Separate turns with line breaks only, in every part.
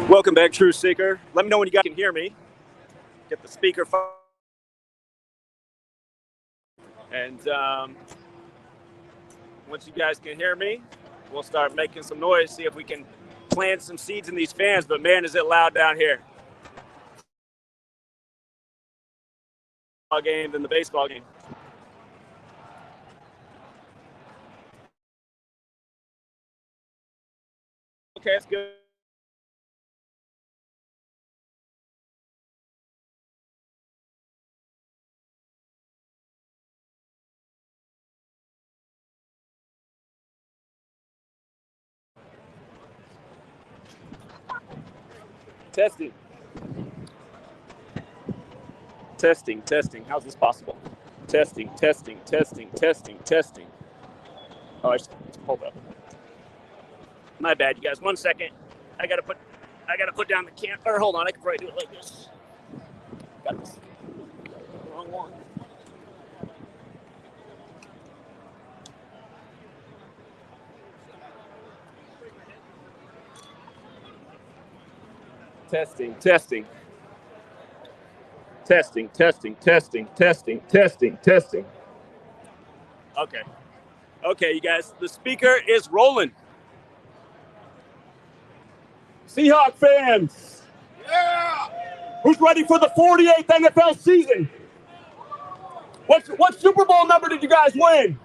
Welcome back, True Seeker. Let me know when you guys can hear me. Get the speaker phone. And once you guys can hear me, we'll start making some noise, see if we can plant some seeds in these fans. But man, is it loud down here. Game than the baseball game. Okay, that's good. Testing. Testing, testing. How's this possible? Testing, testing, testing, testing, testing. Oh, I just hold up. My bad, you guys. 1 second. I gotta put down the camera. Or hold on, I can probably do it like this. Got this. Wrong one. Testing, testing. Testing, testing, testing, testing, testing, testing. Okay. Okay, you guys, the speaker is rolling. Seahawks fans.
Yeah!
Who's ready for the 48th NFL season? What Super Bowl number did you guys win?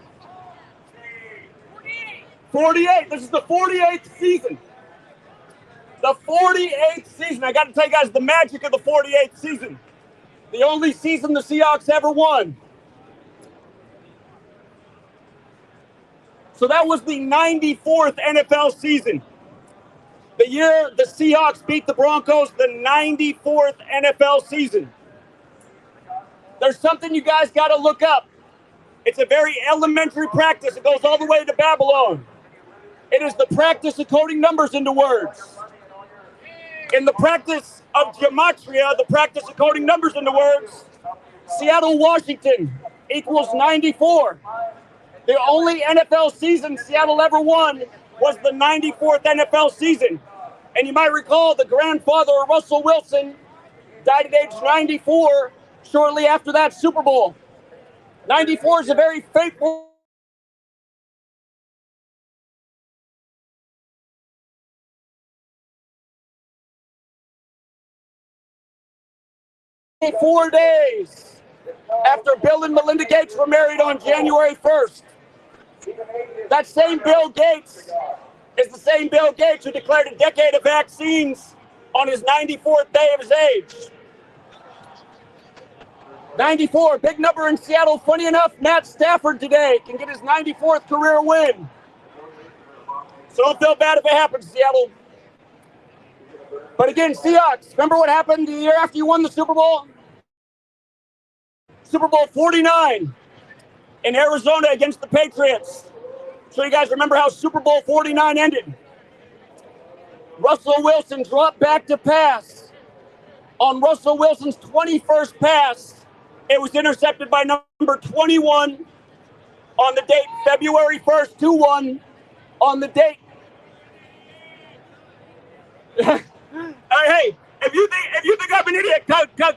48. This is the 48th season. The 48th season. I got to tell you guys the magic of the 48th season. The only season the Seahawks ever won. So that was the 94th NFL season. The year the Seahawks beat the Broncos, the 94th NFL season. There's something you guys got to look up. It's a very elementary practice. It goes all the way to Babylon. It is the practice of coding numbers into words. In the practice of gematria, the practice of coding numbers into words, Seattle, Washington equals 94. The only NFL season Seattle ever won was the 94th NFL season. And you might recall the grandfather of Russell Wilson died at age 94 shortly after that Super Bowl. 94 is a very fateful 4 days after Bill and Melinda Gates were married on January 1st. That same Bill Gates is the same Bill Gates who declared a decade of vaccines on his 94th day of his age. 94, big number in Seattle. Funny enough, Matt Stafford today can get his 94th career win. So don't feel bad if it happens, Seattle. But again, Seahawks, remember what happened the year after you won the Super Bowl? Super Bowl 49 in Arizona against the Patriots. So you guys remember how Super Bowl 49 ended. Russell Wilson dropped back to pass. On Russell Wilson's 21st pass, it was intercepted by number 21 on the date February 1st, 2-1 on the date. Hey, if you think I'm an idiot,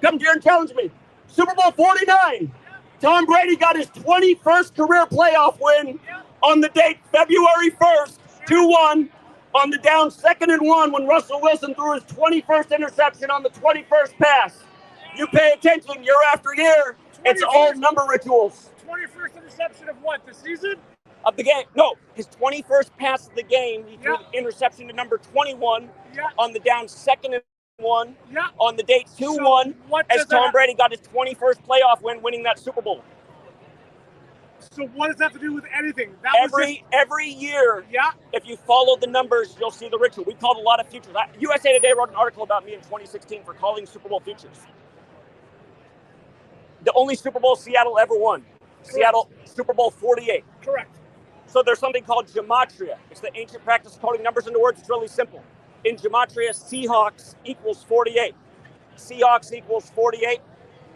come here and challenge me. Super Bowl 49. Tom Brady got his 21st career playoff win on the date February 1st, 2-1 on the down 2nd and 1 when Russell Wilson threw his 21st interception on the 21st pass. You pay attention year after year. It's all number rituals.
21st interception of what, the season?
Of the game. No, his 21st pass of the game. He threw the interception to number 21 on the down 2nd and 1 on the date 2-1 as Tom Brady got his 21st playoff win, winning that Super Bowl.
So what does that have to do with anything?
Every year, if you follow the numbers, you'll see the ritual. We called a lot of futures. USA Today wrote an article about me in 2016 for calling Super Bowl futures. The only Super Bowl Seattle ever won. Correct. Seattle, Super Bowl 48.
Correct.
So there's something called gematria. It's the ancient practice of coding numbers into words. It's really simple. In gematria, Seahawks equals 48. Seahawks equals 48.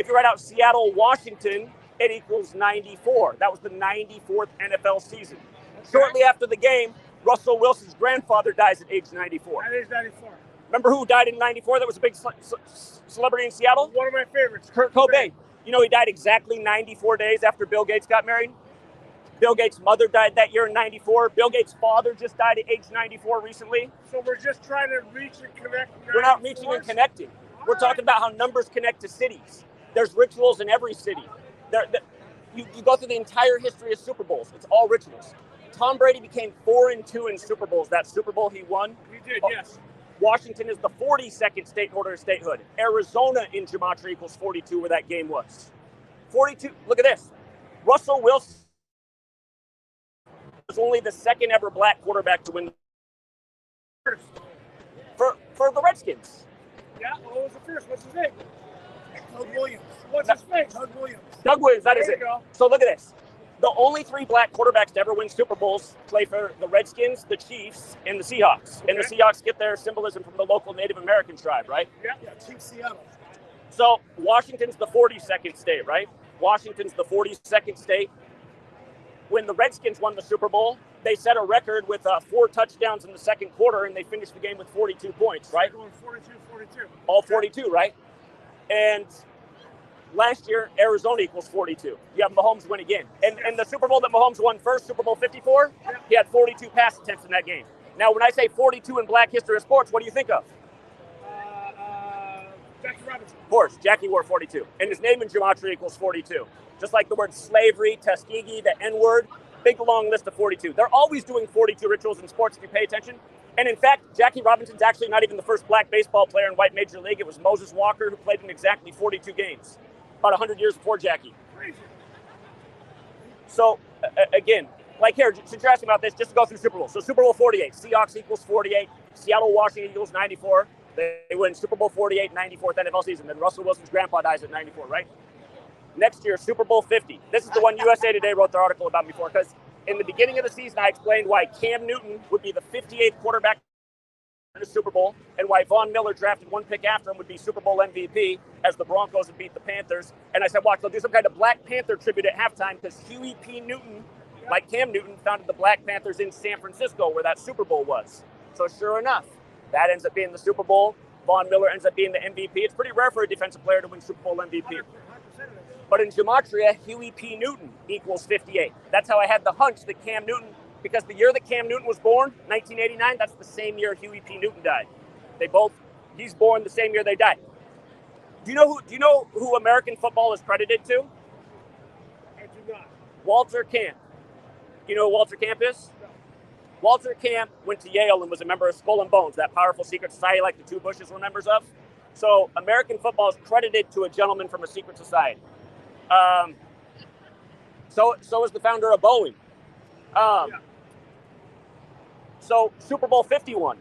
If you write out Seattle, Washington, it equals 94. That was the 94th NFL season. Okay. Shortly after the game, Russell Wilson's grandfather dies at age 94.
At age 94.
Remember who died in 94 that was a big celebrity in Seattle?
One of my favorites.
Kurt Cobain. You know, he died exactly 94 days after Bill Gates got married. Bill Gates' mother died that year in 94. Bill Gates' father just died at age 94 recently.
So we're just trying to reach and connect.
We're not reaching and connecting. We're talking about how numbers connect to cities. There's rituals in every city. You go through the entire history of Super Bowls. It's all rituals. Tom Brady became 4-2 in Super Bowls. That Super Bowl he won.
He did, yes.
Washington is the 42nd state holder of statehood. Arizona in Gematria equals 42, where that game was. 42. Look at this. Russell Wilson was only the second ever black quarterback to win for the Redskins.
Yeah, what was the first? What's his name? Doug Williams. What's his name? Doug Williams.
Doug Williams, that is it.
Go.
So look at this. The only 3 black quarterbacks to ever win Super Bowls play for the Redskins, the Chiefs, and the Seahawks. Okay. And the Seahawks get their symbolism from the local Native American tribe, right?
Yeah, Chiefs Seattle.
So Washington's the 42nd state, right? Washington's the 42nd state. When the Redskins won the Super Bowl, they set a record with 4 touchdowns in the second quarter, and they finished the game with 42 points, right?
Going 42.
All 42, right? And last year, Arizona equals 42. You have Mahomes win again. And the Super Bowl that Mahomes won first, Super Bowl 54, he had 42 pass attempts in that game. Now, when I say 42 in black history of sports, what do you think of?
Jackie Robinson.
Of course, Jackie wore 42. And his name in Gematria equals 42. Just like the word slavery, Tuskegee, the N-word, big long list of 42. They're always doing 42 rituals in sports if you pay attention. And in fact, Jackie Robinson's actually not even the first black baseball player in white major league. It was Moses Walker, who played in exactly 42 games, about 100 years before Jackie.
Crazy.
So, again, like here, since you're asking about this, just to go through Super Bowl. So Super Bowl 48, Seahawks equals 48, Seattle, Washington equals 94. They win Super Bowl 48, 94th NFL season. Then Russell Wilson's grandpa dies at 94, right? Next year, Super Bowl 50. This is the one USA Today wrote their article about before, because in the beginning of the season, I explained why Cam Newton would be the 58th quarterback in the Super Bowl, and why Von Miller, drafted 1 pick after him, would be Super Bowl MVP as the Broncos would beat the Panthers. And I said, watch, they'll do some kind of Black Panther tribute at halftime, because Huey P. Newton, like Cam Newton, founded the Black Panthers in San Francisco, where that Super Bowl was. So sure enough, that ends up being the Super Bowl. Von Miller ends up being the MVP. It's pretty rare for a defensive player to win Super Bowl MVP. But in Gematria, Huey P. Newton equals 58. That's how I had the hunch that Cam Newton, because the year that Cam Newton was born, 1989, that's the same year Huey P. Newton died. He's born the same year they died. Do you know who American football is credited to?
I do not.
Walter Camp. Do you know who Walter Camp is?
No.
Walter Camp went to Yale and was a member of Skull and Bones, that powerful secret society like the Two Bushes were members of. So American football is credited to a gentleman from a secret society. So is the founder of Boeing. So Super Bowl 51,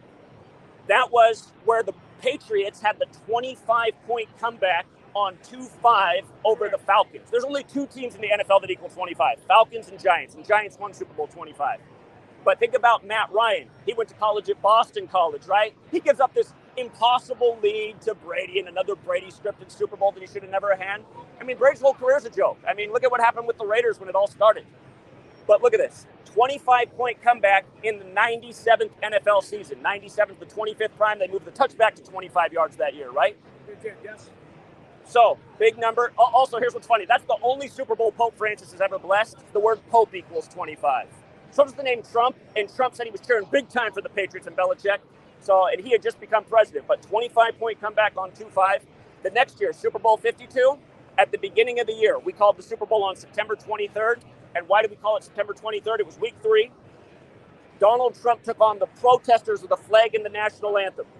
that was where the Patriots had the 25-point comeback on 2-5 over the Falcons. There's only 2 teams in the NFL that equal 25, Falcons and Giants won Super Bowl 25. But think about Matt Ryan. He went to college at Boston College, right? He gives up this impossible lead to Brady in another Brady-scripted Super Bowl that he should have never had. I mean, Brady's whole career is a joke. I mean, look at what happened with the Raiders when it all started. But look at this. 25-point comeback in the 97th NFL season. 97th, the 25th prime. They moved the touchback to 25 yards that year, right?
They did, yes.
So, big number. Also, here's what's funny. That's the only Super Bowl Pope Francis has ever blessed. The word Pope equals 25. So does the name Trump, and Trump said he was cheering big time for the Patriots and Belichick. And he had just become president, but 25-point comeback on 2-5. The next year, Super Bowl 52, at the beginning of the year, we called the Super Bowl on September 23rd. And why did we call it September 23rd? It was week 3. Donald Trump took on the protesters of the flag and the national anthem. Do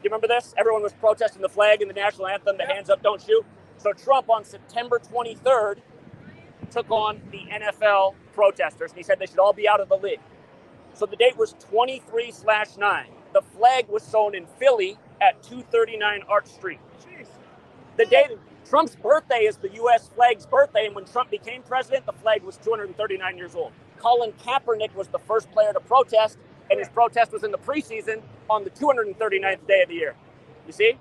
you remember this? Everyone was protesting the flag and the national anthem, the hands up, don't shoot. So Trump on September 23rd took on the NFL protesters, and he said they should all be out of the league. So the date was 23/9. The flag was sewn in Philly at 239 Arch Street.
Jeez.
The date, Trump's birthday is the U.S. flag's birthday, and when Trump became president, the flag was 239 years old. Colin Kaepernick was the first player to protest, and his protest was in the preseason on the 239th day of the year. You see?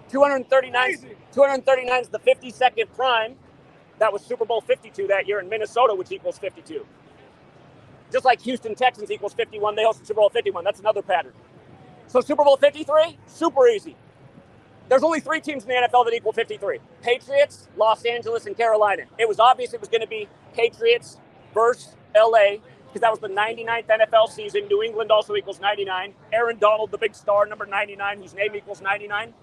239 is the 52nd prime. That was Super Bowl 52 that year in Minnesota, which equals 52. Just like Houston Texans equals 51, they hosted Super Bowl 51. That's another pattern. So Super Bowl 53, super easy. There's only 3 teams in the NFL that equal 53. Patriots, Los Angeles, and Carolina. It was obvious it was going to be Patriots versus LA because that was the 99th NFL season. New England also equals 99. Aaron Donald, the big star, number 99, whose name equals 99.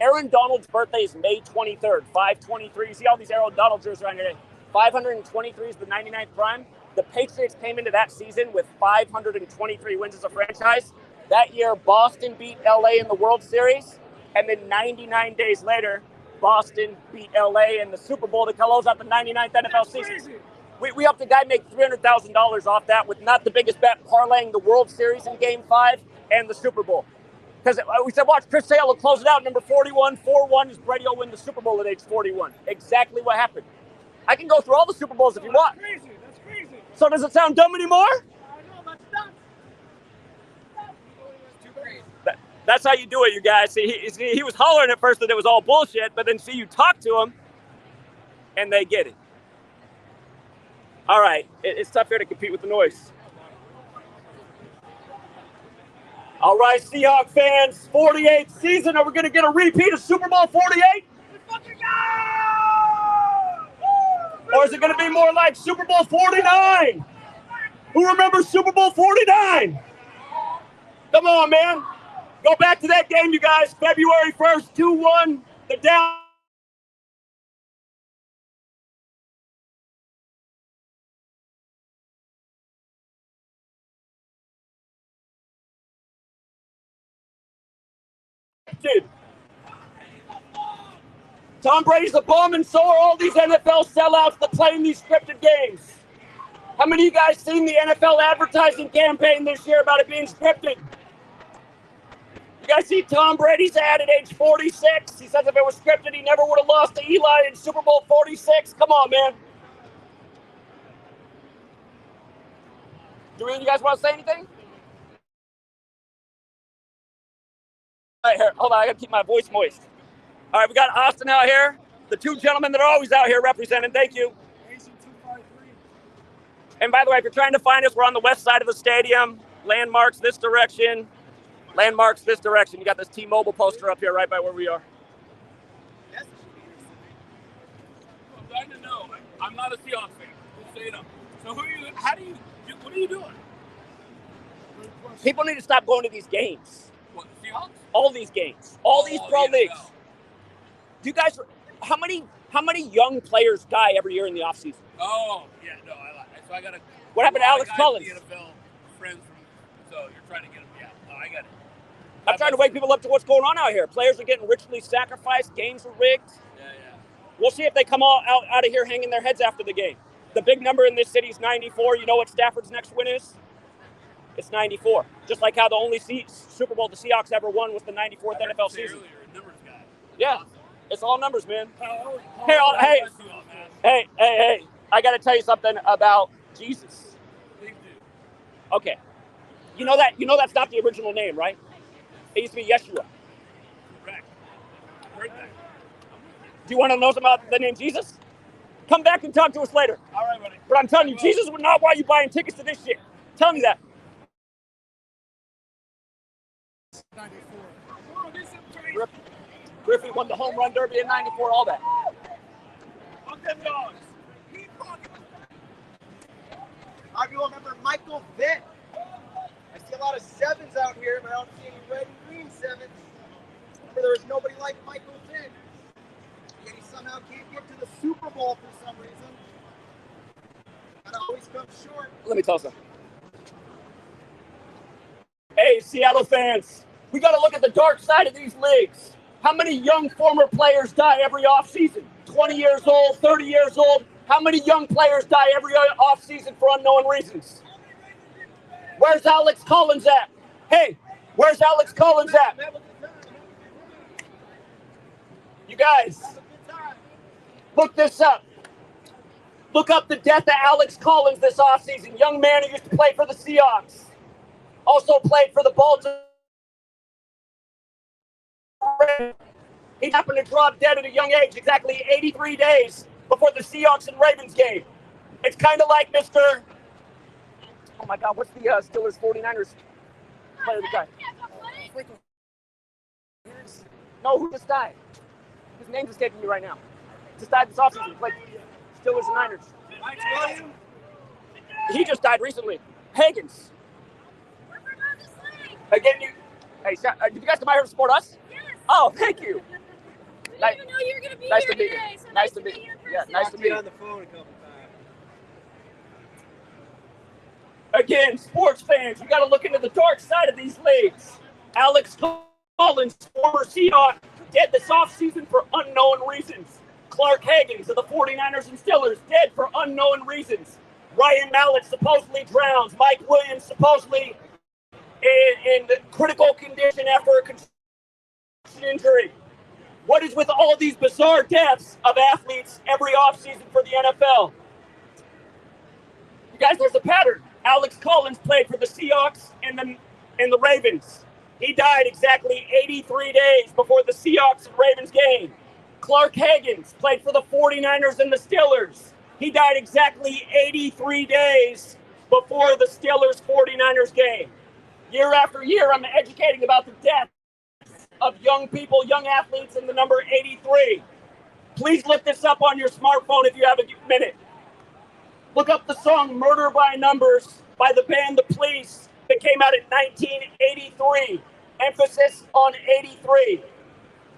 Aaron Donald's birthday is May 23rd, 523. You see all these Aaron Donald jerseys around here. 523 is the 99th prime. The Patriots came into that season with 523 wins as a franchise. That year, Boston beat LA in the World Series. And then 99 days later, Boston beat LA in the Super Bowl to close out the 99th NFL season. We helped the guy make $300,000 off that with not the biggest bet, parlaying the World Series in Game 5 and the Super Bowl. Because we said, watch, Chris Sale will close it out, number 41, 4-1, is Brady will win the Super Bowl at age 41. Exactly what happened. I can go through all the Super Bowls if you want.
That's crazy. That's crazy.
So does it sound dumb anymore?
I know, that's nuts. That's too crazy.
That's how you do it, you guys. See, he was hollering at first that it was all bullshit, but then see, you talk to them, and they get it. All right, it's tough here to compete with the noise. All right, Seahawks fans, 48th season. Are we going to get a repeat of Super Bowl 48?
Let's fucking go!
Or is it going to be more like Super Bowl 49? Who remembers Super Bowl 49? Come on, man. Go back to that game, you guys. February 1st, 2-1. The down. Tom Brady's a bum, and so are all these NFL sellouts that play in these scripted games. How many of you guys seen the NFL advertising campaign this year about it being scripted? You guys see Tom Brady's ad at age 46? He says if it was scripted, he never would have lost to Eli in Super Bowl 46. Come on, man. Do any of you guys want to say anything? All right, here, hold on, I gotta keep my voice moist. All right, we got Austin out here. The 2 gentlemen that are always out here representing. Thank you. And by the way, if you're trying to find us, we're on the west side of the stadium. Landmarks this direction. Landmarks this direction. You got this T-Mobile poster up here right by where we are.
I'm glad to know. I'm not a Seahawks fan. Just so you know. So what are you doing?
People need to stop going to these games.
What, the Seahawks?
All these games. All these pro
the
leagues.
NFL.
Do you guys, how many young players die every year in the offseason?
Oh, yeah, no, so I got to.
What happened to Alex Collins?
The NFL friends so you're trying to get them, yeah. No, I got it.
I'm trying to wake people up to what's going on out here. Players are getting ritually sacrificed. Games are rigged.
Yeah.
We'll see if they come out of here hanging their heads after the game. The big number in this city is 94. You know what Stafford's next win is? It's 94. Just like how the only Super Bowl the Seahawks ever won was the 94th NFL season.
Earlier, numbers guy.
Yeah,
Awesome.
It's all numbers, man.
Hey.
Hey. I got to tell you something about Jesus.
Big dude.
Okay. You know that's not the original name, right? It used to be Yeshua.
Correct. Heard that.
Do you want to know something about the name Jesus? Come back and talk to us later.
All right, buddy.
But I'm telling you, Jesus would not want you buying tickets to this shit. Tell me that.
94.
Griffey won the home run derby in 94, all that.
Fuck them dogs.
I can remember Michael Vick. I see a lot of 7s out here, but I don't see any red and green 7s. Remember, there was nobody like Michael Vick. Yet he somehow can't get to the Super Bowl for some reason. But always comes short.
Let me tell you something. Hey, Seattle fans, we got to look at the dark side of these leagues. How many young former players die every offseason? 20 years old, 30 years old. How many young players die every offseason for unknown reasons? Where's Alex Collins at? Hey, where's Alex Collins at? You guys, look this up. Look up the death of Alex Collins this offseason. Young man who used to play for the Seahawks. Also played for the Baltimore. He happened to drop dead at a young age, exactly 83 days before the Seahawks and Ravens game. It's kind of like Mr. Oh my God, what's the Steelers 49ers player? The guy.
Twinkle. Harris.
No, who just died? His name's escaping me right now. Just died this offseason. He played Steelers and Niners.
Mike Williams.
He just died recently. Higgins. Again, hey, did you guys come out here to support us?
Yes.
Oh, thank you.
We didn't even know you were going to be
Nice
here
to meet
today.
you.
So
Nice to meet
you.
you.
in
Yeah,
person.
nice to meet you.
on the phone a couple times.
Again, sports fans, you got to look into the dark side of these leagues. Alex Collins, former Seahawks, dead this offseason for unknown reasons. Clark Higgins of the 49ers and Steelers, dead for unknown reasons. Ryan Mallett supposedly drowns. Mike Williams supposedly in critical condition after a concussion injury. What is with all these bizarre deaths of athletes every offseason for the NFL? You guys, there's a pattern. Alex Collins played for the Seahawks and the Ravens. He died exactly 83 days before the Seahawks and Ravens game. Clark Higgins played for the 49ers and the Steelers. He died exactly 83 days before the Steelers 49ers game. Year after year, I'm educating about the death of young people, young athletes, and the number 83. Please look this up on your smartphone if you have a minute. Look up the song Murder by Numbers by the band The Police that came out in 1983. Emphasis on 83.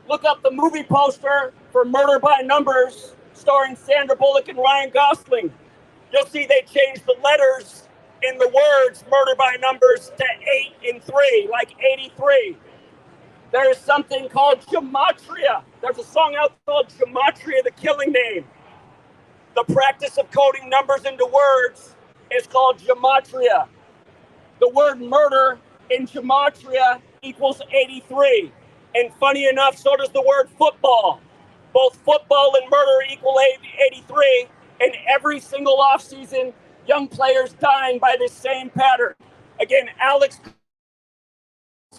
Look up the movie poster for Murder by Numbers starring Sandra Bullock and Ryan Gosling. You'll see they changed the letters in the words Murder by Numbers to 8 and 3, like 83. There is something called Gematria. There's a song out called Gematria, the killing name. The practice of coding numbers into words is called Gematria. The word murder in Gematria equals 83. And funny enough, so does the word football. Both football and murder equal 83. And every single offseason, young players dying by this same pattern. Again, Alex,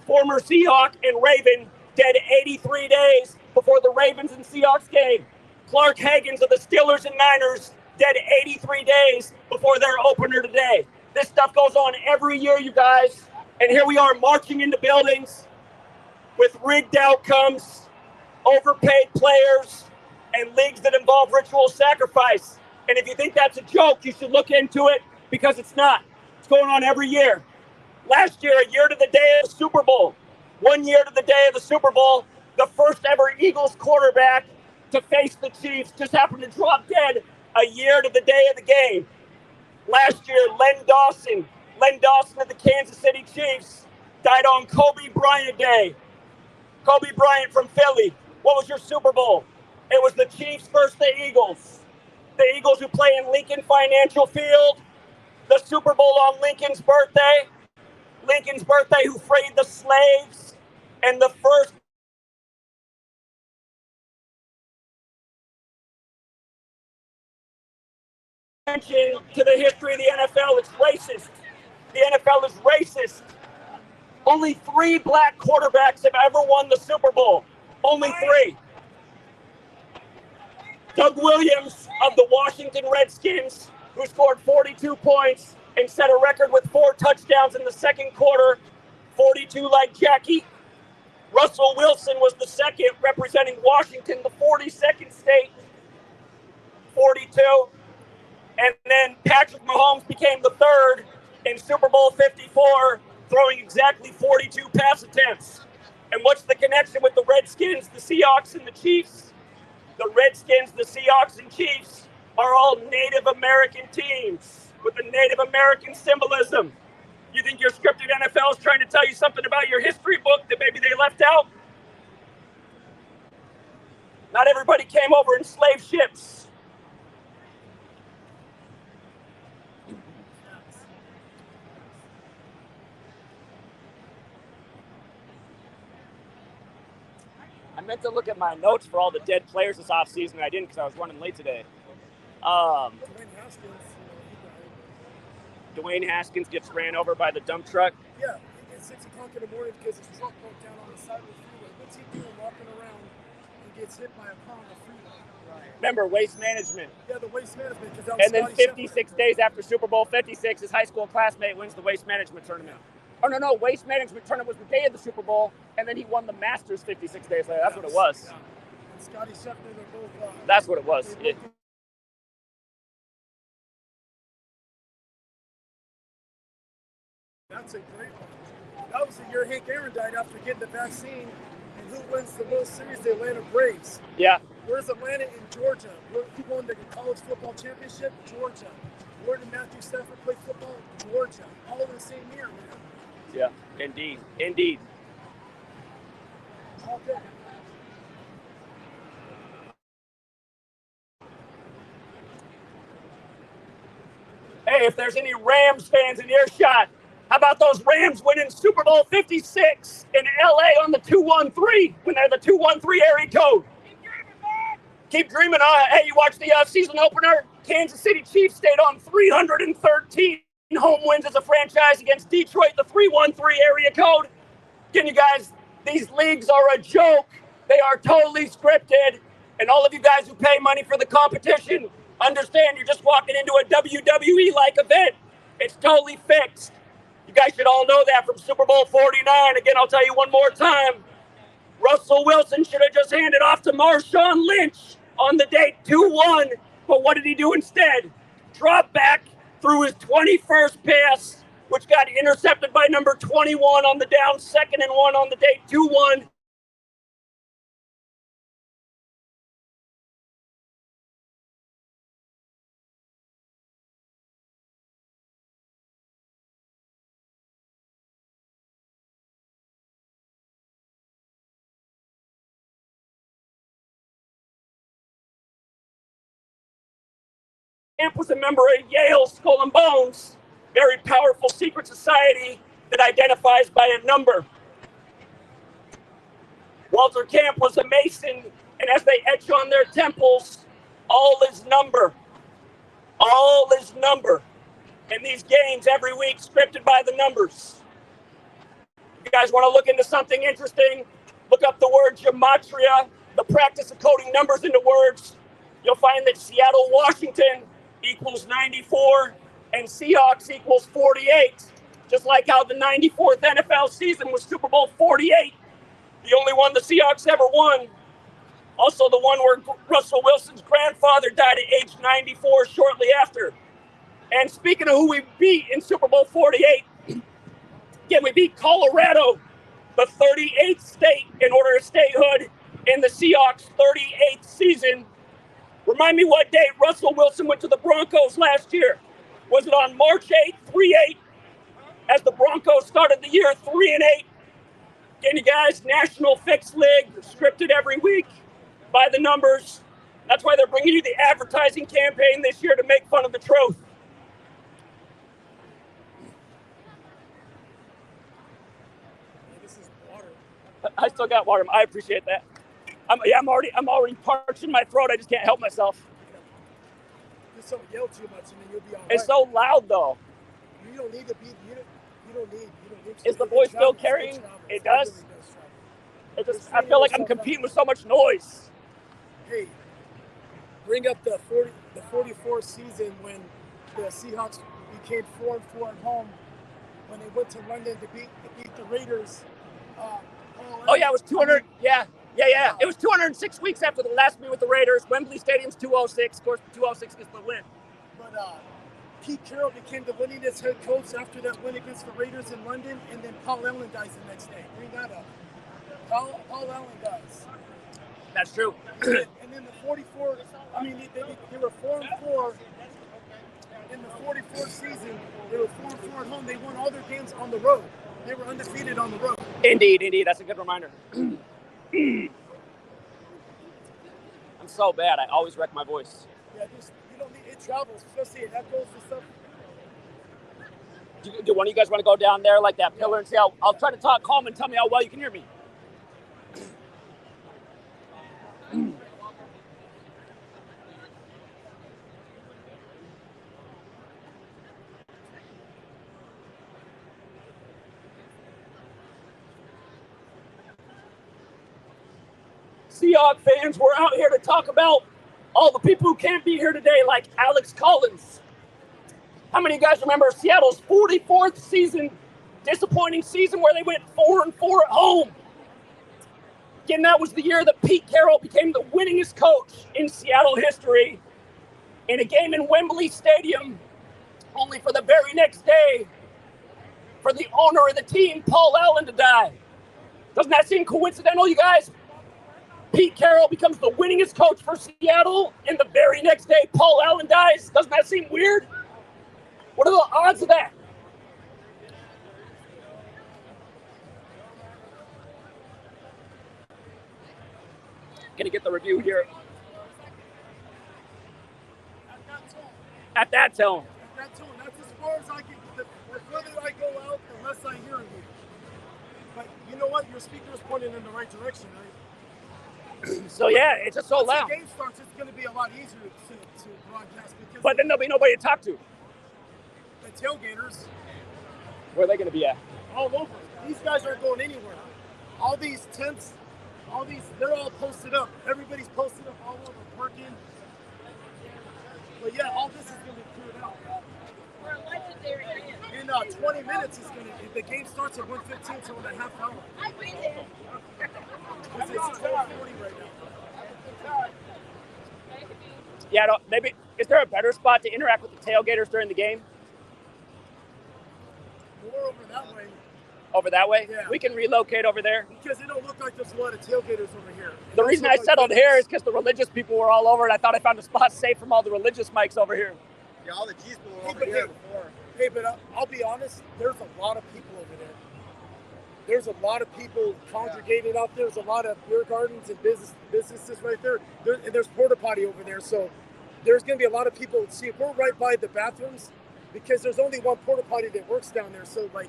former Seahawk and Raven, dead 83 days before the Ravens and Seahawks game. Clark Higgins of the Steelers and Niners, dead 83 days before their opener today. This stuff goes on every year, you guys. And here we are marching into buildings with rigged outcomes, overpaid players, and leagues that involve ritual sacrifice. And if you think that's a joke, you should look into it because it's not. It's going on every year. Last year, a year to the day of the Super Bowl. 1 year to the day of the Super Bowl, the first ever Eagles quarterback to face the Chiefs just happened to drop dead a year to the day of the game. Last year, Len Dawson of the Kansas City Chiefs, died on Kobe Bryant Day. Kobe Bryant from Philly. What was your Super Bowl? It was the Chiefs versus the Eagles. The Eagles who play in Lincoln Financial Field. The Super Bowl on Lincoln's birthday. Lincoln's birthday who freed the slaves. And the first to the history of the NFL. It's racist. The NFL is racist. Only 3 black quarterbacks have ever won the Super Bowl. Only 3. Doug Williams of the Washington Redskins, who scored 42 points and set a record with 4 touchdowns in the second quarter, 42 like Jackie. Russell Wilson was the second, representing Washington, the 42nd state, 42. And then Patrick Mahomes became the third in Super Bowl 54, throwing exactly 42 pass attempts. And what's the connection with the Redskins, the Seahawks, and the Chiefs? The Redskins, the Seahawks, and Chiefs are all Native American teams with a Native American symbolism. You think your scripted NFL is trying to tell you something about your history book that maybe they left out? Not everybody came over in slave ships. I meant to look at my notes for all the dead players this offseason, and I didn't because I was running late today. Dwayne Haskins gets ran over by the dump truck.
Yeah, at 6 o'clock in the morning because his truck broke down on the side of the freeway. What's he doing walking around and gets hit by a car on the freeway? Right.
Remember, waste management.
Yeah, the waste management.
And then 56 days after Super Bowl 56, his high school classmate wins the waste management tournament. Oh, no, Waste Management tournament was the day of the Super Bowl, and then he won the Masters 56 days later. That's what it was.
Yeah. And Scotty Scheffler, they're both.
That's what it was.
That's a great one. That was the year Hank Aaron died after getting the vaccine. And who wins the World Series? The Atlanta Braves.
Yeah.
Where's Atlanta in Georgia? Who won the college football championship? Georgia. Where did Matthew Stafford play football? Georgia. All in the same year, man.
Yeah, indeed.
Okay.
Hey, if there's any Rams fans in earshot, how about those Rams winning Super Bowl 56 in LA on the 213 when they're the 213 area code? Keep dreaming. Hey, you watched the season opener? Kansas City Chiefs stayed on 313 home wins as a franchise against Detroit, the 313 area code. Again, you guys, these leagues are a joke. They are totally scripted. And all of you guys who pay money for the competition, understand you're just walking into a WWE-like event. It's totally fixed. You guys should all know that from Super Bowl 49. Again, I'll tell you one more time. Russell Wilson should have just handed off to Marshawn Lynch on the date 2-1. But what did he do instead? Drop back through his 21st pass, which got intercepted by number 21 on the down, 2nd and 1 on the date 2-1. Camp was a member of Yale Skull and Bones, very powerful secret society that identifies by a number. Walter Camp was a Mason, and as they etch on their temples, all is number. All is number. And these games every week scripted by the numbers. If you guys want to look into something interesting, look up the word gematria, the practice of coding numbers into words. You'll find that Seattle, Washington equals 94 and Seahawks equals 48. Just like how the 94th NFL season was Super Bowl 48. The only one the Seahawks ever won. Also the one where Russell Wilson's grandfather died at age 94 shortly after. And speaking of who we beat in Super Bowl 48, again, we beat Colorado, the 38th state in order of statehood in the Seahawks' 38th season. Remind me what date Russell Wilson went to the Broncos last year. Was it on March 8th, 3-8, as the Broncos started the year 3-8? Again, you guys, National Fixed League, scripted every week by the numbers. That's why they're bringing you the advertising campaign this year to make fun of the truth.
This is water.
I still got water. I appreciate that. I'm already parched in my throat. I just can't help myself.
Just don't yell too much, and then you'll be all right.
It's so loud, though.
You don't need to be. You don't need.
Is the voice still carrying? It does. It just. I feel like I'm competing with so much noise.
Hey, bring up the 44th season when the Seahawks became 4-4 at home when they went to London to beat the Raiders.
Oh yeah, it was 200. Yeah. It was 206 weeks after the last meet with the Raiders. Wembley Stadium's 206. Of course, 206 gets the win.
But Pete Carroll became the winningest head coach after that win against the Raiders in London, and then Paul Allen dies the next day. Bring that up. Paul Allen dies.
That's true.
And then the 44. I mean, they were 4-4 in the 44th season. They were 4-4 at home. They won all their games on the road. They were undefeated on the road.
Indeed. That's a good reminder. I'm so bad. I always wreck my voice.
Yeah, you don't need it. Travels, especially it echoes and stuff.
Do one of you guys want to go down there like that pillar and see how? I'll try to talk calm and tell me how well you can hear me. Seahawks fans, we're out here to talk about all the people who can't be here today, like Alex Collins. How many of you guys remember Seattle's 44th season disappointing season where they went 4-4 at home. Again, that was the year that Pete Carroll became the winningest coach in Seattle history in a game in Wembley Stadium, only for the very next day for the owner of the team, Paul Allen, to die. Doesn't that seem coincidental, you guys? Pete Carroll becomes the winningest coach for Seattle, and the very next day, Paul Allen dies. Doesn't that seem weird? What are the odds of that? Gonna get the review here. At that tone.
That's as far as I can. The further I go out, the less I hear of you. But you know what? Your speaker is pointing in the right direction, right?
So yeah, it's just so
Once
loud.
the game starts, it's going to be a lot easier to broadcast because
But then there'll be nobody to talk to.
the tailgaters
Where are they gonna be at?
all over. These guys aren't going anywhere. All these tents, they're all posted up. Everybody's posted up all over, parking. But yeah, all this is going to be cleared out.
We're a legendary game.
In 20 minutes, the game starts at 1:15, so in a half hour.
I've been there.
It's 12:40 right now.
Yeah, maybe, is there a better spot to interact with the tailgaters during the game?
More over that way.
Over that way?
Yeah.
We can relocate over there.
Because it don't look like there's a lot of tailgaters over here.
The reason I settled here is because the religious people were all over, and I thought I found a spot safe from all the religious mics over here.
Yeah, all the G's people were
Hey,
over
but
here before.
Hey, but I'll be honest, there's a lot of people over there. There's a lot of people congregated out there. There's a lot of beer gardens and businesses right there. And there's porta potty over there. So there's going to be a lot of people. See, we're right by the bathrooms because there's only one porta potty that works down there. So, like,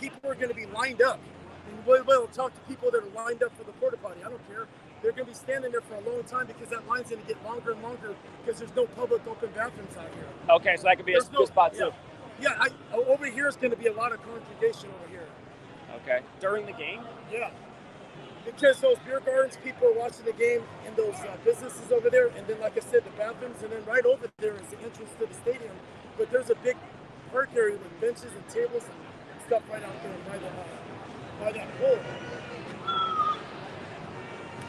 people are going to be lined up. And we'll talk to people that are lined up for the porta potty. I don't care. They're going to be standing there for a long time because that line's going to get longer and longer because there's no public open bathrooms out here.
Okay, so that could be a good spot too.
Yeah, over here is going to be a lot of congregation over here.
Okay. During the game?
Yeah. Because those beer gardens, people are watching the game in those businesses over there. And then, like I said, the bathrooms. And then right over there is the entrance to the stadium. But there's a big park area with benches and tables and stuff right out there by that pole.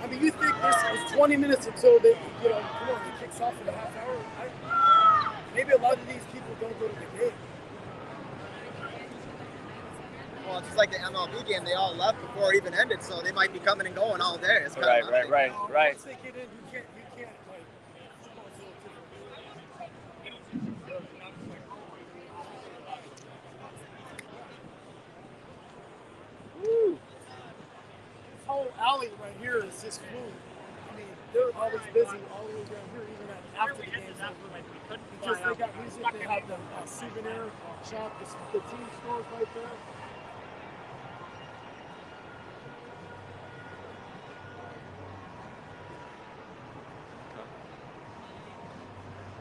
I mean, you think it's 20 minutes until they, come on, it kicks off in a half hour. Maybe a lot of these people don't go to the game.
Well, it's just like the MLB game. They all left before it even ended, so they might be coming and going all day. It's kind of
Right.
Once they get in, you can't like.
Woo.
This whole alley right here is just food. I mean, they're always busy all the way down here, even after the game's over. Because they got music, they have the souvenir shop, the team stores right there.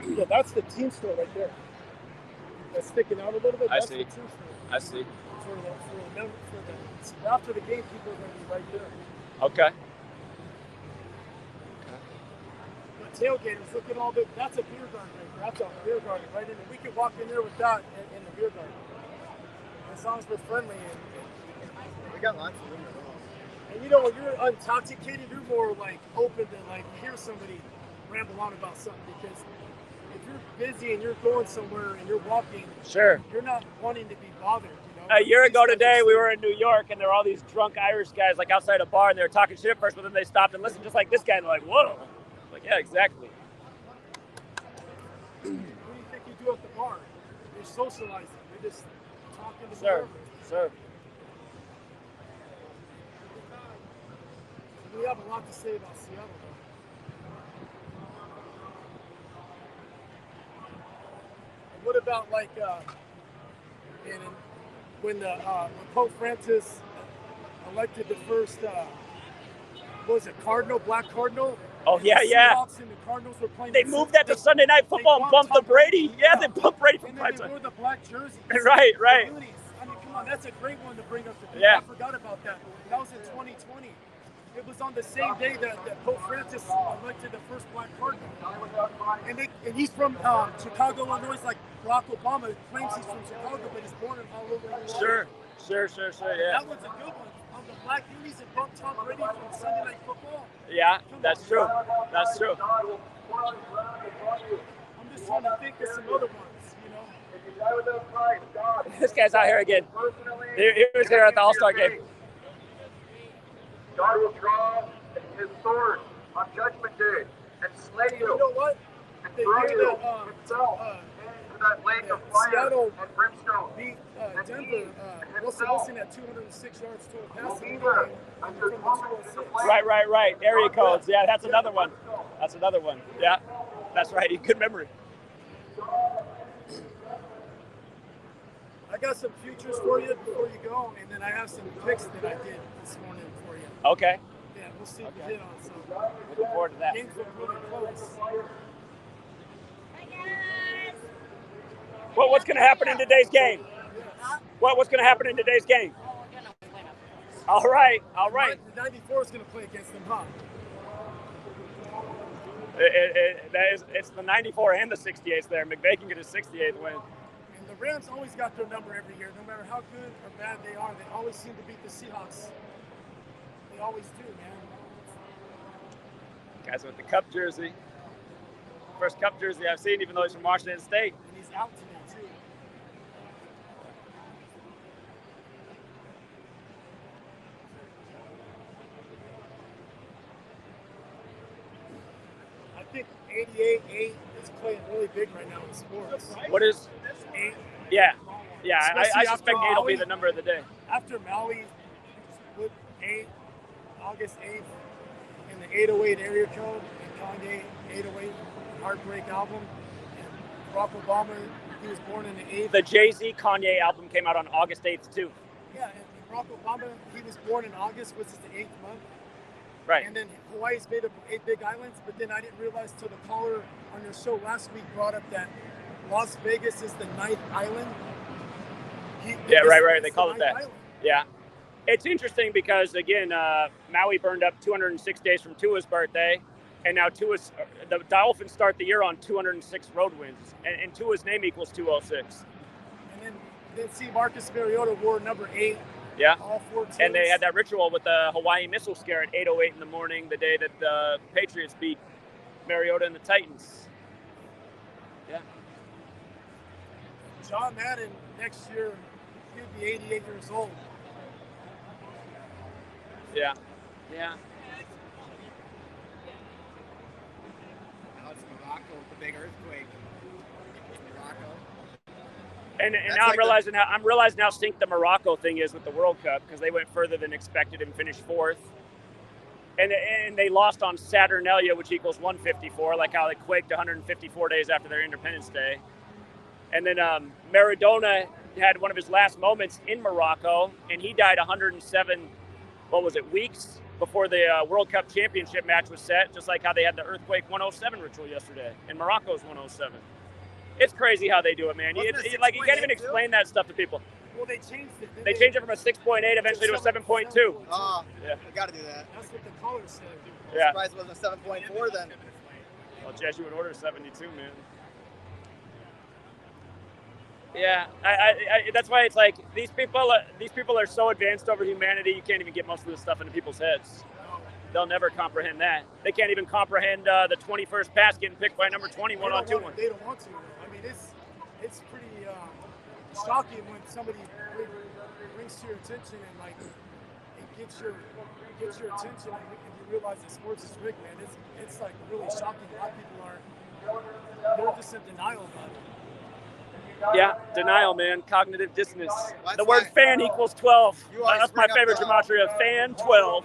Yeah, that's the team store right there. That's sticking out a little bit. That's
see.
The team store.
I see.
After the game, people are going to be right there.
Okay.
The tailgaters, look at all the. That's a beer garden right there. That's a beer garden right in there. We could walk in there with that in the beer garden. As long as we're friendly
We got lots of room.
and when you're intoxicated, you're more like open to like hear somebody ramble on about something because if you're busy and you're going somewhere and you're walking,
Sure.
you're not wanting to be bothered.
A year ago today, we were in New York, and there were all these drunk Irish guys like outside a bar, and they were talking shit at first, but then they stopped and listened, just like this guy. And they're like, "Whoa!" Like, yeah, exactly.
What do you think you do at the bar? You're socializing. You're just talking to
Sir.
We have a lot to say about Seattle, though. What about like when Pope Francis elected the first what was it, Black Cardinal?
Oh, yeah,
the
yeah.
Seahawks and the Cardinals were playing.
They moved that to Sunday Night Football and bumped the Brady. Yeah, they bumped Brady from
and
prime
then they
time.
wore the black jerseys.
Right.
The hoodies. I mean, come on, that's a great one to bring up to people.
Yeah.
I forgot about that. That was in 2020. It was on the same day that Pope Francis elected the first black cardinal. And he's from Chicago, Illinois, like Barack Obama claims he's from Chicago, but he's born all over the world.
Sure. Sure, yeah.
That one's a good one. On the black unis and bump Tom Brady from Sunday Night Football.
Yeah, that's true. That's true.
I'm just trying to think of some other ones, you know.
This guy's out here again. He was here at the All-Star game.
God will draw his sword on Judgment Day and slay you.
You know what?
And
They
throw
hear
you
that
himself into that lake of fire
Seattle
and brimstone.
beat
And
Denver.
he
Russell
himself
Wilson had 206 yards total
will
passing
be
in the
there
game
until
from the
comes
206.
Right. Area codes. Yeah, that's another one. Yeah, that's right. You good memory.
I got some futures for you before you go, and then I have some picks that I did this morning for you.
Okay.
Yeah, we'll see if we hit on some.
Looking forward to that.
Games look really close.
What's going to happen in today's game? What's going to happen in today's game? All right.
The 94 is going to play against them, huh?
It's the 94 and the 68th there. McVay can get his 68th win.
And the Rams always got their number every year. No matter how good or bad they are, they always seem to beat the Seahawks. They always do, man.
Guys with the Cup jersey. First Cup jersey I've seen, even though he's from Washington State.
And he's out today, too. I think 88-8 is playing really big right now in sports.
What is?
8.
Yeah. I
Especially
suspect
after
8 will be
Maui.
the number of the day.
After Maui with 8, August 8th, and the 808 area code, and Kanye 808 Heartbreak album, and Barack Obama, he was born in the 8th.
The Jay-Z Kanye album came out on August 8th too.
Yeah, and Barack Obama, he was born in August, which is the 8th month.
Right.
And then Hawaii's made up of 8 big islands, but then I didn't realize till the caller on your show last week brought up that Las Vegas is the 9th island.
Yeah, right. They
It's
call
the
it that.
9th island.
Yeah. It's interesting because, again, Maui burned up 206 days from Tua's birthday, and now the Dolphins start the year on 206 road wins, and Tua's name equals 206.
And then see Marcus Mariota wore number 8.
Yeah.
All 4 teams.
And they had that ritual with the Hawaii missile scare at 8:08 in the morning, the day that the Patriots beat Mariota and the Titans. Yeah.
John Madden next year, he'll be 88 years old.
Yeah.
Now it's Morocco with the big earthquake. Morocco.
And
That's
now
like
I'm realizing how synced the Morocco thing is with the World Cup, because they went further than expected and finished 4th. And they lost on Saturnalia, which equals 154, like how they quaked 154 days after their Independence Day. And then Maradona had one of his last moments in Morocco, and he died 107, weeks before the World Cup championship match was set, just like how they had the Earthquake 107 ritual yesterday, and Morocco's 107. It's crazy how they do it, man. You can't even explain that stuff to people.
Well, they changed it.
They changed it from a 6.8 eventually to a 7.2.
Oh,
Yeah.
we got to do that.
That's what the caller said.
Yeah.
Surprised it wasn't a 7.4 then.
Well, Jesuit order 72, man. Yeah, I that's why it's like these people are so advanced over humanity. You can't even get most of this stuff into people's heads. They'll never comprehend that. They can't even comprehend the 21st pass getting picked by number 21 on 2-1.
They don't want to. I mean, it's pretty shocking when somebody brings to your attention and like it gets your attention and you realize that sports is rigged, man. It's like really shocking. A lot of people they're just in denial about it.
Yeah, denial, man. Cognitive dissonance.
That's
The word
why-
fan equals 12.
You always
That's my
bring up
favorite
the-
gematria. Fan 12.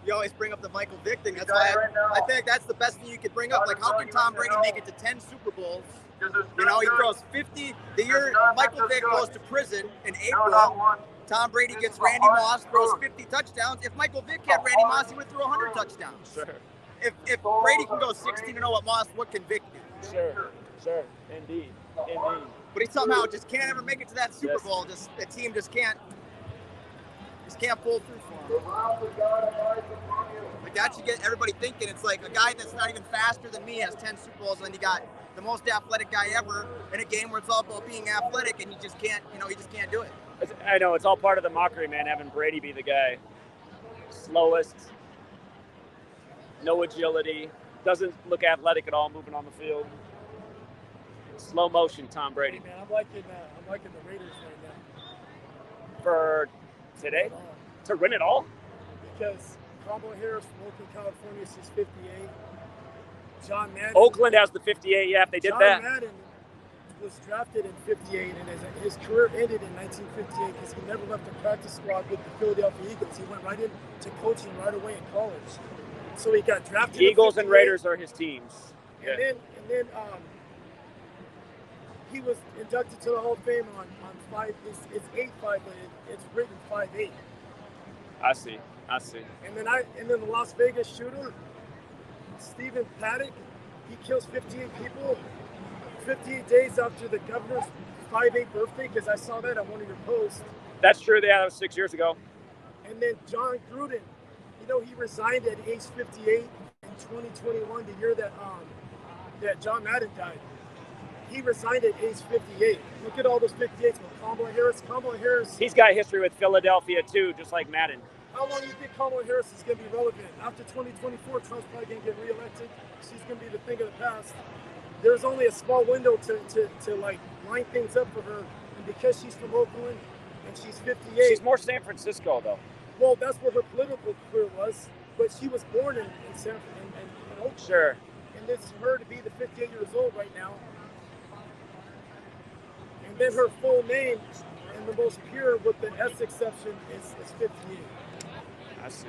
You always bring up the Michael Vick thing. That's why I think that's the best thing you could bring up. Like, how can Tom Brady make it to 10 Super Bowls? You know, he throws 50. The year Michael Vick goes to prison in April, Tom Brady gets Randy Moss, throws 50 touchdowns. If Michael Vick had Randy Moss, he would throw 100 touchdowns.
Sure,
If Brady can go 16-0 at Moss, what can Vick do?
sure. Indeed.
But he somehow just can't ever make it to that Super
Yes.
Bowl. The team just can't pull through for him. Like, that should get everybody thinking. It's like a guy that's not even faster than me has 10 Super Bowls, and then you got the most athletic guy ever in a game where it's all about being athletic, and he just can't do it.
I know, it's all part of the mockery, man, having Brady be the guy. Slowest, no agility, doesn't look athletic at all moving on the field. Slow motion, Tom Brady.
Hey, man, I'm liking the Raiders right now.
For today? To win it all?
Because Kamala Harris from Oakland, California, she's 58. John Madden.
Oakland has the 58, yeah, if they did
John
that.
Madden was drafted in 58, and his career ended in 1958 because he never left the practice squad with the Philadelphia Eagles. He went right into coaching right away in college. So he got drafted.
Eagles and Raiders are his teams.
And then he was inducted to the Hall of Fame on 5. It's 8'5", but it's written 5'8".
I see.
And then the Las Vegas shooter, Stephen Paddock, he kills 58 people 58 days after the governor's 5'8" birthday, because I saw that on one of your posts.
That's true. Yeah, that was 6 years ago.
And then John Gruden, he resigned at age 58 in 2021, the year that John Madden died. He resigned at age 58. Look at all those 58s with Kamala Harris.
He's got history with Philadelphia too, just like Madden.
How long do you think Kamala Harris is going to be relevant? After 2024, Trump's probably going to get reelected. She's going to be the thing of the past. There's only a small window to like line things up for her. And because she's from Oakland and she's 58.
She's more San Francisco though.
Well, that's where her political career was. But she was born in Oakland.
Sure.
And it's her to be the 58 years old right now. And then her full name, and the most pure with the S exception, is 58.
I see.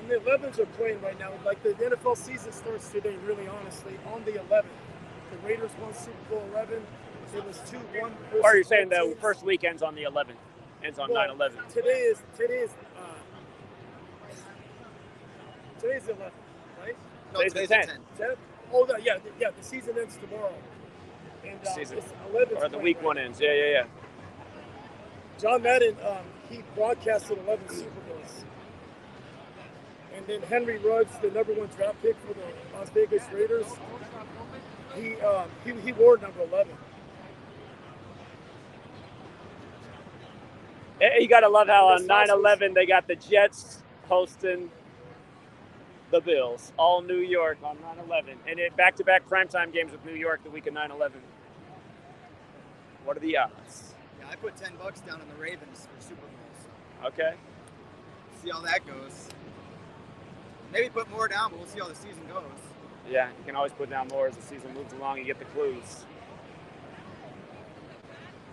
And the 11s are playing right now. Like the NFL season starts today, really honestly, on the 11th. The Raiders won Super Bowl 11. It was 2-1.
Or you're saying the first week ends on the 11th, ends on 9/11.
Today's the 11th, right?
No, today's the 10th.
10th? Oh, yeah. The season ends tomorrow. And
Season.
it's 11th.
Or the week one ends. Yeah.
John Madden, he broadcasted 11 Super Bowls. And then Henry Ruggs, the number 1 draft pick for the Las Vegas Raiders, he wore number 11.
You gotta love how on 9/11 they got the Jets hosting the Bills, all New York on 9/11, and it back-to-back primetime games with New York the week of 9/11. What are the odds?
Yeah, I put $10 down on the Ravens for Super Bowl. So
Okay.
see how that goes. Maybe put more down, but we'll see how the season goes.
Yeah, you can always put down more as the season moves along. You get the clues.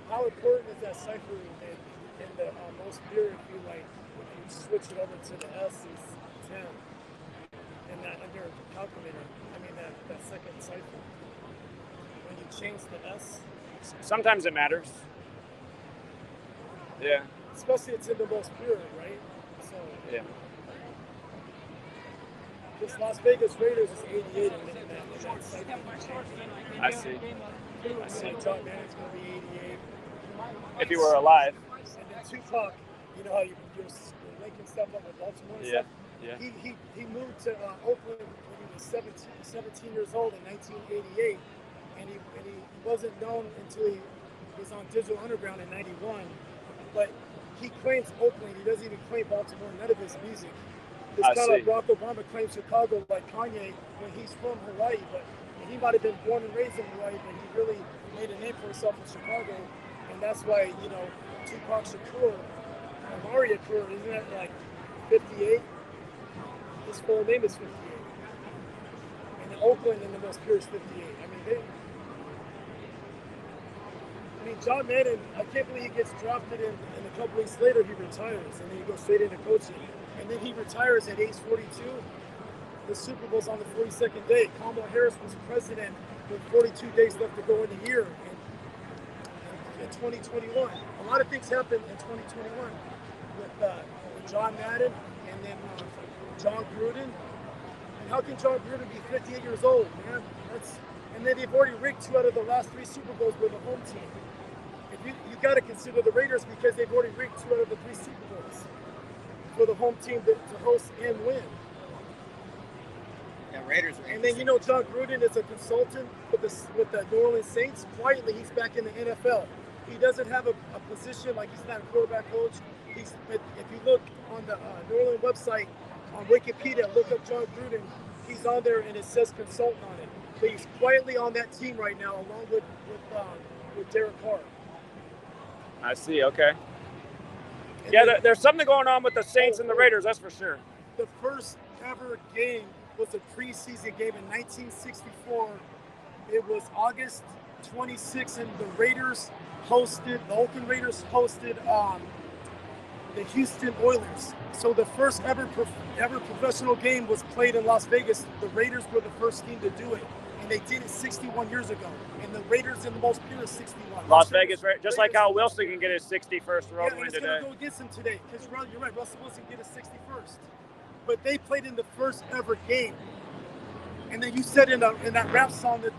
How important is that cipher in the most pure? If you switch it over to the S is 10, and that under the calculator, that second cipher. When you change the S,
Sometimes it matters. Yeah.
especially it's in the most pure, right? So
Yeah.
this Las Vegas Raiders is 88 in that cipher.
I see.
John Manning's going to be 88.
If you were alive.
And then Tupac, you know how you're linking stuff up with Baltimore?
Yeah. Yeah.
He moved to Oakland when he was 17 years old in 1988, and he wasn't known until he was on Digital Underground in 91. But he claims Oakland. He doesn't even claim Baltimore. None of his music. It's kind of like Barack Obama claims Chicago, like Kanye, when he's from Hawaii. But he might have been born and raised in Hawaii, but he really made a name for himself in Chicago. And that's why, Tupac Shakur, Amari Shakur, isn't that like 58? His full name is 58. And then Oakland in the most pure is 58. John Madden, I can't believe he gets drafted and a couple weeks later he retires, and then he goes straight into coaching. And then he retires at age 42. The Super Bowl's on the 42nd day. Kamala Harris was president with 42 days left to go in the year in 2021. A lot of things happened in 2021 with John Madden and then John Gruden. And how can John Gruden be 58 years old, man? And then they've already rigged 2 out of the last 3 Super Bowls with a home team. You got to consider the Raiders because they've already rigged 2 out of the 3 Super Bowls for the home team to host and win.
Yeah, Raiders.
And then John Gruden is a consultant with the New Orleans Saints. Quietly, he's back in the NFL. He doesn't have a position, like he's not a quarterback coach. If you look on the New Orleans website on Wikipedia, look up John Gruden. He's on there and it says consultant on it. But he's quietly on that team right now, along with Derek Carr.
I see. Okay. Yeah, there's something going on with the Saints and the Raiders. That's for sure.
The first ever game was a preseason game in 1964. It was August 26th, and the Oakland Raiders hosted the Houston Oilers. So the first ever professional game was played in Las Vegas. The Raiders were the first team to do it, and they did it 61 years ago. And the Raiders in the most pure is 61.
Las Vegas, just like how Wilson can get his 61st road win today.
It's going to go against him today, because you're right, Russell Wilson get his 61st. But they played in the first ever game. And then you said in that rap song that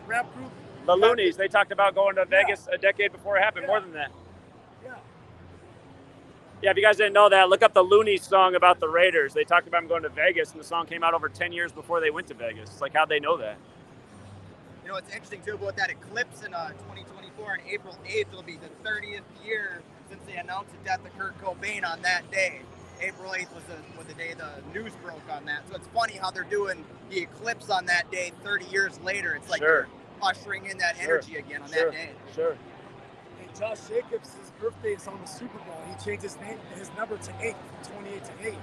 rap group,
the Loonies, they talked about going to Vegas a decade before it happened, more than that. Yeah, if you guys didn't know that, look up the Loonies song about the Raiders. They talked about them going to Vegas, and the song came out over 10 years before they went to Vegas. It's like, how'd they know that?
It's interesting, too, about that eclipse in 2024. On April 8th, it'll be the 30th year since they announced the death of Kurt Cobain on that day. April 8th was the day the news broke on that. So it's funny how they're doing the eclipse on that day 30 years later. It's like they're ushering in that energy again on that day.
Sure. And Josh Jacobs, his birthday is on the Super Bowl. He changed his number to 8, from 28 to 8.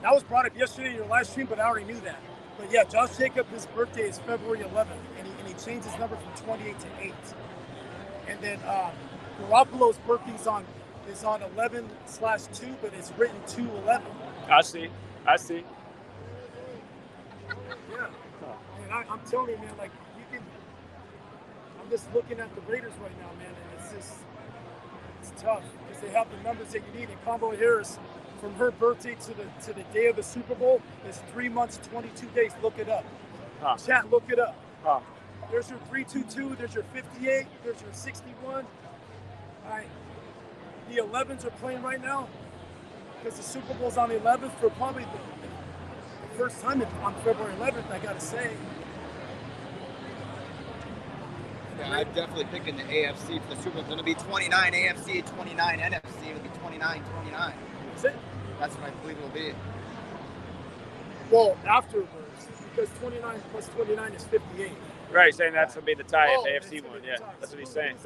That was brought up yesterday in your live stream, but I already knew that. But yeah, Josh Jacobs, his birthday is February 11th, and he changed his number from 28 to 8. And then Garoppolo's birthday is on 11/2, but it's written 2/11.
I see.
Yeah. And I'm telling you, man, like I'm just looking at the Raiders right now, man, and it's tough because they have the numbers that you need. And Kamala Harris, from her birthday to the day of the Super Bowl, is 3 months, 22 days. Look it up. Chat, look it up. There's your 322. There's your 58. There's your 61. All right. The 11s are playing right now because the Super Bowl's on the 11th for probably the first time on February 11th, I got to say.
Yeah, I'm definitely picking the AFC for the Super Bowl. It's going to be 29 AFC, 29 NFC. It'll be 29-29.
Is it?
That's what I believe it'll be.
Well, afterwards, because 29 plus 29 is 58.
Right, saying that's going to be the tie if the AFC won. Yeah, that's what he's saying.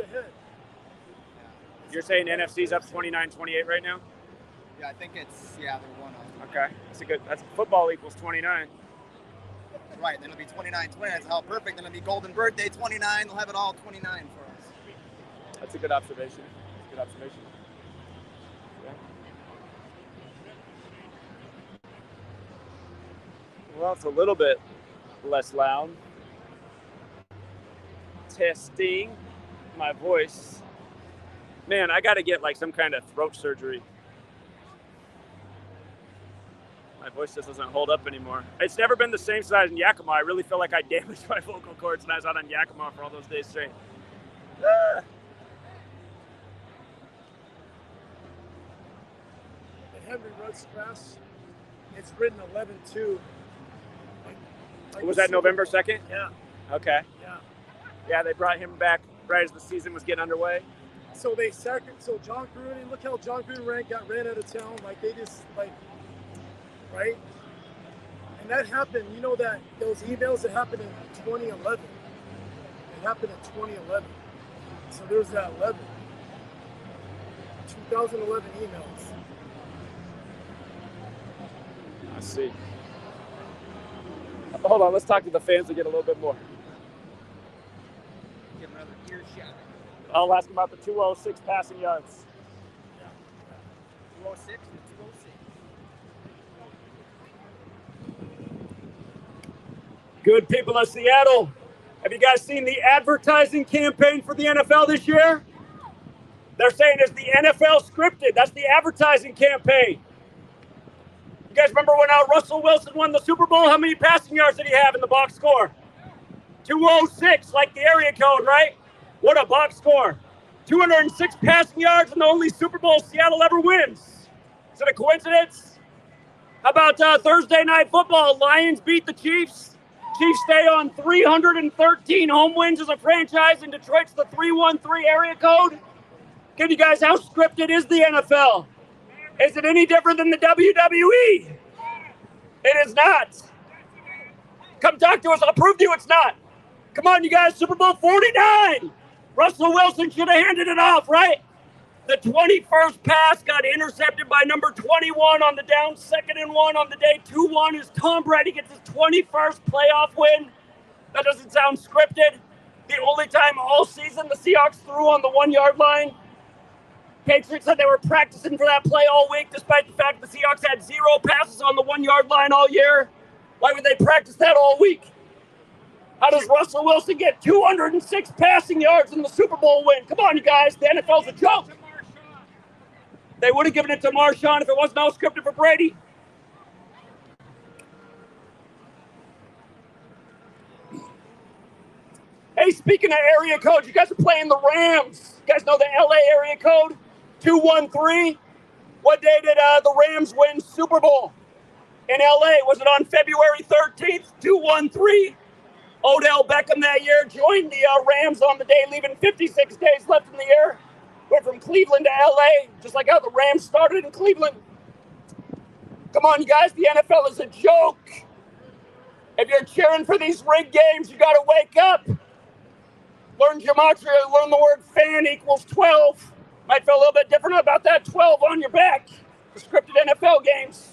You're saying NFC's up 29-28 right now?
Yeah, I think they're one up.
Okay, that's football equals 29.
Right, then it'll be 29-20. That's how perfect. Then it'll be Golden Birthday 29. They'll have it all 29 for us.
That's a good observation. Yeah. Well, it's a little bit less loud. Testing my voice. Man, I got to get like some kind of throat surgery. My voice just doesn't hold up anymore. It's never been the same size in Yakima. I really feel like I damaged my vocal cords when I was out on Yakima for all those days straight.
The Henry Ruggs crash, it's written 11-2.
Was that November 2nd?
Yeah.
Okay.
Yeah.
Yeah, they brought him back right as the season was getting underway.
So John Gruden, look how John Gruden got ran out of town. Right? And that happened, that those emails that happened in 2011. It happened in 2011. So there's that 2011 emails.
I see. Hold on, let's talk to the fans to get a little bit more.
Give another ear shot.
I'll ask about the 206 passing yards.
206 and 206.
Good people of Seattle. Have you guys seen the advertising campaign for the NFL this year? They're saying it's the NFL scripted. That's the advertising campaign. You guys remember when Russell Wilson won the Super Bowl? How many passing yards did he have in the box score? 206, like the area code, right? What a box score. 206 passing yards and the only Super Bowl Seattle ever wins. Is it a coincidence? How about Thursday night football? Lions beat the Chiefs. Chiefs stay on 313 home wins as a franchise, and Detroit's the 313 area code. Give you guys, how scripted is the NFL? Is it any different than the WWE? It is not. Come talk to us. I'll prove to you it's not. Come on, you guys. Super Bowl 49. Russell Wilson should have handed it off, right? The 21st pass got intercepted by number 21 on the down, 2nd and 1 on the day. 2-1 as Tom Brady gets his 21st playoff win. That doesn't sound scripted. The only time all season the Seahawks threw on the 1-yard line. Patriots said they were practicing for that play all week, despite the fact the Seahawks had 0 passes on the 1-yard line all year. Why would they practice that all week? How does Russell Wilson get 206 passing yards in the Super Bowl win? Come on, you guys. The NFL's a joke. They would have given it to Marshawn if it wasn't all scripted for Brady. Hey, speaking of area codes, you guys are playing the Rams. You guys know the LA area code? 213. What day did the Rams win Super Bowl in LA? Was it on February 13th? 213. Odell Beckham that year joined the Rams on the day, leaving 56 days left in the year. Went from Cleveland to LA, just like how the Rams started in Cleveland. Come on, you guys, the NFL is a joke. If you're cheering for these rigged games, you got to wake up. Learn gematria, learn the word fan equals 12. Might feel a little bit different about that 12 on your back for scripted NFL games.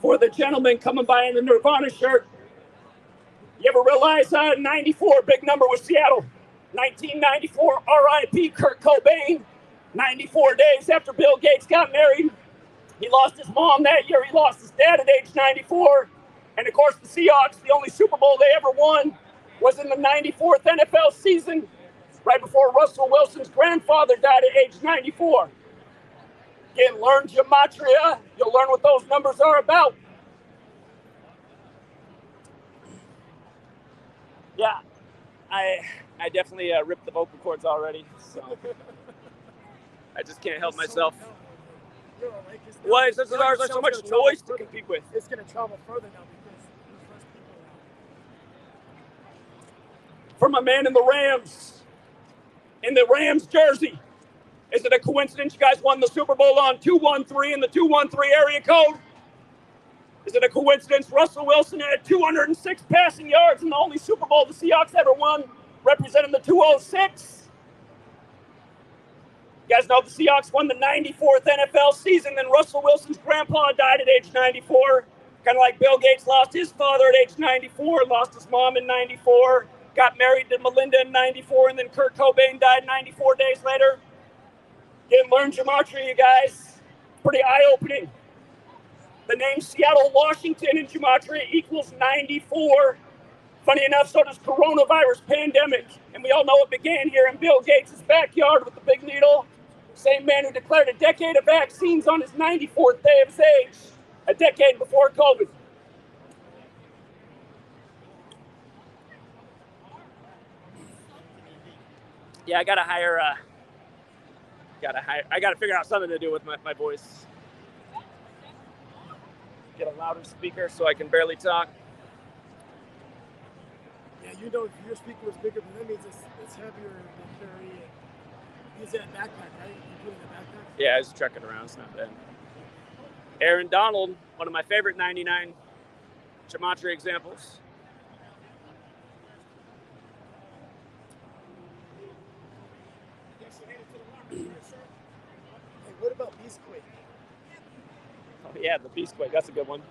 For the gentleman coming by in the Nirvana shirt, you ever realize 94, big number with Seattle. 1994, R.I.P. Kurt Cobain. 94 days after Bill Gates got married. He lost his mom that year. He lost his dad at age 94. And of course, the Seahawks, the only Super Bowl they ever won was in the 94th NFL season, right before Russell Wilson's grandfather died at age 94. Again, learn gematria. You'll learn what those numbers are about. Yeah, I definitely ripped the vocal cords already, so I just can't help myself. Why is this ours? There's so much noise to compete with.
It's going to travel further now because there's less people now.
For my man in the Rams, in the Rams jersey. Is it a coincidence you guys won the Super Bowl on 213 in the 213 area code? Is it a coincidence Russell Wilson had 206 passing yards in the only Super Bowl the Seahawks ever won, representing the 206? You guys know the Seahawks won the 94th NFL season, then Russell Wilson's grandpa died at age 94. Kind of like Bill Gates lost his father at age 94, lost his mom in 94, got married to Melinda in 94, and then Kurt Cobain died 94 days later. Again, learn gematria, you guys. Pretty eye-opening. The name Seattle, Washington in gematria equals 94. Funny enough, so does coronavirus pandemic. And we all know it began here in Bill Gates' backyard with the big needle. Same man who declared a decade of vaccines on his 94th day of his age, a decade before COVID. Yeah, I gotta figure out something to do with my voice. Get a louder speaker so I can barely talk.
Yeah, you know, if your speaker was bigger than them, means it's heavier to carry. Use that backpack, right? You doing the backpack?
Yeah, I was trucking around. It's not bad. Aaron Donald, one of my favorite 99 gematria examples.
Hey, what about Beastquake?
Oh, yeah, the Beastquake. That's a good one.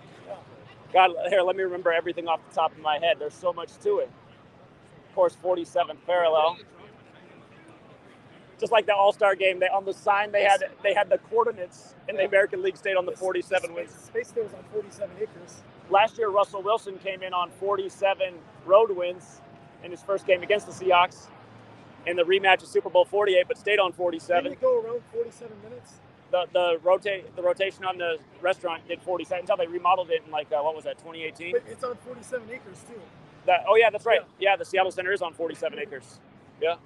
God, here, let me remember everything off the top of my head. There's so much to it. Of course, 47th parallel. Just like the All-Star game, on the sign they had the coordinates in the American League State on the 47 wins.
Space there was on 47 acres.
Last year, Russell Wilson came in on 47 road wins in his first game against the Seahawks. In the rematch of Super Bowl 48, but stayed on 47.
Didn't it go around 47 minutes?
The rotation on the restaurant did 47 until they remodeled it in what was that, 2018?
But it's on 47 acres too.
That's right. Yeah, the Seattle Center is on 47 acres. Yeah.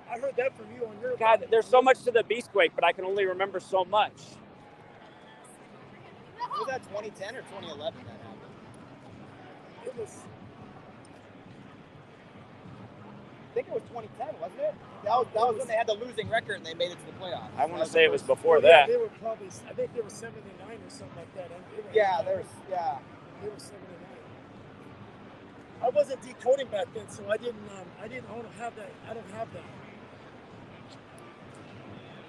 I heard that from you on your.
God, there's so much to the Beastquake, but I can only remember so much.
Was that 2010 or 2011 that happened?
It was.
I think it was 2010, wasn't it? That was when they had the losing record and they made it to the playoffs.
I want to say it was before that.
They were probably. I think they were 79 or something like that.
They
were 79. I wasn't decoding back then, so I didn't have that. I don't have that.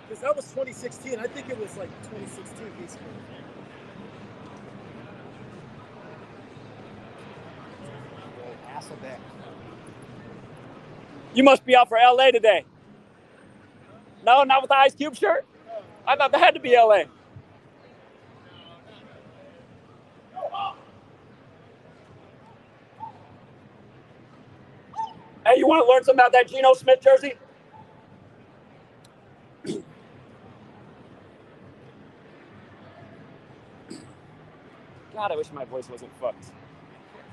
Because that was 2016. I think it was like 2016 basically.
Hasselbeck.
You must be out for LA today. No, not with the Ice Cube shirt? I thought that had to be LA. Hey, you want to learn something about that Geno Smith jersey? God, I wish my voice wasn't fucked.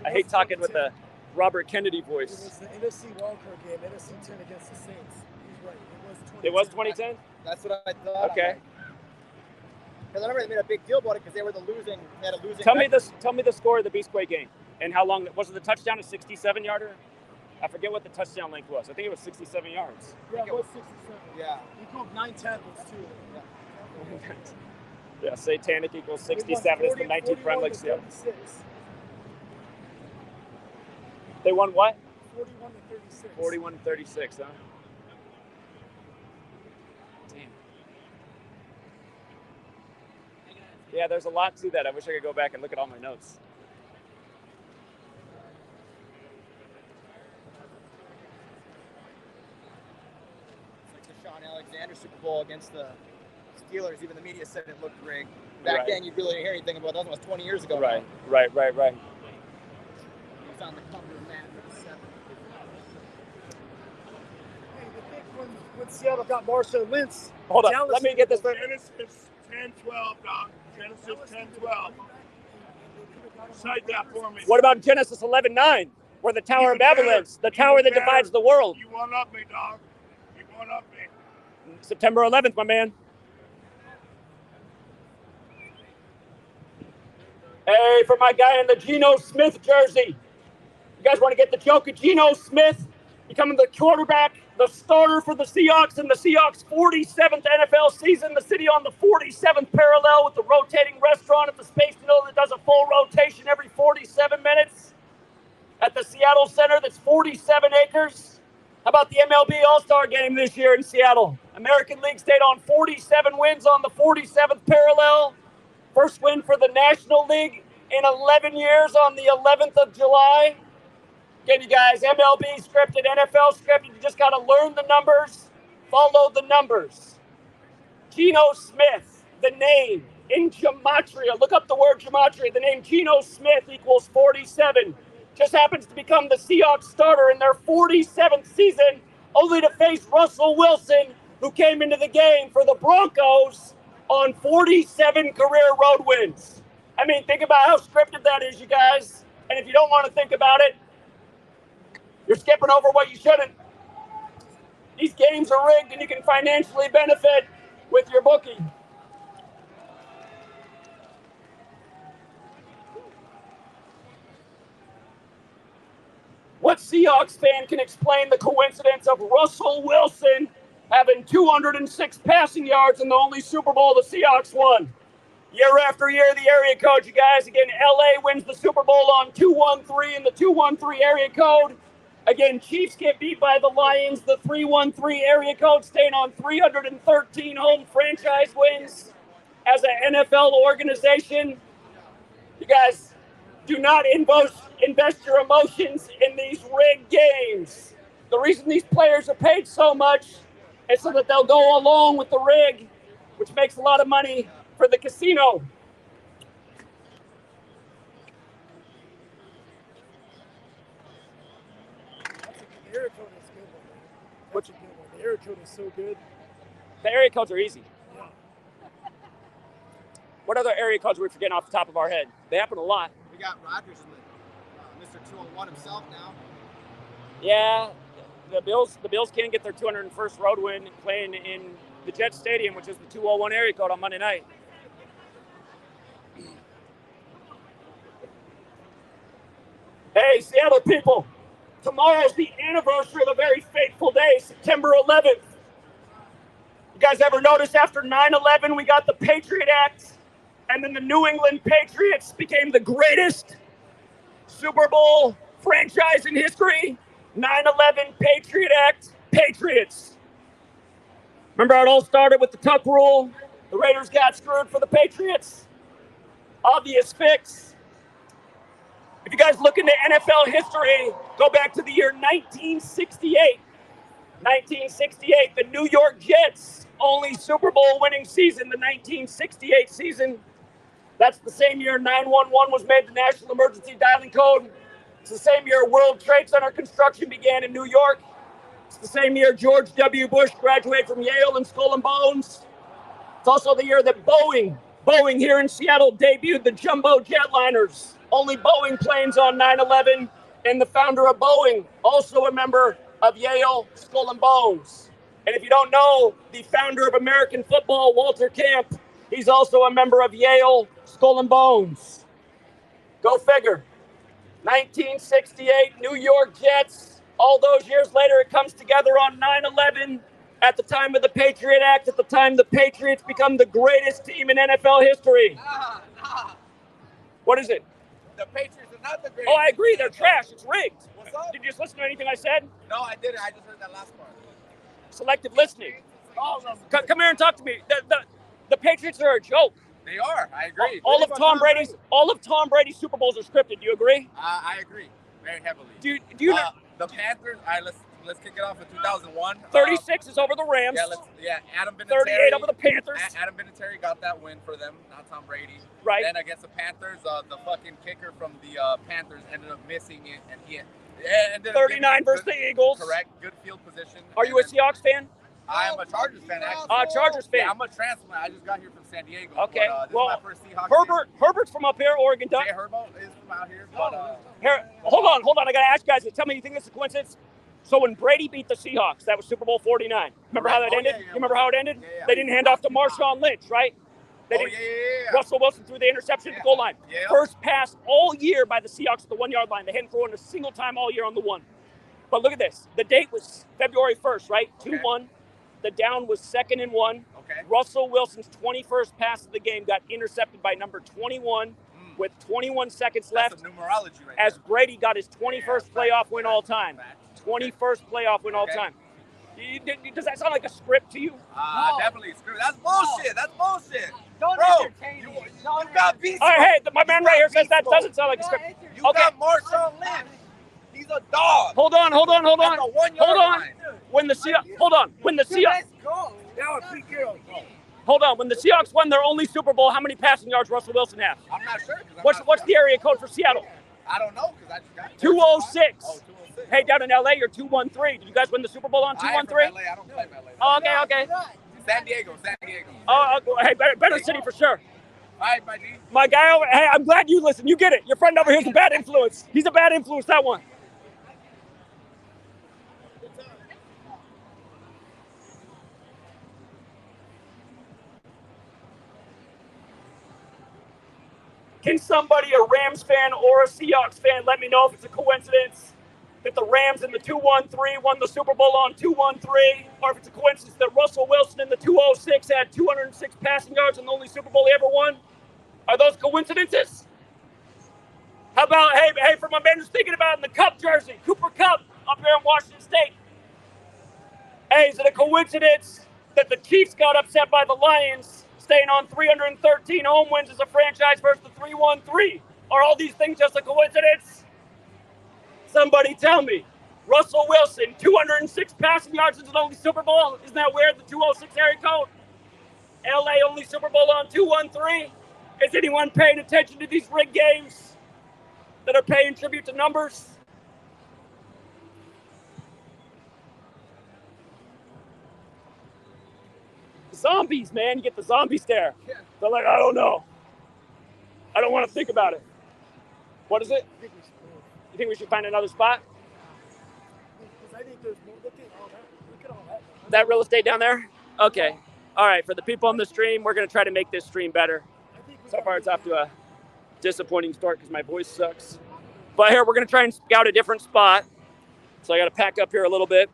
I hate talking with the Robert Kennedy voice.
It was the NFC wildcard game, NFC 10 against the Saints. He's right.
It was 2010?
That's what I thought.
Okay.
Because I remember they made a big deal about it because they had a losing
Tell me the score of the Beastquake game and how long was it? The touchdown, a 67-yarder? I forget what the touchdown length was. I think it was 67 yards.
Yeah, it was 67.
Yeah.
He called 9 tackles too.
Yeah.
Yeah, Satanic equals 67 is the 19th Premier League seal. They won what?
41 to 36.
41 to 36, huh? Damn. Yeah, there's a lot to that. I wish I could go back and look at all my notes.
It's like the Sean Alexander Super Bowl against the Steelers. Even the media said it looked rigged. Back then, you really didn't hear anything about that. That was 20 years ago.
Right.
He was on the cover of Madden 7.
Hey, I think when Seattle got Marshawn Lynch.
Hold on.
Dallas
Let me get this right.
Genesis 10-12, Doc. Genesis 10-12. Cite that for me.
What about Genesis 11:9, where the Tower of Babel is, the tower that divides the world?
You one up me, dog. You one up me.
September 11th, my man. Hey, for my guy in the Geno Smith jersey. You guys want to get the joke of Geno Smith becoming the quarterback, the starter for the Seahawks in the Seahawks' 47th NFL season? The city on the 47th parallel with the rotating restaurant at the Space Needle that does a full rotation every 47 minutes. At the Seattle Center that's 47 acres. How about the MLB All-Star Game this year in Seattle? American League stayed on 47 wins on the 47th parallel. First win for the National League in 11 years on the 11th of July. Again, you guys, MLB scripted, NFL scripted. You just got to learn the numbers, follow the numbers. Geno Smith, the name in Gematria. Look up the word Gematria. The name Geno Smith equals 47. Just happens to become the Seahawks starter in their 47th season, only to face Russell Wilson, who came into the game for the Broncos on 47 career road wins. I mean, think about how scripted that is, you guys. And if you don't want to think about it, you're skipping over what you shouldn't. These games are rigged and you can financially benefit with your bookie. What Seahawks fan can explain the coincidence of Russell Wilson having 206 passing yards in the only Super Bowl the Seahawks won? Year after year, the area code, you guys. Again, LA wins the Super Bowl on 213 in the 213 area code. Again, Chiefs get beat by the Lions, the 313 area code, staying on 313 home franchise wins as an NFL organization. You guys, do not invest your emotions in these rigged games. The reason these players are paid so much and so that they'll go along with the rig, which makes a lot of money for the casino.
The area code is good one. That's a good one. The area code is so good.
The area codes are easy.
Yeah.
What other area codes are we forgetting off the top of our head? They happen a lot.
We got Rogers, Mr. 201 himself now.
Yeah, the Bills can't get their 201st road win playing in the Jets Stadium, which is the 201 area code on Monday night. Hey, Seattle people, tomorrow's the anniversary of a very fateful day, September 11th. You guys ever notice after 9/11 we got the Patriot Act, and then the New England Patriots became the greatest Super Bowl franchise in history? 9/11 Patriot Act, Patriots. Remember how it all started with the Tuck rule? The Raiders got screwed for the Patriots. Obvious fix. If you guys look into NFL history, go back to the year 1968. 1968, the New York Jets' only Super Bowl winning season, the 1968 season. That's the same year 911 was made the national emergency dialing code. It's the same year World Trade Center construction began in New York. It's the same year George W. Bush graduated from Yale in Skull and Bones. It's also the year that Boeing here in Seattle debuted the jumbo jetliners. Only Boeing planes on 9/11, and the founder of Boeing, also a member of Yale, Skull and Bones. And if you don't know, the founder of American football, Walter Camp, he's also a member of Yale, Skull and Bones. Go figure. 1968, New York Jets. All those years later, it comes together on 9/11. At the time of the Patriot Act, at the time the Patriots become the greatest team in NFL history. What is it?
The Patriots are not the greatest.
Oh, I agree. They're trash. It's rigged.
What's up?
Did you just listen to anything I said?
No, I didn't. I just heard that last part.
Selective listening. Come here and talk to me. The Patriots are a joke.
They are. I agree.
All of Tom Brady's Super Bowls are scripted. Do you agree?
I agree very heavily.
Do you know?
The Panthers? All right, let's kick it off in 2001.
36 is over the Rams.
Adam Vinatieri.
38 over the Panthers.
Adam Vinatieri got that win for them, not Tom Brady.
Right.
Then against the Panthers, the fucking kicker from the Panthers ended up missing it, and he ended up
39 versus the Eagles.
Correct. Good field position.
Are you a Seahawks fan?
I am a Chargers fan, actually.
Chargers fan.
Yeah, I'm a transplant. I just got here from San Diego.
Okay.
But, this
well,
is my first Seahawks
Herbert's from up here, Oregon Duck.
Jay Herbo is from out here. But,
Hold on. I got to ask you guys, tell me you think this is a coincidence? So when Brady beat the Seahawks, that was Super Bowl 49. Remember how that ended?
Yeah.
You remember how it ended?
Yeah.
They didn't hand off to Marshawn Lynch, right?
Yeah.
Russell Wilson threw the interception at the goal line.
Yeah.
First pass all year by the Seahawks at the 1 yard line. They hadn't thrown a single time all year on the one. But look at this. The date was February 1st, right? 2-1. The down was 2nd and 1.
Okay.
Russell Wilson's 21st pass of the game got intercepted by number 21 with 21 seconds left.
That's some numerology right
as
there.
Brady got his 21st playoff win all time. 21st playoff win all time. Does that sound like a script to you?
Definitely a script. That's bullshit. That's bullshit.
Don't
Bro,
entertain
you
me.
got beast.
All right, hey, my man right here says that doesn't sound like a script.
You
Okay.
got Marshawn Lynch. He's a dog.
Hold on.
At the 1 yard line.
When the Seahawks, When the Seahawks won their only Super Bowl, how many passing yards Russell Wilson have?
I'm not sure.
What's the area code for Seattle?
I don't know because I just got
206.
Oh, 206.
Hey, down in LA, you're 213. Did you guys win the Super Bowl on 213?
I don't play LA.
Oh, okay.
San Diego.
Oh, hey, better city for sure.
All right, my G.
My guy over, hey, I'm glad you listen. You get it. Your friend over here's a bad influence. He's a bad influence, that one. Can somebody, a Rams fan or a Seahawks fan, let me know if it's a coincidence that the Rams in the 2-1-3 won the Super Bowl on 2-1-3, or if it's a coincidence that Russell Wilson in the 206 had 206 passing yards and the only Super Bowl he ever won? Are those coincidences? How about, hey, for my man who's thinking about in the Cup jersey, Cooper Kupp up here in Washington State. Hey, is it a coincidence that the Chiefs got upset by the Lions, staying on 313 home wins as a franchise versus the 3-1-3? Are all these things just a coincidence? Somebody tell me. Russell Wilson, 206 passing yards is the only Super Bowl. Isn't that weird? The 206 area code. LA only Super Bowl on 213. Is anyone paying attention to these rigged games that are paying tribute to numbers? Zombies, man. You get the zombie stare. They're like, I don't know. I don't want to think about it. What is it? You think we should find another spot?
Because I think there's more. Look at all that.
That real estate down there? Okay. All right. For the people on the stream, we're going to try to make this stream better. So far, it's off to a disappointing start because my voice sucks. But here, we're going to try and scout a different spot. So I got to pack up here a little bit.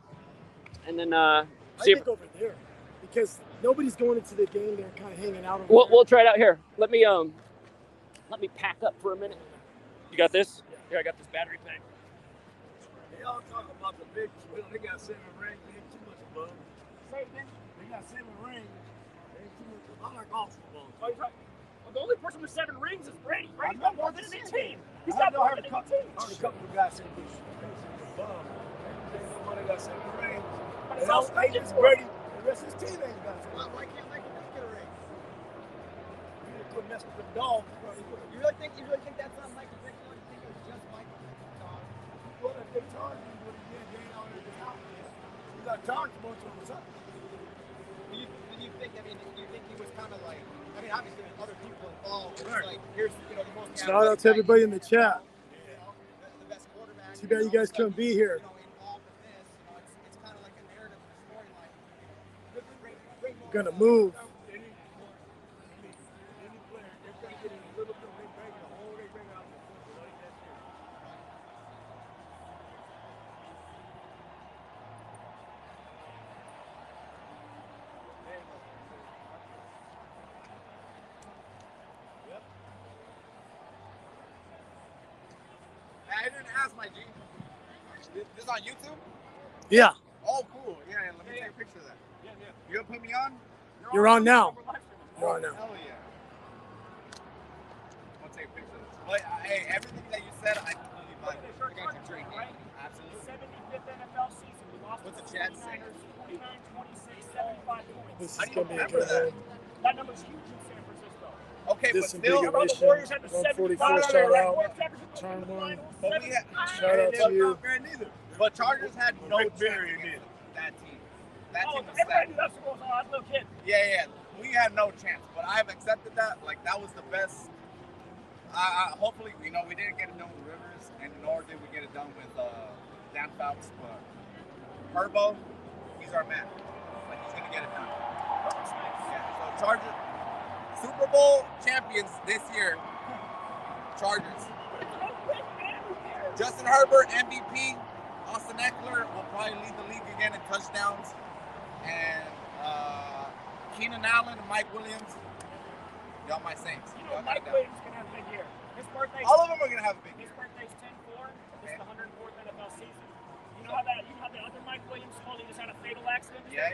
And then see
I think over there. Because nobody's going into the game. They're kind of hanging out over there.
We'll try it out here. Let me pack up for a minute. You got this? Here, I got this battery pack.
They all talk about the big wheel. They got 7 rings. They ain't too much above.
Say again?
They got 7 rings. They ain't too much above. I like all Super Bowls.
Oh, well, the only person with 7 rings is Brady. Brady's
I know,
got more
I'm
than
just
any
saying.
team. He's
I
got
know
more
I
than
heard
any team.
a couple of guys saying this above. They nobody got 7 rings.
But
And
it's all
all ain't
scripted
just
for
Brady. The rest of his team ain't got 7 rings.
Why can't Michael Vick get a ring?
You could mess with the dogs.
You really think that's not Michael Vick? You really think it was just Michael Vick?
Well, if they charge you what he did, they ain't out of his house. You got charged for most of the time.
Do you think? I mean, do you think he was kind of like? I mean, obviously there's other people involved. It's
Right.
like here's the most.
Shout out to everybody in the chat.
The best quarterback.
Too bad you guys couldn't be here.
Involved with this. It's kind of like a narrative, a storyline. Great
Gonna move.
Any player, they're going to get in a little bit, they bring it a whole, they bring it out the football. Like that shit. Yep.
I didn't ask my G. This on YouTube?
Yeah,
Oh, cool. Yeah, let me take a picture of that.
Yeah.
You gonna put me on?
you're on now. You're on now.
Hell yeah. I'm gonna take a picture of this. But hey, everything that you said, I completely buy it. You guys are great,
Right?
Absolutely.
75th NFL season. We lost
What's
to
the chat say?
49, 26, 75 points.
This
How
is
do you
gonna be a
remember
good
that?
one.
That number's huge in San Francisco.
Okay, but still,
Remember the
Configuration.
Warriors had the
144
75
shout out.
Warriors averaged the
Turn one.
but we had,
Shout out to you.
but Chargers had no
Rick
chance
Barry
against that team. That
Oh,
team was
everybody
stacked.
knew that Super Bowl. I was a little kid.
Yeah. We had no chance, but I've accepted that. Like, that was the best. Hopefully, we didn't get it done with Rivers, and nor did we get it done with Dan Fouts, but Herbo, he's our man. Like, he's going to get it done. Yeah, so Chargers, Super Bowl champions this year, Chargers. Justin Herbert, MVP. Austin Eckler will probably lead the league again in touchdowns. And Keenan Allen and Mike Williams, y'all my Saints.
You know,
Y'all
Mike
got it down.
Williams is going to have a big year. His birthday.
All of them are going to have a big
His
year.
birthday's 10-4. This is the 104th NFL season. You know how the other Mike Williams supposedly just had a fatal accident?
Yeah.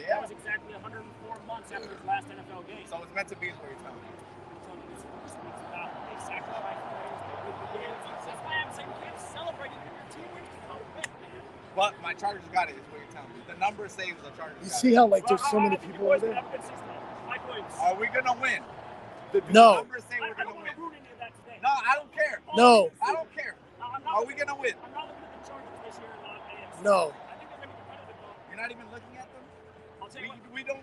That was exactly 104 months after his last NFL game.
So it's meant to be is what you're telling me.
This speaks about they sacrificed players, they did the games. That's why I'm saying you can't celebrate it when your team wins. Oh, man.
But my Chargers got it is what you're telling me. The number says the Chargers
You
got
see
it.
how like there's so
Well,
many
I think
people
you boys
over
can
there?
have a good season, though. Mike Williams.
Are we going to win? The
No.
numbers say
I
we're
don't
going to
want to
win.
root any of that today.
No, I don't care.
No.
I don't care.
I'm not
Are we going to win?
I'm not looking at the Chargers this year in the AFC.
No.
I think they're going to be competitive, though.
You're not even looking at them?
I'll tell you what.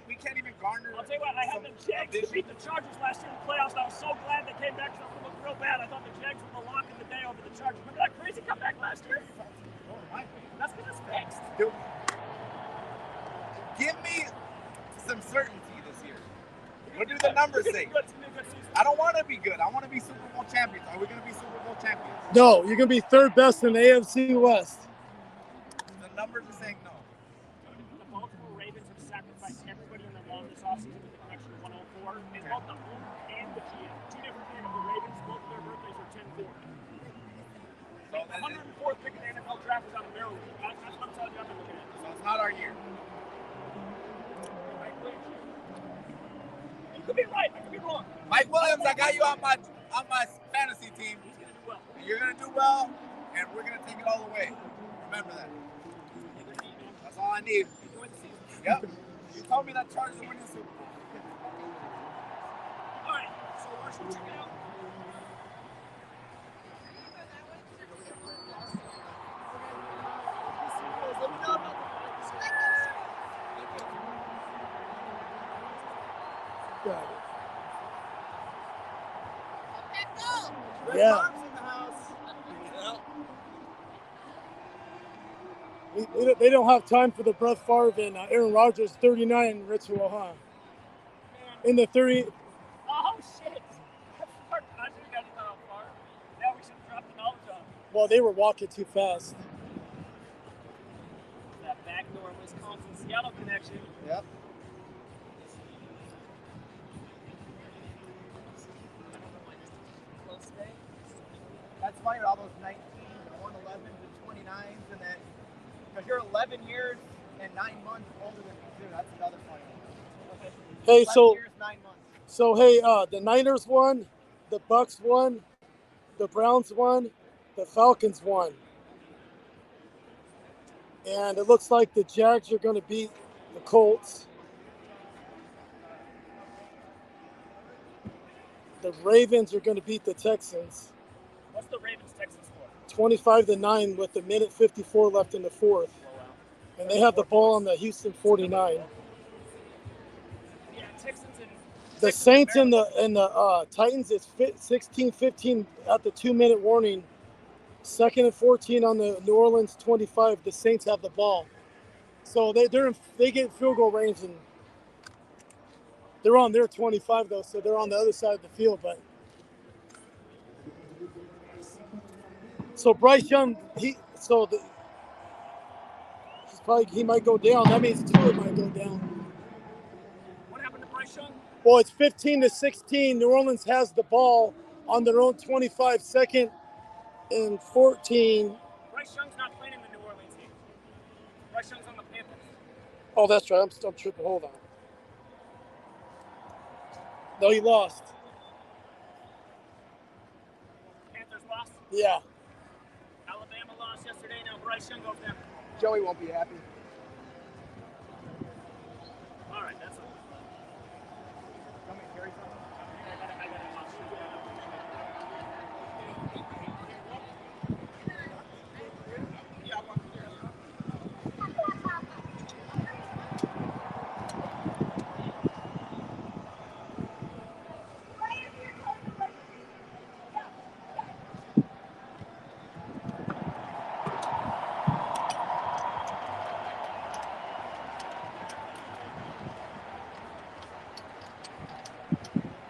We can't even garner.
I'll tell you what, I had the Jags to beat the Chargers last year in the playoffs. I was so glad they came back because it looked real bad. I thought the Jags were the lock of the day over the Chargers. Remember that crazy comeback last year? That's because it's fixed.
Dude, give me some certainty this year. What do the numbers say?
It's gonna be a good season.
I don't want to be good. I want to be Super Bowl champions. Are we going to be Super Bowl champions?
No, you're gonna be third best in the AFC West.
The numbers are saying no.
The Baltimore Ravens have sacrificed everybody in their lawn this offseason with the connection of 104. It's both the owner and the GM. Two different things. The Ravens, both of their birthdays are 10-4.
So,
The 104th pick in the NFL draft was out of Maryland. That's what I'm telling you. I've been looking at it.
so it's not our year.
Mike Williams. You could be right. I could be wrong.
Mike Williams, I got you on my fantasy team.
He's going to do well.
You're going to do well, and we're going to take it all the way. remember that. That's all I need. Yep. You told me that Chargers are winning the Super Bowl.
All right, so where should we check it out?
Got it.
Red
Yeah.
Bob's in the house.
They don't have time for the Brett Favre and Aaron Rodgers 39 ritual, huh? In the 30.
Oh, shit. I should have gotten that on far. Now we should drop the knowledge on.
Well, they were walking too fast.
That backdoor Wisconsin-Seattle connection.
Yep.
Close day.
That's funny with all those 19, 111s, and 29s, and then because you're 11 years and 9 months older than me too. That's another funny one.
Okay.
Hey,
11 years, 9 months.
so hey, the Niners won, the Bucks won, the Browns won, the Falcons won, and it looks like the Jags are going to beat the Colts. The Ravens are going to beat the Texans,
What's the Ravens-Texans score?
25-9 with a minute 54 left in the fourth, and they have the ball on the Houston 49.
Yeah, Texans and
The Saints and the Titans is 16-15 at the 2-minute warning. 2nd and 14 on the New Orleans 25. The Saints have the ball, so they get field goal range, and they're on their 25 though, so they're on the other side of the field. But so Bryce Young, he might go down. That means Tua might go down.
what happened to Bryce Young?
Well, it's 15-16. New Orleans has the ball on their own 25, 2nd and 14.
Bryce Young's not playing in the New Orleans game. Bryce Young's on the Panthers.
Oh, that's right. I'm tripping. Hold on. No, he lost.
Panthers lost.
Yeah.
Alabama lost yesterday. Now Bryce Young goes down.
Joey won't be happy.
All right, that's all.
Come and carry something.
I gotta watch.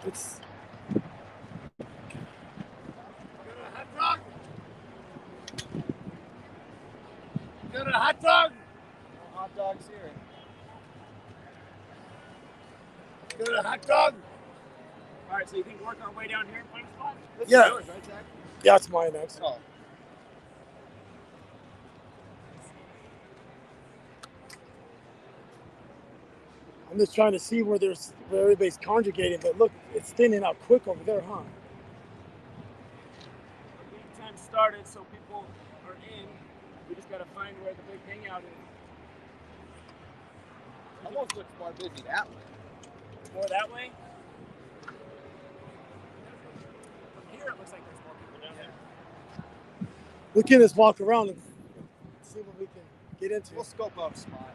It's
Got a hot dog.
No hot dogs here.
Got a hot dog. All right, so you think we'll work our way down here and find a spot?
This
Yeah.
is yours, right, Zach?
yeah, it's mine next.
Oh.
I'm just trying to see where everybody's conjugating, but look, it's thinning out quick over there, huh?
Game time started, so people are in. We just gotta find where the big hangout is.
Almost looks more busy that way.
More that way. From here, it looks like there's more people down there.
We can just walk around and see what we can get into.
We'll scope out a spot.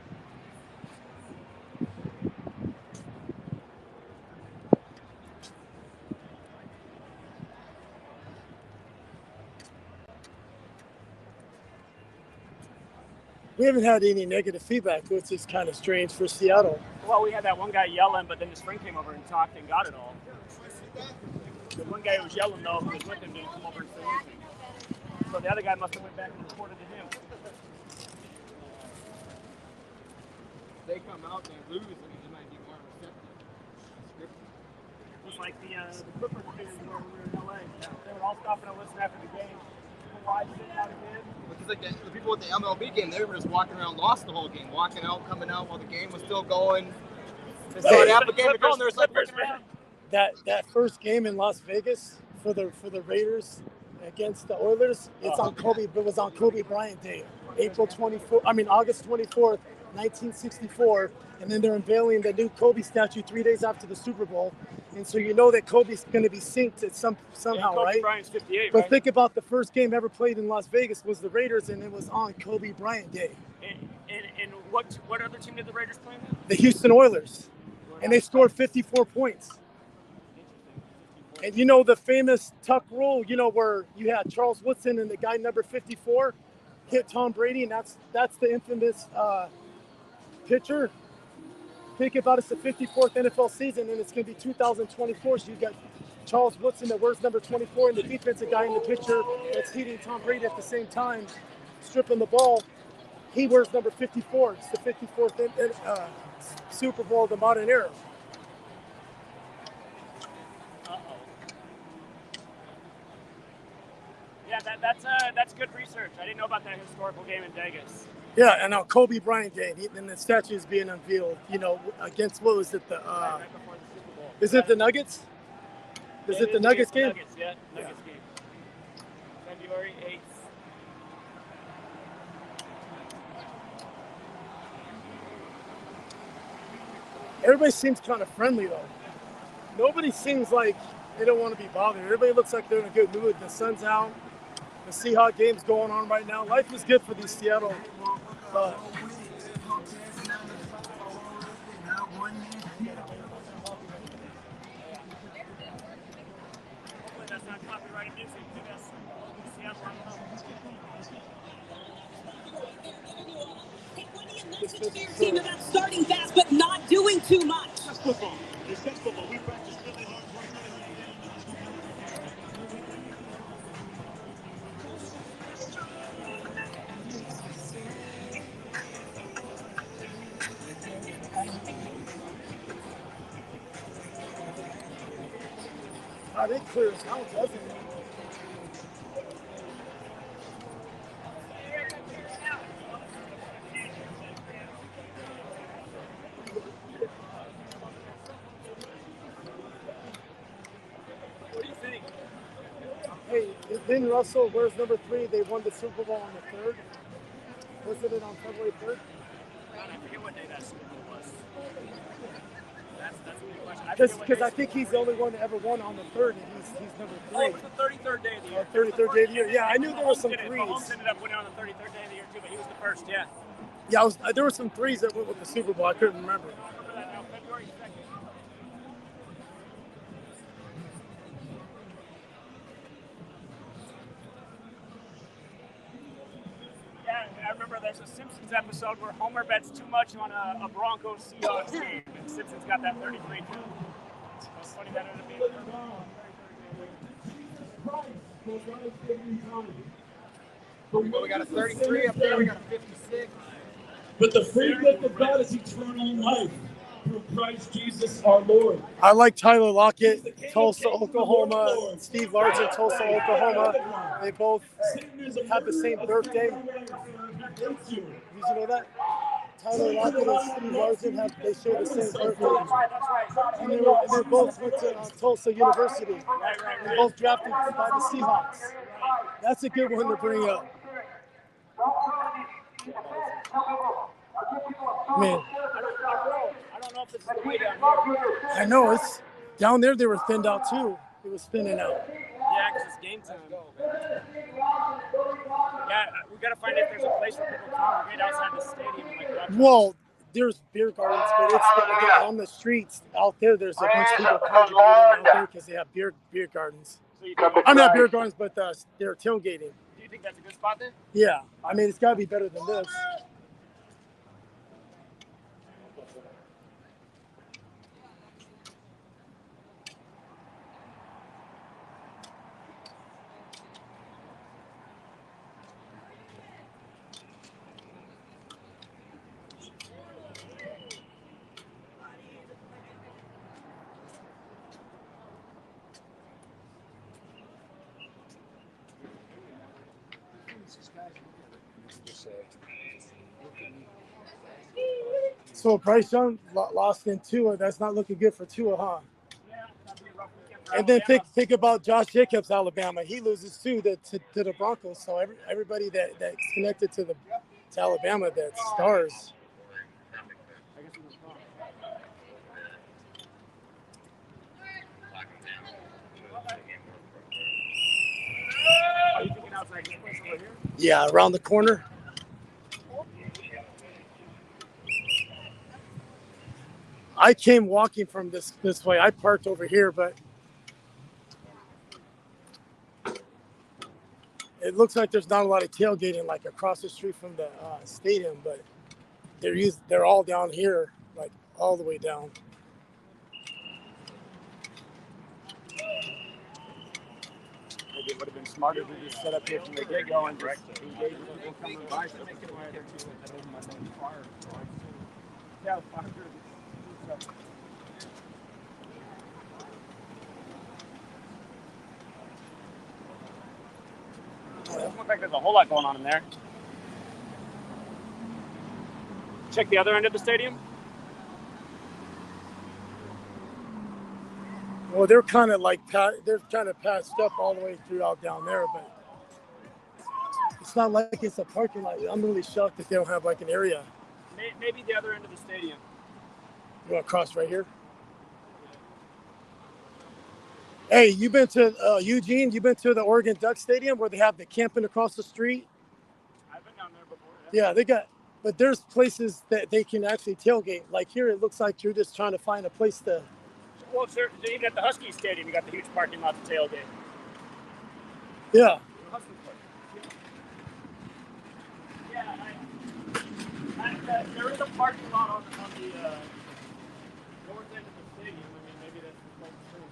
We haven't had any negative feedback, which is kind of strange for Seattle.
Well, we had that one guy yelling, but then his friend came over and talked and got it all. The one guy who was yelling, though, who was with him, didn't come over and say anything. So the other guy must have went back and reported to him.
They come out and they lose, I mean, they might be more receptive.
Just like the Clippers fans where we were in LA. They were all stopping and listening after the game. Why sitting out again?
Because like the people at the MLB game, they were just walking around, lost the whole game, walking out, coming out while the game was still going. They started half the game to go, and there's like looking around.
That first game in Las Vegas for the Raiders against the Oilers, it's on Kobe. It was on Kobe Bryant Day. August 24th, 1964, and then they're unveiling the new Kobe statue 3 days after the Super Bowl. And so you know that Kobe's going to be synced at somehow,
Kobe
right?
Bryant's 58,
But
right?
think about the first game ever played in Las Vegas was the Raiders, and it was on Kobe Bryant Day.
And what other team did the Raiders play in?
The Houston Oilers, and they scored 54 points. And you know the famous tuck rule, you know, where you had Charles Woodson and the guy number 54 hit Tom Brady, and that's the infamous pitcher. Think about it's the 54th NFL season, and it's going to be 2024. So you got Charles Woodson that wears number 24, and the defensive guy in the picture that's hitting Tom Brady at the same time, stripping the ball. He wears number 54. It's the 54th Super Bowl of the modern era.
Yeah, that's good research. I didn't know about that historical game in Vegas.
Yeah, and now Kobe Bryant Day, and the statue is being unveiled. You know, against what was it?
Right before the Super Bowl.
Is it the Nuggets? Is it the Nuggets game?
Nuggets, yeah. Nuggets game. February 8th.
Everybody seems kind of friendly though. Nobody seems like they don't want to be bothered. Everybody looks like they're in a good mood. The sun's out. The Seahawks game's going on right now. Life is good for these Seattle.
Hopefully that's not copyrighted music. I guess Seattle on the
What do you message to your team about starting fast but not doing too much?
It's football. It's just football. We practice really hard.
God, it clears out, doesn't it?
What do you think?
Hey, Ben Russell wears number 3. They won the Super Bowl on the 3rd. Wasn't it on February 3rd?
God, I forget what day that Super Bowl was. That's a good question.
Because I think he's the only one that ever won on the 3rd, and he's number 3.
Oh, it was the 33rd day of the year.
33rd day of the year. Yeah, I knew there were some
Mahomes
threes.
ended up winning on the 33rd day of the year too, but he was the first, yeah.
Yeah, there were some threes that went with the Super Bowl. I couldn't remember.
I remember that now, February 2nd. Yeah, I remember there's a Simpsons episode where Homer bets too much on a Broncos Seahawks game, and Simpsons got that 33 too. It's funny that ended up being
We got a 33 up there. We got a 56.
But the free gift of God is eternal life through Christ Jesus our Lord.
I like Tyler Lockett, Tulsa, Oklahoma. Steve Largent, Tulsa, Oklahoma. They both have the same birthday. Did you know that? Tyler Lockett and Steve Largent they share the same birthday. And they both went to Tulsa University. They both drafted by the Seahawks. That's a good one to bring up. Man,
I don't know if it's the way down here.
I know it's down there. They were thinned out too. It was thinning out.
Yeah, because it's game time. Yeah, we got to find if there's a place where people congregate outside the stadium. Like
Well, there's beer gardens, but it's on the streets out there. There's a bunch of people congregating out there because they have beer gardens.
So you think,
I'm not beer gardens, but they're tailgating.
do you think that's a good spot then?
Yeah, I mean it's got to be better than this. So Bryce Young lost in Tua. That's not looking good for Tua, huh?
Yeah, that'd be a rough weekend
And then think about Josh Jacobs, Alabama. He loses too to the Broncos. So everybody that's connected to Alabama, that stars.
I guess it was wrong. Are you thinking outside this place over here?
Yeah, around the corner. I came walking from this way. I parked over here, but it looks like there's not a lot of tailgating like across the street from the stadium, but they're all down here, like all the way down.
Maybe it would have been smarter to just set up here from the get-go and just engage with people coming by. So they could have yeah, fire. Doesn't look like there's a whole lot going on in there. Check the other end of the stadium.
Well, they're kind of patched up all the way throughout down there, but it's not like it's a parking lot. I'm really shocked that they don't have like an area.
Maybe the other end of the stadium.
You want to cross right here? Hey, you been to Eugene? You been to the Oregon Duck Stadium where they have the camping across the street?
I've been down there before.
Yeah, but there's places that they can actually tailgate. Like here, it looks like you're just trying to find a place to.
Well, sir, even at the Husky Stadium, you got the huge parking lot to tailgate.
Yeah.
Yeah, there is a parking lot on the north end of the stadium. I mean, maybe that's the closest thing.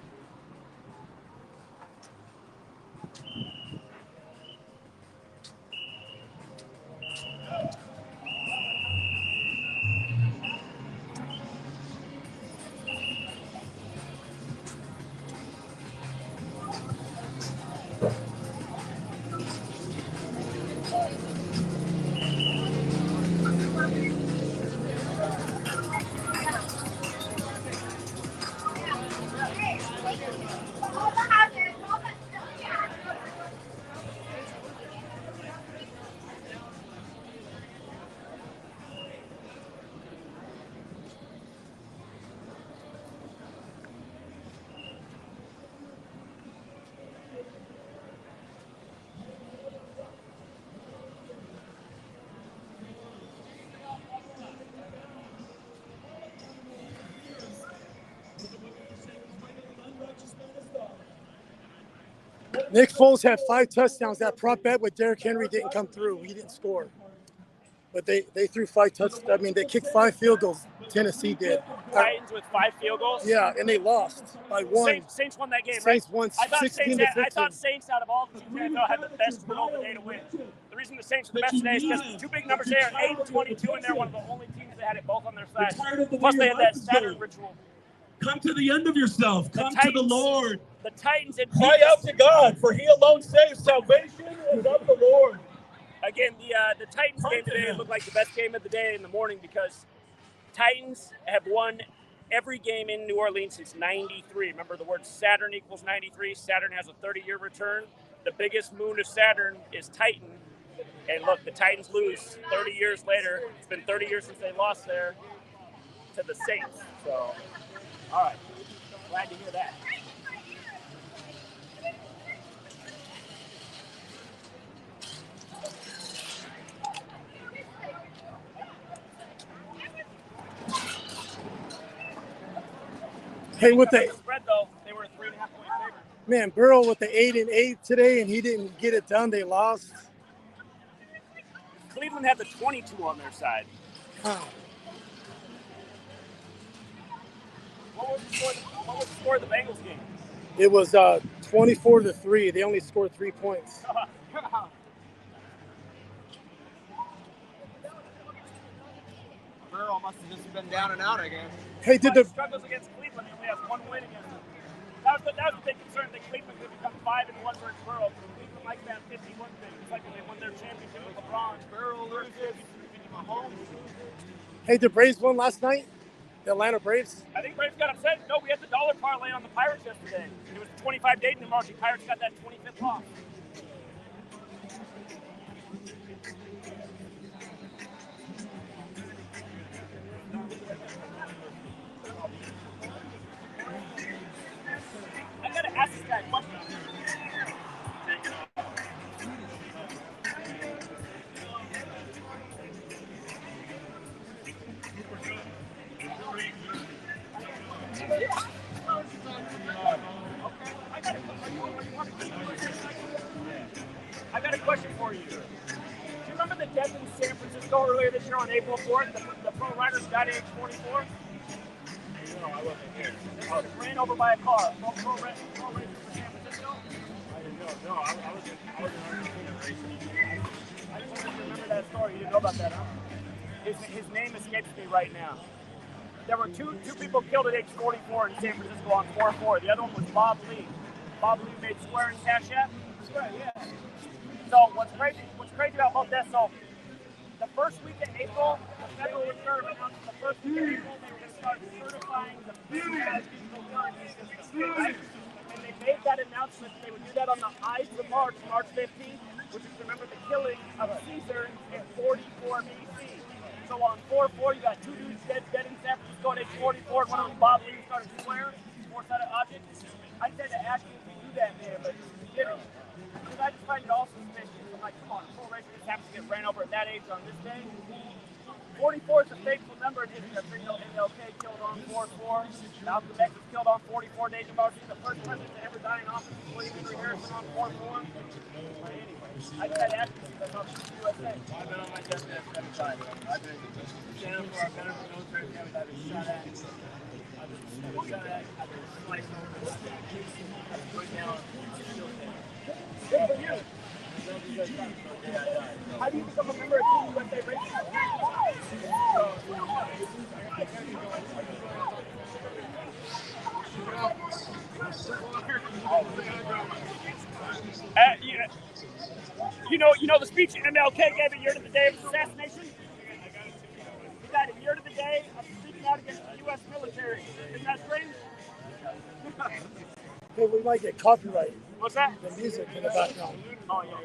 Nick Foles had 5 touchdowns. That prop bet with Derrick Henry didn't come through. He didn't score. But they threw 5 touchdowns. I mean, they kicked 5 field goals. Tennessee did.
Titans with 5 field goals?
Yeah, and they lost by 1.
Saints won that game,
Saints
right?
won
I thought
16 to 15.
I thought Saints out of all the teams in the NFL had the best win all the day to win. The reason the Saints are the best today is because 2 big numbers there, 8 and 22, and they're one of the only teams that had it both on their side. Plus they had that Saturn ritual.
Come to the end of yourself. Come to the Lord.
The Titans had
Cry out to God, for He alone saves. Salvation is of the Lord.
Again, the Titans game today looked like the best game of the day in the morning because Titans have won every game in New Orleans since '93. Remember, the word Saturn equals 93. Saturn has a 30-year return. The biggest moon of Saturn is Titan. And look, the Titans lose 30 years later. It's been 30 years since they lost there to the Saints. So, all right. Glad to hear that.
Hey, with the
spread though, they were a 3.5 point favorite.
Man, Burrow with the 8-8 today, and he didn't get it done. They lost.
Cleveland had the 22 on their side.
Huh.
What was the score of the Bengals game?
It was 24-3. They only scored 3 points.
Burrow must have just been down and out again.
Hey, did the
struggles against Cleveland? He only has 1 win against them. That was the big concern that Cleveland could become 5-1 versus Burrow. Cleveland likes that 51 thing. It's like when they won their championship with LeBron. Burrow loses. Mahomes.
Hey, the Braves won last night? The Atlanta Braves?
I think Braves got upset. No, we had the dollar parlay on the Pirates yesterday. It was 25 days in March. The Pirates got that 25th loss. I gotta ask this guy a question. I got a question for you. Do you remember the death in San Francisco earlier this year on April 4th? The pro riders died at age 44? No, I wasn't here. They were ran over by a car. Pro racers in San Francisco? I didn't know. No, I was in Argentina racing. I just wanted to remember that story. You didn't know about that, huh? His name escapes me right now. There were two people killed at age 44 in San Francisco on 4/4. The other one was Bob Lee. Bob Lee made Square and CashApp. Square, yeah. So what's crazy about both that? So the first week of April, the Federal Reserve announced the first week of April they were going to start certifying the digital currencies. Right? And they made that announcement. They would do that on the Ides of March 15th, which is to remember the killing of Caesar in 44 BC. So on 4/4, you got two dudes dead in San Francisco at age 44, and one of them, Bob Lee, started Square, four-sided objects. I said to ask you if you do that there, but you didn't. Because I just find it all suspicious. I'm like, come on, pro racing just happens to get ran over at that age on this day. 44 is a fateful number in history. MLK killed on 4/4. Malcolm X was killed on 44 days of March. He's the first president to ever die in office. William Henry Harrison on 4/4. But anyway, I just had to ask you because I'm USA. I've been on my deathbed 7 times. I've been standing for our veteran military families. I've been shot at. I've been sliced over. I've been put down. Still dead. Good for you. How do you become a member of Team USA Racing? You know the speech MLK gave a year to the day of his assassination? He died a year to the day of speaking out against the U.S. military. Isn't that strange?
Hey, we might get copyright.
What's that?
The music in the background.
Oh, yeah.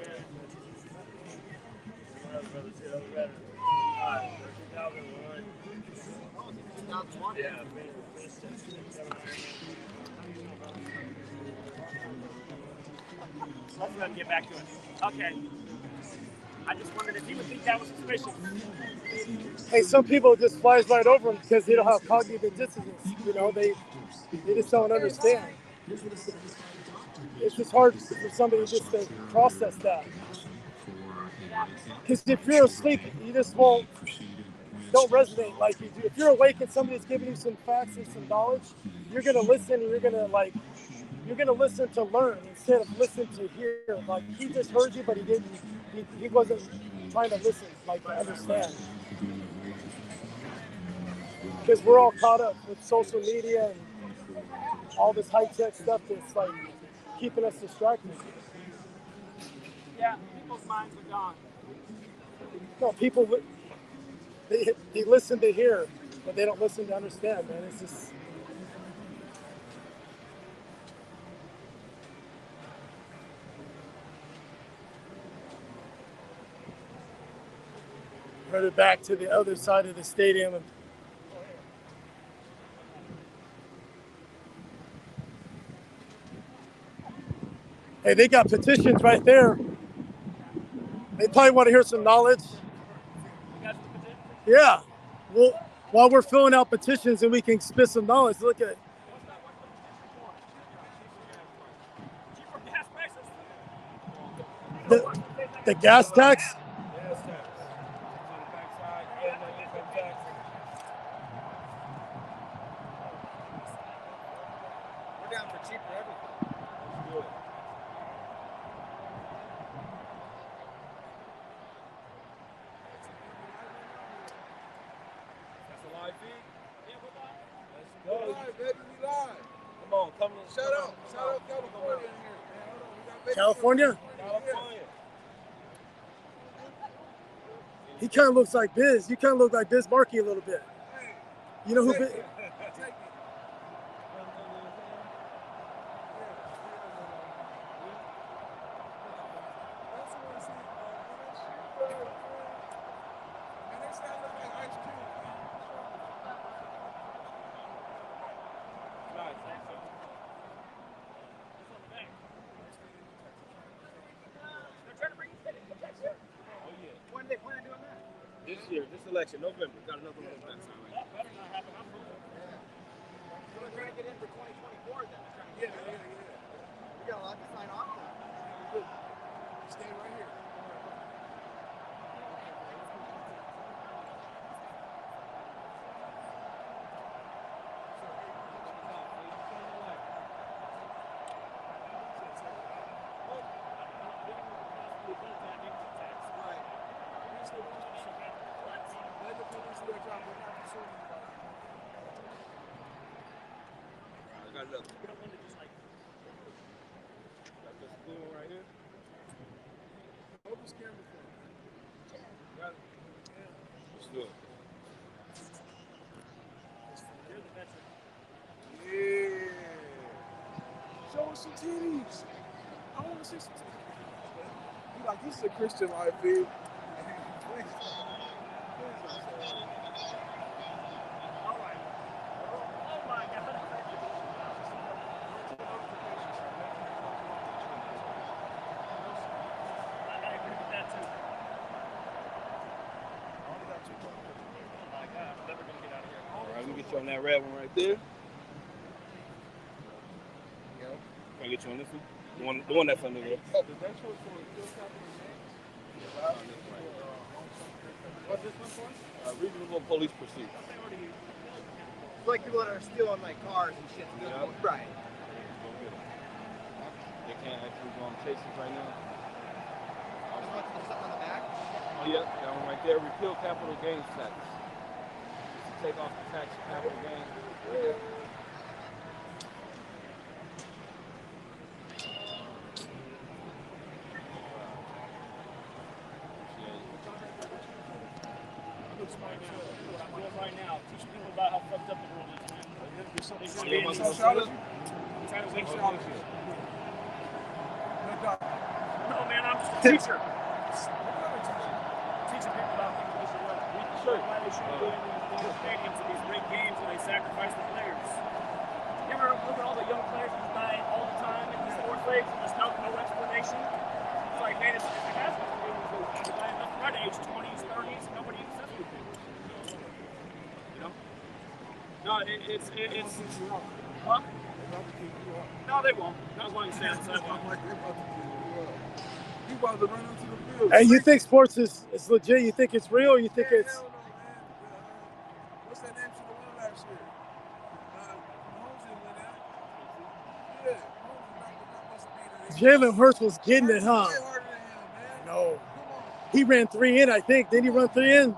Let's let him get back to it. Okay. I just wondered if he would think that was suspicious.
Hey, some people just flies right over them because they don't have cognitive dissonance. You know, they just don't understand. It's just hard for somebody just to process that. Because if you're asleep, you just don't resonate like you do. If you're awake and somebody's giving you some facts and some knowledge, you're gonna listen and you're gonna listen to learn instead of listen to hear. Like he just heard you, but he didn't. He wasn't trying to listen, like to understand. Because we're all caught up with social media and all this high-tech stuff that's like keeping us distracted.
Yeah, people's minds are gone.
No, people, they listen to hear, but they don't listen to understand, man. It's just... Headed back to the other side of the stadium. And hey, they got petitions right there. They probably want to hear some knowledge. Yeah. Well, while we're filling out petitions and we can spit some knowledge, look at it. The gas tax?
We're down for cheaper everything. Let's do it. That's a live feed? Yeah, we're live. Let's go. We're live, baby. We live. Come on, come on. Shout out California in here.
California?
California.
He kind of looks like Biz. You kind of look like Biz Markie a little bit. You know who?
Take it.
When they plan on doing that?
This year, this election, November. Got another one on that side right now.
So they're trying to get in for 2024 then. We got a lot to sign off on.
Stay right here.
I got another. Got this blue one right here.
Hold this camera for me.
Got it. Let's do it.
Yeah. Show us some titties. I want to see some titties. You like, this is a Christian life, dude.
All right, let me get you on that red one right there. Can I get you on this one? The one that's under there.
Oh, did that show for
What's this one for? Reasonable police pursuit.
It's like people that are stealing like cars and shit.
Yeah.
Right.
They can't actually go on chases right now.
There's something on the back.
Oh yeah, that one right there. Repeal capital gains tax. Just to take off the tax for capital gains. Right there.
Right now, teach people about how fucked up the world is, man.
sociology?
Trying to wake you up. No, man, I'm just a teacher. Teaching people about things they should learn. Why they should be doing these stadiums and these great games where they sacrifice the players. You ever look at all the young players who die all the time in these sports leagues and there's no explanation? It's like, man, if it has to do with the guy enough right age 20s, 30s, nobody says anything. You know? No, it's huh? No, they won't. Not as long as you stay on the sidewalk.
You about to run into the field.
Hey, you think sports is legit? You think it's real? Or you think it's?
Hell no, man. What's that name to the one last year? Mahomes didn't win that. Yeah, Mahomes must have beat it.
Jalen Hurts was getting it, huh?
Way harder than him, man.
No.
Come on.
He ran 3 in, I think. Didn't he run 3 in?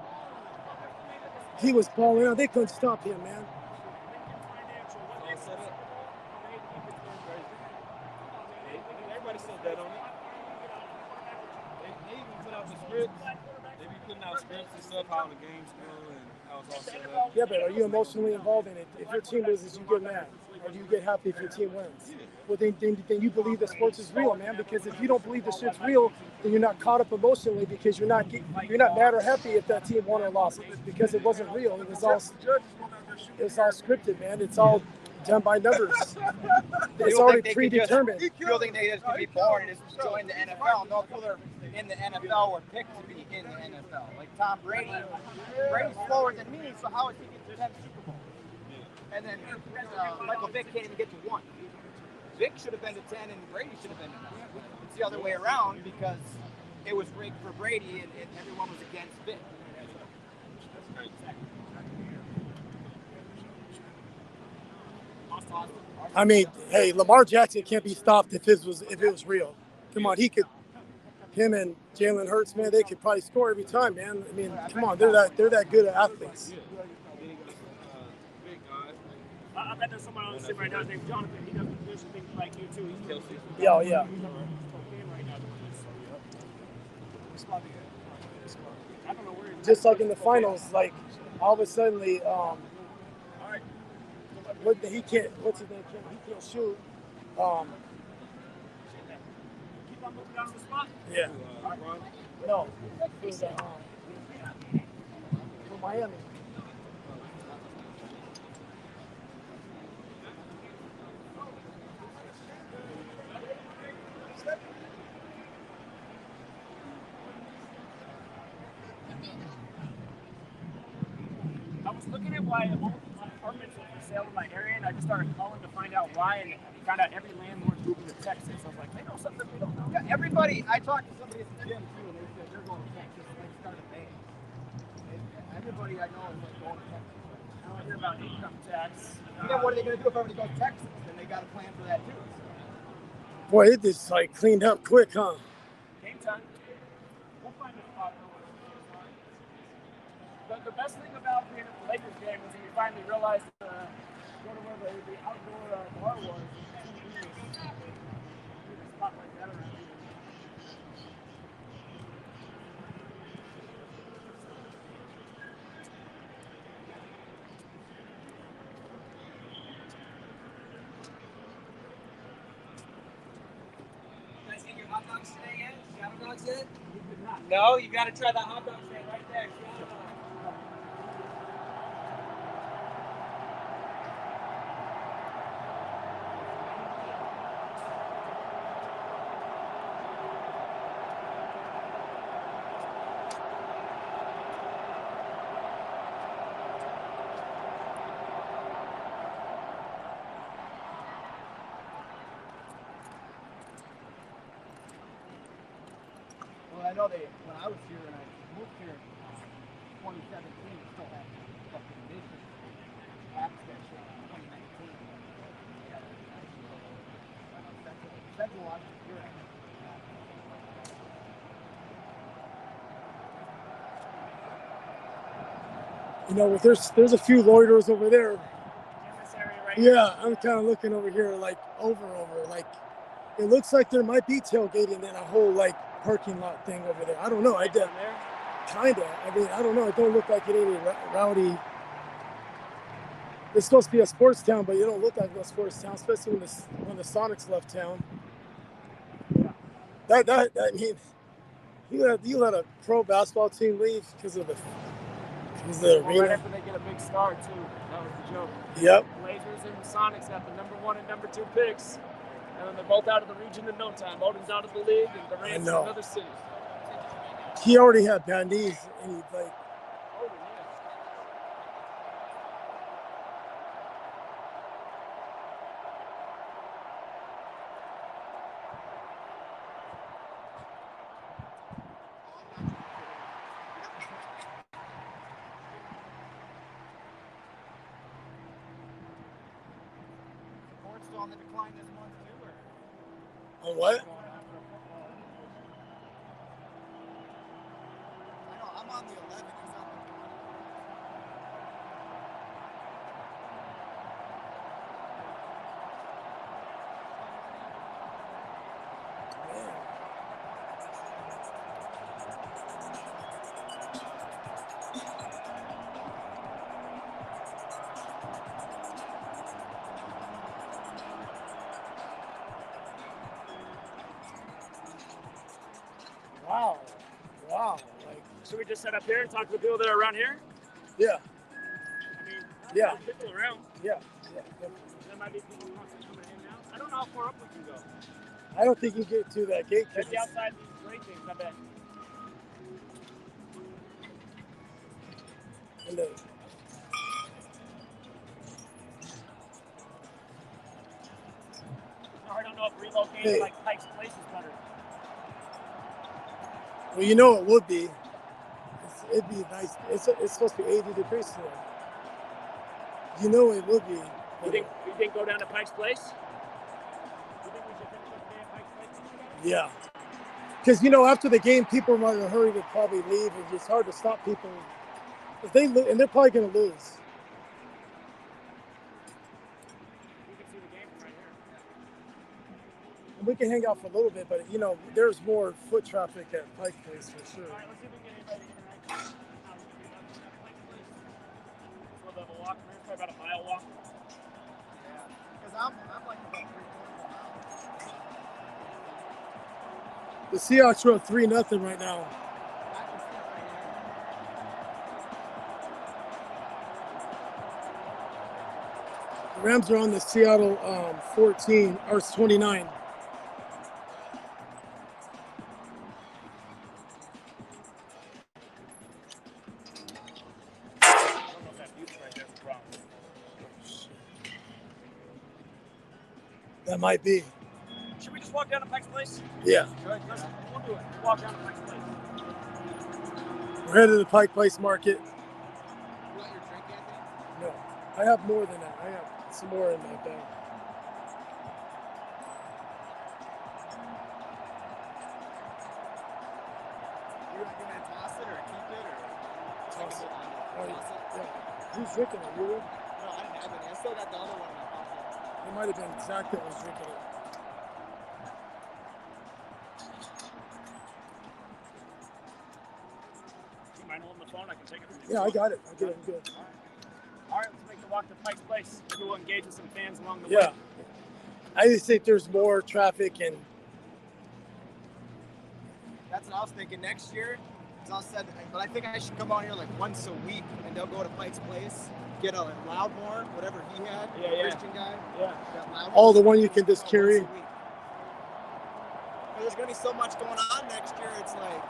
He was balling out. They couldn't stop him, man.
Everybody said that on it. They even put out the scripts. They be putting out scripts and stuff, how the games go and how it's all set up.
Yeah, but are you emotionally involved in it? If your team loses, you get mad. Or do you get happy if your team wins? Well, then you believe that sports is real, man. Because if you don't believe the shit's real, then you're not caught up emotionally because you're not mad or happy if that team won or lost because it wasn't real. It was all scripted, man. It's all done by numbers. It's already predetermined.
People think they just could be born and just join the NFL. No, people that are in the NFL were picked to be in the NFL. Like Tom Brady. Brady's slower than me, so how is he getting to 10 Super Bowls? And then Michael Vick can't even get to 1. Vick should have been to 10 and Brady should have been to 9. It's the other way around because it was rigged for Brady and everyone was against Vick.
I mean, hey, Lamar Jackson can't be stopped if it was real. Come on, him and Jalen Hurts, man, they could probably score every time, man. I mean, come on, they're that good at athletes.
I bet there's someone on the team right now named Jonathan. He does position things like you too. He's Kelsey.
Yeah, yeah.
I don't know where he's
Just like in the finals, like all of a sudden, he can't. What's his name? He can't shoot.
Keep on moving down to the spot.
Yeah. No. For Miami.
I was looking at why all these apartments are for sale in my area, and I just started calling to find out why, and found out every landlord's moving to Texas. I was like, they know something we don't know.
Yeah, everybody, I talked to somebody at the gym too, and they said they're going to Texas. They started May. Everybody I know is like going to Texas.
I don't hear about income tax.
Yeah, what are they going to do if everybody goes to Texas? Then they got a plan for that too.
Boy, it just like cleaned up quick, huh?
Game time. We'll find a spot. The best thing about being at the Lakers game was when we finally realized go to where the outdoor bar was. And a spot like that around here.
You guys get your hot dogs today yet? You got hot dogs yet? No, you got to try that hot dog stand right there. Well, I know when I was here and I moved here in 2017, we still had fucking vision. Apps that shit in 2019. Yeah, Central Washington, you're at.
You know, there's a few loiterers over there.
In this area right here.
Yeah, I'm kind of looking over here, like over. Like it looks like there might be tailgating in a whole like parking lot thing over there. I don't know. I did kinda. I mean, I don't know. It don't look like it any rowdy. It's supposed to be a sports town, but you don't look like a sports town, especially when the Sonics left town. That I mean, you let a pro basketball team leave because of the
Well,
arena.
right after they get a big star too. That was the joke.
Yep.
Blazers and the Sonics got the number 1 and number 2 picks, and then they're both out of the region in no time. Odin's out of the league, and Durant's in another city.
He already had bandies, and he like.
Odin, yeah.
Sports still on the decline this month too, or?
On what?
I know, I'm on the 11. He's on the 20.
Wow. Like,
Should we just set up here and talk to the people that are around here?
yeah.
I mean,
Yeah.
there's people around.
Yeah.
There might be people constantly coming in now. I don't know how far up we can go.
I don't think you get to that gate.
Maybe outside these great things, I bet.
And the,
I don't know if relocating
Hey.
like Pike's Place is better.
well, you know it would be. It'd be nice. It's supposed to be 80 degrees today. You know it would be.
You think go down to Pike's Place? You think we should finish up the day at Pike's Place?
Yeah. Because, you know, after the game, people are in a hurry to probably leave. It's hard to stop people. If they and they're probably going to lose.
You can see the game from right here.
We can hang out for a little bit, but, you know, there's more foot traffic at Pike Place for sure.
All right, let's see if we can get anybody to interact. It's a little bit of a walk. It's probably about a mile walk.
I'm like about 3
The Seahawks are up 3-0 right now.
I can see it right here.
The Rams are on the Seattle 14 or 29.
I don't know if that music right there is wrong.
That might be.
Should we just walk down to Pike's Place?
Yeah.
Good. We'll do it. Walk down to Pike's Place.
We're headed to the Pike Place Market.
You want your drink, Anthony?
No, I have more than that. I have some more in that bag.
You're not gonna toss it or keep it or
Toss it.
Toss it?
Yeah. Who's drinking it? You?
No, I didn't have any. I still got the other one in my pocket.
It might have been Zach that was drinking it.
Do you mind holding the phone? I can take it from you.
Yeah, I got it. I'm good. I'm good.
All right, let's make the walk to Pike's Place. Maybe we'll engage with some fans along the
Yeah.
way.
I just think there's more traffic and
That's what I was thinking next year. As I said, but I think I should come out here like once a week and they'll go to Pike's Place, get a Loudmore, whatever he had,
Yeah.
Christian guy.
Yeah.
That Loudmore.
all the one you can just carry.
Once a week. But there's gonna be so much going on next year. It's like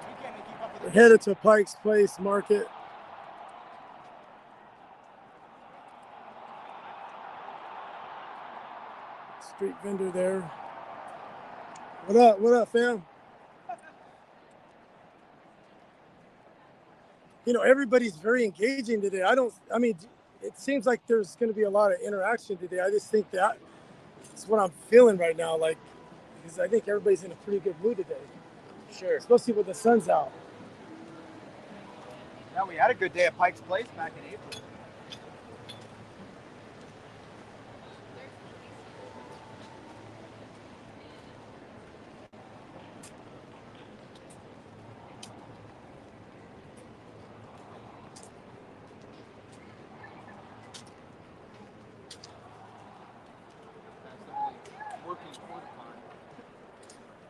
we can't even keep up with
We're
it.
headed to Pike's Place Market. Street vendor there. What up? What up, fam? You know, everybody's very engaging today. I mean, it seems like there's going to be a lot of interaction today. I just think that's what I'm feeling right now. Like, because I think everybody's in a pretty good mood today.
Sure.
Especially with the sun's out.
Yeah, we had a good day at Pike's Place back in April.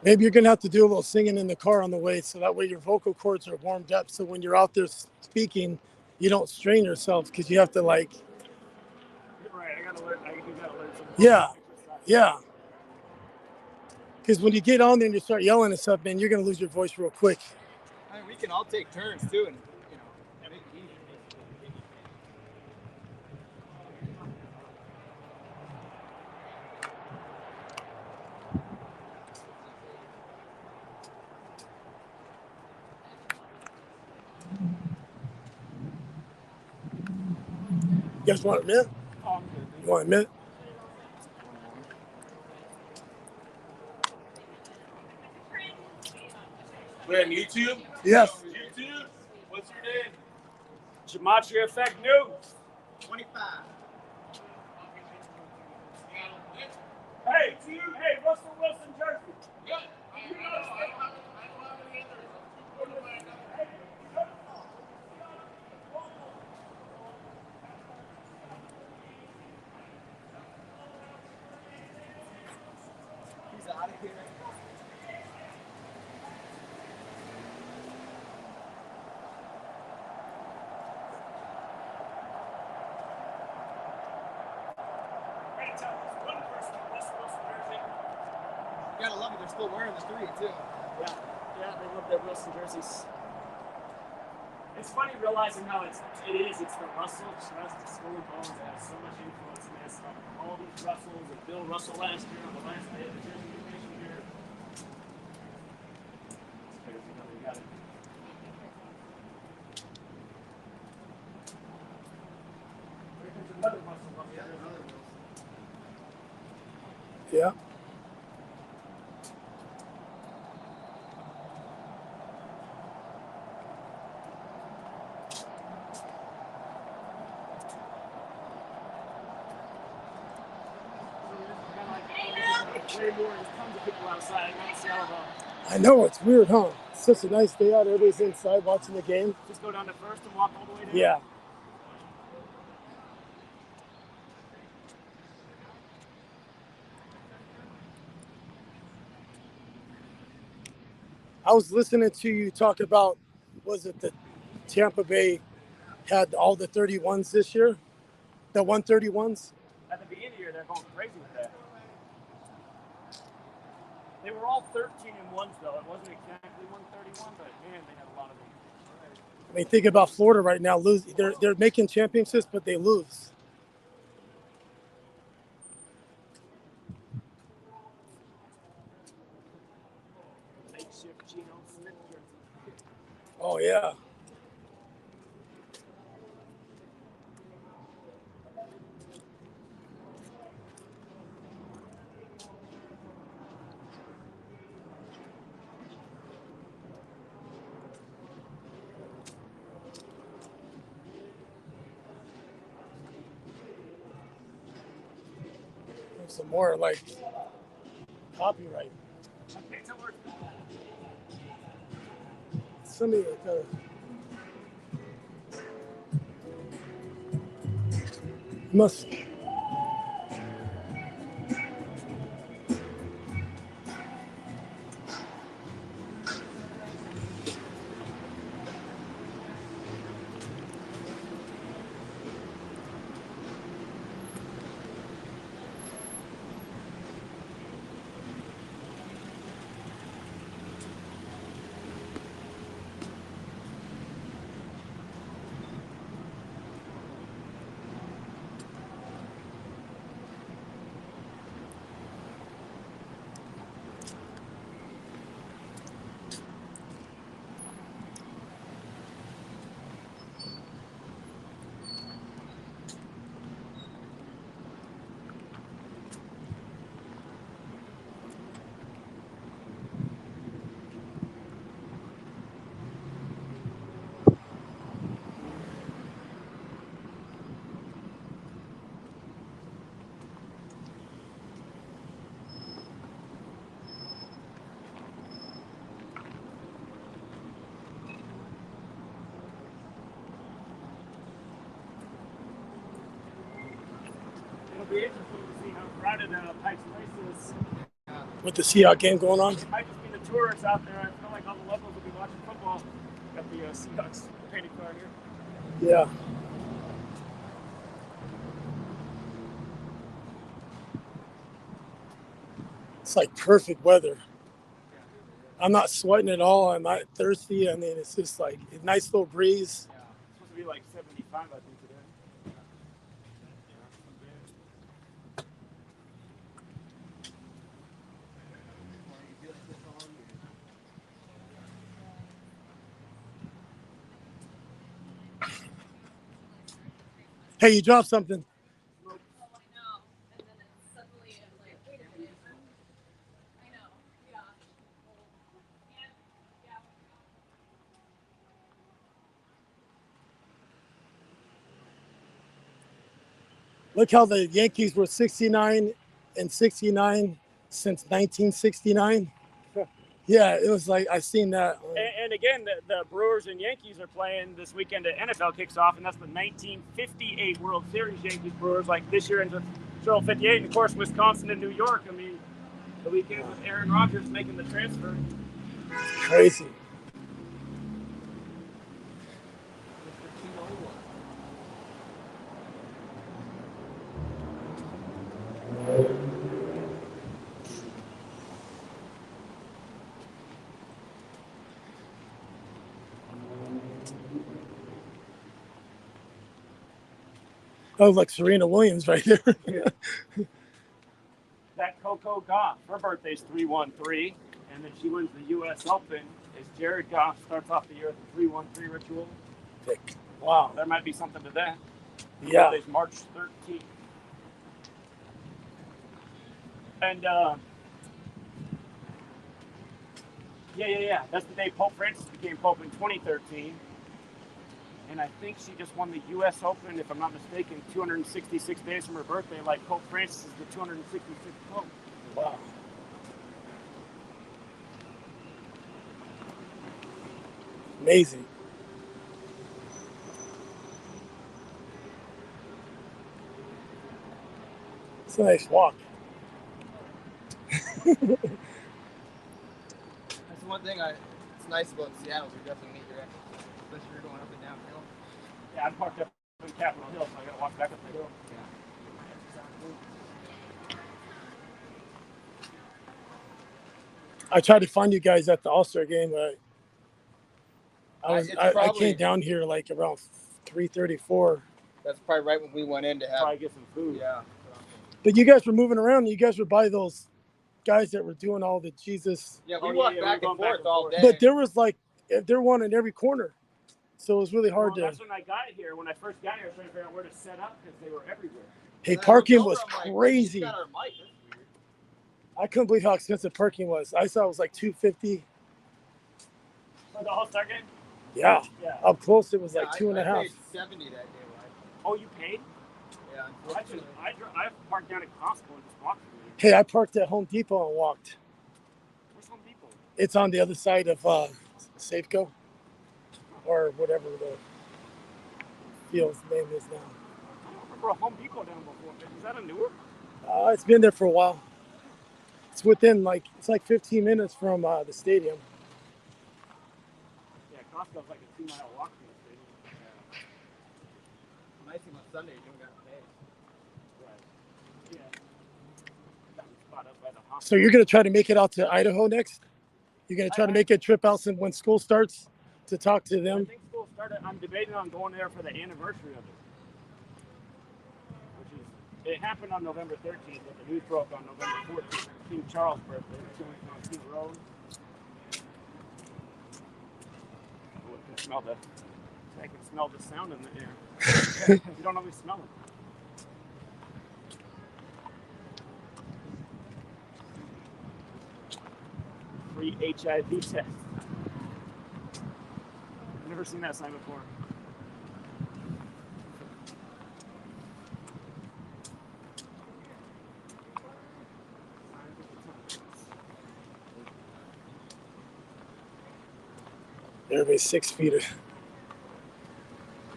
Maybe you're going to have to do a little singing in the car on the way so that way your vocal cords are warmed up. So when you're out there speaking, you don't strain yourself because you have to like.
Right, I do gotta learn some.
Yeah. Yeah. Because when you get on there and you start yelling and stuff, man, you're going to lose your voice real quick.
I mean, we can all take turns too, and you know, make it easy.
You guys want a mint?
Oh, I'm good.
You want a mint?
We're on YouTube?
Yes.
YouTube? What's your name?
GematriaEffectNews.
25.
Hey, Russell Wilson jersey.
He's out of here. You gotta love it. They're still wearing the 3 too.
Yeah, they love their Wilson jerseys. It's funny realizing how it's the Russell trust, the Skull and Bones that has so much influence in this stuff. All these Russells and Bill Russell last year on the last day of the jersey division here. It's crazy how they got it. There's another Russell jersey.
Yeah.
Way more. There's tons of people outside. I can't see all of them.
I know, it's weird, huh? It's such a nice day out. Everybody's inside watching the game.
Just go down to first and walk all the way down.
Yeah. I was listening to you talk about, was it the Tampa Bay had all the 31s this year? The 131s?
At the beginning of the year, they're going crazy with that. They were all 13 and 1s, though. It wasn't exactly 131, but man, they had a lot of them.
I mean, think about Florida right now. They're making championships, but they lose.
Makeshift Geno Smith jersey.
Oh, yeah. Some more like copyright. Somebody must.
It'll be interesting to see how crowded Pike's Place is.
With the Seahawks game going on.
It might just be the tourists out there. I feel like all the locals will be watching football. Got the Seahawks painted car here.
Yeah. It's like perfect weather. I'm not sweating at all. I'm not thirsty. I mean, it's just like a nice little breeze.
Yeah. It's supposed to be like 75, I think, today.
Hey, you dropped something. Look how the Yankees were 69 and 69 since 1969. Yeah, it was like I seen that.
And again, the Brewers and Yankees are playing this weekend. The NFL kicks off, and that's the 1958 World Series Yankees Brewers. Like this year into Super 58, and of course Wisconsin and New York. I mean, the weekend with Aaron Rodgers making the transfer.
Crazy. Oh, like Serena Williams right there.
Yeah. That Coco Gauff, her birthday's 313, and then she wins the U.S. Open. As Jared Goff starts off the year with the 313 ritual.
Wow.
There might be something to that.
Yeah.
Birthday's March 13th. And yeah. That's the day Pope Francis became Pope in 2013. And I think she just won the U.S. Open, if I'm not mistaken, 266 days from her birthday. Like Pope Francis is the 266th Pope.
Wow. Amazing. It's a nice walk.
That's one thing it's nice about Seattle. You definitely meet your ex, especially if you're going up and downhill.
Yeah, I'm parked up in Capitol Hill, so I gotta walk back up the hill.
Yeah.
I tried to find you guys at the All-Star game, but I came down here like around 3:34.
That's probably right when we went in to have.
Probably get some food.
Yeah.
But you guys were moving around. You guys were by those guys that were doing all the Jesus.
Yeah, we walked back and forth all day.
But there was like, there one in every corner. So it was really hard to.
That's when I got here. When I first got here, I was trying to figure out where to set up because they were everywhere.
Hey, parking was crazy. I couldn't believe how expensive parking was. I saw it was like $250.
For the All-Star game?
Yeah.
Yeah.
Up close, it was like $2.5.
I paid $70 that day, right?
Oh, you paid?
Yeah.
I parked down at Costco and just walked through.
Hey, I parked at Home Depot and walked.
Where's Home Depot?
It's on the other side of Safeco, or whatever the field's name is now.
I don't remember a Home Depot down before. Is that a newer?
It's been there for a while. It's within it's like 15 minutes from the stadium.
Yeah, Costco's like a 2-mile walk from the stadium.
Yeah. Nice thing on Sunday, you don't got to pay.
Right. Yeah. Spot up by the hospital.
So you're going to try to make it out to Idaho next? You're going to try to make a trip out when school starts to talk to them?
I think school started. I'm debating on going there for the anniversary of it. It happened on November 13th, but the news broke on November 14th. King Charles' birthday. It's going on King Road. Oh, I can smell that. I can smell the sound in the air. You don't always smell it. Free HIV test. I've never seen that sign before.
Everybody's 6 feet.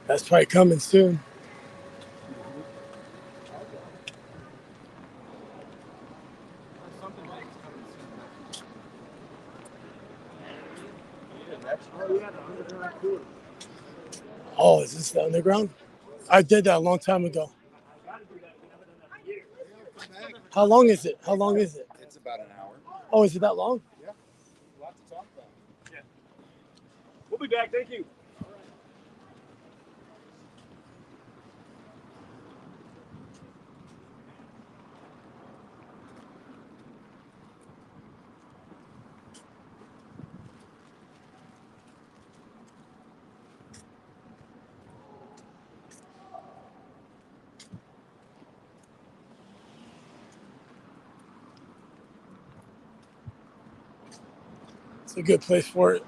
That's probably coming soon. Oh, is this the underground? I did that a long time ago. How long is it? How long is it?
It's about an hour.
Oh, is it that long?
Yeah. A lot to talk about.
Yeah. We'll be back. Thank you.
It's a good place for it.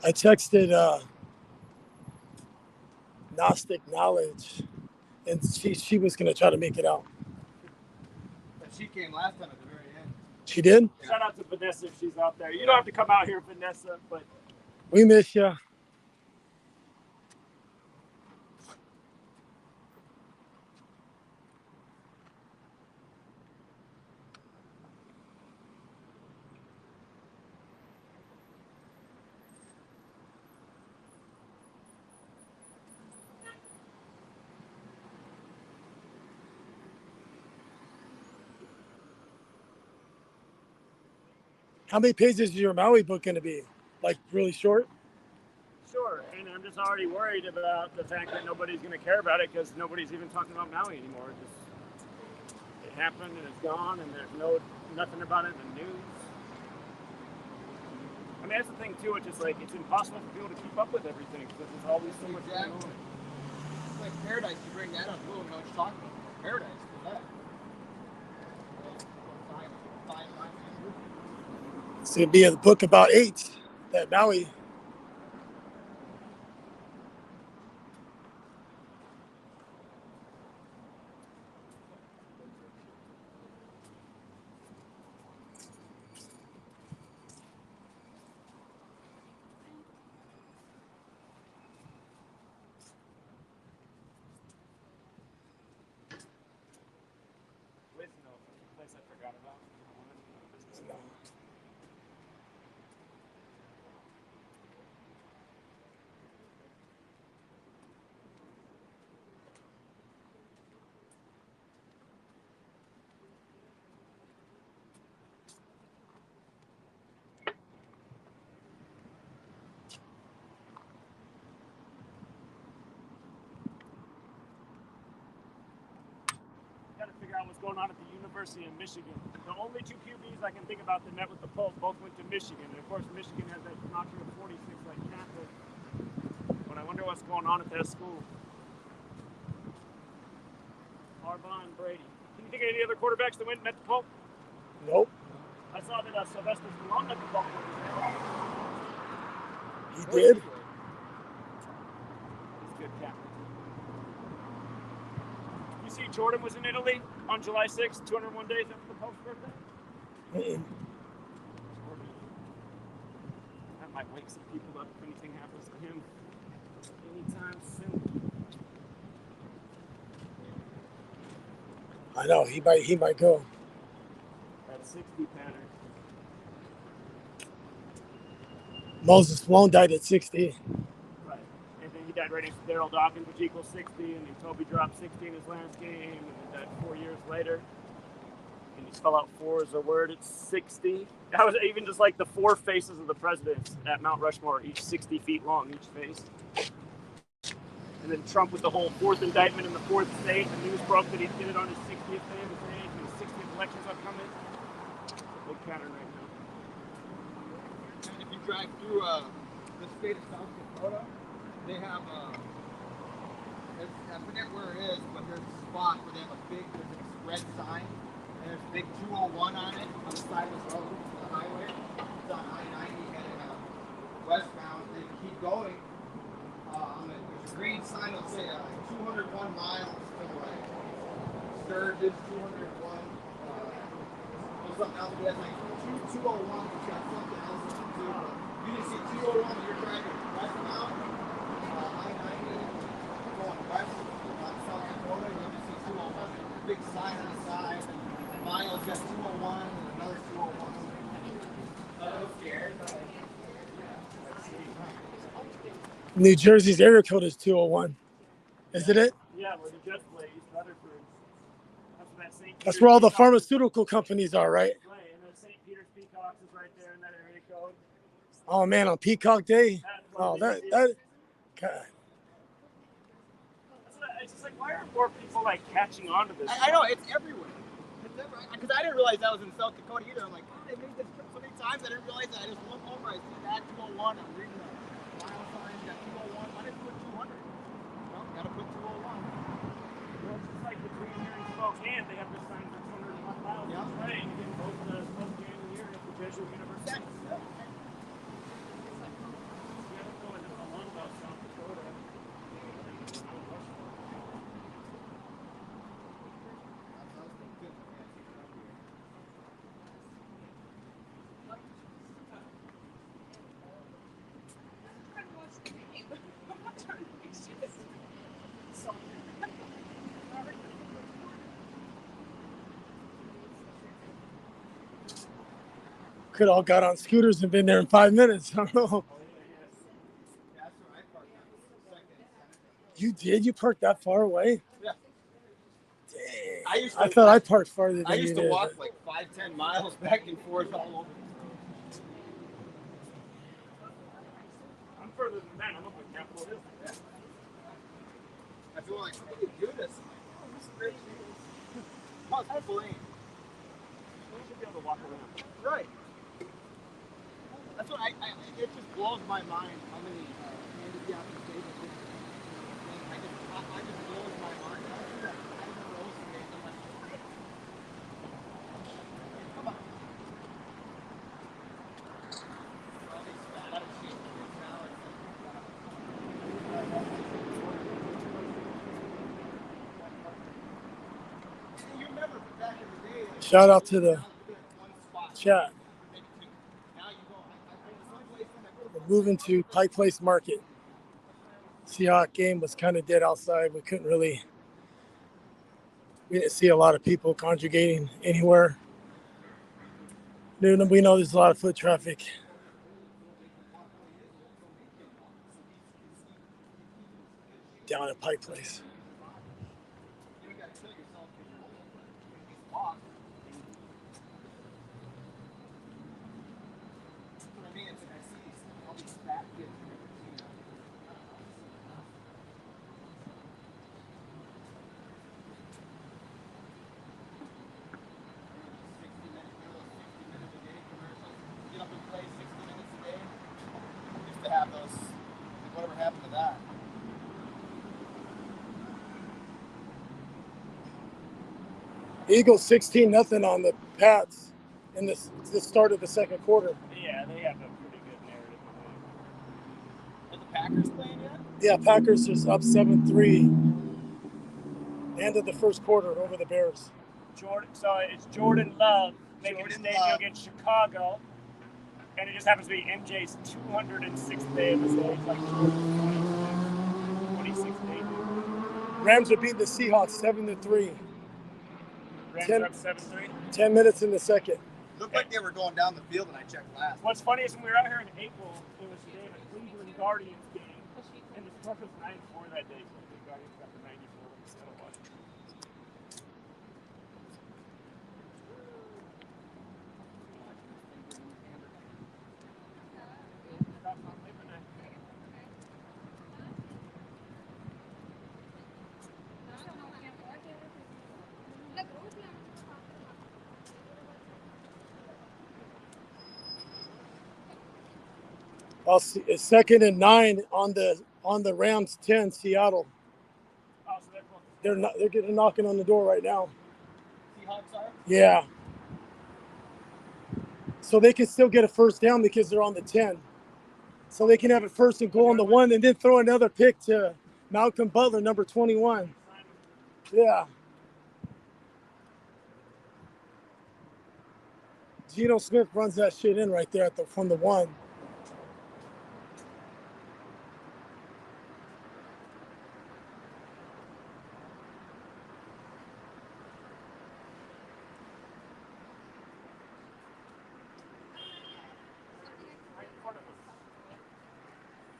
I texted Gnostic Knowledge, and she was going to try to make it out.
But she came last time at the very end.
She did?
Shout out to Vanessa if she's out there. You don't have to come out here, Vanessa, but
We miss you. How many pages is your Maui book going to be? Like really short?
sure. And I'm just already worried about the fact that nobody's going to care about it because nobody's even talking about Maui anymore. It happened and it's gone, and there's nothing about it in the news. I mean, that's the thing too. It's just like it's impossible for people to keep up with everything because there's always so much going on.
It's like Paradise. You bring that up, we'll know what you're talking about. Paradise.
It's going to be a book about AIDS that Maui.
know a place I forgot about? Got to figure out what's going on at the University of Michigan. The only two QBs I can think about that met with the Pope both went to Michigan. And of course, Michigan has that knocker of 46 like Catholic. But I wonder what's going on at that school. Harbaugh and Brady. Can you think of any other quarterbacks that went and met the Pope?
Nope.
I saw that Sylvester Stallone met the Pope.
He did?
He's good captain. You see, Jordan was in Italy on July 6th, 201 days after the Pope's birthday. That might wake some people up if anything happens to him anytime soon.
I know he might go.
That 60 pattern.
Moses Malone died at 60.
Right. And then he died right next to Daryl Dawkins, which equals 60, and then Toby dropped 60 in his last game, and then died 4 years later. And he spell out 4 as a word, it's 60. That was even just like the 4 faces of the presidents at Mount Rushmore, each 60 feet long, each face. And then Trump with the whole 4th indictment in the 4th state. The news broke that he did it on his 60th day of his age, and his 60th election's upcoming. It's a big pattern right now.
And if you drive through the state of South Dakota, they have I forget where it is, but there's a spot where they have there's a red sign, and there's a big 201 on it on the side of the road, the highway. It's on I-90 headed westbound. They keep going. There's a green sign that'll say 201 miles to like Sturgis, 201. Something else, but that's like 201, which got something else to do. You can see 201 when you're driving westbound, I-90, going west on South Dakota, you can see 201, big sign on the side, and Miles got 201, and another 201. I'm scared.
New Jersey's area code is 201. Isn't it?
Yeah, where the Jets play, East Rutherford.
That's where all the pharmaceutical companies are, right?
Right, and then St. Peter's Peacocks is right there in that area code.
Oh man, on Peacock Day. Oh, that God.
It's just like, why are more people like catching on to this?
I know, it's everywhere. Because I didn't realize that was in South Dakota either. I'm like, God, they made this trip so many times. I didn't realize that. I just looked over. I see that 201. I'm reading the mile sign. Got 201. Why didn't put 200? Well, gotta put 201.
Well, it's just like between here and Spokane, they have this sign for 201 miles. Yeah. Right, and then both the Spokane and here at the Jesuit University. Yeah. You don't know enough alone about South Dakota.
Could all got on scooters and been there in 5 minutes. I don't know. You did? You parked that far away?
Yeah.
Dang. I thought I parked farther than you did.
I used to walk like 5-10 miles back and forth all over.
I'm further than that. I'm up in Capitol Hill. Yeah.
I feel like, how do you do this? Oh, this is great. Most people ain't.
You should be able to walk around.
Right. That's what it just blows my mind how many handicapped disabled people. I just blows my mind. I do that. I never know I'm like, come on. All these fat out of shape kids now. You remember back in the day. Like,
shout out to the chat. We're moving to Pike Place Market. Seahawks game was kind of dead outside. We couldn't really We didn't see a lot of people congregating anywhere. Dude, we know there's a lot of foot traffic. Down at Pike Place.
Whatever happened to that?
Eagles 16-0 on the Pats in the start of the second quarter.
Yeah, they have a pretty good narrative.
Are the Packers playing yet?
Yeah, Packers is up 7-3. End of the first quarter over the Bears.
So it's Jordan Love making his debut against Chicago, and it just happens to be MJ's 206th day of his age, like 26th day.
Rams are beating the Seahawks 7-3.
Rams are up 7-3.
10 minutes in the second.
Looked like they were going down the field, and I checked last.
What's funny is when we were out here in April, it was the day of the Cleveland Guardians game, and the score was 94 that day. So the Guardians got the 94 instead of what?
It's 2nd and 9 on the Rams 10 Seattle.
Oh, so they're
They're getting knocking on the door right now.
Seahawks are?
Yeah. So they can still get a first down because they're on the 10. So they can have a first and goal on the 1 and then throw another pick to Malcolm Butler, number 21. Yeah. Geno Smith runs that shit in right there from the 1.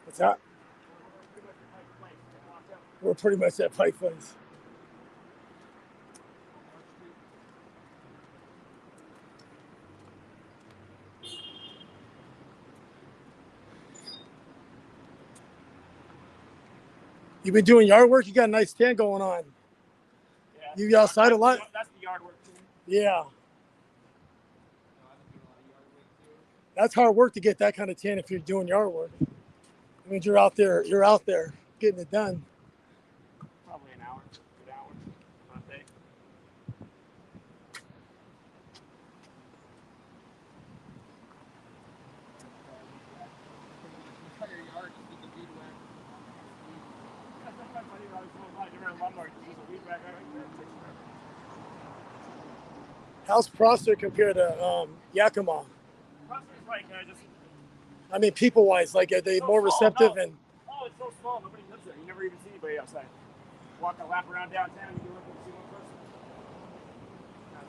What's that? We're pretty much at Pike Place. You've been doing yard work? You got a nice tan going on.
Yeah.
You outside a lot?
That's the yard work too.
Yeah. That's hard work to get that kind of tan if you're doing yard work. I mean, you're out there getting it done.
Probably an hour, good hour, not day.
How's Prosser compared to Yakima?
Prosser's like just.
I mean, people-wise, like are they
So
more
small,
receptive
no.
and?
Oh, it's so small. Nobody lives there. You never even see anybody outside. Walk a lap around downtown, you look and see one person.
I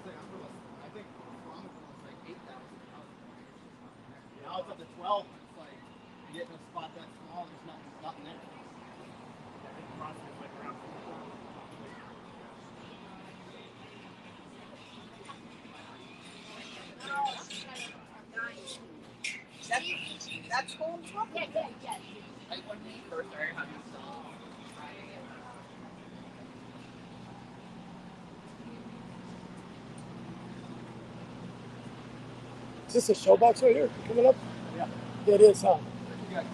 think was like 8,000. Now it's up to 12. It's like you get in a spot that small, there's nothing there.
I think Prosser is like around 4,000.
That's home truck?
Yeah.
I went first, sorry, how do you sell?
Is this a showbox right here coming up?
Yeah.
Yeah, it is, huh?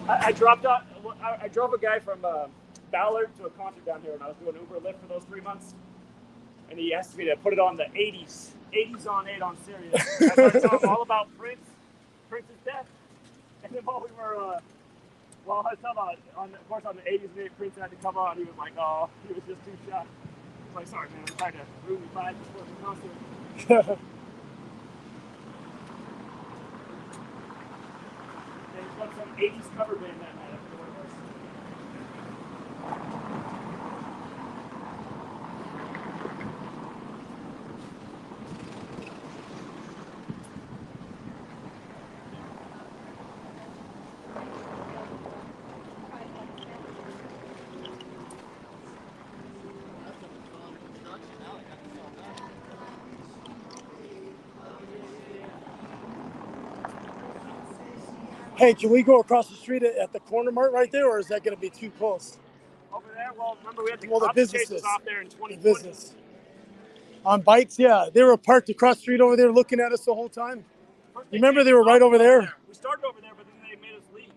I drove a guy from Ballard to a concert down here when I was doing Uber Lyft for those 3 months. And he asked me to put it on the 80s on 8 on Sirius. I started talking all about Prince's death. And then while we were, I was talking about, on the 80s, maybe Prince had to come on. He was like, oh, he was just too shocked. I was like, sorry, man, I'm trying to ruin your vibe before the concert. And he's got some 80s cover band that night. I forget what it was.
Hey, can we go across the street at the corner mart right there, or is that going to be too close?
Over there, well, remember we had the
Well, the
cops chase
businesses.
us off there in
The
2020.
business. On bikes, yeah. They were parked across the street over there looking at us the whole time.
First
You remember
chased
they were
us
right
off
over there?
We started over there, but then they made us leave.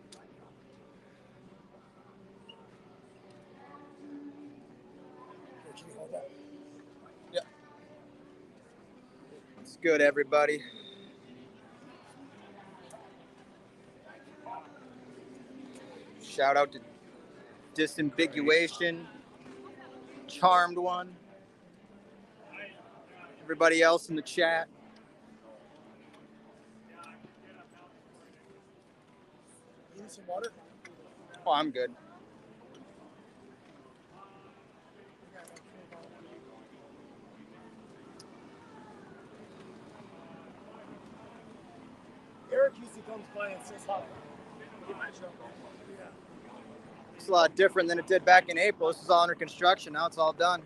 Can you hold that?
Yeah. It's good, everybody. Shout out to Disambiguation, Charmed One, everybody else in the chat.
You need some water?
Oh, I'm good.
Eric usually comes by and says hi.
It's a lot different than it did back in April. This is all under construction. Now it's all done.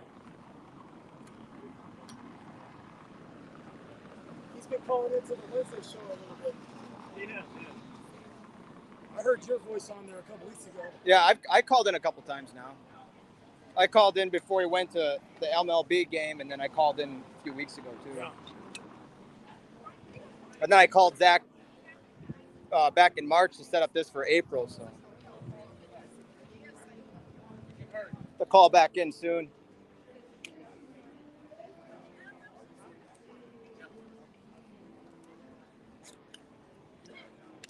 He's been calling into the Wednesday show a little bit.
Yeah.
I heard your voice on there a couple weeks ago.
Yeah, I called in a couple times now. I called in before he went to the MLB game, and then I called in a few weeks ago, too.
Yeah.
And then I called Zach back in March to set up this for April, so. I'll call back in soon.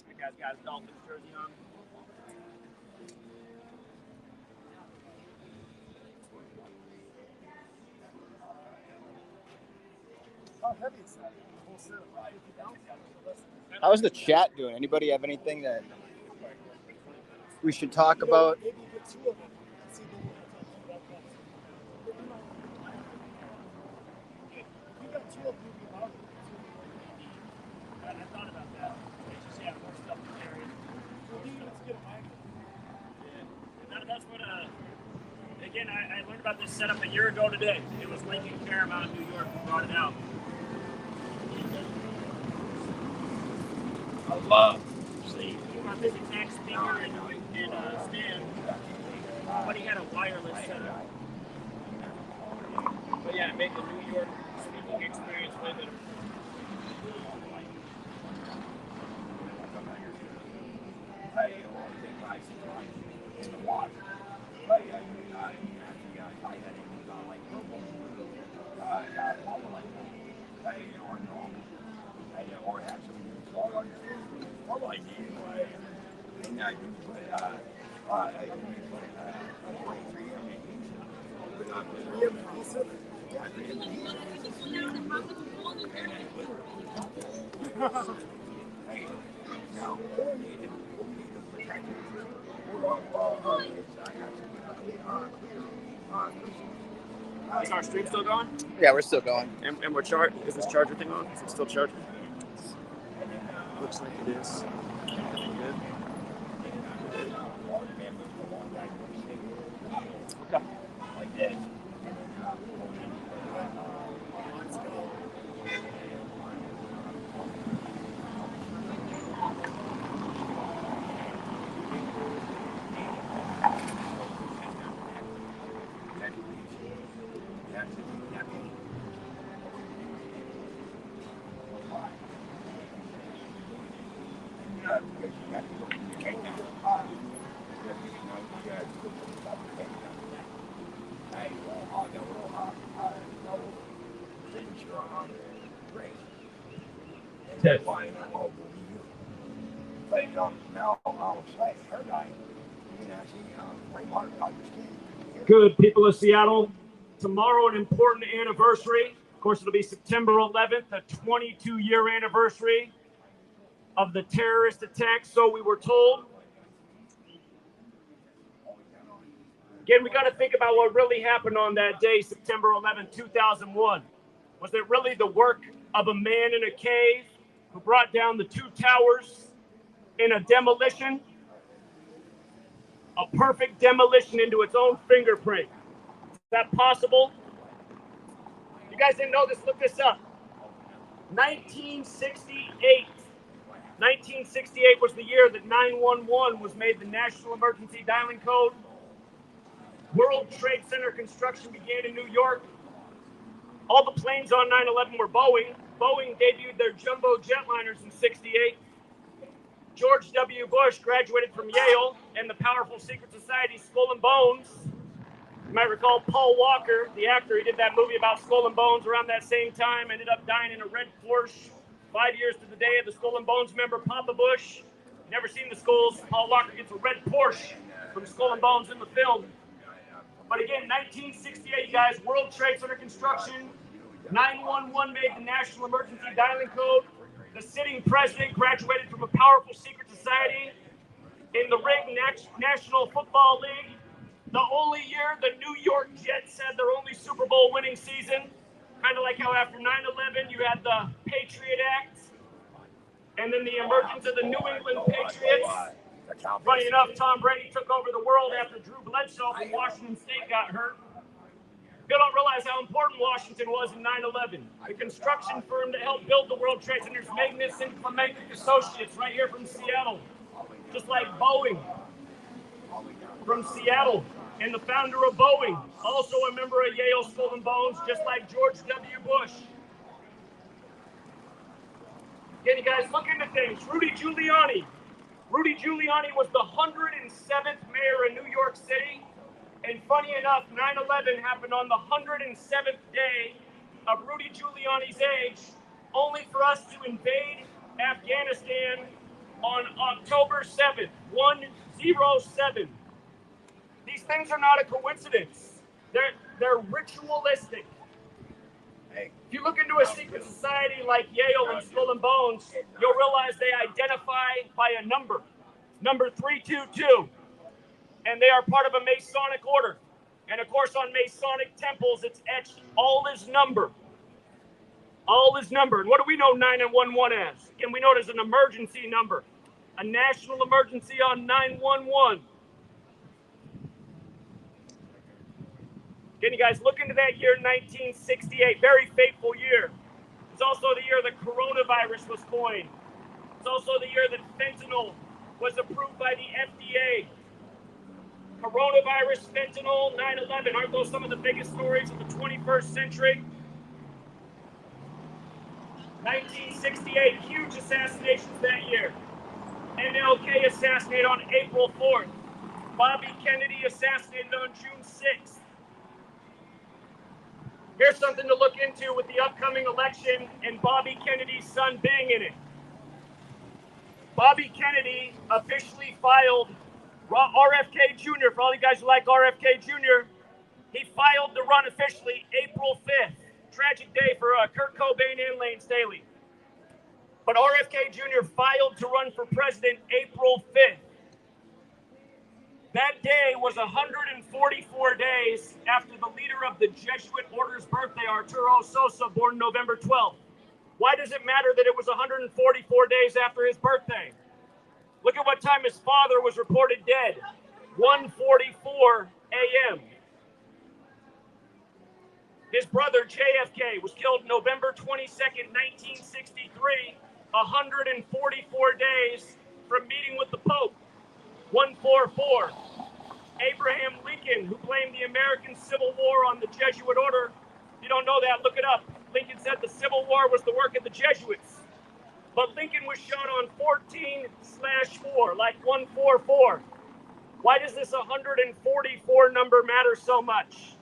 That guy's got his Dolphins jersey on.
How heavy is that? The whole set of 50 pounds?
How's the chat doing? Anybody have anything that we should talk about?
Maybe you get 2 of them. See if you got 2 of them, you'd be allowed to.
I thought about that. They just have more stuff to carry.
Well, you let's get a mic.
Yeah. That's what, again, I learned about this setup a year ago today. It was Lincoln Paramount, New York, who brought it out.
I love.
See, he brought this exact speaker and stand, but he had a wireless setup. But yeah, it made the New York speaking experience way better. Is our stream still going?
Yeah, we're still going.
And we're is this charger thing on? Is it still charging? Looks like it is. Good. Okay. Good, people of Seattle. Tomorrow, an important anniversary. Of course, it'll be September 11th, the 22-year anniversary of the terrorist attack, so we were told. Again, we got to think about what really happened on that day, September 11th, 2001. Was it really the work of a man in a cave who brought down the 2 towers in a demolition? A perfect demolition into its own fingerprint. Is that possible? You guys didn't know this? Look this up. 1968. 1968 was the year that 911 was made the national emergency dialing code. World Trade Center construction began in New York. All the planes on 9/11 were Boeing. Boeing debuted their jumbo jetliners in 68. George W. Bush graduated from Yale and the powerful secret society Skull and Bones. You might recall Paul Walker, the actor. He did that movie about Skull and Bones around that same time, ended up dying in a red Porsche 5 years to the day of the Skull and Bones member Papa Bush. Never seen the Skulls. Paul Walker gets a red Porsche from Skull and Bones in the film. But again, 1968, guys, World Trade Center construction. 911 made the national emergency dialing code. The sitting president graduated from a powerful secret society. In the rigged National Football League, the only year the New York Jets had their only Super Bowl winning season. Kind of like how after 9/11 you had the Patriot Act and then the emergence of the New England Patriots. Funny enough, Tom Brady took over the world after Drew Bledsoe from Washington State got hurt. People don't realize how important Washington was in 9/11. The construction firm that helped build the World Trade Center's Magnificent Clement Associates right here from Seattle. Just like Boeing from Seattle. And the founder of Boeing, also a member of Yale Skull and Bones, just like George W. Bush. Again, you guys, look into things. Rudy Giuliani. Rudy Giuliani was the 107th mayor in New York City. And funny enough, 9/11 happened on the 107th day of Rudy Giuliani's age, only for us to invade Afghanistan on October 7th, 107. These things are not a coincidence. They're ritualistic. If you look into a secret society like Yale and Skull and Bones, you'll realize they identify by a number 322. And they are part of a Masonic order. And of course, on Masonic temples, it's etched all is number. All is number. And what do we know 911 as? Again, we know it as an emergency number. A national emergency on 911. Again, you guys, look into that year, 1968. Very fateful year. It's also the year the coronavirus was coined. It's also the year that fentanyl was approved by the FDA. Coronavirus, fentanyl, 9/11. Aren't those some of the biggest stories of the 21st century? 1968, huge assassinations that year. MLK assassinated on April 4th. Bobby Kennedy assassinated on June 6th. Here's something to look into with the upcoming election and Bobby Kennedy's son being in it. Bobby Kennedy officially filed RFK Jr., for all you guys who like RFK Jr., he filed to run officially April 5th. Tragic day for Kurt Cobain and Lane Staley. But RFK Jr. filed to run for president April 5th. That day was 144 days after the leader of the Jesuit order's birthday, Arturo Sosa, born November 12th. Why does it matter that it was 144 days after his birthday? Look at what time his father was reported dead. 1:44 a.m. His brother, JFK, was killed November 22nd, 1963, 144 days from meeting with the Pope. 144. Abraham Lincoln, who blamed the American Civil War on the Jesuit order. If you don't know that, look it up. Lincoln said the Civil War was the work of the Jesuits. But Lincoln was shot on 14/4, like 144. Why does this 144 number matter so much?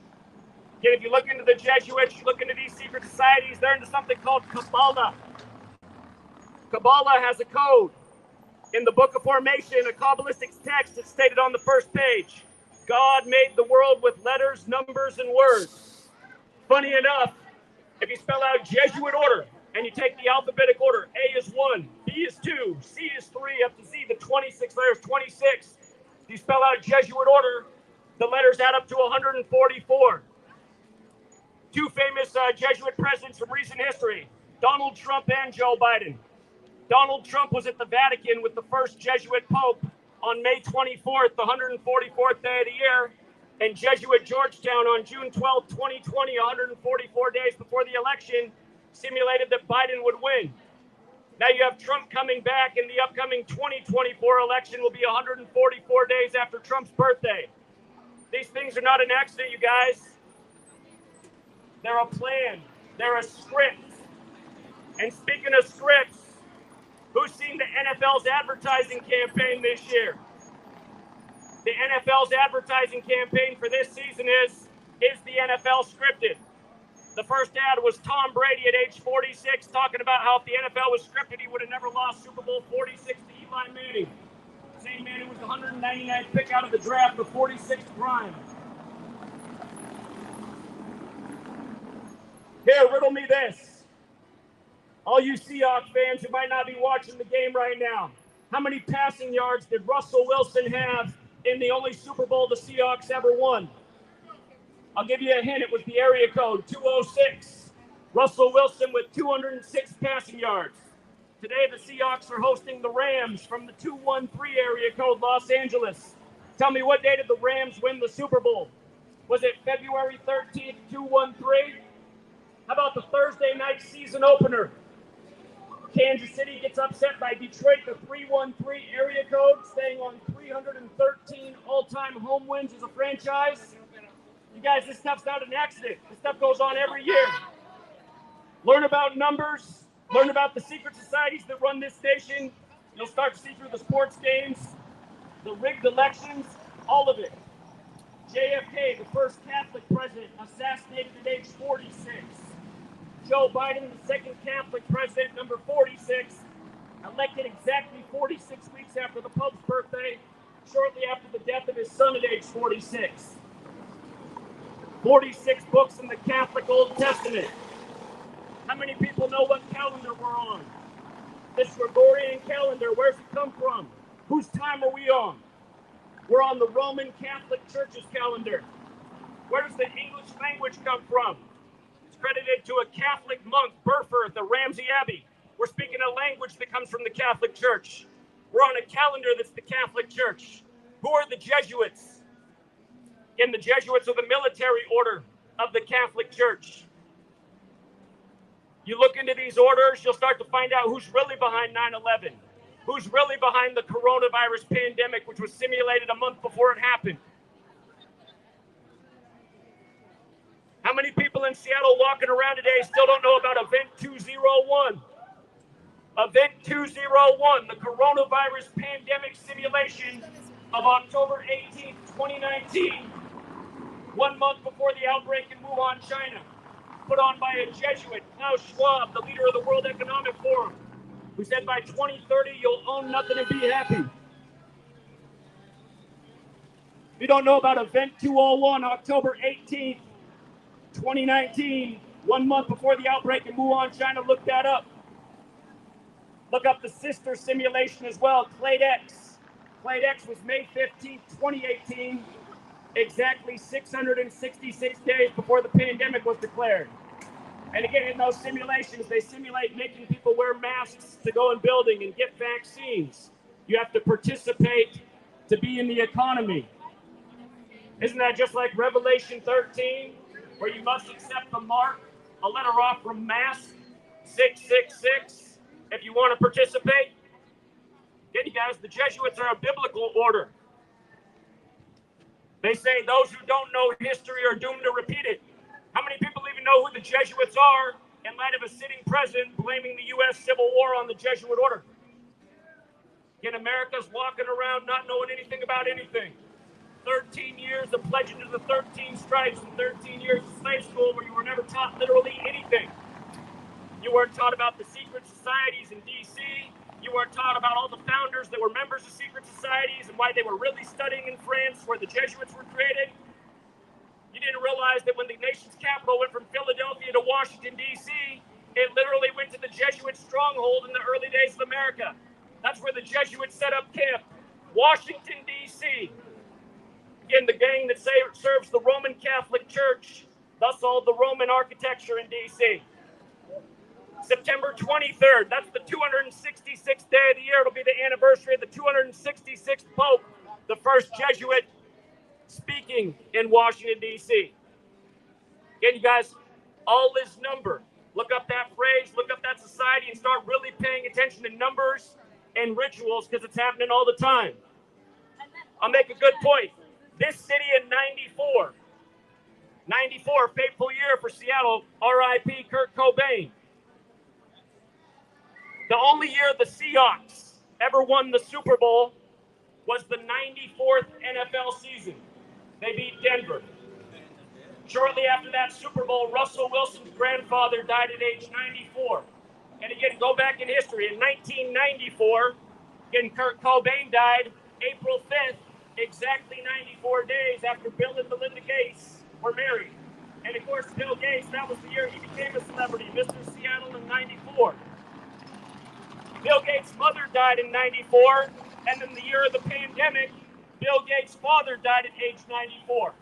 Again, if you look into the Jesuits, you look into these secret societies, they're into something called Kabbalah. Kabbalah has a code. In the Book of Formation, a Kabbalistic text, it's stated on the first page, God made the world with letters, numbers, and words. Funny enough, if you spell out Jesuit order, and you take the alphabetic order, A is 1, B is 2, C is 3, up to Z, the 26 letters, 26. If you spell out Jesuit order, the letters add up to 144. Two famous Jesuit presidents from recent history, Donald Trump and Joe Biden. Donald Trump was at the Vatican with the first Jesuit Pope on May 24th, the 144th day of the year, and Jesuit Georgetown on June 12th, 2020, 144 days before the election, simulated that Biden would win. Now you have Trump coming back, and the upcoming 2024 election will be 144 days after Trump's birthday. These things are not an accident, you guys. They're a plan. They're a script. And speaking of scripts, who's seen the NFL's advertising campaign this year? The NFL's advertising campaign for this season is the NFL scripted? The first ad was Tom Brady at age 46 talking about how if the NFL was scripted, he would have never lost Super Bowl 46 to Eli Manning. Same man who was the 199th pick out of the draft, the 46th prime. Here, riddle me this. All you Seahawks fans who might not be watching the game right now, how many passing yards did Russell Wilson have in the only Super Bowl the Seahawks ever won? I'll give you a hint. It was the area code 206. Russell Wilson with 206 passing yards. Today, the Seahawks are hosting the Rams from the 213 area code Los Angeles. Tell me, what day did the Rams win the Super Bowl? Was it February 13th, 213? How about the Thursday night season opener? Kansas City gets upset by Detroit, the 313 area code, staying on 313 all-time home wins as a franchise. You guys, this stuff's not an accident. This stuff goes on every year. Learn about numbers. Learn about the secret societies that run this station. You'll start to see through the sports games, the rigged elections, all of it. JFK, the first Catholic president, assassinated at age 46. Joe Biden, the second Catholic president, number 46, elected exactly 46 weeks after the Pope's birthday, shortly after the death of his son at age 46. 46 books in the Catholic Old Testament. How many people know what calendar we're on? This Gregorian calendar, where's it come from? Whose time are we on? We're on the Roman Catholic Church's calendar. Where does the English language come from? It's credited to a Catholic monk, Burfer, at the Ramsey Abbey. We're speaking a language that comes from the Catholic Church. We're on a calendar that's the Catholic Church. Who are the Jesuits? Again, the Jesuits are the military order of the Catholic Church. You look into these orders, you'll start to find out who's really behind 9/11, who's really behind the coronavirus pandemic, which was simulated a month before it happened. How many people in Seattle walking around today still don't know about Event 201? Event 201, the coronavirus pandemic simulation of October 18th, 2019, 1 month before the outbreak in Wuhan, China, put on by a Jesuit, Klaus Schwab, the leader of the World Economic Forum, who said by 2030 you'll own nothing and be happy. If you don't know about Event 201, October 18th, 2019, 1 month before the outbreak in Wuhan, China, look that up. Look up the sister simulation as well, Clade X. Clade X was May 15th, 2018, exactly 666 days before the pandemic was declared. And again, in those simulations, they simulate making people wear masks to go in building and get vaccines. You have to participate to be in the economy. Isn't that just like Revelation 13, where you must accept the mark, a letter off from mask 666, if you want to participate? Again, you guys, the Jesuits are a biblical order. They say those who don't know history are doomed to repeat it. How many people even know who the Jesuits are in light of a sitting president blaming the U.S. Civil War on the Jesuit order? Again, America's walking around not knowing anything about anything. 13 years of pledging to the 13 stripes and 13 years of slave school where you were never taught literally anything. You weren't taught about the secret societies in D.C. You weren't taught about all the founders that were members of secret societies and why they were really studying in France where the Jesuits were created. You didn't realize that when the nation's capital went from Philadelphia to Washington, D.C., it literally went to the Jesuit stronghold in the early days of America. That's where the Jesuits set up camp, Washington, D.C. Again, the gang that serves the Roman Catholic Church, thus all the Roman architecture in D.C. September 23rd, that's the 266th day of the year. It'll be the anniversary of the 266th Pope, the first Jesuit speaking in Washington, D.C. Again, you guys, all is number. Look up that phrase, look up that society, and start really paying attention. attention to numbers and rituals because it's happening all the time. I'll make a good point. This city in 94, fateful year for Seattle, R.I.P. Kurt Cobain. The only year the Seahawks ever won the Super Bowl was the 94th NFL season. They beat Denver. Shortly after that Super Bowl, Russell Wilson's grandfather died at age 94. And again, go back in history. In 1994, again, Kurt Cobain died April 5th, exactly 94 days after Bill and Melinda Gates were married. And of course, Bill Gates, that was the year he became a celebrity, Mr. Seattle in 94. Bill Gates' mother died in 94, and in the year of the pandemic, Bill Gates' father died at age 94.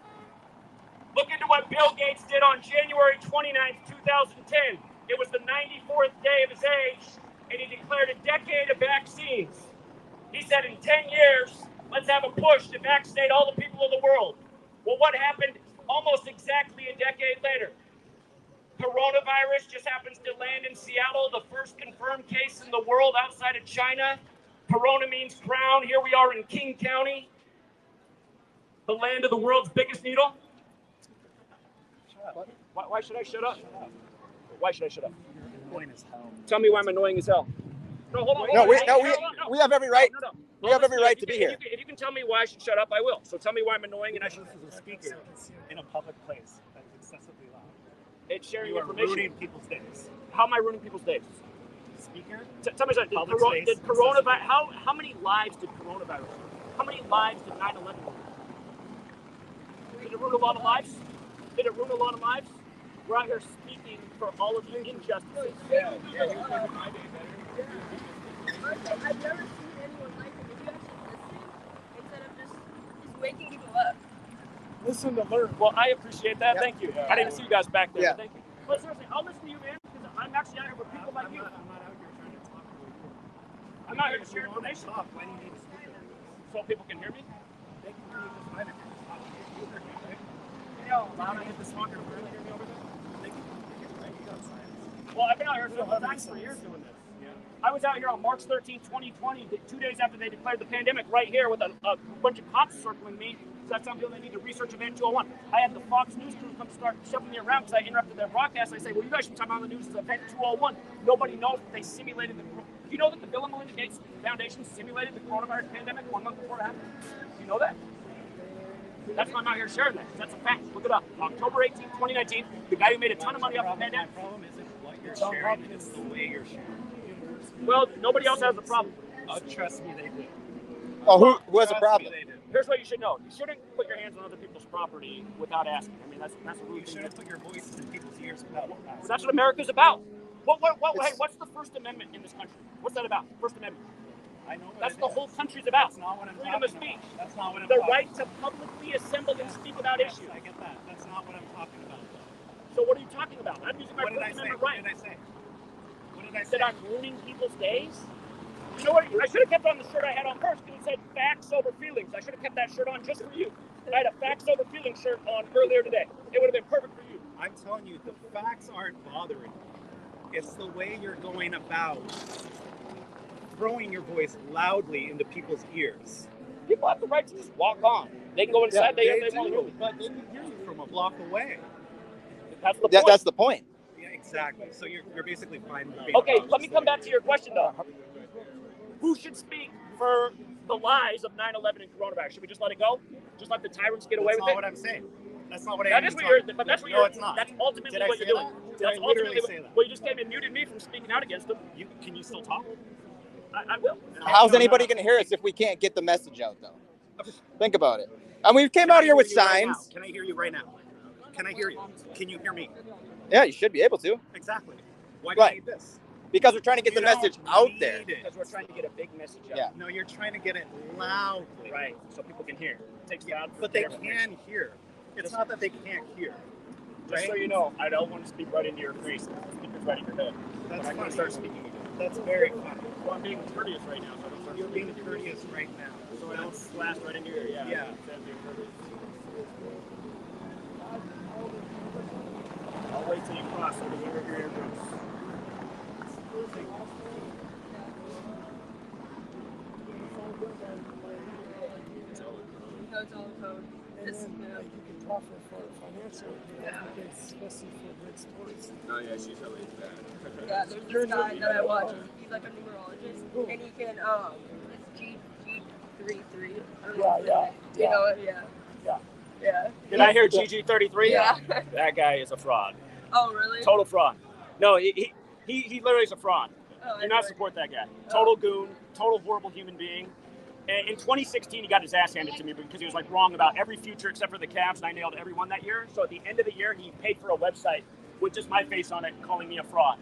Look into what Bill Gates did on January 29th, 2010. It was the 94th day of his age, and he declared a decade of vaccines. He said in 10 years, let's have a push to vaccinate all the people of the world. Well, what happened almost exactly a decade later? Coronavirus just happens to land in Seattle, the first confirmed case in the world outside of China. Corona means crown. Here we are in King County, the land of the world's biggest needle. Why should I shut up? Why should I shut up?
You're annoying as hell.
Tell me why I'm annoying as hell. No, hold on.
We have every right.
No.
We have every right to be here.
If you can tell me why I should shut up, I will. So tell me why I'm annoying and I should.
This is a speaker in a public place that's excessively loud.
It's sharing
You are
information.
ruining people's days.
How am I ruining people's days?
Speaker?
Tell me something. Did coronavirus? How many lives did coronavirus? How many lives did 9/11 ruin? Did it ruin a lot of lives? Did it ruin a lot of lives? We're out here speaking for all of the injustices.
I've never seen anyone like it. If you actually listen instead of just waking people up.
Listen to learn.
Well, I appreciate that. Thank you. I didn't see you guys back there.
Yeah.
Thank you. But seriously, I'll listen to you, man, because I'm actually out here with people like you. I'm not here to share information.
Why do you need a speaker?
So people can hear me?
They can hear you just fine if you're talking. You hear me, right? Yo, loud, I hit the smoker. Really hear me over there? They can hear me, right? You got silence.
Well, I've been out here for years doing this.
Yeah.
I was out here on March 13, 2020, 2 days after they declared the pandemic, right here with a bunch of cops circling me. So that's something they need to research Event 201. I had the Fox News crew come start shoving me around because I interrupted their broadcast. I say, well, you guys should be talking about the news. It's Event 201. Nobody knows that they simulated the. Do you know that the Bill and Melinda Gates Foundation simulated the coronavirus pandemic 1 month before it happened? Do you know that? That's why I'm out here sharing that. That's a fact. Look it up. October 18, 2019, the guy who made a ton of money off the pandemic.
My problem isn't what you're sharing, it's the way you're sharing.
Well, nobody else has the problem.
Oh, trust me, they do.
Oh, who has a problem?
Here's what you should know. You shouldn't put your hands on other people's property without asking. I mean, that's a rule.
You shouldn't put your voices in people's ears without asking.
That's what America's about. Hey, what's the First Amendment in this country? What's that about? First Amendment.
I know what
That's
it
the
is.
whole country's about.
That's not what I'm
Freedom of
talking
speech.
about. That's not what I'm
The
talking
right to publicly assemble and speak without
Yes,
issue.
I get that. That's not what I'm talking about.
So what are you talking about? I'm using my
What did I
First
say?
Amendment
What
right.
did I say? What did I say?
That I'm ruining people's days? You know what? I should have kept on the shirt I had on first because it said facts over feelings. I should have kept that shirt on just for you. I had a facts over feelings shirt on earlier today. It would have been perfect for you.
I'm telling you, the facts aren't bothering me. It's the way you're going about throwing your voice loudly into people's ears.
People have the right to just walk on. They can go inside.
They
they want to
do,
go.
but they can hear you from a block away.
That's the point.
That's the point.
Yeah, exactly. So you're basically fine with being
Okay,
loud.
let me come back to your question though. Who should speak for the lies of 9/11 and coronavirus? Should we just let it go? Just let the tyrants get away
That's
with
not
it?
what I'm saying. That's not what I
That
am
is what you're. But that's what
No,
you're.
it's not.
That's ultimately
Did I
what
say
you're doing.
that? Did
That's
I literally
ultimately
say that?
Well, you just came and muted me from speaking out against them.
Can you still talk?
I will.
How's anybody going to hear us if we can't get the message out, though? Think about it. And we came out here with signs.
Can I hear you right now? Can I hear you? Can you hear me?
Yeah, you should be able to.
Exactly. Why do you
Right.
need this?
Because we're trying to get the
You don't
message out
need
there.
it.
Because we're trying to get a big message out.
Yeah.
No, you're trying to get it loudly.
Right. So people can hear. It takes loud.
But they can hear. It's not that they can't hear.
Just so you know, I don't want to speak right into your face. Speakers right in your head.
That's
But I'm going
funny.
to start speaking again.
That's very funny.
Well, I'm being courteous right now, so I don't start
You're
speaking.
being courteous right now.
So I don't blast right into your ear. Yeah.
Yeah.
Instead of being courteous. I'll wait till you cross so the ear of your ear goes.
And then, like, you can profit for financial, especially for great sports.
Oh yeah, she's really bad.
Yeah, there's this guy that I watch. He's like a numerologist, and he can it's G33. You know it? Yeah.
Did I hear GG33?
Yeah.
That guy is a fraud.
Oh really?
Total fraud. No, he literally is a fraud.
Oh,
Do not support that guy. Total goon. Total horrible human being. And in 2016, he got his ass handed to me because he was like wrong about every future except for the Cavs, and I nailed every one that year. So at the end of the year, he paid for a website with just my face on it, calling me a fraud.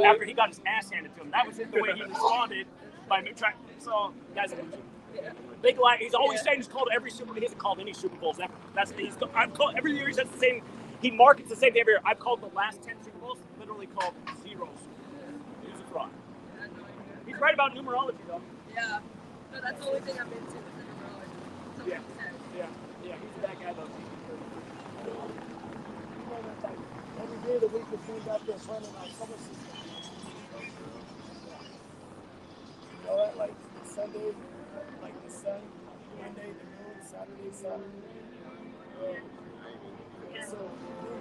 After he got his ass handed to him, that was the way he responded by trying. So, guys, big lie. He's always saying he's called every Super Bowl. He hasn't called any Super Bowls ever. I've called every year. He says the same. He markets the same thing every year. I've called the last 10 Super Bowls, literally called 0 Super Bowls. He's a fraud. He's right about numerology, though.
Yeah. No, that's the only thing I'm into is the numerology.
Yeah. He's a bad guy, though.
Every day of the week is named after a planet in our solar system. You know that? Like Sunday, like the sun, Monday, the moon, Saturday, sun. So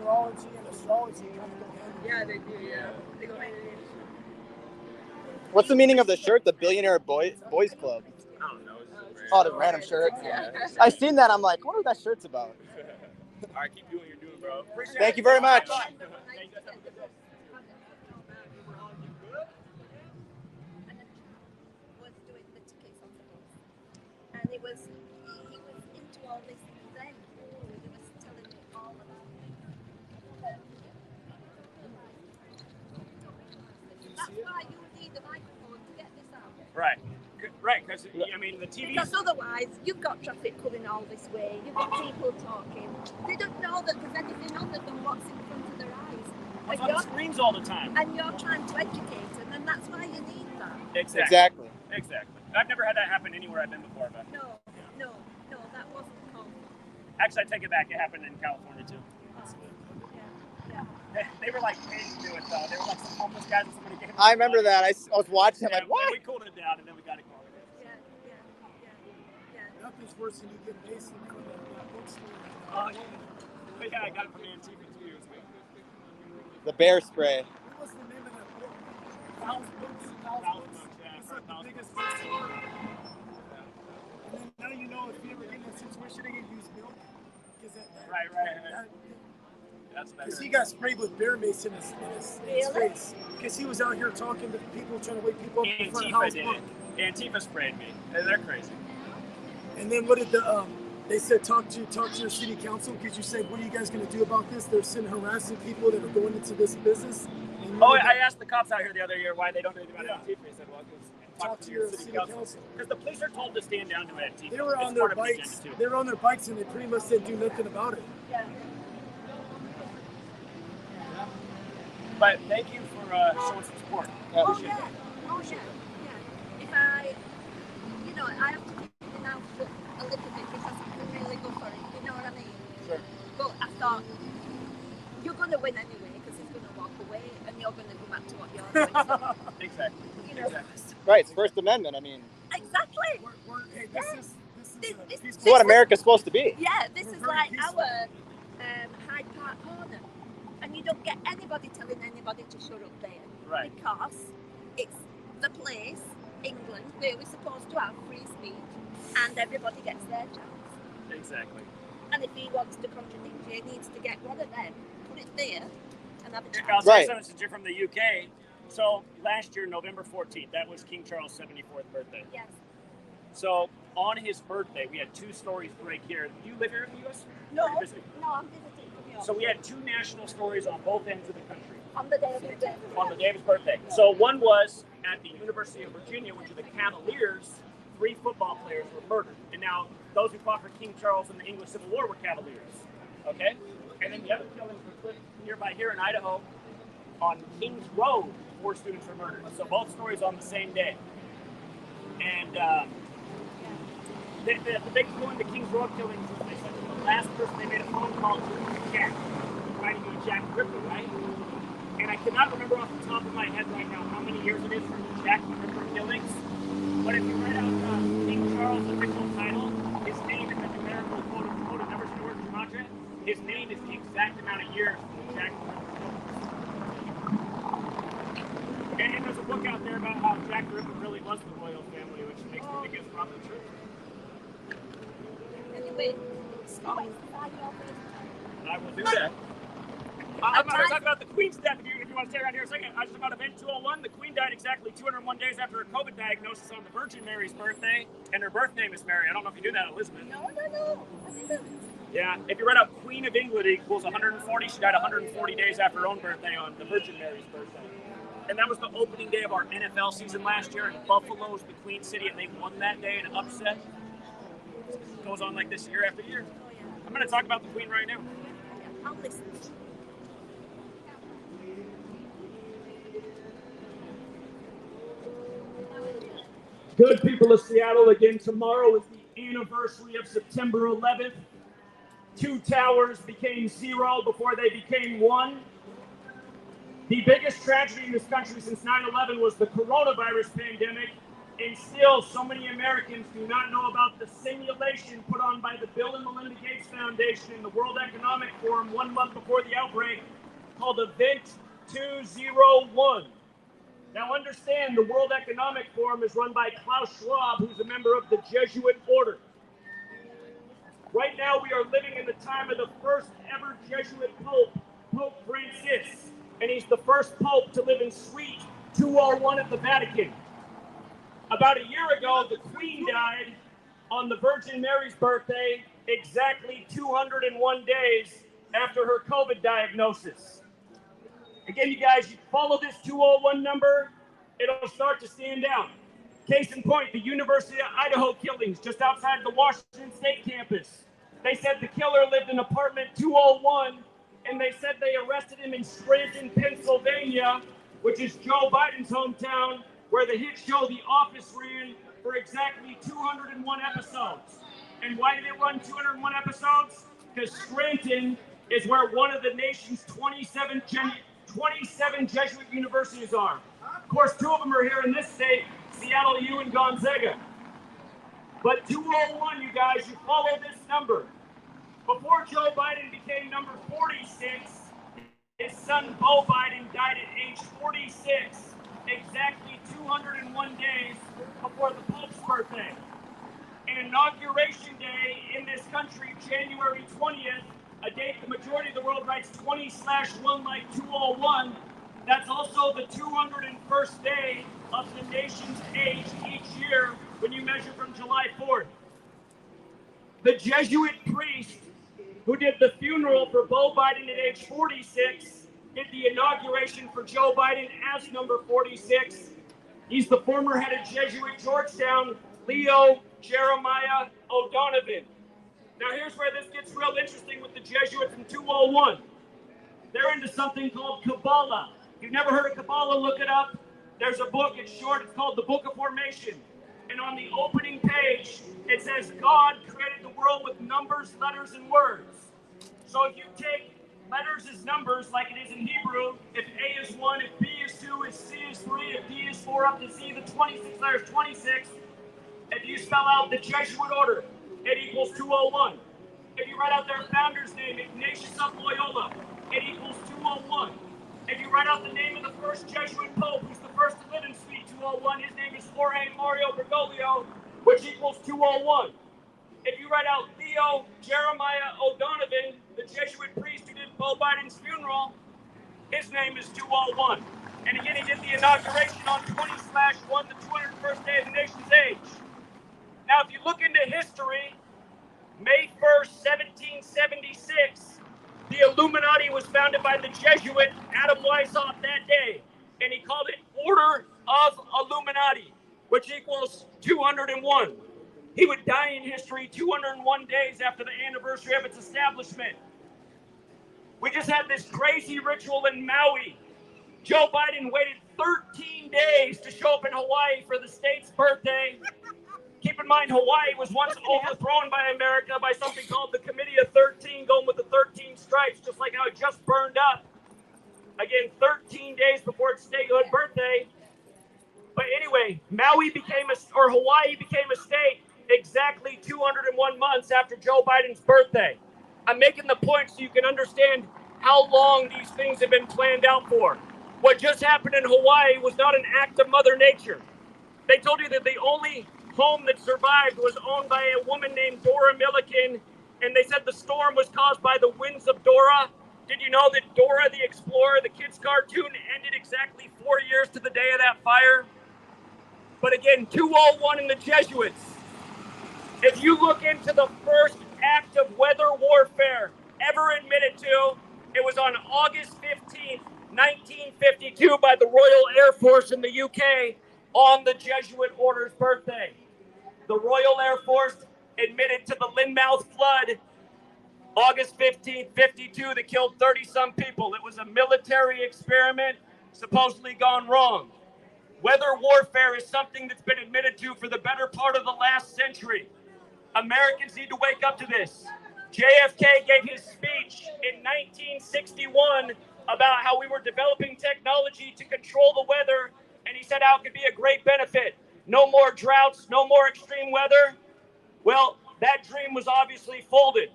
numerology and astrology kind of go hand in hand.
Yeah, they do, yeah. They go hand in hand.
What's the meaning of the shirt? The Billionaire Boys Club.
I don't know.
Oh, the random shirt. I seen that. I'm like, I wonder what that shirt's about.
All right, keep doing what you're doing, bro. Appreciate
Thank you very much.
And he was into all this then. He was telling me all about it. That's why you need the microphone to get this out.
Right, because I mean the TV.
Because otherwise, you've got traffic coming all this way. You've got people talking. They don't know that there's anything other than what's in front of their eyes.
It's on the screens all the time.
And you're trying to educate them, and that's why you need that.
Exactly. I've never had that happen anywhere I've been before, but.
No, that wasn't common.
Actually, I take it back. It happened in California too. They were like paid to do it though. They were like some homeless guys and somebody gave them.
I remember that. I was watching him like, what?
We cooled it down and then we got it going.
Nothing's worse than you get basic from that bookstore.
Oh yeah, I got it from Antifa 2 years ago.
The bear spray.
What was the name of that book? Thousand Books. It's like the biggest bookstore. And then now you know if you ever get in a situation to use milk.
Right.
Because he got sprayed with bear mace in his face. Because he was out here talking to people, trying to wake people up in front of House Park.
Antifa sprayed me. They're crazy.
And then what did they said talk to your city council because you said, what are you guys going to do about this? They're sending harassing people that are going into this business.
I asked the cops out here the other year why they don't do anything about Antifa. They said, well,
talk to your city council.
Because the police are told to stand down to Antifa.
They were on their bikes. They were on their bikes and they pretty much didn't do nothing about it.
Yeah.
But thank you for showing some support.
Oh yeah. If I have to keep it out a little bit because I can really go for it. You know what I mean?
Sure.
But I thought you're going to win anyway because he's going to walk away and you're going to go back to what you're doing.
Exactly.
You know.
Right, it's First Amendment. I mean.
Exactly.
This
is what America's supposed to be.
Yeah, this is like our Hyde Park corner. And you don't get anybody telling anybody to shut up there.
Right.
Because it's the place, England, where we're supposed to have free speech and everybody gets their chance.
Exactly.
And if he wants to contradict you, he needs to get one of them, put it there, and have a chance.
I'll say something since you're from the UK. So last year, November 14th, that was King Charles' 74th birthday.
Yes.
So on his birthday, we had 2 stories break here. Do you live here in the US?
No, I'm visiting.
So we had 2 national stories on both ends of the country.
On the day of his birthday.
On the day of his birthday. So one was at the University of Virginia, which are the Cavaliers. 3 football players were murdered. And now those who fought for King Charles in the English Civil War were Cavaliers. Okay? And then the other killings were nearby here in Idaho on Kings Road. 4 students were murdered. So both stories on the same day. And the big clue in the Kings Road killings was they said the last person they made a phone call to was Jack. Trying to do a Jack Ripper, right? And I cannot remember off the top of my head right now how many years it is from the Jack Ripper killings. But if you write out King Charles' official title, his name in the numerical quote of numbers and words his name is the exact amount of years that Jack the Ripper lived. And there's a book out there about how Jack the Ripper really was the royal family, which makes me think it's probably true.
Anyway,
I will do that. I'm going to talk about the Queen's death if you want to stay around here a second. I was about Event 201. The Queen died exactly 201 days after her COVID diagnosis on the Virgin Mary's birthday, and her birth name is Mary. I don't know if you knew that, Elizabeth.
No. I didn't.
Yeah, if you write out Queen of England equals 140, she died 140 days after her own birthday on the Virgin Mary's birthday. And that was the opening day of our NFL season last year, and Buffalo's the Queen City, and they won that day in an upset. It goes on like this year after year. I'm going to talk about the Queen right now.
I'll listen.
Good people of Seattle, again, tomorrow is the anniversary of September 11th. 2 towers became 0 before they became 1. The biggest tragedy in this country since 9/11 was the coronavirus pandemic, and still so many Americans do not know about the simulation put on by the Bill and Melinda Gates Foundation and the World Economic Forum 1 month before the outbreak called Event 201. Now understand, the World Economic Forum is run by Klaus Schwab, who's a member of the Jesuit order. Right now we are living in the time of the first ever Jesuit Pope, Pope Francis, and he's the first Pope to live in Suite 201 at the Vatican. About a year ago, the Queen died on the Virgin Mary's birthday, exactly 201 days after her COVID diagnosis. Again, you guys, you follow this 201 number, it'll start to stand out. Case in point, the University of Idaho killings just outside the Washington State campus. They said the killer lived in apartment 201, and they said they arrested him in Scranton, Pennsylvania, which is Joe Biden's hometown, where the hit show The Office ran for exactly 201 episodes. And why did it run 201 episodes? Because Scranton is where one of the nation's 27 Jesuit universities are. Of course, 2 of them are here in this state, Seattle U and Gonzaga. But 201, you guys, you follow this number. Before Joe Biden became number 46, his son Beau Biden died at age 46, exactly 201 days before the Pope's birthday. And Inauguration Day in this country, January 20th, a date the majority of the world writes 20/1 like 201. That's also the 201st day of the nation's age each year when you measure from July 4th. The Jesuit priest who did the funeral for Beau Biden at age 46 did the inauguration for Joe Biden as number 46. He's the former head of Jesuit Georgetown, Leo Jeremiah O'Donovan. Now here's where this gets real interesting with the Jesuits in 201. They're into something called Kabbalah. If you've never heard of Kabbalah, look it up. There's a book, it's short, it's called the Book of Formation. And on the opening page, it says God created the world with numbers, letters, and words. So if you take letters as numbers, like it is in Hebrew, if A is 1, if B is 2, if C is 3, if D is 4, up to Z, the 26 letters, 26. If you spell out the Jesuit order, it equals 201. If you write out their founder's name, Ignatius of Loyola, it equals 201. If you write out the name of the first Jesuit Pope, who's the first to live in Suite 201, his name is Jorge Mario Bergoglio, which equals 201. If you write out Leo Jeremiah O'Donovan, the Jesuit priest who did Beau Biden's funeral, his name is 201. And again, he did the inauguration on 20/1, the 201st day of the nation's age. Now, if you look into history, May 1st, 1776, the Illuminati was founded by the Jesuit Adam Weishaupt that day, and he called it Order of Illuminati, which equals 201. He would die in history 201 days after the anniversary of its establishment. We just had this crazy ritual in Maui. Joe Biden waited 13 days to show up in Hawaii for the state's birthday. Keep in mind, Hawaii was once overthrown by America by something called the Committee of 13, going with the 13 stripes, just like how it just burned up. Again, 13 days before its statehood birthday. But anyway, Hawaii became a state exactly 201 months after Joe Biden's birthday.
I'm making the point so you can understand how long these things have been planned out for. What just happened in Hawaii was not an act of Mother Nature. They told you that the only home that survived was owned by a woman named Dora Milliken, and they said the storm was caused by the winds of Dora. Did you know that Dora the Explorer, the kids' cartoon, ended exactly 4 years to the day of that fire? But again, 201 in the Jesuits. If you look into the first act of weather warfare ever admitted to, it was on August 15th, 1952 by the Royal Air Force in the UK on the Jesuit order's birthday. The Royal Air Force admitted to the Lynmouth flood August 15th, 52 that killed 30-some people. It was a military experiment supposedly gone wrong. Weather warfare is something that's been admitted to for the better part of the last century. Americans need to wake up to this. JFK gave his speech in 1961 about how we were developing technology to control the weather, and he said how it could be a great benefit. No more droughts, no more extreme weather. Well, that dream was obviously folded.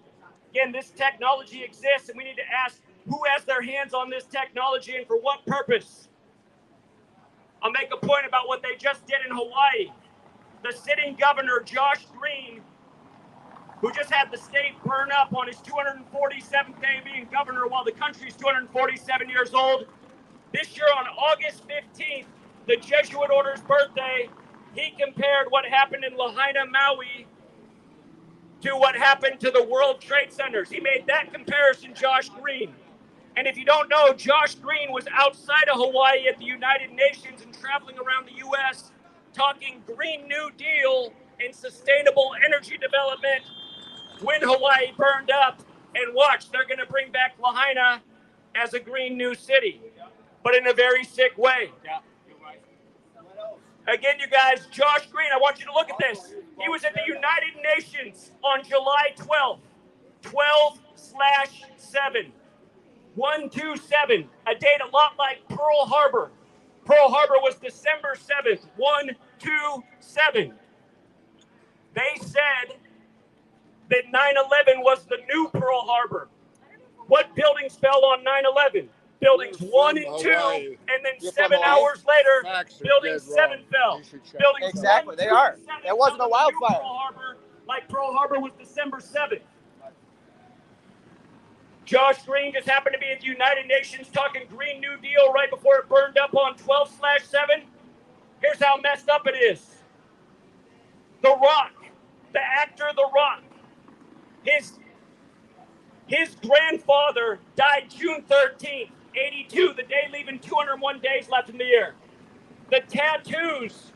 Again, this technology exists, and we need to ask who has their hands on this technology and for what purpose. I'll make a point about what they just did in Hawaii. The sitting governor, Josh Green, who just had the state burn up on his 247th day being governor while the country's 247 years old. This year on August 15th, the Jesuit order's birthday, he compared what happened in Lahaina, Maui, to what happened to the World Trade Centers. He made that comparison, Josh Green. And if you don't know, Josh Green was outside of Hawaii at the United Nations and traveling around the U.S. talking Green New Deal and sustainable energy development when Hawaii burned up. And watch, they're going to bring back Lahaina as a green new city, but in a very sick way. Again, you guys, Josh Green, I want you to look at this. He was at the United Nations on July 12th, 12/7. 127, a date a lot like Pearl Harbor. Pearl Harbor was December 7th, 127. They said that 9/11 was the new Pearl Harbor. What buildings fell on 9/11? Buildings 1 and 2, and then 7 hours later, building 7 fell. Buildings
Exactly,
1,
they
2,
are.
and 7
It wasn't
fell
a
on the new
wildfire.
Pearl Harbor, like Pearl Harbor was December 7th. Josh Green just happened to be at the United Nations talking Green New Deal right before it burned up on 12/7. Here's how messed up it is. The Rock, the actor The Rock, his grandfather died June 13th, 82, the day leaving 201 days left in the year. The tattoos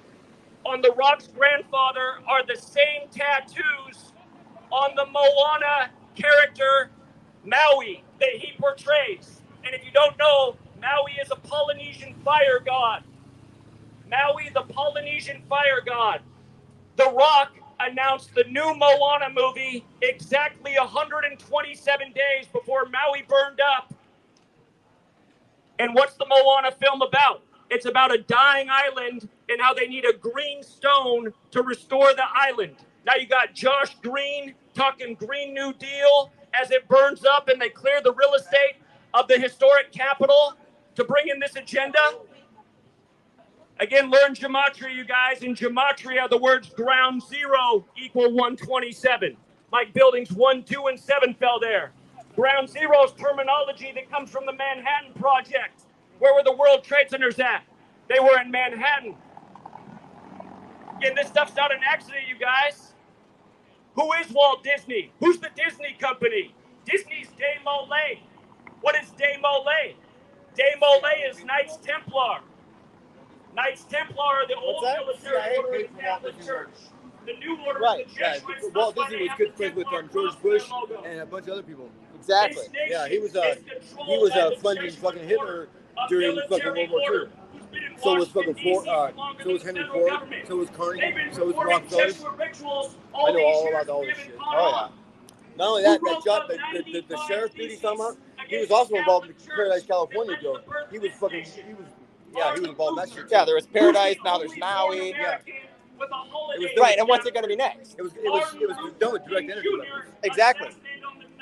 on The Rock's grandfather are the same tattoos on the Moana character Maui that he portrays. And if you don't know, Maui is a Polynesian fire god. Maui, the Polynesian fire god. The Rock announced the new Moana movie exactly 127 days before Maui burned up. And what's the Moana film about? It's about a dying island and how they need a green stone to restore the island. Now you got Josh Green talking Green New Deal as it burns up and they clear the real estate of the historic capital to bring in this agenda. Again, learn gematria, you guys. In gematria, the words ground zero equal 127. Like buildings 1, 2, and 7 fell there. Ground zero is terminology that comes from the Manhattan Project. Where were the World Trade Centers at? They were in Manhattan. Again, this stuff's not an accident, you guys. Who is Walt Disney? Who's the Disney company? Disney's De Molay. What is De Molay? De Molay is Knights Templar. Knights Templar are the old military order of the Catholic Church. The new order of the Jesuits.
Walt Disney was good friends with George Bush and a bunch of other people.
Exactly.
Yeah, he was funding fucking Hitler during fucking World War II. So was fucking Ford. So was Henry Ford. So was Carnegie. So was Rockefeller. I know all about all this shit.
Oh yeah.
Not only that, that job, the sheriff duty he's talking about, he was also involved in the Paradise, California deal. He was involved in that shit.
Yeah, there was Paradise, now there's Maui.
Yeah.
Right, and what's it going to be next?
It was done with direct energy.
Exactly.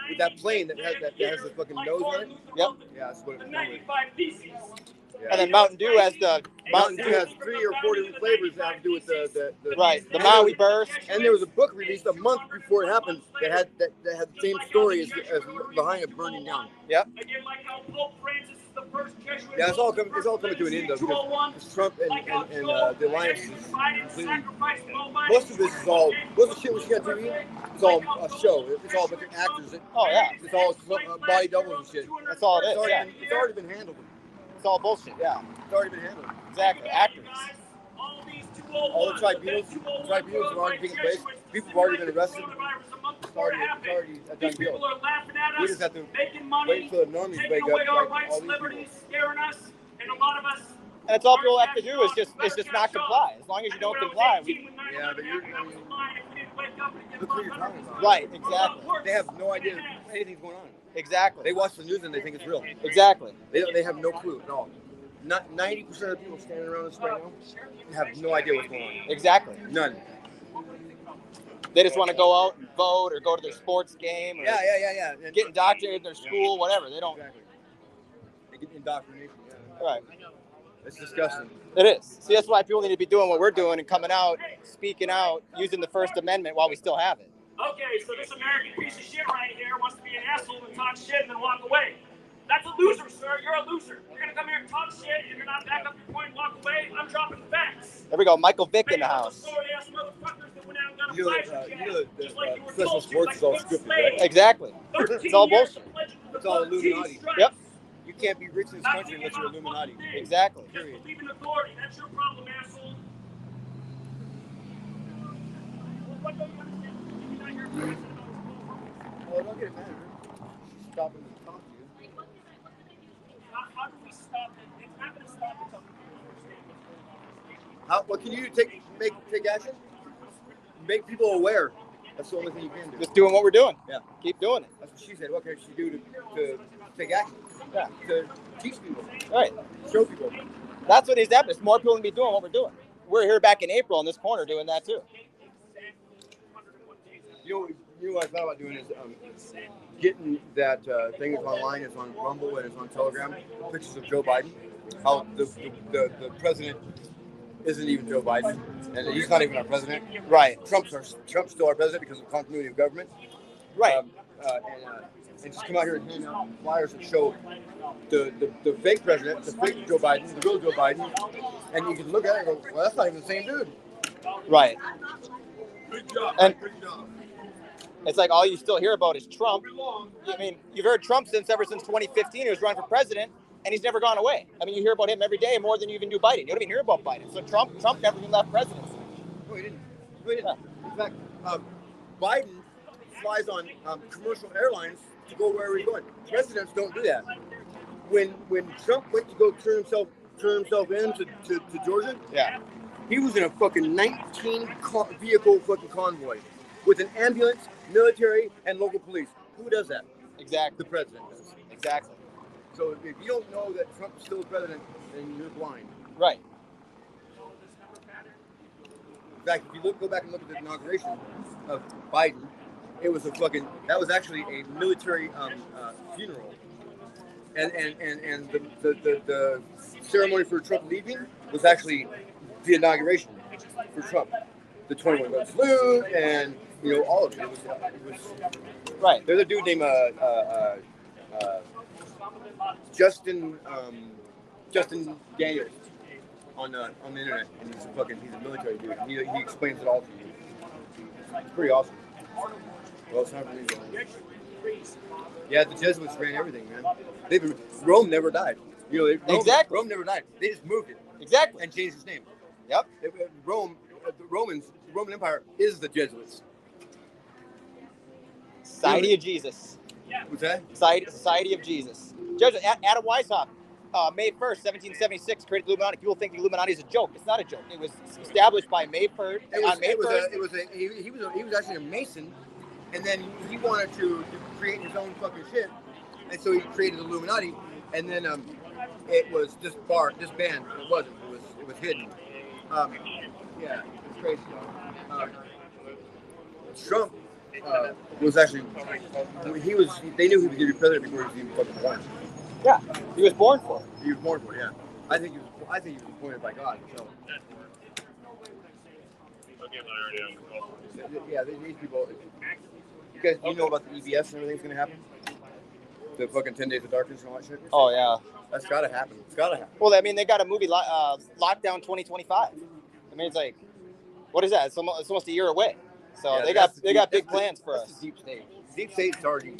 with that plane that has the fucking nose on it.
Yep.
Yeah, that's what it's
The 95 theses.
Yeah.
And then Mountain Dew has the
Mountain Dew has 3 or 4 different flavors that have to do with the
right, the Maui Burst.
And there was a book released a month before it happened that had the same story as behind it burning down.
Yep.
Yeah, it's all coming to an end though because Trump and the alliance is completely. Most of this is all most of the shit we see on TV. It's all a show. It's all a bunch of actors.
Oh yeah.
It's all body doubles and shit.
That's all it is.
It's already been handled.
It's all bullshit. Yeah.
It's already been handled.
Exactly. Actors.
All the tribunals have already taken place. People have already been arrested. It's already a done deal. We just have to wait until the normies wake up. Like all these people.
And it's all people have to do is just not comply. As long as you don't comply.
Yeah, but look who you're talking about.
Right. Exactly.
They have no idea anything's going on.
Exactly.
They watch the news and they think it's real.
Exactly.
They have no clue at all. Not 90% of the people standing around us right now have no idea what's going on.
Exactly.
None.
They just want to go out and vote or go to their sports game or
yeah.
get indoctrinated in their school, whatever. They don't.
Exactly. They get indoctrination. Yeah.
Right.
It's disgusting.
It is. See, that's why people need to be doing what we're doing and coming out, speaking out, using the First Amendment while we still have it.
Okay, so this American piece of shit right here wants to be an asshole and talk shit and then walk away. That's a loser, sir. You're a loser. You're going to come here and talk shit and you're not back up your point and walk away. I'm dropping facts.
There we go. Michael Vick in the house.
You know the professional sports is all scripted, right?
Exactly. It's all bullshit.
It's all Illuminati.
Yep.
You can't be rich in this country unless you're Illuminati.
Exactly.
Period.
Believe in authority. That's your problem, asshole. What don't you understand? You're not here for president of this
Oh, don't get mad. Stop him to talk to you.
How do we stop it? It's not going to stop until people understand.
What can you do? Take action? Make people aware. That's the only thing you can do.
Just doing what we're doing.
Yeah.
Keep doing it.
That's what she said. What can she do to take action?
Yeah.
To teach people.
Right.
Show people.
That's what needs to happen. It's more people to be doing what we're doing. We're here back in April in this corner doing that too.
You know what I thought about doing is getting that thing that's online. It's on Rumble and it's on Telegram. Pictures of Joe Biden. How the president isn't even Joe Biden, and he's not even our president.
Right.
Trump's still our president because of continuity of government.
Right.
And just come out here and hand out flyers that show the fake president, the fake Joe Biden, the real Joe Biden, and you can look at it and go, well, that's not even the same dude.
Right.
Good job.
And
good job.
it's like all you still hear about is Trump. I mean, you've heard Trump ever since 2015. He was running for president, and he's never gone away. I mean, you hear about him every day more than you even do Biden. You don't even hear about Biden. So Trump never even left presidency.
No, he didn't. In fact, Biden flies on commercial airlines to go wherever he's going. Presidents don't do that. When Trump went to go turn himself in to Georgia,
yeah,
he was in a fucking 19 vehicle fucking convoy with an ambulance, military, and local police. Who does that?
Exactly.
The president does.
Exactly.
So if you don't know that Trump's still the president, then you're blind.
Right.
In fact, if you go back and look at the inauguration of Biden, it was that was actually a military funeral. And the ceremony for Trump leaving was actually the inauguration for Trump. The 21-gun salute and all of it. It was
right.
There's a dude named Justin Daniels on the internet, and he's a military dude. He explains it all to you. It's pretty awesome. Well, it's not really yeah, the Jesuits ran everything, man. Rome never died.
Exactly.
Rome never died. They just moved it.
Exactly.
And changed its name.
Yep.
The Roman Empire is the Jesuits.
Society of Jesus.
What's that?
Society of Jesus. Judge Adam Weishaupt, May 1st, 1776, created the Illuminati. People think the Illuminati is a joke. It's not a joke. It was established by May 1st.
He was actually a Mason, and then he wanted to create his own fucking shit, and so he created the Illuminati, and then it was disbanded. It wasn't. It was hidden. Yeah, it's crazy. Trump was actually they knew he was going to be president before he was even fucking born.
Yeah, he was born for it.
He was born for it. Yeah, I think he was appointed by God. So. Yeah, these people. You know about the EBS and everything's going to happen. The fucking 10 days of darkness and all that shit.
Oh yeah,
that's got to happen. It's got to happen.
Well, I mean, they got a movie Lockdown 2025. I mean, it's like, what is that? It's almost a year away. So
yeah,
they got big plans for us.
Deep state. Deep state's already.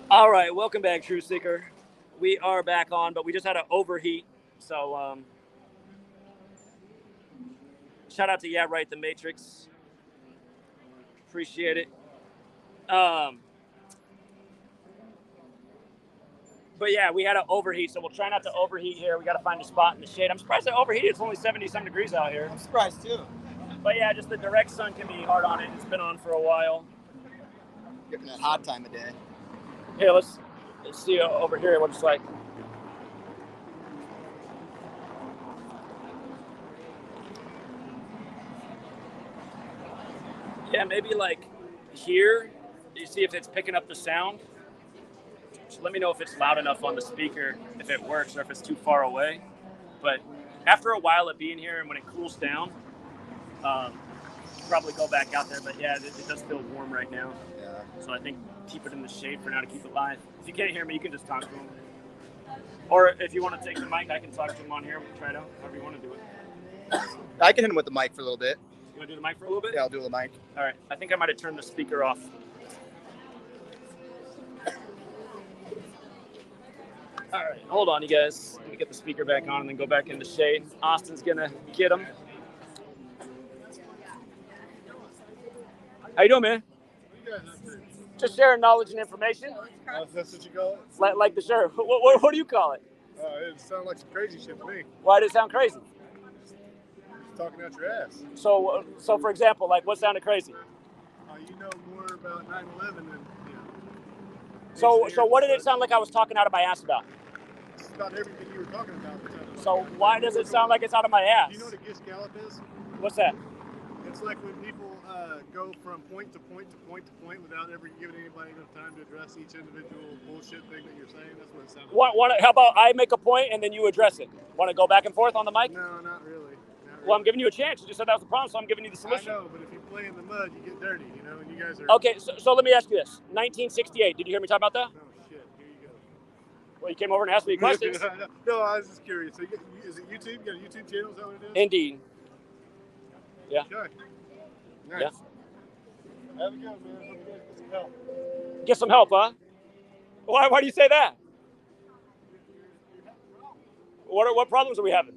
All right, welcome back, True Seeker. We are back on, but we just had an overheat. So, shout out to Yeah Right, the Matrix. Appreciate it. But yeah, we had an overheat, so we'll try not to overheat here. We got to find a spot in the shade. I'm surprised it overheated. It's only 70-some degrees out here.
I'm surprised too.
But yeah, just the direct sun can be hard on it. It's been on for a while.
Getting that hot time of day.
Here, let's see over here what it's like. Yeah, maybe like here, you see if it's picking up the sound. So let me know if it's loud enough on the speaker, if it works, or if it's too far away. But after a while of being here and when it cools down, probably go back out there. But yeah, it does feel warm right now.
Yeah.
So I think keep it in the shade for now to keep it live. If you can't hear me, you can just talk to him. Or if you want to take the mic, I can talk to him on here. We can try it out, however you want to do it.
I can hit him with the mic for a little bit.
You want to do the mic for a little bit?
Yeah, I'll do the mic.
All right. I think I might have turned the speaker off. All right. Hold on, you guys. Let me get the speaker back on and then go back in the shade. Austin's going to get him. How you doing, man? Just sharing knowledge and information.
That's what you call it?
Like the sheriff. What do you call it?
It sounded like some crazy shit to me.
Why did it sound crazy?
Just talking out your ass.
So for example, like what sounded crazy?
You know more about 9/11 than
So what did it sound like I was talking out of my ass about?
It's about everything you were talking about.
So why does it sound like it's out of my ass?
Do you know what a Gish Gallop is?
What's that?
it's like when people go from point to point to point to point without ever giving anybody enough time to address each individual bullshit thing that you're saying. That's what it sounds like.
How about I make a point and then you address it? Want to go back and forth on the mic?
No, not really.
Well, I'm giving you a chance. You just said that was the problem, so I'm giving you the solution.
I know, but if you play in the mud, you get dirty, you know, and you guys are...
Okay, so let me ask you this. 1968, did you hear me talk about that?
Oh, shit. Here you go.
Well, you came over and asked me questions.
No, I was just curious. So is it YouTube? You got a YouTube channel? Is that what it is?
Indeed. Yeah.
Okay. Nice.
Yeah.
Have a go, man. Hope you guys get some help.
Get some help, huh? Why do you say that? What problems are we having?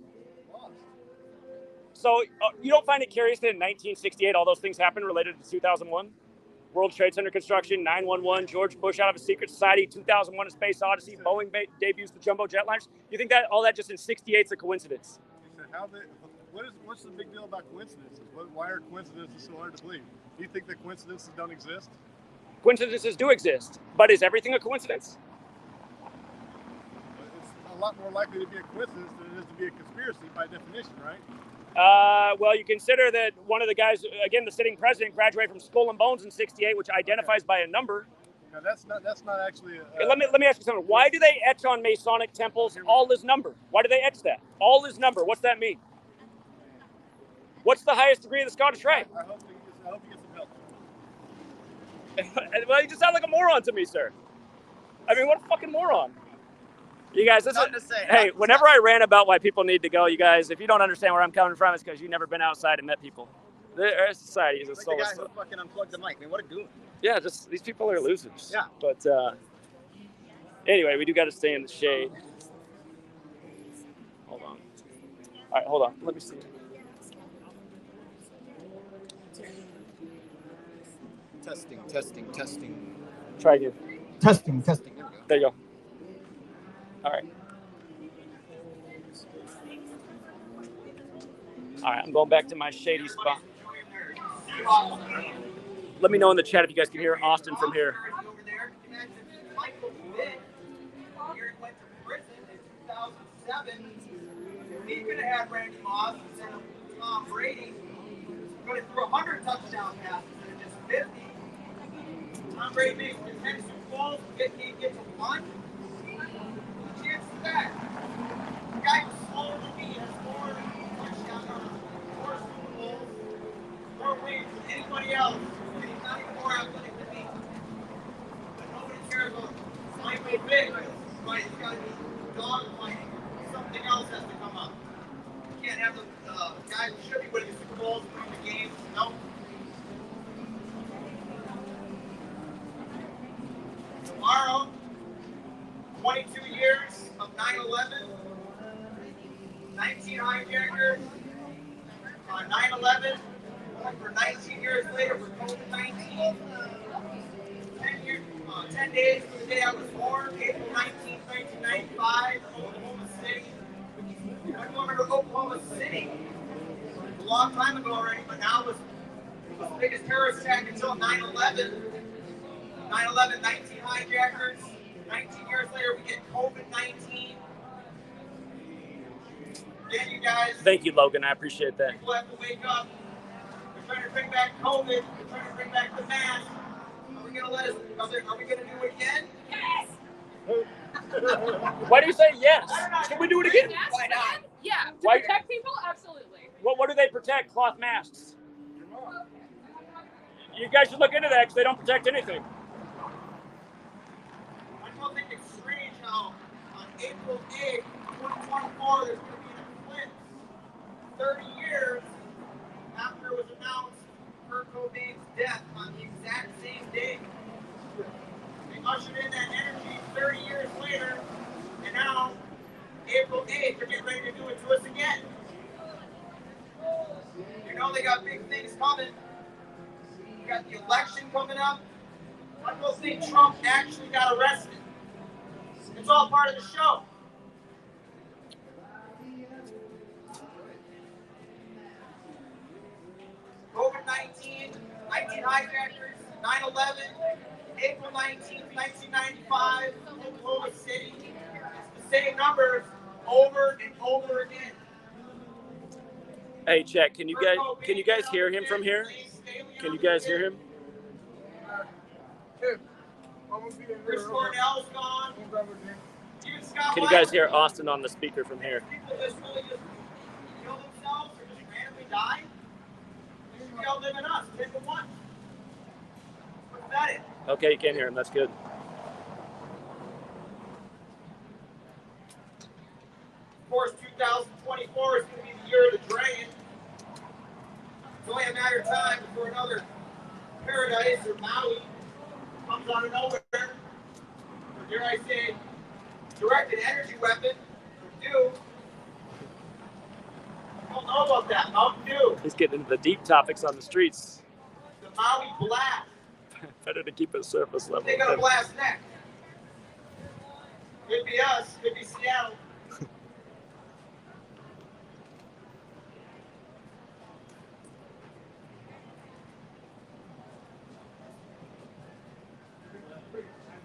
So you don't find it curious that in 1968 all those things happened related to 2001? World Trade Center construction, 9/11, George Bush out of a secret society, 2001: A Space Odyssey, Boeing debuts the jumbo jetliners. You think that all that just in 68 is a coincidence?
What's the big deal about coincidences? Why are coincidences so hard to believe? Do you think that coincidences don't exist?
Coincidences do exist, but is everything a coincidence?
It's a lot more likely to be a coincidence than it is to be a conspiracy by definition, right?
Well, you consider that one of the guys, again, the sitting president, graduated from Skull and Bones in 68, which identifies by a number.
Now, that's not actually
let me ask you something. Why do they etch on Masonic temples all is number? Why do they etch that? All is number. What's that mean? What's the highest degree of the Scottish Rite?
I hope you get some help.
Well, you just sound like a moron to me, sir. I mean, what a fucking moron. You guys, hey, whenever I rant about why people need to go, you guys, if you don't understand where I'm coming from, it's because you've never been outside and met people. Our society is a soulless.
Like the guy who fucking unplugged the mic. I mean, what a goon.
Yeah, just these people are losers.
Yeah.
But anyway, we do got to stay in the shade. Hold on. All right, hold on. Let me see.
Testing.
Try again.
Testing.
There you go. All right. All right, I'm going back to my shady spot. Let me know in the chat if you guys can hear Austin from here.
Michael Vick here went to prison in 2007. He could have had Randy Moss instead of Tom Brady. Could have threw 100 touchdown passes instead of just 50. Tom Brady makes it to 10 Super Bowls. Vick can't get to 1. The chance of that. The guy who's smaller than me has more touchdowns, more Super Bowls, more wins than anybody else. And he's not even more athletic than me. But nobody cares about Michael Vick. Right? It's got to be dog fighting. Something else has to come up. You can't have the guys who should be winning the Super Bowls and winning the games. Nope. Tomorrow, 22 years of 9/11, 19 hijackers on 9/11, for 19 years later for COVID-19, 10 days from the day I was born, April 19th, 1995, Oklahoma City. I remember Oklahoma City a long time ago already, but now it was the biggest terrorist attack until 9/11. 9/11, 19 hijackers. 19 years later, we get COVID-19. Again, you guys.
Thank you, Logan. I appreciate that.
People have to wake up. They're trying to bring back COVID. They're trying to bring back the mask. Are we going to do it again? Yes!
Why do you say yes? Can we do it again?
Yes,
Why not?
Yeah, to
Why-
protect people, absolutely.
What do they protect? Cloth masks. You guys should look into that because they don't protect anything.
I don't think it's strange how on April 8th, 2024, there's going to be an eclipse 30 years after it was announced Kurt Cobain's death on the exact same day. They ushered in that energy 30 years later, and now, April 8th, they're getting ready to do it to us again. You know they got big things coming. You got the election coming up. I don't think Trump actually got arrested. It's all part of the show. COVID-19, 19 hijackers, 9/11, April 19th, 1995, Oklahoma City. It's the same numbers over and over again.
Hey, check. Can you guys hear him from here? Can you guys hear him?
Chris Cornell's gone.
Can you guys hear Austin on the speaker from here?
People just really just kill themselves or just randomly die. They should be outliving us 10-1. What's that it?
Okay, you can't hear him. That's good.
Of course, 2024 is going to be the year of the dragon. It's only a matter of time before another paradise or Maui comes out of nowhere. Or dare I say, directed energy weapon, or Dew. I don't know about that. Mountain Dew.
He's getting into the deep topics on the streets.
The Maui blast.
Better to keep it surface level.
They got a blast next. Could be us. Could be Seattle.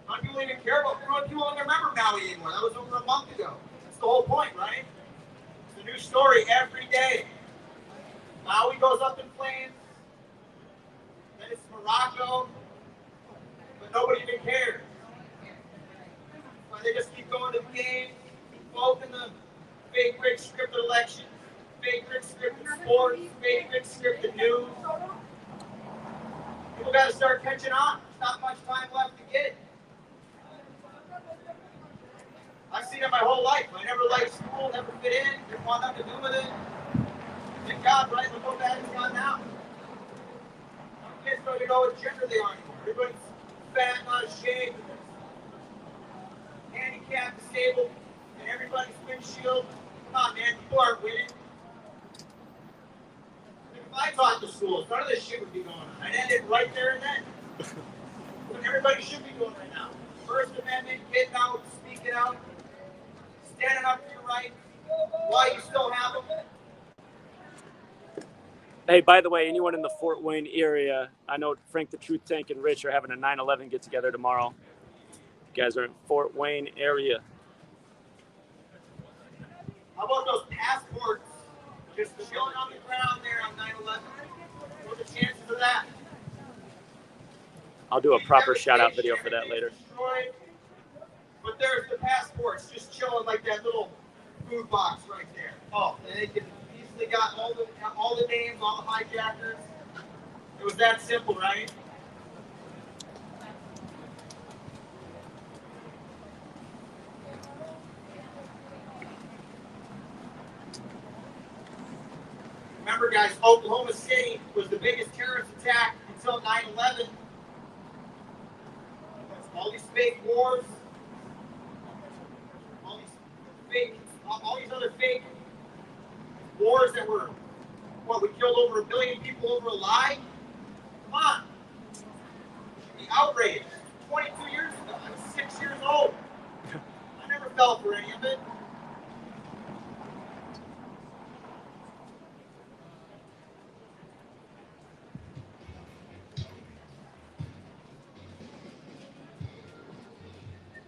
How do you even care about? You won't remember Maui anymore. That was over a month ago. That's the whole point, right? It's a new story every day. Maui goes up in flames. Then it's Morocco. But nobody even cares. They just keep going to the game, keep voting the fake rich scripted election, fake rich scripted sports, fake rich scripted news. People got to start catching on. There's not much time left to get it. I've seen it my whole life. I never liked school, never fit in, didn't want nothing to do with it. Thank God, right? Look how bad it's gone now. Kids don't even know what gender they are anymore. Everybody's fat, not ashamed. Handicapped, disabled, and everybody's windshield. Come on, man, people aren't winning. If I taught the schools, none of this shit would be going on. I'd end it right there and then. What everybody should be doing right now. First Amendment, getting out, speaking out, standing up for your rights, while you still have them.
Hey, by the way, anyone in the Fort Wayne area, I know Frank the Truth Tank and Rich are having a 9/11 get together tomorrow. You guys are in Fort Wayne area.
How about those passports just chilling on the ground there on 9/11? What are the chances of that?
I'll do a proper shout-out video for that later.
Destroyed, but there's the passports just chilling like that little food box right there. Oh, and they can easily got all the names, all the hijackers. It was that simple, right? Remember, guys, Oklahoma City was the biggest terrorist attack until 9/11. All these fake wars, all these other fake wars that were, we killed over 1 billion people over a lie? Come on. The outrage. 22 years ago. I was 6 years old. I never fell for any of it.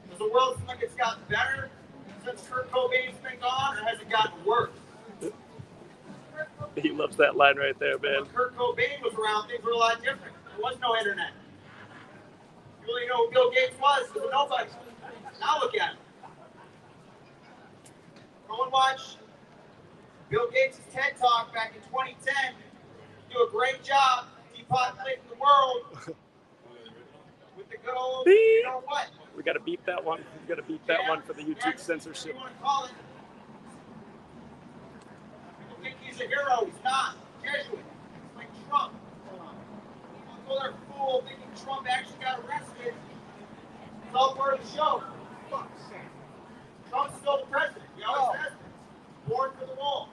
Does the world seem like it's gotten better since Kurt Cobain's been gone, or has it gotten worse?
He loves that line right there, man.
When Kurt Cobain was around, things were a lot different. There was no internet. You really know who Bill Gates was? He was a nobody. Now look at him. Go and watch Bill Gates' TED Talk back in 2010. Do a great job depopulating the world with the good old, you know what?
We got to beep that one. We got to beep that one for the YouTube censorship.
You want to call it? People think he's a hero. He's not. Jesuit. It's like Trump. People are fool thinking Trump actually got arrested. It's all part of the show. Trump's still the president. He always has been. Born for the wall.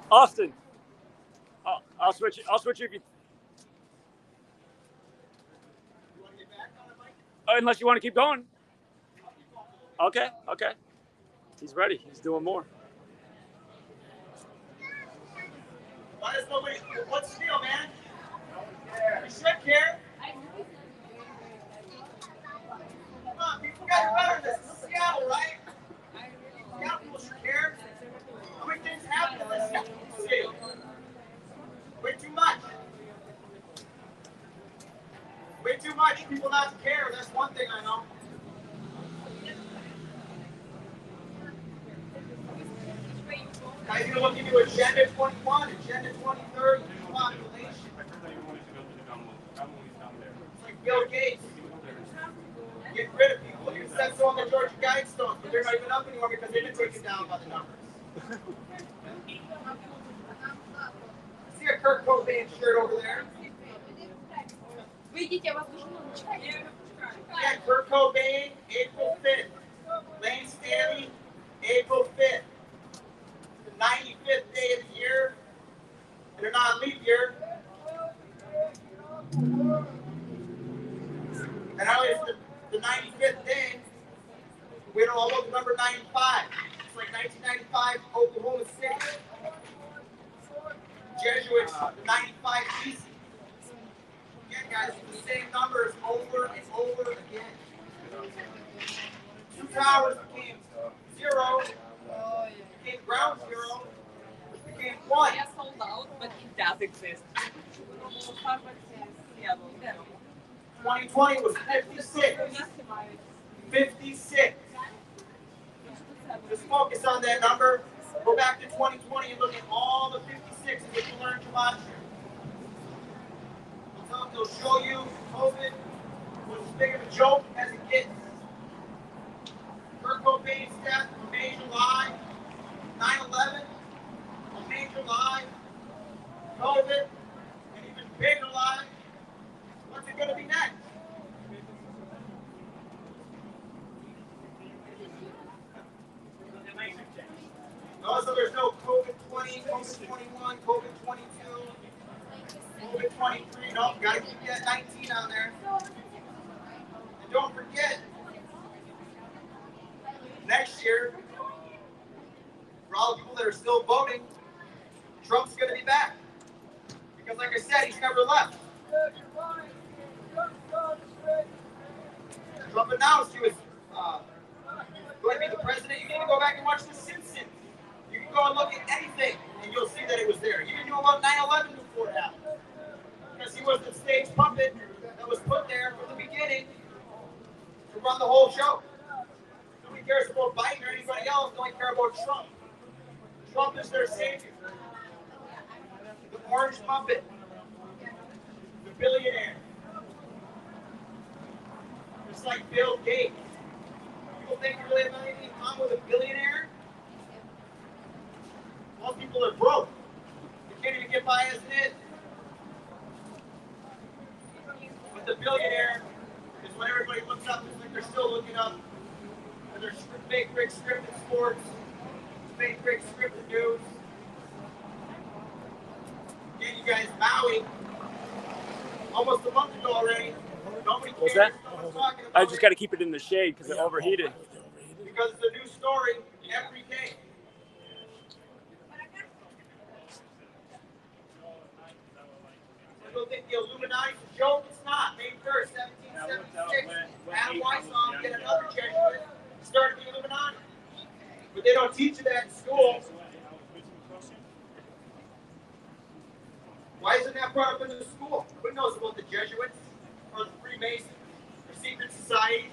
Austin, I'll switch. I'll switch you if you. Unless you want to keep going. Okay. Okay. He's ready. He's doing more.
Why does nobody? What's the deal, man? You should care. Come on, people got to better this. This is Seattle, right? Seattle people should care. How many things happen in this city? Way too much. Way too much. People not to care. That's one thing I know. Now you're going to look into Agenda 21, Agenda 2030, population. It's like Bill Gates. Get rid of people. You said so on the Georgia Guidestones, but they're not even up anymore because they've been taken down by the numbers. See a Kurt Cobain shirt over there? Yeah, Kurt Cobain, April 5th. Lane Stanley, April 5th. The 95th day of the year. They're not a leap year. And how is the 95th day? We don't all look number 95. It's like 1995, Oklahoma City. Jesuits, the 95 season. Again, guys, it's the same numbers over and over again. 2 towers became 0, became ground 0, became 1.
Yes, sold out, but it does exist.
2020 was 56. 56. Just focus on that number. Go back to 2020 and look at all the 56s that you learned Gematria. They'll show you COVID was as big of a joke as it gets. Kurt Cobain's death, a major lie. 9/11, a major lie. COVID, an even bigger lie. What's it going to be next? Also, there's no COVID-20, COVID-21, COVID-22, COVID-23. Nope, gotta keep that 19 on there. And don't forget, next year, for all the people that are still voting, Trump's gonna be back. Because like I said, he's never left. Trump announced he was going to be the president. You need to go back and watch The Simpsons. You can go and look at anything, and you'll see that it was there. You didn't know about 9/11 before it happened. Because he was the stage puppet that was put there from the beginning to run the whole show. Nobody cares about Biden or anybody else. They only care about Trump. Trump is their savior. The orange puppet. The billionaire. Just like Bill Gates. People think you really have anything in common with a billionaire? Most people are broke. They can't even get by as it is. But the billionaire is what everybody looks up. It's like they're still looking up. And they're fake rich scripted sports, fake rich scripted news. Again, you guys, Maui, almost a month ago already. Nobody cares.
What's that?
Talking about
I just got to keep it in the shade because it overheated.
because it's a new story every day. People think the Illuminati's a joke. It's not. May 1st, 1776, Adam Weishaupt and another Jesuit started the Illuminati. But they don't teach you that in school. Why isn't that brought up in the school? Who knows about the Jesuits or the Freemasons or secret societies?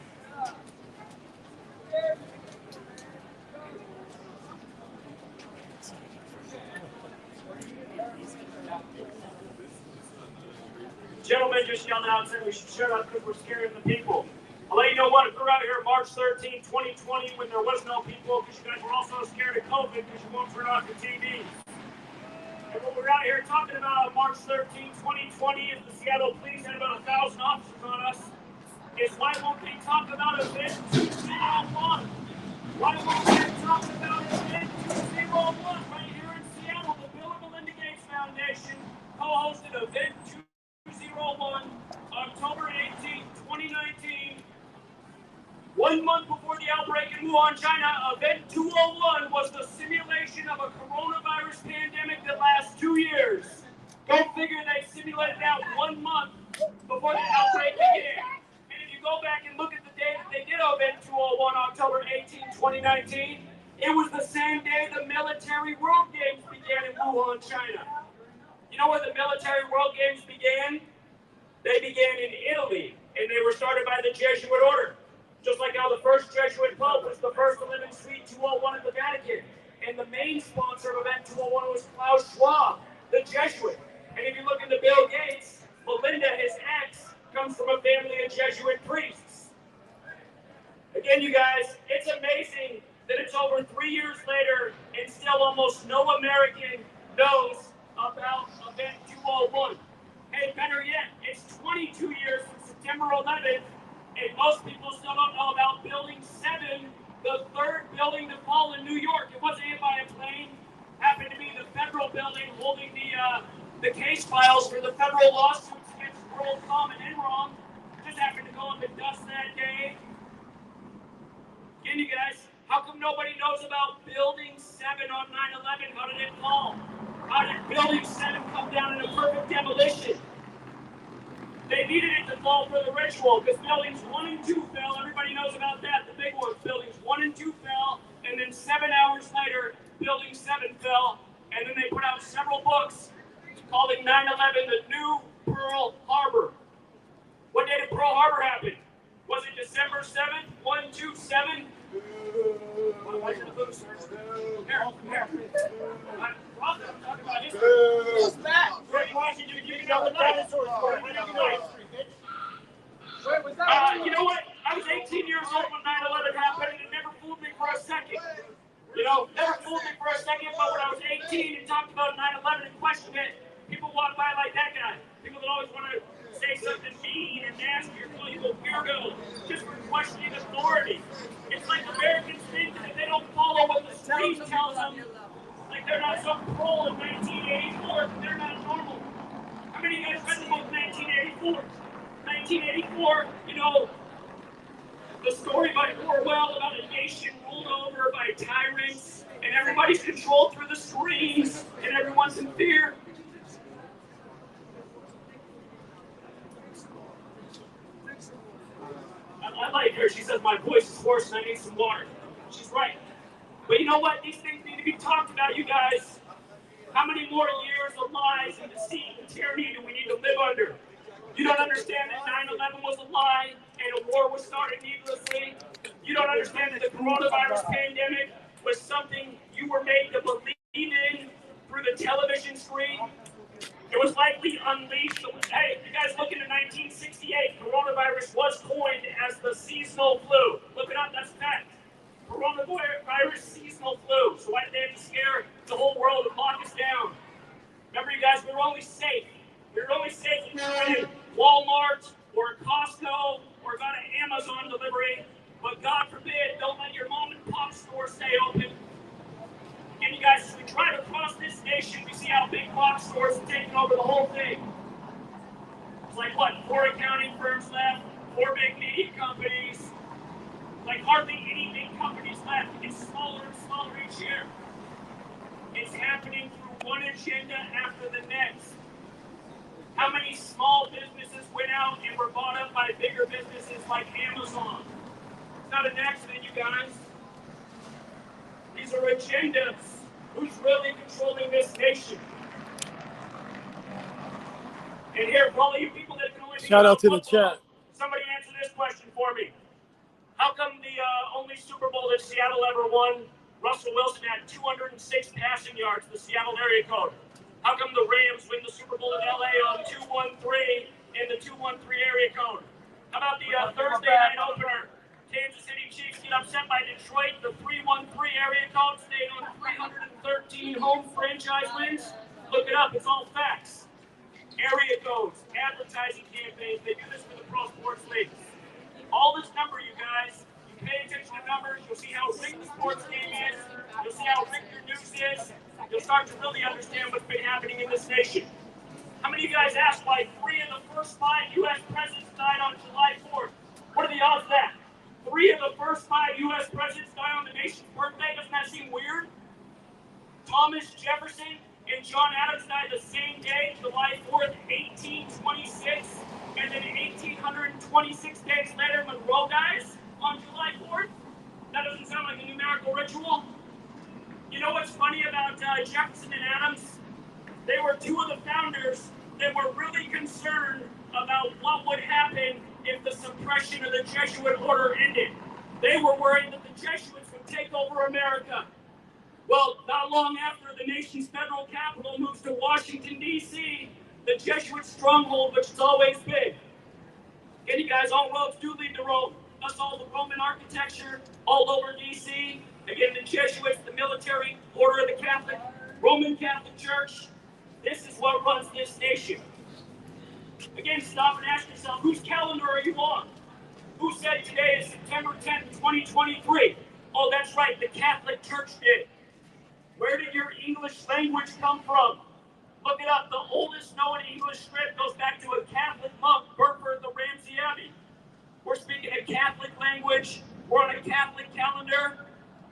Gentlemen just yelled out and said we should shut up because we're scaring the people. I'll let you know what, if we're out here March 13, 2020, when there was no people, because you guys were also scared of COVID because you won't turn off your TVs. And what we're out here talking about on March 13, 2020, if the Seattle police had about 1,000 officers on us, is why won't they talk about Event 201? Why won't they talk about Event 201 right here in Seattle? The Bill and Melinda Gates Foundation co-hosted Event 201, October 18, 2019, 1 month before the outbreak in Wuhan, China, Event 201 was the simulation of a coronavirus pandemic that lasts 2 years. Go figure they simulated that 1 month before the outbreak began. And if you go back and look at the day that they did Event 201, October 18, 2019, it was the same day the Military World Games began in Wuhan, China. You know where the Military World Games began? They began in Italy, and they were started by the Jesuit order. Just like how the first Jesuit Pope was the first to live in Suite 201 at the Vatican. And the main sponsor of Event 201 was Klaus Schwab, the Jesuit. And if you look into Bill Gates, Melinda, his ex, comes from a family of Jesuit priests. Again, you guys, it's amazing that it's over 3 years later and still almost no American knows about Event 201. Hey, better yet, it's 22 years from September 11th, and most people still don't know about Building 7, the third building to fall in New York. It wasn't hit by a plane. Happened to be the federal building holding the case files for the federal lawsuits against WorldCom and Enron. Just happened to go up in dust that day. Again, you guys, how come nobody knows about Building 7 on 9/11? How did it fall? How did Building 7 come down in a perfect demolition? They needed it to fall for the ritual because Buildings 1 and 2 fell. Everybody knows about that, the big ones. Buildings 1 and 2 fell, and then 7 hours later, Building 7 fell, and then they put out several books calling 9/11 the new Pearl Harbor. What day did Pearl Harbor happen? Was it December 7th, 127? You know what? I was 18 years old when 9/11 happened, and it never fooled me for a second. Never fooled me for a second, but when I was 18 and talked about 9/11 and questioned it, people walk by like that guy. People that always want to say something mean and nasty or call you a weirdo just for questioning authority. It's like Americans think that if they don't follow what the street tells them, like they're not so pro in 1984, that they're not normal. How many of you guys read the book 1984? 1984, the story by Orwell about a nation ruled over by tyrants, and everybody's controlled through the screens, and everyone's in fear. I like her. She says, my voice is hoarse and I need some water. She's right. But you know what? These things need to be talked about, you guys. How many more years of lies and deceit and tyranny do we need to live under? You don't understand that 9/11 was a lie and a war was started needlessly. You don't understand that the coronavirus pandemic was something you were made to believe in through the television screen. It was likely unleashed. Hey, you guys look into 1968, coronavirus was coined as the seasonal flu. Look it up, that's fact. Coronavirus seasonal flu. So why did they have to scare the whole world and lock us down? Remember, you guys, we were only safe. We were only safe if we were in Walmart or a Costco or got an Amazon delivery. But God forbid, don't let your mom and pop store stay open. And you guys, as we drive across this nation, we see how big box stores have taken over the whole thing. It's like, what, 4 accounting firms left, 4 big media companies, like hardly any big companies left. It's smaller and smaller each year. It's happening through one agenda after the next. How many small businesses went out and were bought up by bigger businesses like Amazon? It's not an accident, you guys. These are agendas. Who's really controlling this nation? And here, for all of you people that can only
shout out to the chat.
Somebody answer this question for me. How come the only Super Bowl that Seattle ever won, Russell Wilson had 206 passing yards, the Seattle area code? How come the Rams win the Super Bowl in LA on 213 in the 213 area code? How about the Thursday night opener? Kansas City Chiefs get upset by Detroit. The 313 area code stayed on 313 home franchise wins. Look it up. It's all facts. Area codes, advertising campaigns. They do this for the pro sports leagues. All this number, you guys. You pay attention to numbers. You'll see how rigged the sports game is. You'll see how rigged your news is. You'll start to really understand what's been happening in this nation. How many of you guys asked why 3 of the first 5 U.S. presidents died on July 4th? What are the odds of that? 3 of the first 5 U.S. presidents died that seem weird? Thomas Jefferson and John Adams died the same day, July 4th, 1826, and then 1826 days later, Monroe dies on July 4th? That doesn't sound like a numerical ritual. You know what's funny about Jefferson and Adams? They were two of the founders that were really concerned about what would happen if the suppression of the Jesuit order ended. They were worried that the Jesuits would take over America. Well, not long after the nation's federal capital moves to Washington, D.C., the Jesuit stronghold, which has always been. And you guys, all roads do lead to Rome. Thus all the Roman architecture, all over D.C. Again, the Jesuits, the military, order of the Catholic, Roman Catholic Church. This is what runs this nation. Again, stop and ask yourself, whose calendar are you on? Who said today is September 10th, 2023? Oh, that's right, the Catholic Church did. Where did your English language come from? Look it up. The oldest known English script goes back to a Catholic monk, Burford the Ramsey Abbey. We're speaking a Catholic language. We're on a Catholic calendar,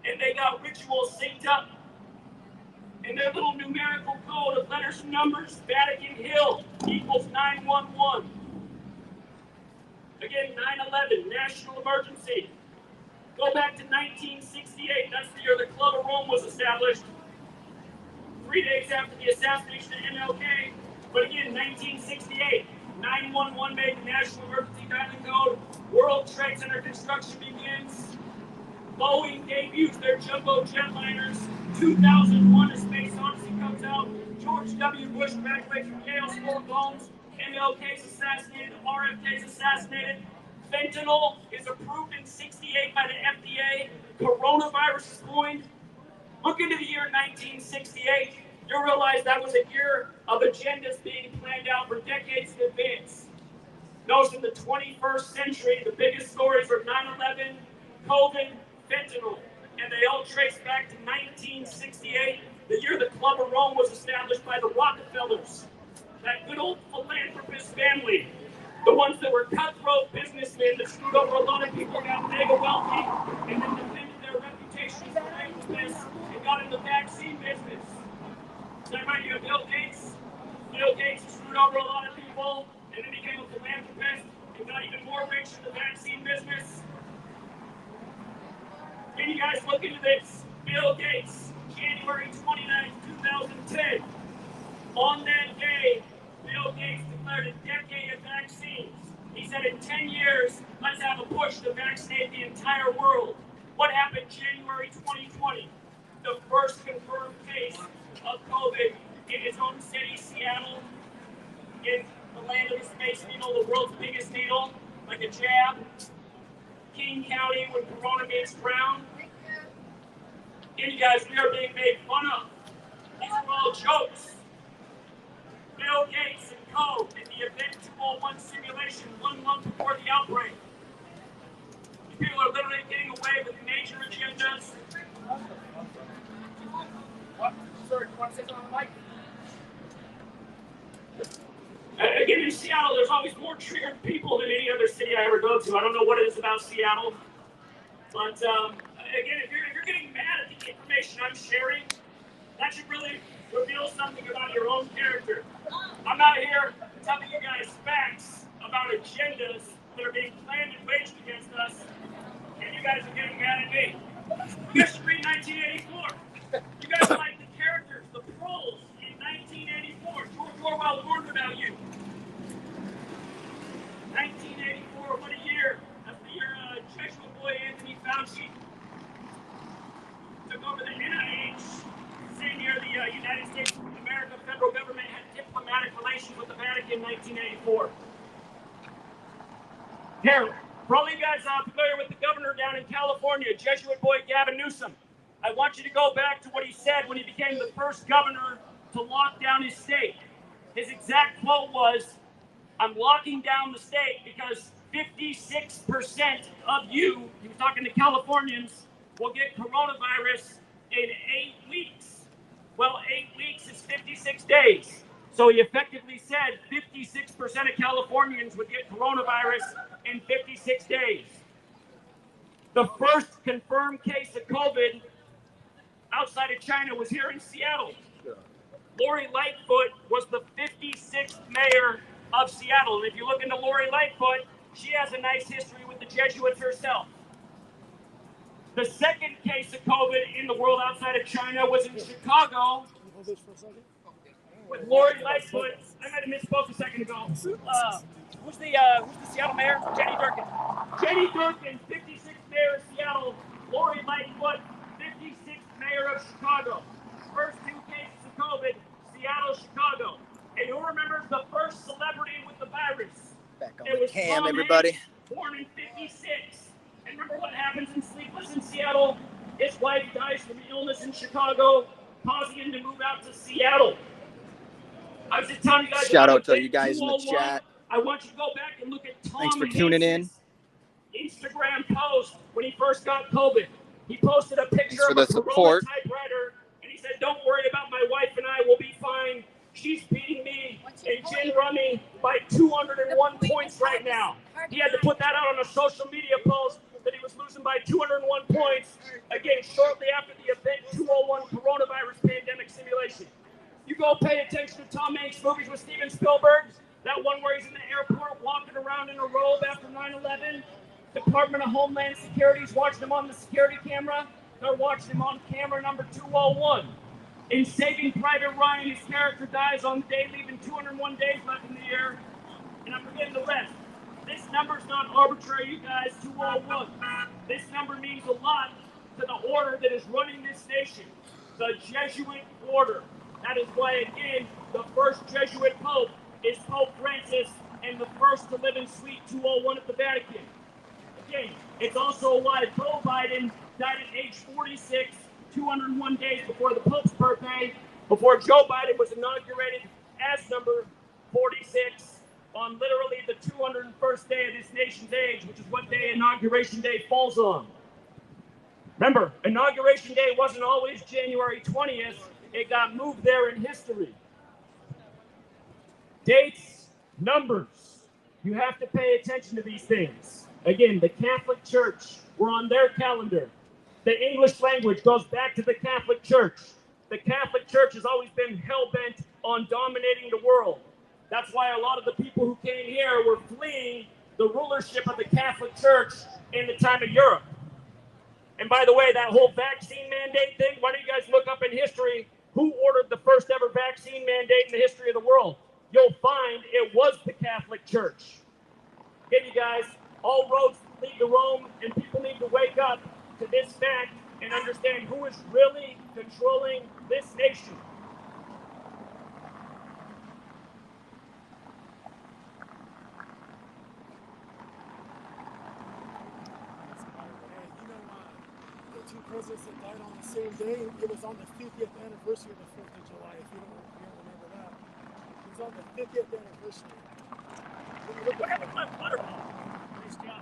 and they got rituals synced up. And their little numerical code of letters and numbers, Vatican Hill equals 911. Again, 9/11, national emergency. Go back to 1968. That's the year the Club of Rome was established. 3 days after the assassination of MLK. But again, 1968, 911 made the national emergency dialing code. World Trade Center construction begins. Boeing debuts their jumbo jetliners. 2001, A Space Odyssey comes out. George W. Bush graduates from Yale School of Bones. MLK's assassinated. RFK's assassinated. Fentanyl is approved in 68 by the FDA. Coronavirus is coined. Look into the year 1968. You'll realize that was a year of agendas being planned out for decades in advance. Notice in the 21st century, the biggest stories are 9/11, COVID, fentanyl, and they all trace back to 1968, the year the Club of Rome was established by the Rockefellers, that good old philanthropist family, the ones that were cutthroat businessmen that screwed over a lot of people, got mega wealthy, and then defended their reputation as philanthropists and got in the vaccine business. So I remind you of Bill Gates. Bill Gates screwed over a lot of people and then became a philanthropist and got even more rich in the vaccine business. Can you guys look into this? Bill Gates, January 29, 2010. On that day, Bill Gates declared a decade of vaccines. He said in 10 years, let's have a push to vaccinate the entire world. What happened January 2020? The first confirmed case of COVID in his own city, Seattle, in the land of the Space Needle, the world's biggest needle, like a jab. King County, when Corona meets Brown. And you guys, we are being made fun of. These are all jokes. Bill Gates and co. in the Event 201 simulation 1 month before the outbreak. These people are literally getting away with major agendas. What? Sir, you want to say something on the mic? Again, in Seattle, there's always more triggered people than any other city I ever go to. I don't know what it is about Seattle. But, again, if you're getting mad at the information I'm sharing, that should really reveal something about your own character. I'm not here telling you guys facts about agendas that are being planned and waged against us, and you guys are getting mad at me. You guys should read 1984. You guys are like the characters, the proles in 1984. George Orwell warned about you. 1984, what a year. That's the year Jesuit boy Anthony Fauci took over the NIH. Same year the United States of America federal government had diplomatic relations with the Vatican in 1984. Here, for all you guys familiar with the governor down in California, Jesuit boy Gavin Newsom, I want you to go back to what he said when he became the first governor to lock down his state. His exact quote was, I'm locking down the state because 56% of you, he was talking to Californians, will get coronavirus in 8 weeks. Well, 8 weeks is 56 days. So he effectively said 56% of Californians would get coronavirus in 56 days. The first confirmed case of COVID outside of China was here in Seattle. Lori Lightfoot was the 56th mayor of Seattle. And if you look into Lori Lightfoot, she has a nice history with the Jesuits herself. The second case of COVID in the world outside of China was in Chicago with Lori Lightfoot. I might have misspoke a second ago. Who's the Seattle mayor? Jenny Durkin. Jenny Durkin, 56th mayor of Seattle. Lori Lightfoot, 56th mayor of Chicago. First two cases of COVID, Seattle, Chicago. And who remembers the first celebrity with the virus?
Back on
It
the
was
cam,
Tom
everybody.
Hanks, born in 56. And remember what happens in Sleepless in Seattle? His wife dies from illness in Chicago, causing him to move out to Seattle. I was just telling you guys.
Shout out to you guys in the chat.
I want you to go back and look at Tom
Thanks for tuning in.
Instagram post when he first got COVID. He posted a picture of a Corona typewriter, and he said, "Don't worry about my wife and I. We'll be fine. She's beating me in gin rummy by 201 points right now." He had to put that out on a social media post that he was losing by 201 points, again, shortly after the event 201 coronavirus pandemic simulation. You go pay attention to Tom Hanks' movies with Steven Spielberg, that one where he's in the airport walking around in a robe after 9/11. Department of Homeland Security's watching him on the security camera. They're watching him on camera number 201. In Saving Private Ryan, his character dies on the day, leaving 201 days left in the year. And I'm forgetting the rest. This number's not arbitrary, you guys, 201. This number means a lot to the order that is running this nation, the Jesuit order. That is why, again, the first Jesuit pope is Pope Francis, and the first to live in Suite 201 at the Vatican. Again, it's also why Joe Biden died at age 46, 201 days before the Pope's birthday, before Joe Biden was inaugurated as number 46 on literally the 201st day of this nation's age, which is what day Inauguration Day falls on. Remember, Inauguration Day wasn't always January 20th. It got moved there in history. Dates, numbers. You have to pay attention to these things. Again, the Catholic Church, we're on their calendar. The English language goes back to the Catholic Church. The Catholic Church has always been hell-bent on dominating the world. That's why a lot of the people who came here were fleeing the rulership of the Catholic Church in the time of Europe. And by the way, that whole vaccine mandate thing, why don't you guys look up in history who ordered the first ever vaccine mandate in the history of the world? You'll find it was the Catholic Church. Okay, you guys, all roads lead to Rome, and people need to wake up to this fact and understand who is really controlling this nation.
Two presidents that died on the same day. It was on the 50th anniversary of the 4th of July, if you don't remember that. It was on the 50th anniversary.
Look what happened to my water bottle. Nice job.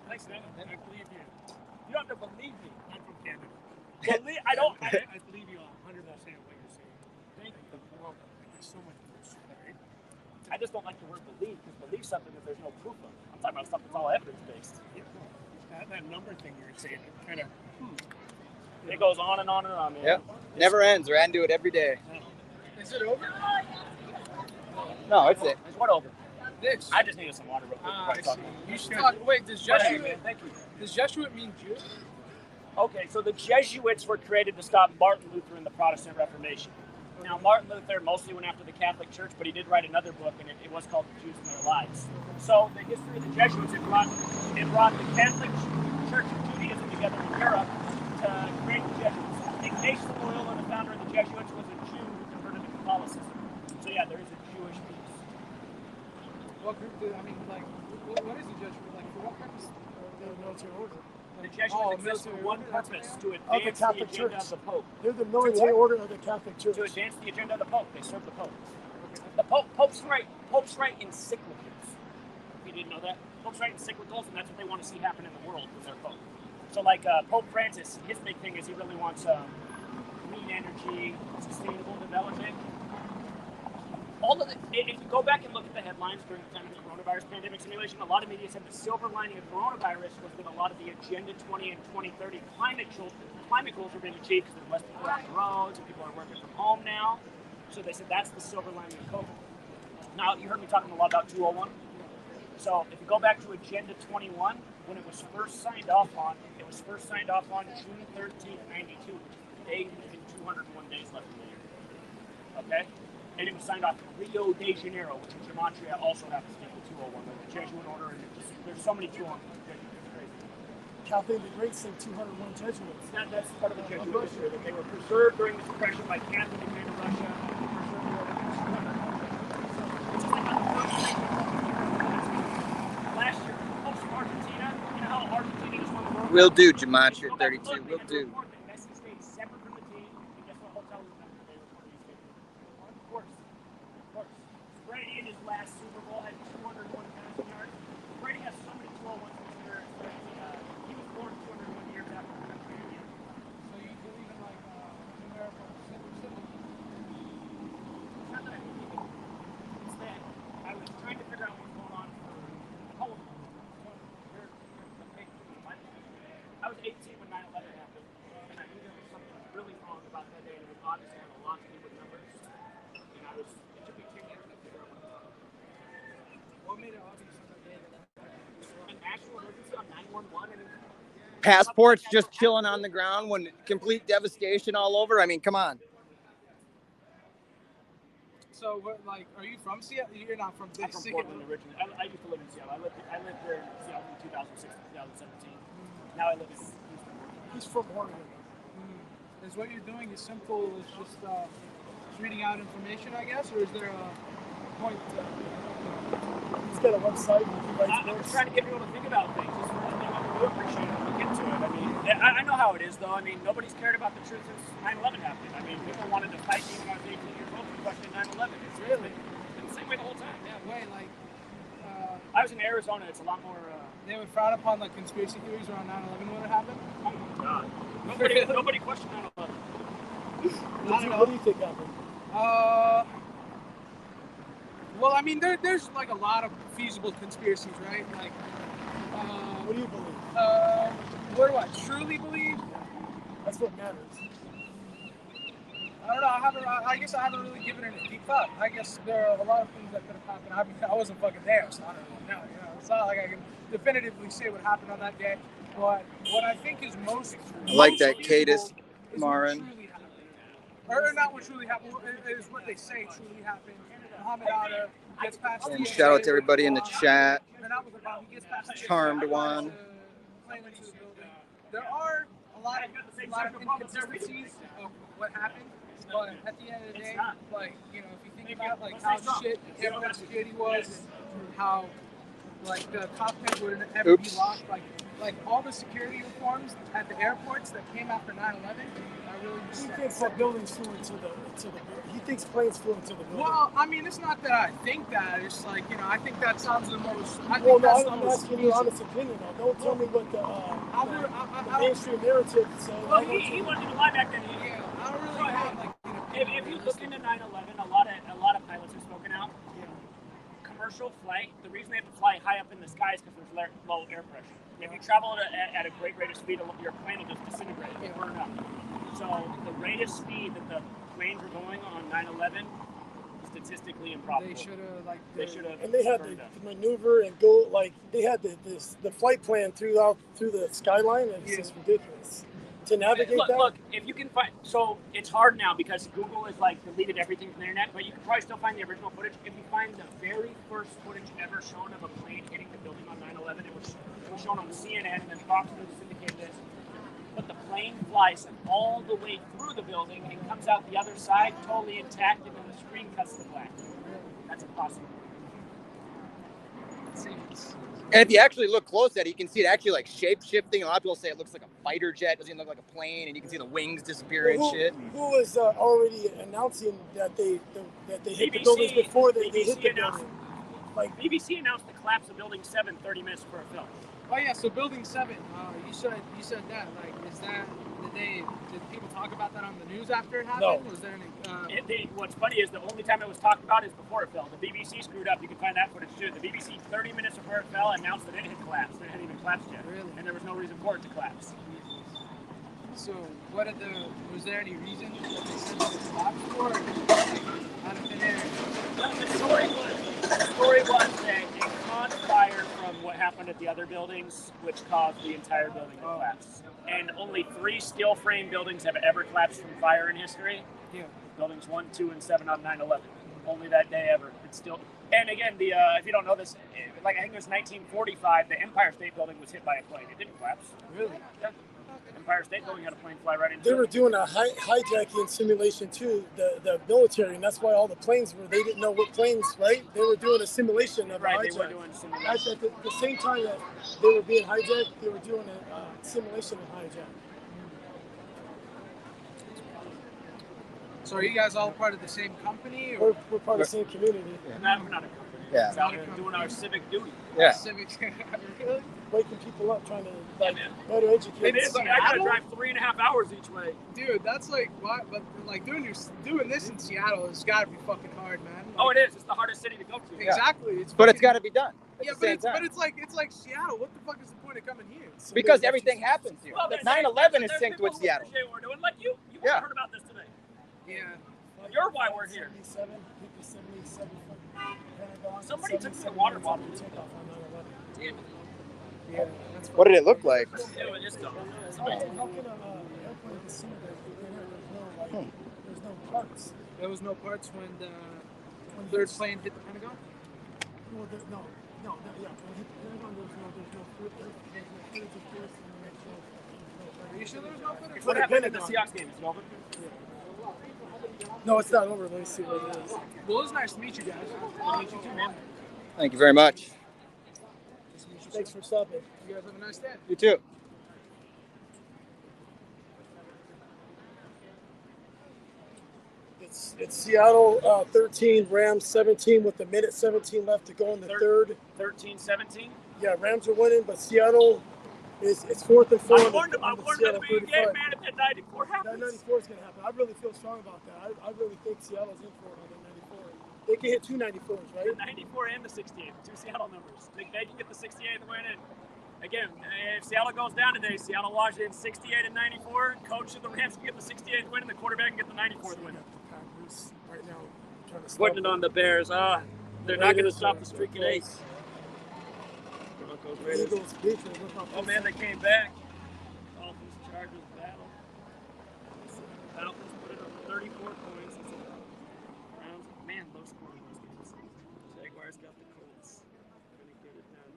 Nice job. I believe you. You don't have to believe me. I'm from Canada. I believe you 100% what you're saying. Thank you. There's so much bullshit, right? I just don't like the word believe, because believe something that there's no proof of. I'm talking about stuff that's all evidence-based. That number thing you were saying, it kind of, it goes on and on and on, man.
Yep. Never ends. We're adding to it every day.
Is it over?
No, it's it.
It's what over?
This.
I just needed some water real quick before I talk.
You should talk. Wait, does Jesuit?
Man, thank you.
Does Jesuit mean Jew?
Okay, so the Jesuits were created to stop Martin Luther in the Protestant Reformation. Now, Martin Luther mostly went after the Catholic Church, but he did write another book, and it was called The Jews and Their Lives. So the history of the Jesuits, it brought the Catholic Church and Judaism together in Europe to create the Jesuits. Ignatius Loyola, the founder of the Jesuits, was a Jew who converted to Catholicism. So yeah, there is a Jewish piece.
What group did, I mean, like, what is a Jesuit? Like, for what purpose? The military order.
The Jesuits exist for one purpose, to advance the agenda of the Pope.
They're the military order of the Catholic Church.
To advance the agenda of the Pope. They serve the Pope. The Popes write encyclicals. If you didn't know that. Popes write encyclicals, and that's what they want to see happen in the world with their Pope. So like Pope Francis, his big thing is he really wants clean energy, sustainable development.
all of the, if you go back and look at the headlines during the time of the coronavirus pandemic simulation, a lot of media said the silver lining of coronavirus was that a lot of the Agenda 20 and 2030 climate goals are being achieved because there's less people on the roads and people are working from home now. So they said that's the silver lining of COVID. Now, you heard me talking a lot about 201. So if you go back to Agenda 21, when it was first signed off on, June 13th, 92, which is 201 days left in the year. Okay? And it was signed off in Rio de Janeiro, which in Gematria also happens to be the 201, like the Jesuit order, and there's so many 201.
Catherine the Great said 201 Jesuits.
That's part of the Jesuit history, that they were preserved during the suppression by Catherine the Great of Russia. Last year, folks from Argentina, you know how Argentina just won the World Cup?
Will do, Gematria 32. Will do.
Messi stayed separate from the team, and guess what hotel was in they were he stayed in? Of course. Brady in his last Super Bowl had 201 passing yards. Brady has so many 201s in his career. He was born 201 years after the country union.
So you believe in like numerical symbols?
It's not that I believe it. It's that I was trying to figure out what's going on for how old I was 18 when 9/11 happened, and I knew there was something really wrong about that day, and it was obviously had a lot to do with numbers. And it took me 10 years to figure out what it was.
What made it obvious on that day?
An national emergency on 911, and
Passports just chilling on the ground when complete devastation all over. I mean, come on.
So, what, like, are you from Seattle? You're not from
I'm from Portland originally. I used to live in Seattle. I lived there in Seattle from 2006 to 2017. Now I live in Houston.
He's from Oregon.
Is what you're doing as simple as just reading out information, I guess, or is there a point?
He's got a website.
I'm just trying to get people to think about things. Just we appreciate it. Look into it. I mean, I know how it is, though. I mean, nobody's cared about the truth since 9/11 happened. I mean, people wanted to fight me when I was 18 years old for questioning 9/11. It's really been the same way the whole time.
Yeah, way like.
I was in Arizona. It's a lot more.
They would frown upon like conspiracy theories around 9/11 when it happened.
Oh my God! Nobody questioned 9/11.
What do you think happened?
Well, I mean, there's like a lot of feasible conspiracies, right? Like,
what do you believe?
What do I truly believe?
That's what matters.
I don't know. I guess I haven't really given it a deep thought. I guess there are a lot of things that could have happened. I mean, I wasn't fucking there, so I don't know. You know, it's not like I can definitively say what happened on that day. But what I think is most
like that Cadis Marin.
Or not what truly happened, is what they say truly happened. Muhammad Ali gets past
And shout out to everybody in the chat.
He gets past
Charmed one.
There are a lot of inconsistencies of what happened, but at the end of the day, like, you know, if you think about like how shit airport security was, and how like the cockpit wouldn't ever be locked, like all the security reforms at the airports that came after 9/11, I really just.
He thinks that buildings flew into the he thinks planes flew into the building.
Well, I mean, it's not that I think that. It's like, you know, I think that sounds the most.
I'm asking your honest opinion. Now, don't tell me what the mainstream narrative says.
Well, he wanted to lie back then.
Yeah, I don't really have like.
If you look into 9/11, a lot of pilots have spoken out. Commercial flight, the reason they have to fly high up in the sky is because there's low air pressure. If you travel at a great rate of speed, your plane will just disintegrate and burn up. So the rate of speed that the planes were going on 9/11 is statistically improbable.
They should have.
And they had to maneuver and go like they had the flight plan through the skyline. And it's just ridiculous to navigate that.
Look, if you can find, so it's hard now because Google has like deleted everything from the internet, but you can probably still find the original footage. If you find the very first footage ever shown of a plane hitting the building on 9/11, it was shown on CNN, and then Fox News syndicated this. But the plane flies all the way through the building and comes out the other side totally intact, and then the screen cuts to black. That's impossible.
And if you actually look close at it, you can see it actually like shape shifting. A lot of people say it looks like a fighter jet. It doesn't even look like a plane, and you can see the wings disappear and shit.
Who was already announcing that they hit the buildings before they hit the building?
Like BBC announced the collapse of Building 7 30 minutes before a film.
Oh yeah, so Building 7. You said that. Like, is that the day? Did people talk talk about that on the news after it happened? No. Was there any?
What's funny is the only time it was talked about is before it fell. The BBC screwed up. You can find that footage too. The BBC, 30 minutes before it fell, announced that it had collapsed. It hadn't even collapsed yet.
Really?
And there was no reason for it to collapse.
So, was there any reason that they said that it collapsed for? Out of thin air?
The story was that it caught fire from what happened at the other buildings, which caused the entire building to collapse. And only 3 steel frame buildings have ever collapsed from fire in history.
Yeah.
Buildings 1, 2, and 7 on 9/11. Only that day ever. It's still. And again, if you don't know this, I think it was 1945, the Empire State Building was hit by a plane. It didn't collapse.
Really?
Yeah. Empire State Building had a plane fly right into
They
it.
were doing a hijacking simulation too, the military, and that's why all the planes were. They didn't know what planes, right? They were doing a simulation of a hijack.
They were doing simulation.
At the same time that they were being hijacked, they were doing a simulation of hijack.
So are you guys all part of the same company? Or?
We're part of the same community.
Yeah. No, we're not a company.
Yeah.
We're doing our civic duty.
Yeah.
Waking people up, trying to better educate.
It is. I gotta drive 3.5 hours each way.
Dude, that's like what? But like doing this in Seattle has got to be fucking hard, man. Like,
Oh, it is. It's the hardest city to go to.
Exactly.
But it's got to be done.
Yeah, but it's like Seattle. What the fuck is the point of coming here?
Because everything happens here.
Well,
9/11 is synced with Seattle.
What we're doing. Like you
Yeah.
heard about this today.
Yeah.
You're why we're here.
77.
Somebody took me a water bottle. Damn it.
Yeah.
What did it look like?
It was just dumb.
How can an airplane disintegrate? There's no parts.
There was no parts when the third plane hit the Pentagon?
Well, yeah. When it hit the Pentagon, there's no footage of force.
Are you sure there was no footage?
What happened in the Seahawks game? Is it over?
No, it's not over. Let me see what it is.
Well, it was nice to meet you guys.
Nice to meet you too, man.
Thank you very much.
Thanks for stopping.
You guys have a nice day.
You too.
It's Seattle 13, Rams 17 with a minute 17 left to go in the third.
13-17?
Yeah, Rams are winning, but Seattle it's 4th and 4.
I warned them to be a game, man, if that 94 happens.
That 94 is going to happen. I really feel strong about that. I really think Seattle's in for it on the 94. They can hit 2 94s, right?
The 94 and the 68, 2 Seattle numbers. They can get the 68 and win it. Again, if Seattle goes down today, Seattle Washington 68 and 94. Coach of the Rams can get the 68th win, and the quarterback can get the 94th win.
Right now, trying to
Putting it on the Bears. They're not going to stop the streak at 8. Broncos, Raiders. Oh man, they came back. Dolphins, Chargers, battle. Falcons put it on 34 points. Browns, man, low scoring those games. Jaguars got the Colts. Gonna get it done.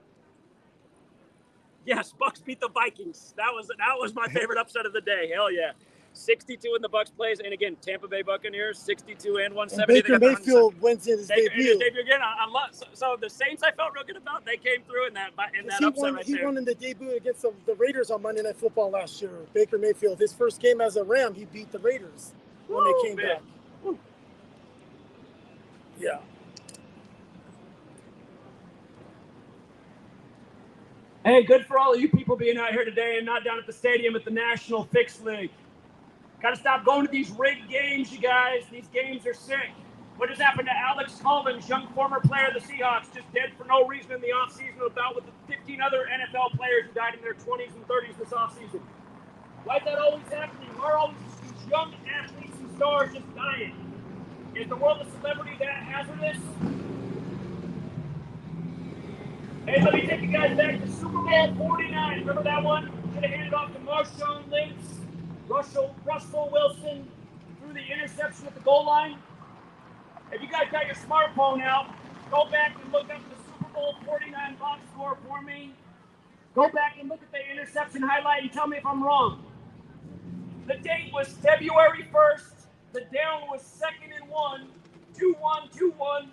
Yes, Bucks beat the Vikings. That was my favorite upset of the day. Hell yeah. 62 in the Bucks plays, and again, Tampa Bay Buccaneers 62 and 170.
And Baker Mayfield wins in his debut.
Again. So the Saints, I felt real good about. They came through in that upset right there.
He won in the debut against the Raiders on Monday Night Football last year. Baker Mayfield, his first game as a Ram, he beat the Raiders when they came back. Woo. Yeah.
Hey, good for all of you people being out here today and not down at the stadium at the National Fix League. Got to stop going to these rigged games, you guys. These games are sick. What has happened to Alex Collins, young former player of the Seahawks, just dead for no reason in the offseason, about with the 15 other NFL players who died in their 20s and 30s this offseason? Why is that always happening? Why are always these young athletes and stars just dying? Is the world of celebrity that hazardous? Hey, let me take you guys back to Super Bowl 49. Remember that one? Should have handed off to Marshawn Lynch. Russell Wilson threw the interception at the goal line. If you guys got your smartphone out, go back and look up the Super Bowl 49 box score for me. Go back and look at the interception highlight and tell me if I'm wrong. The date was February 1st. The down was 2nd and 1. 2-1.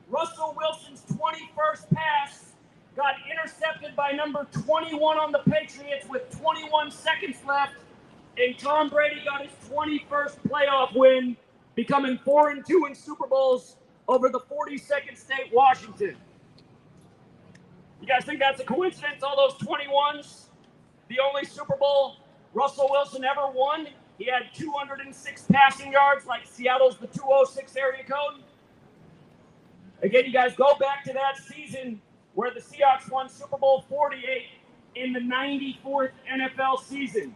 Russell Wilson's 21st pass got intercepted by number 21 on the Patriots with 21 seconds left. And Tom Brady got his 21st playoff win, becoming 4-2 in Super Bowls over the 42nd state Washington. You guys think that's a coincidence, all those 21s? The only Super Bowl Russell Wilson ever won? He had 206 passing yards, like Seattle's the 206 area code. Again, you guys go back to that season where the Seahawks won Super Bowl 48 in the 94th NFL season.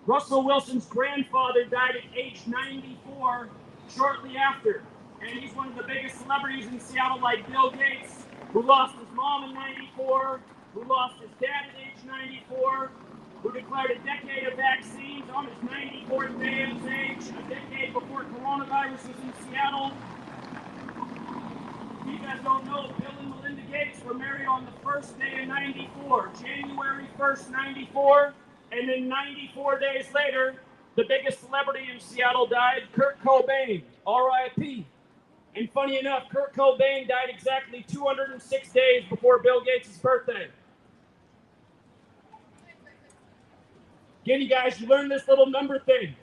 Russell Wilson's grandfather died at age 94 shortly after. And he's one of the biggest celebrities in Seattle, like Bill Gates, who lost his mom in 94, who lost his dad at age 94, who declared a decade of vaccines on his 94th day of his age, a decade before coronavirus was in Seattle. If you guys don't know, Bill and Melinda Gates were married on the first day of 94, January 1st, 94, and then 94 days later, the biggest celebrity in Seattle died, Kurt Cobain, R.I.P. And funny enough, Kurt Cobain died exactly 206 days before Bill Gates' birthday. Again, you guys, you learn this little number thing.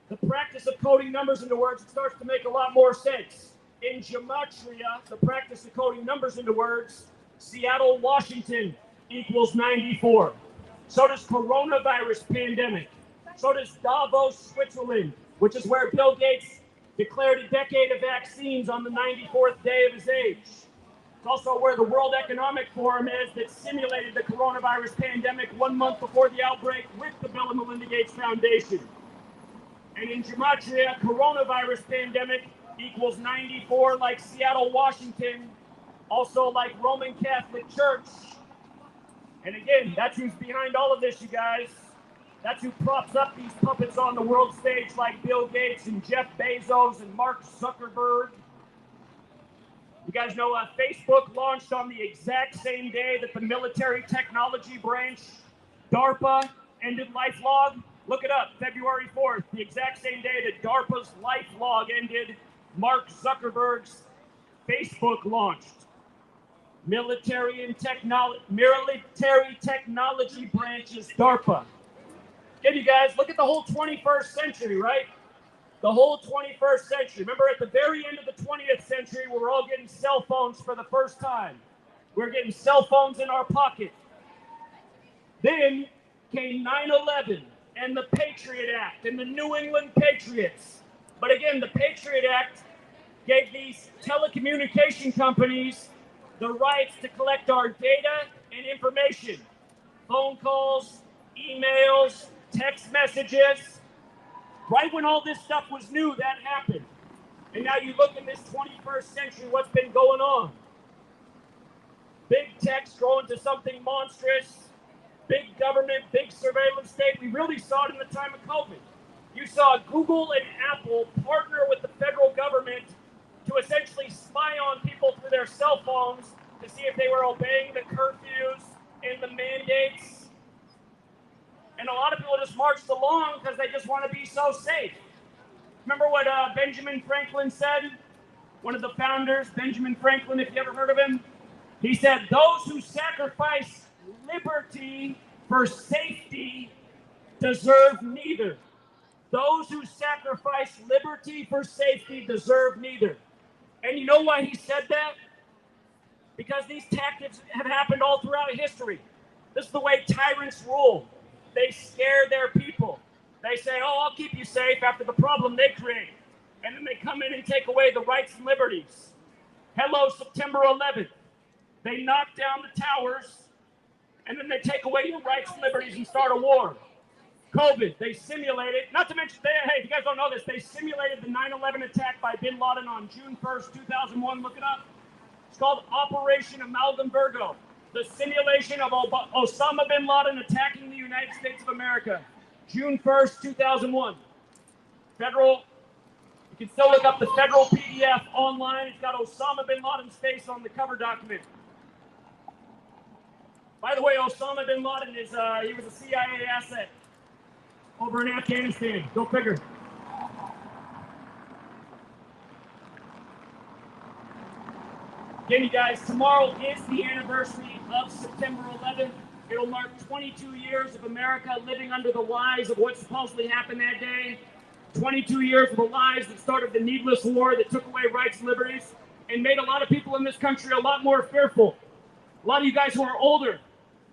The practice of coding numbers into words, it starts to make a lot more sense. In Gematria, the practice of coding numbers into words, Seattle, Washington equals 94. So does coronavirus pandemic. So does Davos, Switzerland, which is where Bill Gates declared a decade of vaccines on the 94th day of his age. It's also where the World Economic Forum is that simulated the coronavirus pandemic 1 month before the outbreak with the Bill and Melinda Gates Foundation. And in Gematria, coronavirus pandemic equals 94, like Seattle, Washington, also like Roman Catholic Church. And again, that's who's behind all of this, you guys. That's who props up these puppets on the world stage like Bill Gates and Jeff Bezos and Mark Zuckerberg. You guys know Facebook launched on the exact same day that the military technology branch, DARPA, ended LifeLog. Look it up, February 4th, the exact same day that DARPA's LifeLog ended, Mark Zuckerberg's Facebook launched. Military technology branches, DARPA. Again, you guys, look at the whole 21st century, right? The whole 21st century. Remember, at the very end of the 20th century, we were all getting cell phones for the first time. We were getting cell phones in our pocket. Then came 9/11 and the Patriot Act and the New England Patriots. But again, the Patriot Act gave these telecommunication companies the rights to collect our data and information. Phone calls, emails, text messages. Right when all this stuff was new, that happened. And now you look in this 21st century, what's been going on? Big tech's growing to something monstrous. Big government, big surveillance state. We really saw it in the time of COVID. You saw Google and Apple partner with the federal government to essentially spy on people through their cell phones to see if they were obeying the curfews and the mandates. And a lot of people just marched along because they just want to be so safe. Remember what Benjamin Franklin said? One of the founders, Benjamin Franklin, if you ever heard of him. He said, those who sacrifice liberty for safety deserve neither. Those who sacrifice liberty for safety deserve neither. And you know why he said that? Because these tactics have happened all throughout history. This is the way tyrants rule. They scare their people. They say, oh, I'll keep you safe after the problem they create. And then they come in and take away the rights and liberties. Hello, September 11th. They knock down the towers, and then they take away your rights and liberties and start a war. COVID, they simulated, not to mention, hey, if you guys don't know this, they simulated the 9/11 attack by bin Laden on June 1st, 2001. Look it up. It's called Operation Amalgam Virgo. The simulation of Osama bin Laden attacking the United States of America. June 1st, 2001. Federal, you can still look up the federal PDF online. It's got Osama bin Laden's face on the cover document. By the way, Osama bin Laden is, he was a CIA asset over in Afghanistan. Go figure. Again, you guys, tomorrow is the anniversary of September 11th. It'll mark 22 years of America living under the lies of what supposedly happened that day. 22 years of the lies that started the needless war that took away rights and liberties and made a lot of people in this country a lot more fearful. A lot of you guys who are older,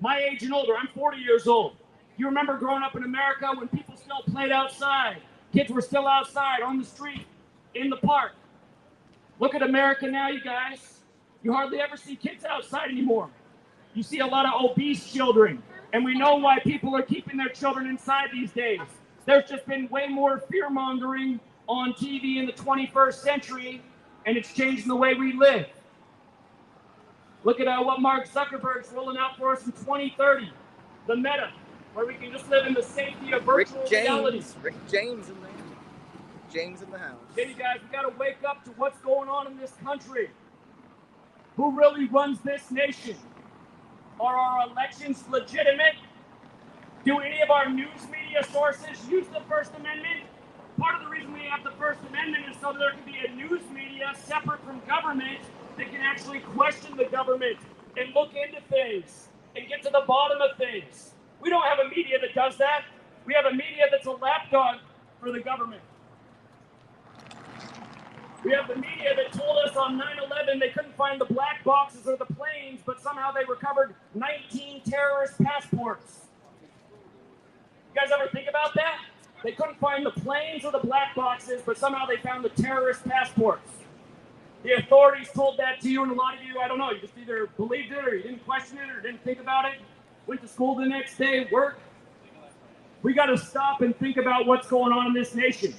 my age and older, I'm 40 years old. You remember growing up in America when people still played outside. Kids were still outside, on the street, in the park. Look at America now, you guys. You hardly ever see kids outside anymore. You see a lot of obese children, and we know why people are keeping their children inside these days. There's just been way more fear-mongering on TV in the 21st century, and it's changing the way we live. Look at what Mark Zuckerberg's rolling out for us in 2030, the Meta, where we can just live in the safety of virtual reality.
Rick James in there. James in the house.
Okay, you guys, we got to wake up to what's going on in this country. Who really runs this nation? Are our elections legitimate? Do any of our news media sources use the First Amendment? Part of the reason we have the First Amendment is so that there can be a news media separate from government that can actually question the government and look into things and get to the bottom of things. We don't have a media that does that. We have a media that's a lapdog for the government. We have the media that told us on 9/11 they couldn't find the black boxes or the planes, but somehow they recovered 19 terrorist passports. You guys ever think about that? They couldn't find the planes or the black boxes, but somehow they found the terrorist passports. The authorities told that to you, and a lot of you, I don't know, you just either believed it or you didn't question it or didn't think about it, went to school the next day, work. We got to stop and think about what's going on in this nation.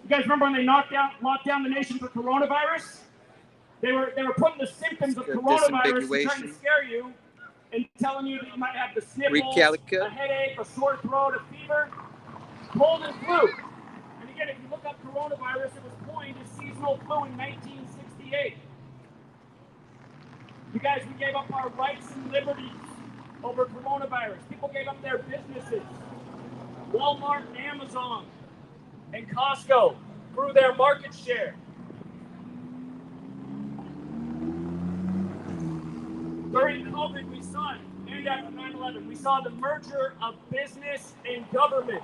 You guys remember when they locked down the nation for coronavirus? They were putting the symptoms of coronavirus and trying to scare you and telling you that you might have the sniffles, a headache, a sore throat, a fever, cold and flu. And again, if you look up coronavirus, it was coined as seasonal flu in 1968. You guys, we gave up our rights and liberties over coronavirus. People gave up their businesses. Walmart and Amazon and Costco grew their market share. During COVID, we saw it, and after 9/11, we saw the merger of business and government.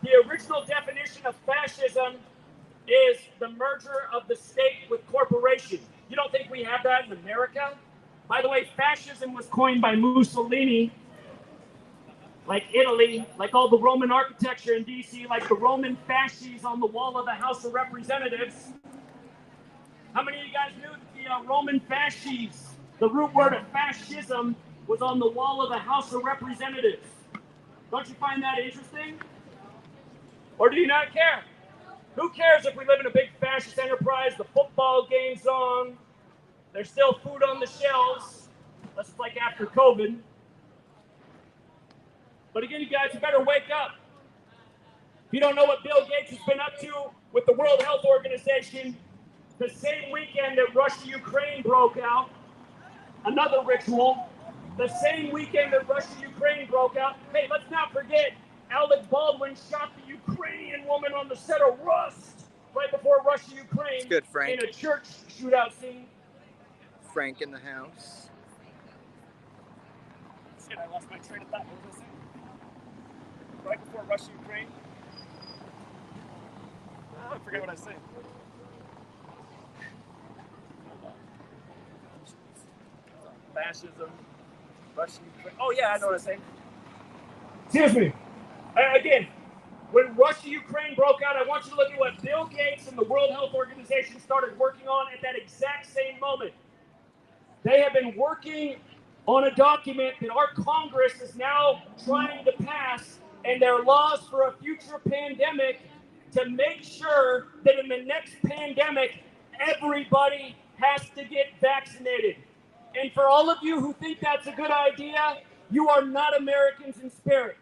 The original definition of fascism is the merger of the state with corporation. You don't think we have that in America? By the way, fascism was coined by Mussolini, like Italy, like all the Roman architecture in DC, like the Roman fasces on the wall of the House of Representatives. How many of you guys knew that the Roman fasces, the root word of fascism, was on the wall of the House of Representatives? Don't you find that interesting? Or do you not care? Who cares if we live in a big fascist enterprise, the football game's on, there's still food on the shelves, unless it's like after COVID. But again, you guys, you better wake up. If you don't know what Bill Gates has been up to with the World Health Organization, the same weekend that Russia-Ukraine broke out, another ritual, the same weekend that Russia-Ukraine broke out, hey, let's not forget, Alec Baldwin shot the Ukrainian woman on the set of Rust right before Russia-Ukraine.
It's good, Frank.
In a church shootout scene.
Frank in the house.
Shit, I lost my train of thought. What was I saying? Right before Russia-Ukraine. I forget what I was saying. Fascism, Russia-Ukraine. Oh yeah, I know what I was saying.
Excuse me. Again, when Russia-Ukraine broke out, I want you to look at what Bill Gates and the World Health Organization started working on at that exact same moment. They have been working on a document that our Congress is now trying to pass, and their laws for a future pandemic, to make sure that in the next pandemic, everybody has to get vaccinated. And for all of you who think that's a good idea, you are not Americans in spirit.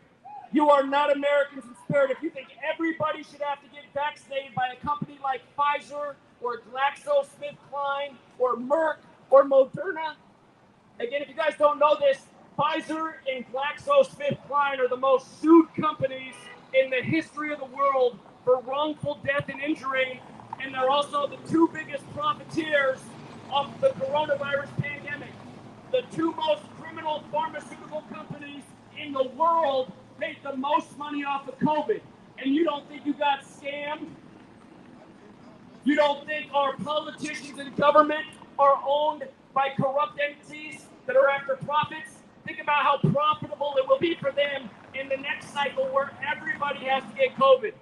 You are not Americans in spirit if you think everybody should have to get vaccinated by a company like Pfizer or GlaxoSmithKline or Merck or Moderna. Again, if you guys don't know this, Pfizer and GlaxoSmithKline are the most sued companies in the history of the world for wrongful death and injury, and they're also the two biggest profiteers of the coronavirus pandemic. The two most criminal pharmaceutical companies in the world made the most money off of COVID. And you don't think you got scammed? You don't think our politicians and government are owned by corrupt entities that are after profits? Think about how profitable it will be for them in the next cycle where everybody has to get COVID.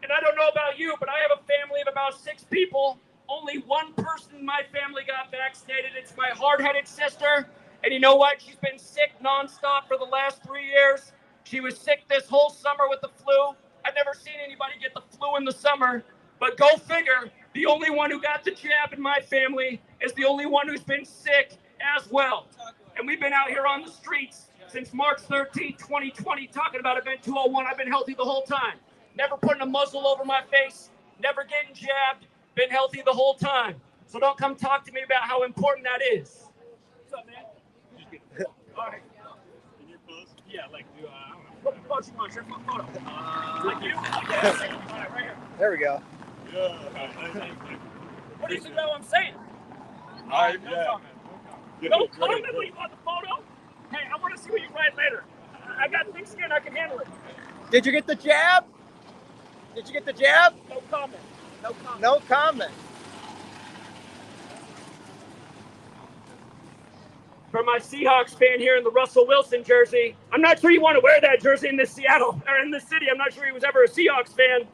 And I don't know about you, but I have a family of about 6 people. Only one person in my family got vaccinated. It's my hard-headed sister. And you know what? She's been sick nonstop for the last 3 years. She was sick this whole summer with the flu. I've never seen anybody get the flu in the summer. But go figure, the only one who got the jab in my family is the only one who's been sick as well. And we've been out here on the streets since March 13th, 2020, talking about Event 201. I've been healthy the whole time. Never putting a muzzle over my face, never getting jabbed, been healthy the whole time. So don't come talk to me about how important that is. What's up, man? All right.
Can you pose?
Yeah, like, I don't know. What pose you want? Share my photo. Like you?
Yes.
All right, right here.
There we go.
Yeah.
What do you think about what I'm saying?
All right,
No
yeah.
comment. No comment when you want the photo? Hey, I want to see what you write later. I got thick skin, I can handle it.
Did you get the jab? Did you get the jab?
No comment. No comment.
No comment.
For my Seahawks fan here in the Russell Wilson jersey, I'm not sure you want to wear that jersey in this Seattle or in this city. I'm not sure he was ever a Seahawks fan.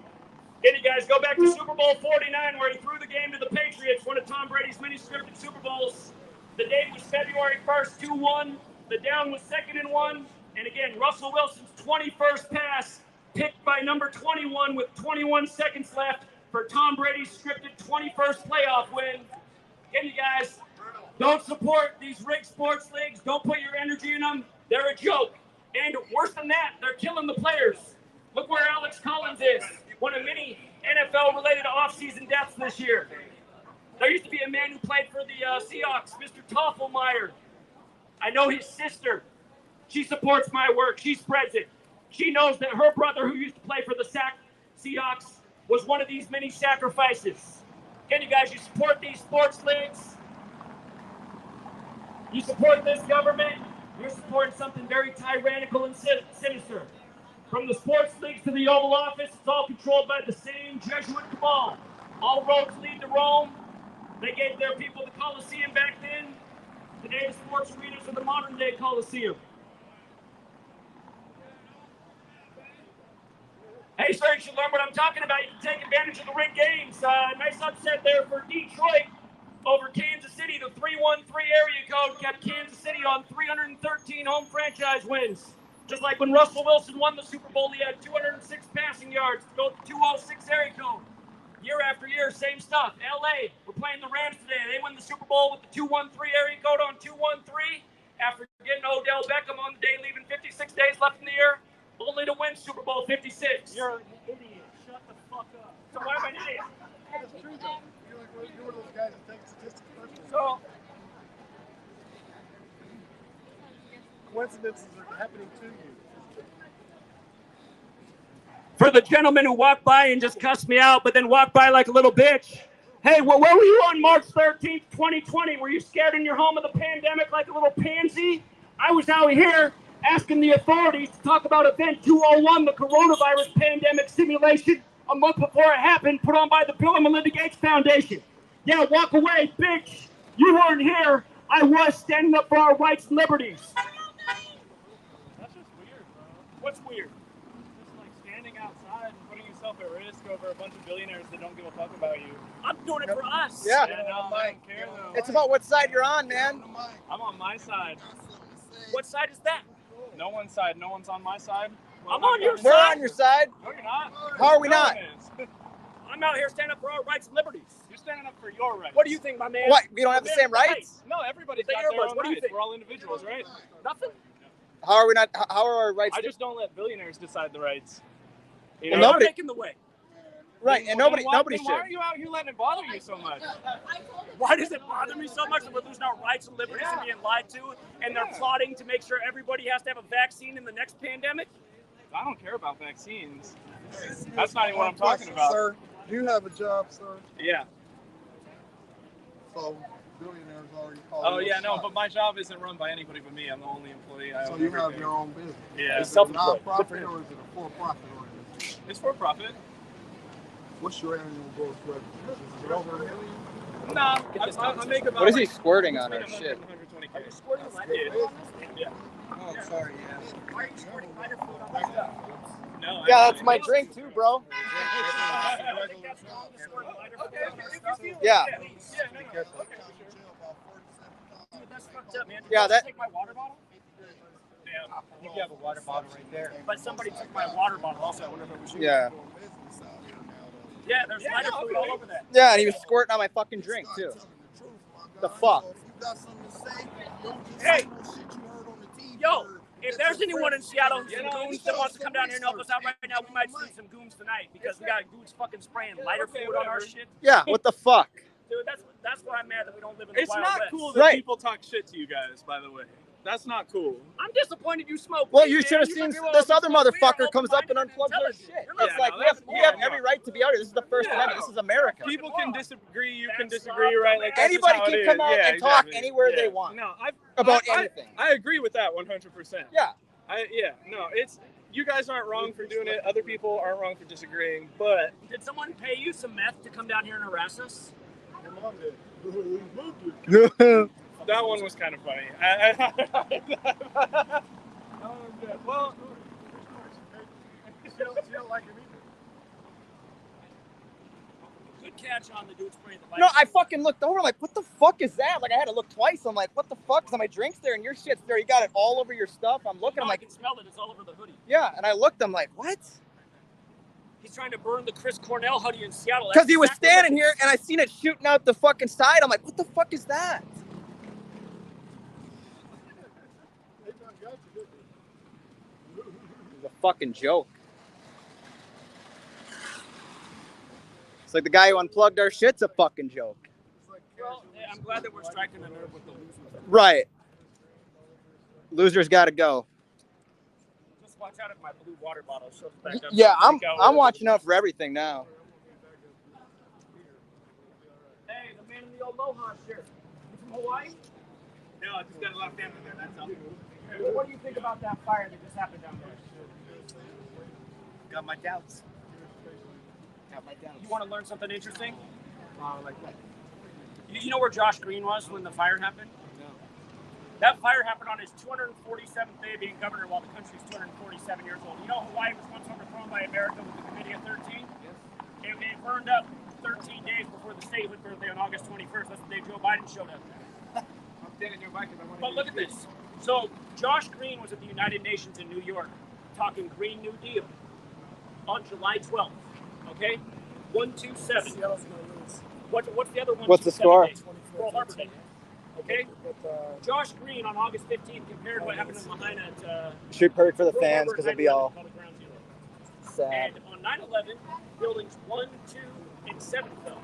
Can you guys go back to Super Bowl 49 where he threw the game to the Patriots, one of Tom Brady's many scripted Super Bowls. The date was February 1st, 2-1. The down was 2nd and 1. And again, Russell Wilson's 21st pass picked by number 21 with 21 seconds left for Tom Brady's scripted 21st playoff win. Again, you guys, don't support these rigged sports leagues. Don't put your energy in them. They're a joke. And worse than that, they're killing the players. Look where Alex Collins is, one of many NFL-related offseason deaths this year. There used to be a man who played for the Seahawks, Mr. Toffelmeyer. I know his sister. She supports my work. She spreads it. She knows that her brother, who used to play for the Seahawks, was one of these many sacrifices. Again, you guys, you support these sports leagues. You support this government. You're supporting something very tyrannical and sinister. From the sports leagues to the Oval Office, it's all controlled by the same Jesuit cabal. All roads lead to Rome. They gave their people the Colosseum back then. Today, the sports arenas are the modern-day Colosseum. Hey, sir, you should learn what I'm talking about. You can take advantage of the rigged games. Nice upset there for Detroit over Kansas City. The 313 area code kept Kansas City on 313 home franchise wins. Just like when Russell Wilson won the Super Bowl, he had 206 passing yards to go with the 206 area code. Year after year, same stuff. LA, we're playing the Rams today. They win the Super Bowl with the 213 area code on 213 after getting Odell Beckham on the day, leaving 56 days left in the year, only to win Super Bowl 56. You're an idiot. Shut the fuck up. So why am I an idiot?
That's true, though. You're one of those guys that take statistics personally.
So,
coincidences are happening to you.
for the gentleman who walked by and just cussed me out, but then walked by like a little bitch. Hey, where were you on March 13th, 2020? Were you scared in your home of the pandemic like a little pansy? I was out here asking the authorities to talk about Event 201, the coronavirus pandemic simulation, a month before it happened, put on by the Bill and Melinda Gates Foundation. Yeah, walk away, bitch. You weren't here. I was standing up for our rights and liberties.
That's just weird, bro.
What's weird?
Just like standing outside and putting yourself at risk over a bunch of billionaires that don't give a fuck about you.
I'm doing it for us.
Yeah.
No, I don't care though.
It's about what side you're on, man.
I'm on my side.
What side is that?
No one's side. No one's on my side.
I'm on your side.
We're on your side.
No, you're not.
How are we
No
not?
one is.
I'm out here standing up for our rights and liberties.
You're standing up for your rights.
What do you think, my man?
What? We don't have the same rights?
No, everybody's
Say
got
your
their
words.
own
What do you
rights.
think?
We're all individuals, right?
Nothing.
How are we not? How are our rights?
I just don't let billionaires decide the rights. You
And
know?
nobody-
I'm making the way.
Right, and
Well,
nobody
then
should.
why are you out here letting it bother you so much?
Why does it bother me so much that we're losing our rights and liberties and being lied to, and they're plotting to make sure everybody has to have a vaccine in the next pandemic?
I don't care about vaccines. That's not even what I'm talking about.
Sir, do you have a job, sir?
Yeah.
So, billionaires already call
Oh
you a
yeah, no,
shot.
but my job isn't run by anybody but me. I'm the only employee. I
So
own
you have
everything.
your own business.
Yeah.
Is it a non-profit or is it a for-profit organization?
It's for profit.
What's your annual gross revenue? Is it over $1 million?
Nah, I make about.
What is he squirting on our shit?
120K. Yeah.
Oh, sorry, yeah.
Why are you squirting lighter fluid on my stuff? No.
Yeah, that's my drink too, bro. Yeah.
That's fucked up, man.
Yeah, that.
Take my water bottle?
I think you have a water bottle right there.
But somebody took my water bottle also. I wonder if it was you.
Yeah.
Yeah, there's lighter fluid all over that.
Yeah, and he was squirting on my fucking drink too. The fuck?
Hey, yo, if there's anyone in Seattle who's some goons that wants to come down here and help us out right now, we might see some goons tonight because we got goons fucking spraying lighter fluid on our shit.
Yeah, what the fuck?
Dude, that's why I'm mad that we don't live in the
It's
Wild
not
West.
cool that people talk shit to you guys, by the way. That's not cool.
I'm disappointed you smoke.
Well,
weed,
you
man.
should have seen
should be
this
well
other
open. We are
motherfucker comes up and unplugs our shit. It's like we have every right to be out here. This is the First Amendment. This is America.
People can disagree. You can disagree, right? Like that's
anybody
just how
can
it
come
is.
out
Yeah,
and talk
exactly.
anywhere
Yeah.
they want.
No,
about anything.
I agree with that 100%.
Yeah.
No, it's you guys aren't wrong for doing it. Other people aren't wrong for disagreeing. But
did someone pay you some meth to come down here and harass us?
Your mom did. That one was kind of funny. Well,
she don't like him either.
Good catch on the dude spraying the lighter.
No, I fucking looked over. Like, what the fuck is that? Like, I had to look twice. I'm like, what the fuck? Because my drink's there and your shit's there. You got it all over your stuff. I'm looking. I'm
I
like,
can smell it. It's all over the hoodie.
yeah. And I looked. I'm like, what?
He's trying to burn the Chris Cornell hoodie in Seattle.
Because he was standing here and I seen it shooting out the fucking side. I'm like, what the fuck is that? It's a fucking joke. It's like the guy who unplugged our shit's a fucking joke.
Well, I'm glad that we're striking the nerve with the losers.
Right. Losers got to go.
Just watch out if my blue water bottle shows back up.
Yeah, I'm watching out for everything now.
Hey, the man in the aloha shirt. You from Hawaii?
No, I just got a lot of family there. That's all.
Well, what do you think about that fire that just happened down there?
Got my doubts. Got my doubts.
You want to learn something interesting?
Like what?
You know where Josh Green was when the fire happened?
No.
That fire happened on his 247th day of being governor while the country's 247 years old. You know Hawaii was once overthrown by America with the Committee of 13?
Yes.
It burned up 13 days before the statehood birthday on August 21st. That's the day Joe Biden showed up.
I'm taking your mic if I want to.
But look at this. So Josh Green was at the United Nations in New York talking Green New Deal on July 12th. Okay? 127.
Seattle's going to lose.
What's the other one?
What's the score?
Pearl Harbor Day. Okay? Josh Green on August 15th compared what happened in Lahaina to
Should purge for the
Pearl
fans
Harbor
because
at
it'll be all
9/11.
sad.
And on 9/11, buildings 1, 2, and 7 fell.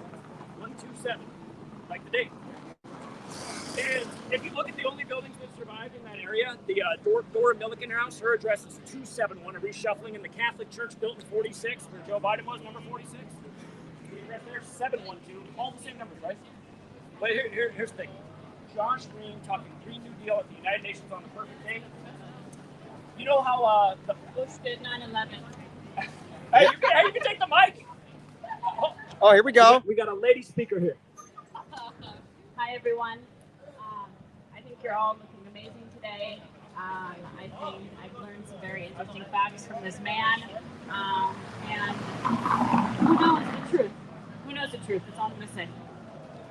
1, 2, 7. Like the date. And if you look at the only buildings that survived in that area, the Dora Milliken house, her address is 271, a reshuffling in the Catholic Church built in 46, where Joe Biden was, number 46. The address there, 712, all the same numbers, right? But here's the thing. Josh Green talking Green New Deal at the United Nations on the perfect day. You know how the
Bush did 9/11.
Hey, you can take the mic.
Oh, here we go.
We got a lady speaker here.
Hi, everyone. I think you're all looking amazing today. I think I've learned some very interesting facts from this man. And who knows the truth? Who knows the truth? That's all I'm going to say.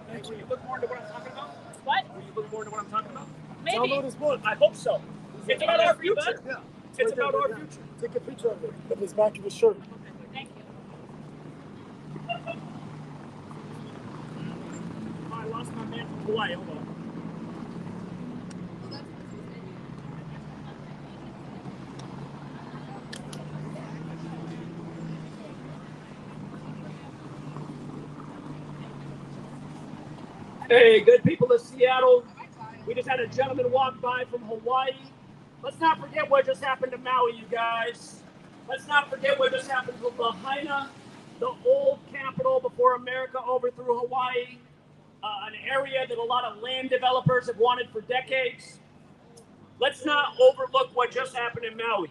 Hey, will you look more into what I'm talking about?
What?
Will you look more into what I'm talking about?
Maybe.
Download his book.
I hope so. It's about our future.
Yeah.
It's about our future.
Take a picture of it. With his back of his shirt.
Thank you.
I lost my man from Hawaii. Hold on. Hey, good people of Seattle. We just had a gentleman walk by from Hawaii. Let's not forget what just happened to Maui, you guys. Let's not forget what just happened to Lahaina, the old capital before America overthrew Hawaii, an area that a lot of land developers have wanted for decades. Let's not overlook what just happened in Maui.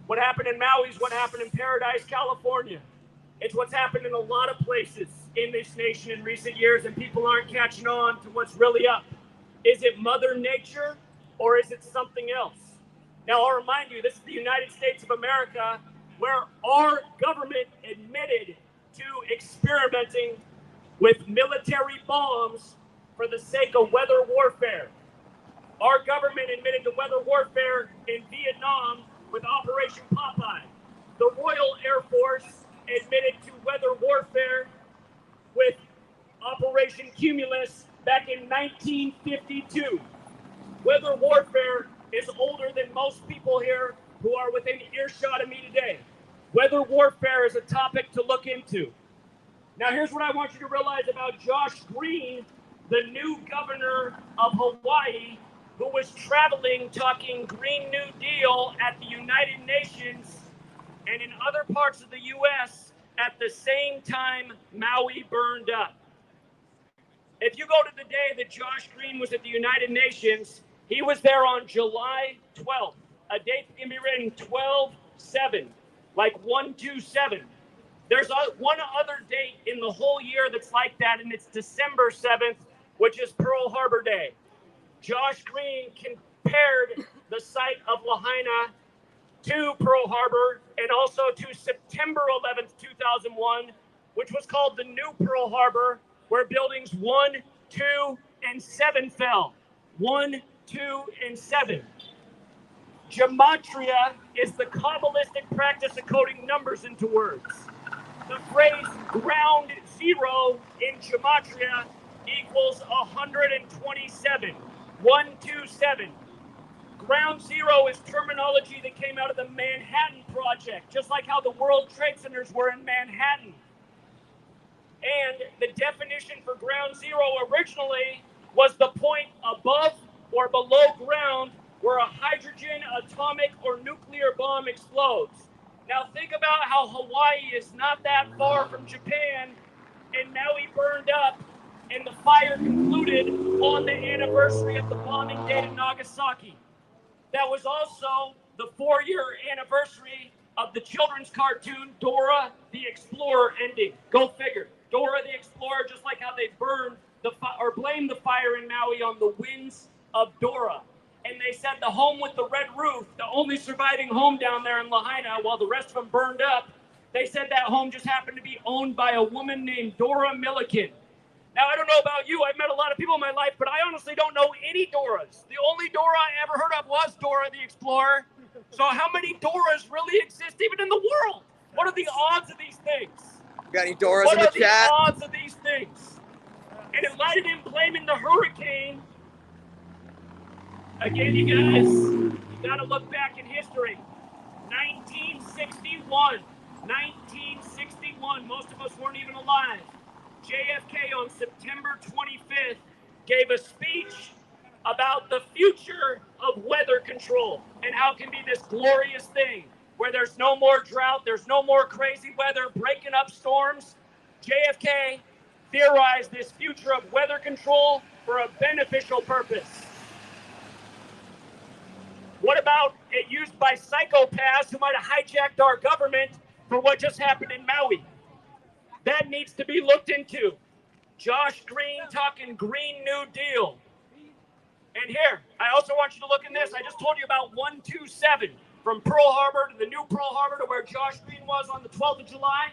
What happened in Maui is what happened in Paradise, California. It's what's happened in a lot of places in this nation in recent years, and people aren't catching on to what's really up. Is it Mother Nature or is it something else?
Now, I'll remind you, this is the United States of America, where our government admitted to experimenting with military bombs for the sake of weather warfare. Our government admitted to weather warfare in Vietnam with Operation Popeye. The Royal Air Force admitted to weather warfare with Operation Cumulus back in 1952. Weather warfare is older than most people here who are within earshot of me today. Weather warfare is a topic to look into. Now, here's what I want you to realize about Josh Green, the new governor of Hawaii, who was traveling talking Green New Deal at the United Nations and in other parts of the U.S. at the same time Maui burned up. If you go to the day that Josh Green was at the United Nations, he was there on July 12th, a date that can be written 12/7, like 127. There's one other date in the whole year that's like that, and it's December 7th, which is Pearl Harbor Day. Josh Green compared the site of Lahaina to Pearl Harbor and also to September 11th, 2001, which was called the New Pearl Harbor, where buildings 1, 2, and 7 fell. 1, 2, and 7. Gematria is the Kabbalistic practice of coding numbers into words. The phrase ground zero in Gematria equals 127. 127. Ground zero is terminology that came out of the Manhattan Project, just like how the World Trade Centers were in Manhattan. And the definition for ground zero originally was the point above or below ground where a hydrogen, atomic, or nuclear bomb explodes. Now think about how Hawaii is not that far from Japan, and Maui burned up, and the fire concluded on the anniversary of the bombing date in Nagasaki. That was also the 4-year anniversary of the children's cartoon Dora the Explorer ending. Go figure. Dora the Explorer, just like how they burned or blamed the fire in Maui on the winds of Dora. And they said the home with the red roof, the only surviving home down there in Lahaina, while the rest of them burned up, they said that home just happened to be owned by a woman named Dora Milliken. Now, I don't know about you. I've met a lot of people in my life, but I honestly don't know any Doras. The only Dora I ever heard of was Dora the Explorer. So how many Doras really exist even in the world? What are the odds of these things?
Got any Doras
What
in the
are
chat?
the odds of these things? And in light of him blaming the hurricane, again, you guys, you got to look back in history. 1961. 1961. Most of us weren't even alive. JFK on September 25th gave a speech about the future of weather control and how it can be this glorious thing where there's no more drought, there's no more crazy weather, breaking up storms. JFK theorized this future of weather control for a beneficial purpose. What about it used by psychopaths who might have hijacked our government for what just happened in Maui? That needs to be looked into. Josh Green talking Green New Deal. And here, I also want you to look in this. I just told you about 127 from Pearl Harbor to the new Pearl Harbor to where Josh Green was on the 12th of July.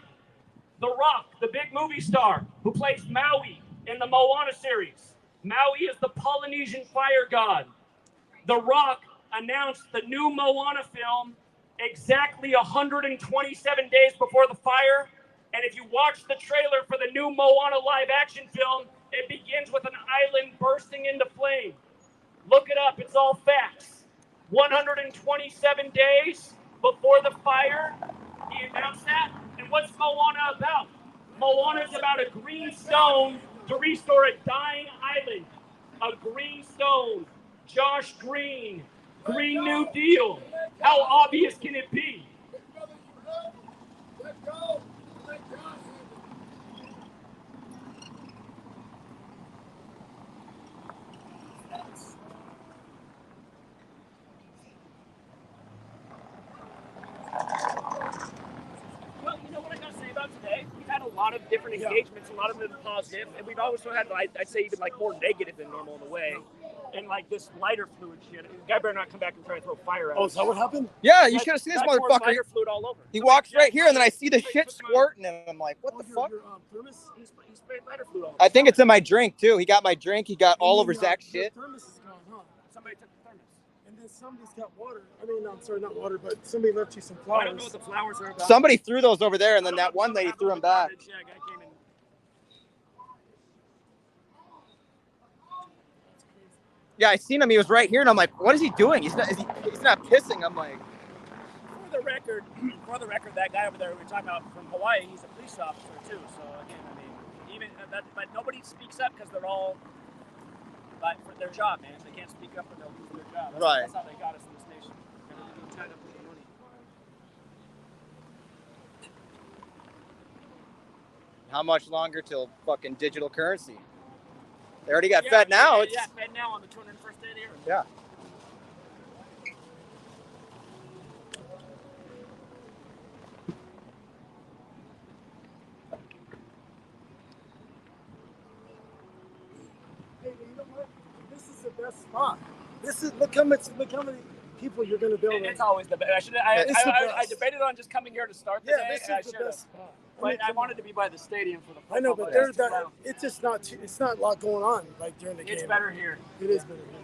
The Rock, the big movie star who plays Maui in the Moana series. Maui is the Polynesian fire god. The Rock announced the new Moana film exactly 127 days before the fire. And if you watch the trailer for the new Moana live action film, it begins with an island bursting into flame. Look it up. It's all facts. 127 days before the fire, he announced that. And what's Moana about? Moana is about a green stone to restore a dying island. A green stone. Josh Green. Green New Deal. How obvious can it be?
Let go. Let go.
Well, you know what I got to say about today? We've had a lot of different engagements, a lot of them positive, and we've also had, I'd say, even like more negative than normal in a way. and like this lighter fluid shit. The guy better not come back and try to throw fire at
Oh,
us.
is that what happened?
Yeah, you should have seen this
Guy poured
motherfucker.
lighter fluid all over.
He walks right here, and then I see the shit squirting, and I'm like, what the fuck?
He sprayed lighter fluid all over.
I think it's in my drink, too. He got my drink. He got all over Zach's shit.
The thermos is gone, huh?
Somebody took the thermos.
And then somebody's got water. I mean, I'm sorry, not water, but somebody left you some flowers.
I don't know what the flowers are about.
Somebody threw those over there, and then that one lady threw them back.
Yeah, a guy came in.
Yeah, I seen him. He was right here, and I'm like, what is he doing? He's not pissing. I'm like,
For the record, that guy over there we were talking about from Hawaii, he's a police officer too. So again, I mean, even that, but nobody speaks up because they're all like for their job, man. If they can't speak up, then they'll lose their job.
Right.
That's how they got us in this nation. They're tied up with the money.
how much longer till fucking digital currency? They already got Fed now.
Yeah, Fed now on the 201st day of the year.
Yeah.
Hey, you know what? This is the best spot. Look how many people you're going to build.
It's always the best. I debated on just coming here to start the day.
This is the best spot.
But I wanted to be by the stadium for the football.
I know, but it's just not. It's not a lot going on like during the game.
It's better here.
It is better here.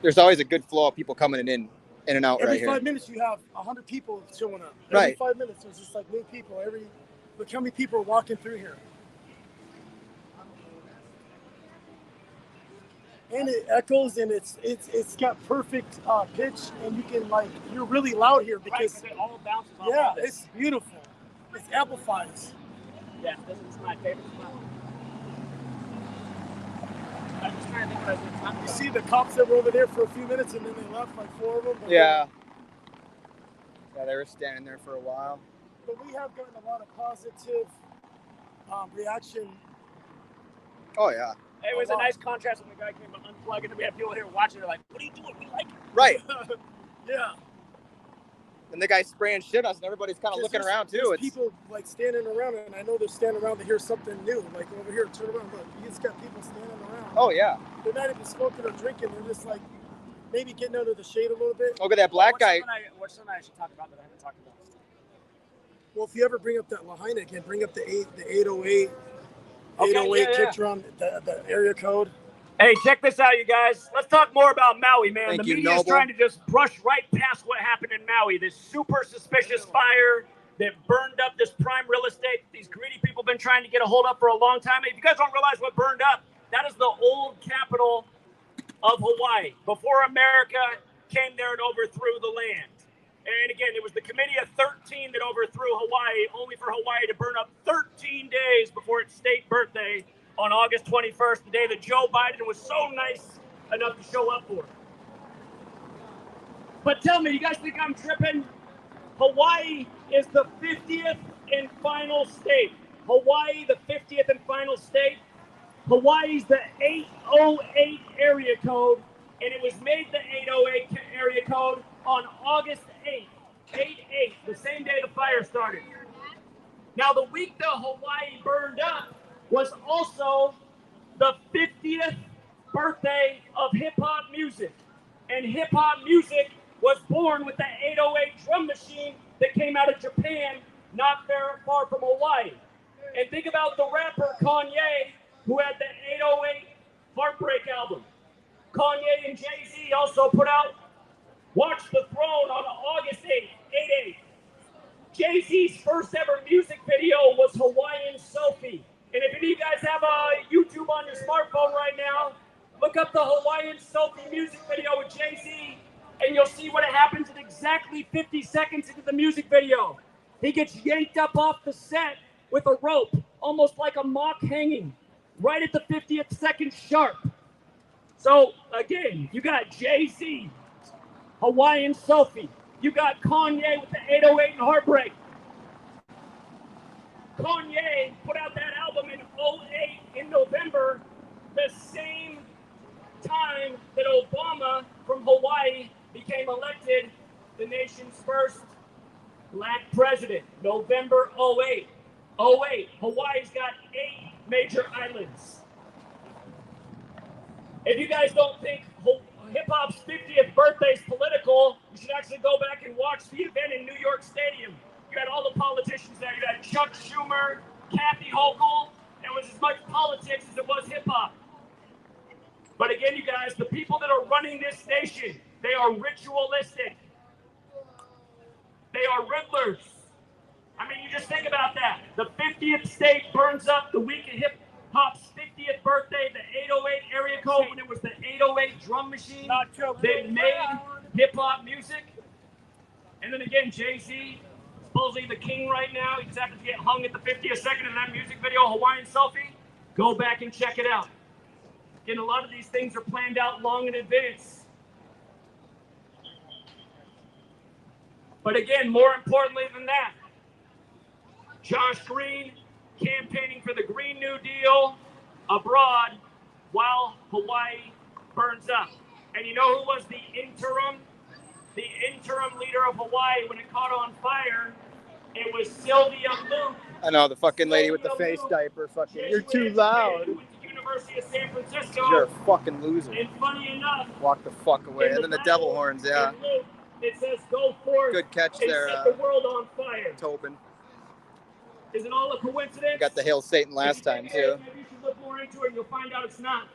There's always a good flow of people coming in and out
Every
right here.
5 minutes you have 100 people showing up.
Right.
Every 5 minutes there's just like new people. Look how many people are walking through here. And it echoes, and it's got perfect pitch, and you can you're really loud here because
it all bounces off.
Yeah, it's beautiful. It amplifies.
Yeah, this is my favorite spot. I'm just trying to think what I was talking about.
You see the cops that were over there for a few minutes, and then they left, like 4 of them.
Yeah. Yeah, they were standing there for a while.
But we have gotten a lot of positive reaction.
Oh, yeah.
It was a nice contrast when the guy came to unplug, and we had people here watching. They're like, "What are you doing? We like it."
Right.
Yeah.
And the guy's spraying shit on us, and everybody's kind of looking around, too.
There's people standing around, and I know they're standing around to hear something new. Like over here, turn around, look. You just got people standing around.
Oh, yeah.
They're not even smoking or drinking. They're just maybe getting under the shade a little bit.
Look at that black guy.
What's something I should talk about that I haven't talked about?
Well, if you ever bring up that Lahaina again, bring up the 808. 808 picture on the area code.
Hey, check this out, you guys. Let's talk more about Maui, man.
Thank
the
you,
media is
Noble.
trying to just brush right past what happened in Maui. This super suspicious fire that burned up this prime real estate. These greedy people have been trying to get a hold of for a long time. If you guys don't realize what burned up, that is the old capital of Hawaii. Before America came there and overthrew the land. And again, it was the Committee of 13 that overthrew Hawaii, only for Hawaii to burn up 13 days before its state birthday on August 21st, the day that Joe Biden was so nice enough to show up for. But tell me, you guys think I'm tripping? Hawaii is the 50th and final state. Hawaii, the 50th and final state. Hawaii's the 808 area code, and it was made the 808 area code on August 8th, 8/8, the same day the fire started. Now, the week that Hawaii burned up was also the 50th birthday of hip-hop music. And hip-hop music was born with the 808 drum machine that came out of Japan, not very far from Hawaii. And think about the rapper Kanye, who had the 808 Heartbreak album. Kanye and Jay-Z also put out Watch the Throne on August 8th, 8/8. Jay-Z's first ever music video was Hawaiian Selfie. And if any of you guys have a YouTube on your smartphone right now, look up the Hawaiian Selfie music video with Jay-Z, and you'll see what happens in exactly 50 seconds into the music video. He gets yanked up off the set with a rope, almost like a mock hanging, right at the 50th second sharp. So, again, you got Jay-Z, Hawaiian Selfie. You got Kanye with the 808 and Heartbreak. Kanye put out that album in 2008 in November, the same time that Obama from Hawaii became elected the nation's first black president, November 2008. 2008, Hawaii's got 8 major islands.
If you guys don't think hip-hop's 50th birthday is political, you should actually go back and watch the event in New York Stadium. You had all the politicians there. You had Chuck Schumer, Kathy Hochul. It was as much politics as it was hip-hop. But again, you guys, the people that are running this nation, they are ritualistic. They are riddlers. I mean, you just think about that. The 50th state burns up the week of hip-hop's 50th birthday, the 808 area code, when it was the 808 drum machine that made hip-hop music. And then again, Jay-Z, supposedly the king right now, he's having to get hung at the 50th second of that music video, Hawaiian Selfie. Go back and check it out. Again, a lot of these things are planned out long in advance. But again, more importantly than that, Josh Green campaigning for the Green New Deal abroad while Hawaii burns up. And you know who was the interim leader of Hawaii when it caught on fire? It was Sylvia Luke.
I know, the fucking lady with the face diaper. Fucking, you're too loud.
University of San Francisco.
You're a fucking loser.
And funny enough,
walk the fuck away. And then the devil horns, yeah.
It says go forth.
Good catch
and
there,
set the world on fire.
Tobin.
Is it all a coincidence?
You got the Hail Satan last time too.
Maybe you should look more into it and you'll find out it's not.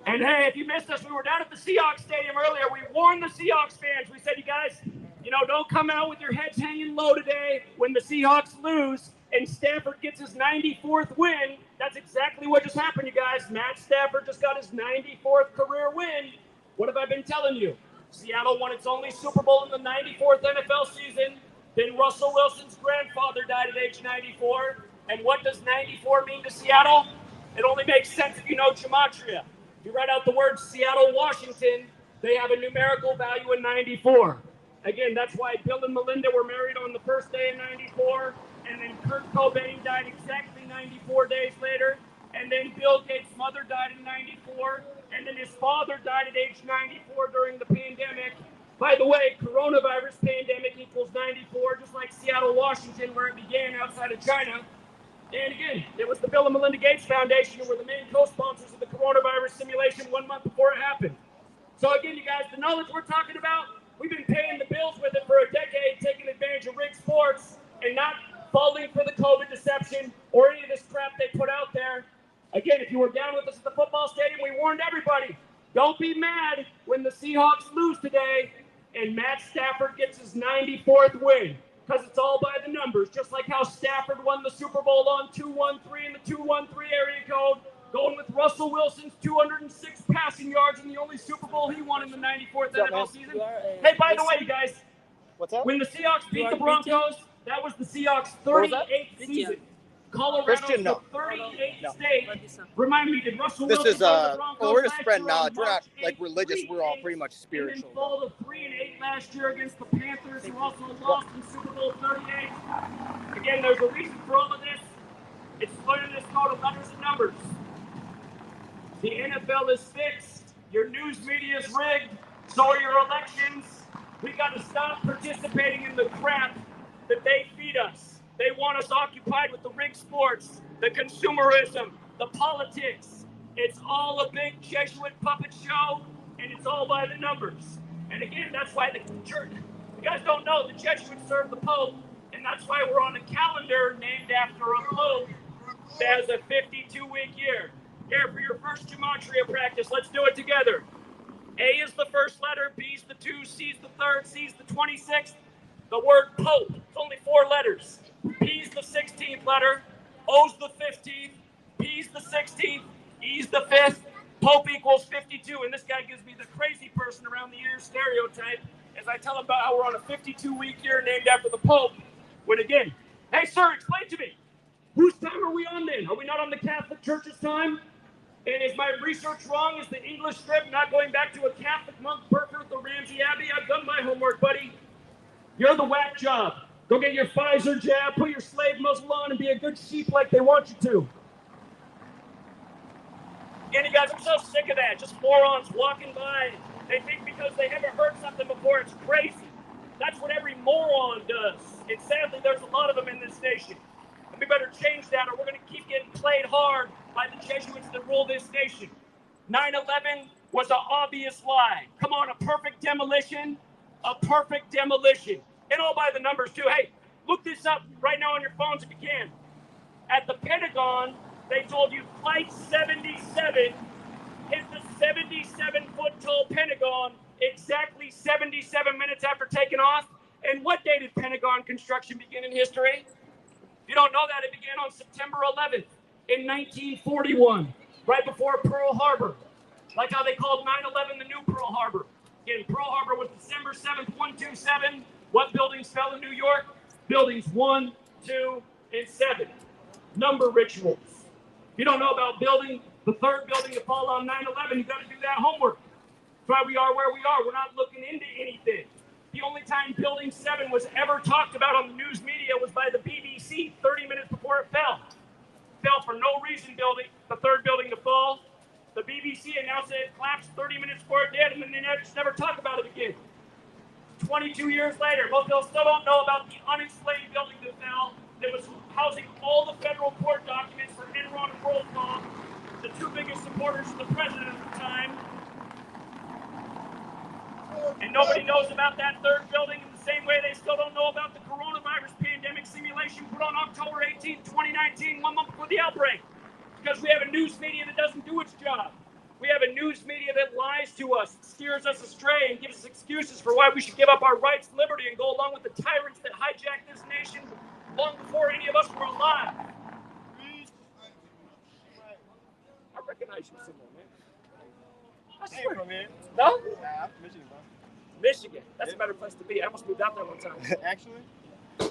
And hey, if you missed us, we were down at the Seahawks stadium earlier. We warned the Seahawks fans. We said, you guys, don't come out with your heads hanging low today when the Seahawks lose and Stafford gets his 94th win. That's exactly what just happened, you guys. Matt Stafford just got his 94th career win. What have I been telling you? Seattle won its only Super Bowl in the 94th NFL season. Then Russell Wilson's grandfather died at age 94. And what does 94 mean to Seattle? It only makes sense if you know Gematria. You write out the word Seattle, Washington, they have a numerical value in 94. Again, that's why Bill and Melinda were married on the first day of 94, and then Kurt Cobain died exactly 94 days later, and then Bill Gates' mother died in 94, and then his father died at age 94 during the pandemic. By the way, coronavirus pandemic equals 94, just like Seattle, Washington, where it began outside of China. And again, it was the Bill and Melinda Gates Foundation who were the main co-sponsors of the coronavirus simulation 1 month before it happened. So again, you guys, the knowledge we're talking about, we've been paying the bills with it for a decade, taking advantage of rigged sports and not falling for the COVID deception or any of this crap they put out there. Again, if you were down with us at the football stadium, we warned everybody, don't be mad when the Seahawks lose today and Matt Stafford gets his 94th win. Because it's all by the numbers, just like how Stafford won the Super Bowl on 213 in the 213 area code, going with Russell Wilson's 206 passing yards in the only Super Bowl he won in the 94th NFL season. Hey, by the way, you guys, when the Seahawks beat the Broncos, that was the Seahawks' 38th season. Colorado's the 38th state. Remind me, did Russell Wilson
This is,
the Broncos
well, we're just
last
spreading
year on
knowledge. We're not
March
like
8th?
religious. We're all pretty much
And then
spiritual.
fall to 3-8 last year against the Panthers, who also lost in Super Bowl 38. Again, there's a reason for all of this. It's learning this code of letters and numbers. The NFL is fixed. Your news media is rigged. So are your elections. We got to stop participating in the crap that they feed us. They want us occupied with the rigged sports, the consumerism, the politics. It's all a big Jesuit puppet show, and it's all by the numbers. And again, that's why the church, you guys don't know, the Jesuits serve the Pope, and that's why we're on a calendar named after a Pope that has a 52-week year. Here, for your first gematria practice, let's do it together. A is the first letter, B's the 2, C's the 3rd, C's the 26th. The word Pope, it's only 4 letters. P's the 16th letter, O's the 15th, P's the 16th, E's the 5th, Pope equals 52. And this guy gives me the crazy person around the ear stereotype as I tell him about how we're on a 52-week year named after the Pope. When again, hey sir, explain to me, whose time are we on then? Are we not on the Catholic Church's time? And is my research wrong? Is the English script not going back to a Catholic monk Burford at the Ramsey Abbey? I've done my homework, buddy. You're the whack job. Go get your Pfizer jab, put your slave muzzle on, and be a good sheep like they want you to. And you guys, I'm so sick of that. Just morons walking by, They think because they haven't heard something before, it's crazy. That's what every moron does. And sadly, there's a lot of them in this nation. And we better change that, or we're going to keep getting played hard by the Jesuits that rule this nation. 9/11 was an obvious lie. Come on, a perfect demolition. A perfect demolition. And all by the numbers, too. Hey, look this up right now on your phones if you can. At the Pentagon, they told you Flight 77 hit the 77-foot tall Pentagon exactly 77 minutes after taking off. And what day did Pentagon construction begin in history? If you don't know that, it began on September 11th in 1941, right before Pearl Harbor. Like how they called 9/11 the new Pearl Harbor. Again, Pearl Harbor was December 7th, 127. What buildings fell in New York? Buildings 1, 2, and 7. Number rituals. If you don't know about building, the third building to fall on 9/11, you got to do that homework. That's why we are where we are. We're not looking into anything. The only time Building 7 was ever talked about on the news media was by the BBC 30 minutes before it fell. Fell for no reason, the third building to fall. The BBC announced that it collapsed 30 minutes before it did, and then they just never talk about it again. 22 years later, most people still don't know about the unexplained building that fell that was housing all the federal court documents for Enron and WorldCom, the two biggest supporters of the president at the time. And nobody knows about that third building in the same way they still don't know about the coronavirus pandemic simulation put on October 18, 2019, 1 month before the outbreak. Because we have a news media that doesn't do its job. We have a news media that lies to us, steers us astray, and gives us excuses for why we should give up our rights, liberty, and go along with the tyrants that hijacked this nation long before any of us were alive. I recognize you somewhere, man. I swear. From here. No? Yeah, I'm from Michigan, bro. Michigan. That's a better place to be. I almost moved out there one time. Actually?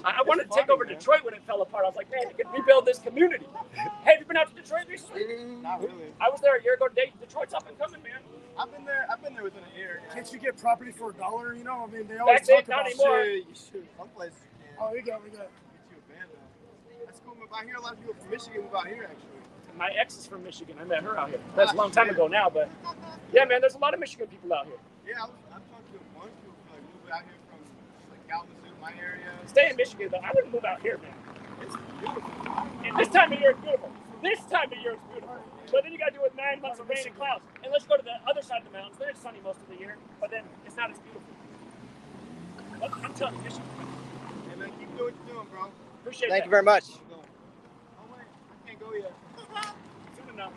I wanted to take over Detroit when it fell apart. I was like, man, you can rebuild this community. Hey, have you been out to Detroit recently?
Not really.
I was there a year ago. Detroit's up and coming, man.
I've been there within a year. Yeah.
Can't you get property for $1? You know, I mean, they always
That's
talk
it, not
about
anymore.
You should. Some places you can.
Oh, we got.
Get you a van though. That's cool. I hear a lot of people from Michigan move out here actually.
My ex is from Michigan. I met her out here. That's a long time ago now, but yeah, man, there's a lot of Michigan people out here.
Yeah, I've talked to a bunch of people like move out here from like Kalamazoo, my area.
Stay in Michigan though. I wouldn't move out here, man. It's beautiful. And this time of year is beautiful. This time of year is beautiful. But then you got to do it with 9 months of rain and clouds. And let's go to the other side of the mountains. They're sunny most of the year, but then it's not as beautiful. But I'm telling you, Michigan.
Hey man, keep doing what you're doing, bro.
Appreciate
Thank
that.
you very much.
Oh wait, I can't go yet.
Soon enough.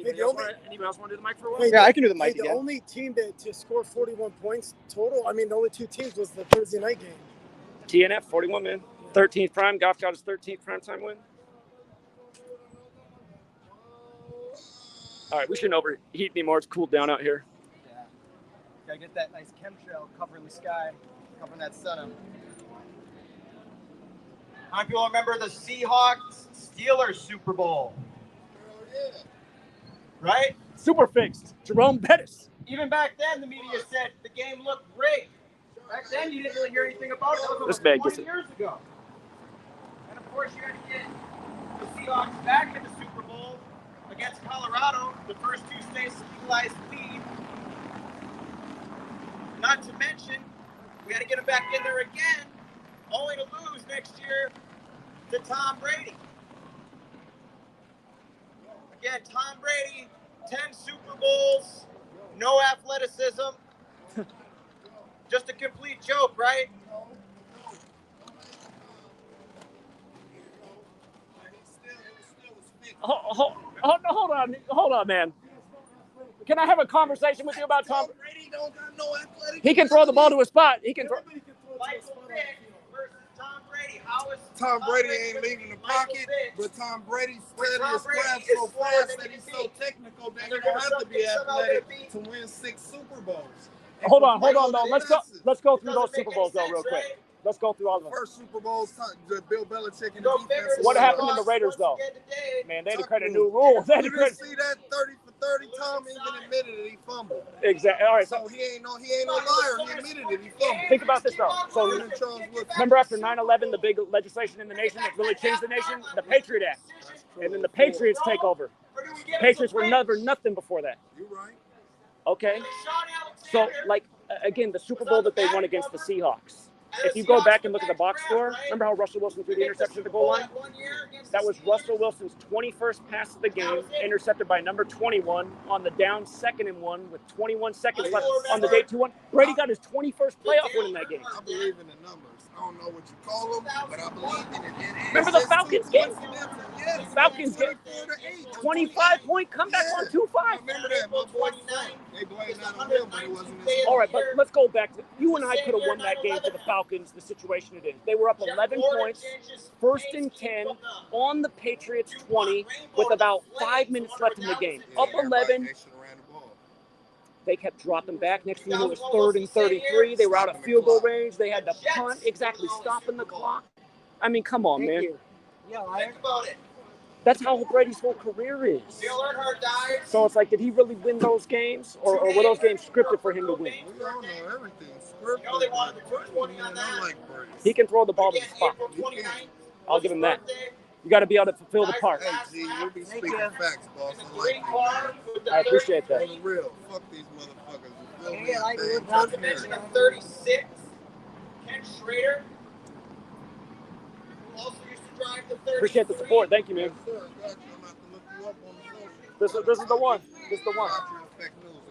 Yeah, I'll wait.
Anybody else want to do the mic for a while?
Hey,
Yeah, I can do the mic
The
again.
only team to score 41 points total, I mean, the only two teams was the Thursday night game.
TNF, 41, man. 13th prime. Goff got his 13th primetime win. All right, we shouldn't overheat anymore. It's cooled down out here.
Yeah. Gotta get that nice chemtrail covering the sky, covering that sun up.
How many people remember the Seahawks Steelers Super Bowl? Right?
Super fixed. Jerome Bettis.
Even back then, the media said the game looked great. Back then, you didn't really hear anything about it. That was
This
over
man
20
gets it.
years ago. And of course, you had to get the Seahawks back in the Super Bowl against Colorado, the first two states to legalize weed. Not to mention, we had to get them back in there again, only to lose next year to Tom Brady. Again, Tom Brady, 10 Super Bowls, no athleticism. Just a complete joke, right?
Hold on, man. Can I have a conversation with you about Tom?
Brady don't got no athletic.
He can throw the ball to a spot. He can throw.
Michael Vick versus Tom Brady. How is
Tom Brady ain't
Vick
leaving the
Michael
pocket,
Vick?
but Tom Brady
When
studied
Tom
his
Brady
craft
is
so
slower
fast
than
that
he
he's
can
so
be.
technical that
And
you
they're
don't
gonna
have to be
somehow gonna
athletic
beat.
to win 6 Super Bowls.
Hold on, though. Let's go through those
Doesn't
Super
make
Bowls, though,
any
real
sense,
quick.
right?
Let's go through all of them.
First Super Bowl, Bill Belichick and the defense.
What happened in the Raiders, though? Man, they had to create a new rule.
You didn't see that 30 for 30 Tom even admitted it, he fumbled.
Exactly. All right.
So he ain't no liar. He admitted it. He fumbled.
Think about this, though. So remember after 9/11, the big legislation in the nation that really changed the nation? The Patriot Act. And then the Patriots take over. Patriots were never nothing before that.
You're right.
Okay? So, like, again, the Super Bowl that they won against the Seahawks. If you go back and look at the box score, remember how Russell Wilson threw the interception at the goal line? That was Russell Wilson's 21st pass of the game, intercepted by number 21 on the down 2nd and 1 with 21 seconds left on the day 2-1. Brady got his 21st playoff win in that game.
I believe in the numbers. I don't know what you call them, but I believe in it.
Remember the Falcons game? Falcons game. 25-point comeback on 2-5.
I remember that. My boy Frank. They blamed that on him, but it wasn't his.
All right, but let's go back to you and I could have won that game for the Falcons, the situation it is. They were up 11 points, 1st and 10, on the Patriots 20, with about 5 minutes left in the game. Up 11. They kept dropping back. Next thing you know, it was 3rd and 33. They were out of field goal range. They had to punt, exactly stopping the clock. I mean, come on, man.
Think about it.
That's how Brady's whole career is. So it's like, did he really win those games? Or were those games scripted for him to win?
We all know everything. Scripted.
He can throw the ball to the spot. I'll give him that. You got to be able to fulfill the part.
Hey, G, you be speaking facts, boss.
I appreciate that.
For real. Fuck these motherfuckers.
Hey, I like mention of 36, Ken Schrader, who also used to drive the 33.
Appreciate the support. Thank you, man. This is the one. This is the one.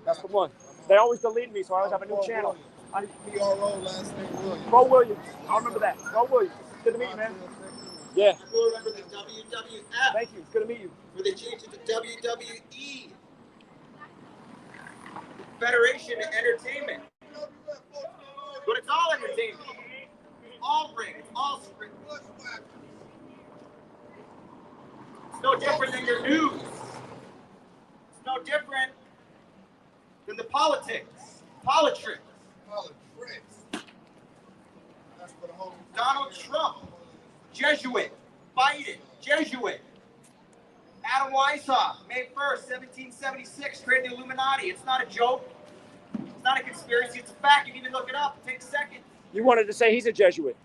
That's the one. They always delete me, so I always have a new channel.
PRO last name Williams.
Bro Williams. I remember that. Bro Williams. Good to meet you, man. Yeah.
You remember the WWF?
Thank you. It's good to meet you.
Where they changed it to WWE. Federation of Entertainment. But it's all entertainment. All rigged. It's all scripted. It's no different than your news. It's no different than the politics. Politics. Donald Trump, Jesuit. Biden, Jesuit. Adam Weishaupt, May 1st, 1776, created the Illuminati. It's not a joke. It's not a conspiracy. It's a fact. You need to look it up. It takes seconds.
You wanted to say he's a Jesuit.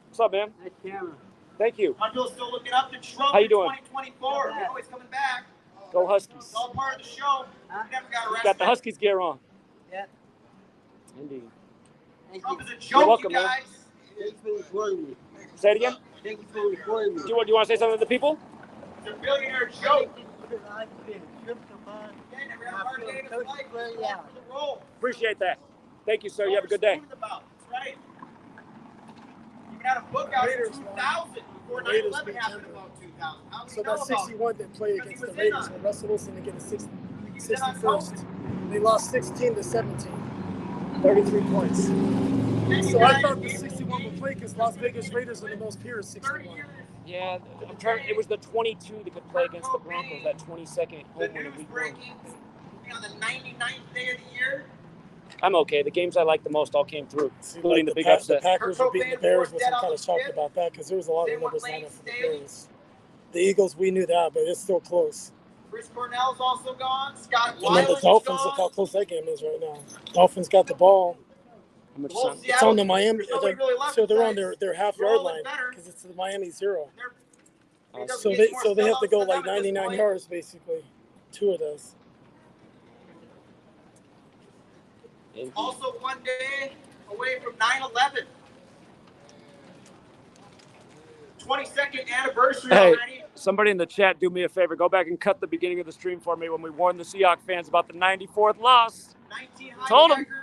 What's up, man?
Nice camera.
Thank you.
You'll still look it up to Trump
How you
in
doing?
2024. We're always coming back.
Go Huskies.
It's all part of the show. We never got
You
arrested.
got the Huskies gear on.
Yeah.
Indeed.
Trump is a joke,
You're welcome,
you
man.
guys.
Thanks for recording me.
Say it again.
Thank you for recording me.
Do you want to say something to the people?
It's a billionaire joke.
Appreciate that. Thank you, sir. You have a good day.
That's right. You had a book out in 2000 before 9/11 happened about 2000. How do
So
you know
that
about
61
it?
that played against the
Because he was in
Raiders
on
when
it.
Russell Wilson to get a 60,
was in on
61st. They lost 16-17.
33 points.
So I thought the 61 would play because Las Vegas Raiders are the most pure 61.
Yeah, it was the 22 that could play against the Broncos, that 22nd home win in week 1.
On the 99th day of the year.
I'm okay. The games I liked the most all came through, including the big
The
upset.
Packers were beating the Bears, which I'm kind of shocked about that because there was a lot of numbers lined up for the Bears. The Eagles, we knew that, but it's still close.
Chris Cornell's also gone. Scott
And then the
Weiland's
Dolphins,
gone.
look how close that game is right now. Dolphins got the ball. It's on the Miami. So they're on their half-yard line because it's the Miami 0. So they have to go like 99 yards basically. 2 of those.
Also one day away from 9/11. 22nd anniversary
Hey,
already.
somebody in the chat, do me a favor. Go back and cut the beginning of the stream for me when we warned the Seahawks fans about the 94th loss.
19
Told 'em.
hijackers.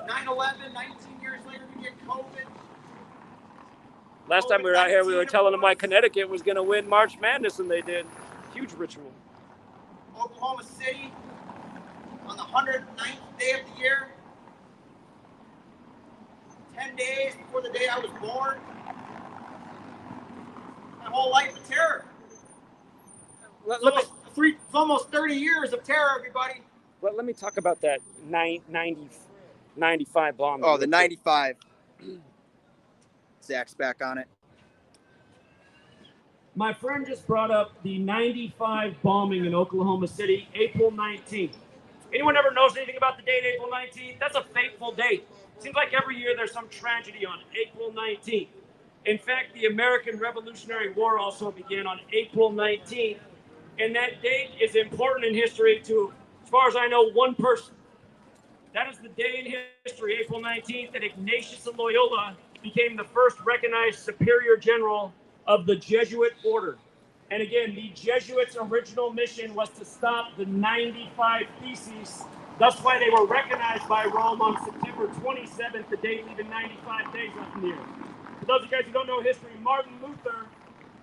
9/11, 19 years later we get COVID.
Last time we were out here, we were telling them why Connecticut was going to win March Madness, and they did. Huge ritual.
Oklahoma City on the 109th day of the year. 10 days before the day I was born. My whole life of terror. It's almost 30 years of terror, everybody.
Well, let me talk about that 90.
95 bombing.
Oh, the 95. Zach's back on it.
My friend just brought up the 95 bombing in Oklahoma City, April 19th. Anyone ever knows anything about the date, April 19th? That's a fateful date. Seems like every year there's some tragedy on April 19th. In fact, the American Revolutionary War also began on April 19th, and that date is important in history to, as far as I know, one person. That is the day in history, April 19th, that Ignatius of Loyola became the first recognized superior general of the Jesuit order. And again, the Jesuits' original mission was to stop the 95 Theses. That's why they were recognized by Rome on September 27th, the day leaving 95 days left in the year. For those of you guys who don't know history, Martin Luther,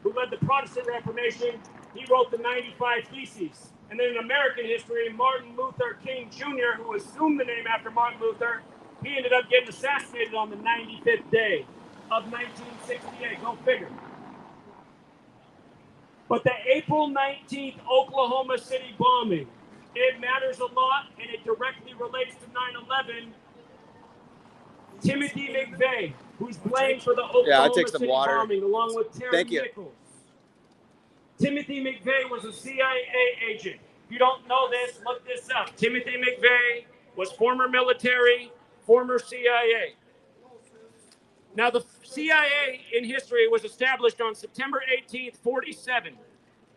who led the Protestant Reformation, he wrote the 95 Theses. And then in American history, Martin Luther King Jr., who assumed the name after Martin Luther, he ended up getting assassinated on the 95th day of 1968. Go figure. But the April 19th Oklahoma City bombing, it matters a lot, and it directly relates to 9/11. Timothy McVeigh, who's blamed for the Oklahoma City bombing, along with Terry Nichols. Timothy McVeigh was a CIA agent. If you don't know this, look this up. Timothy McVeigh was former military, former CIA. Now, the CIA in history was established on September 18th, 47.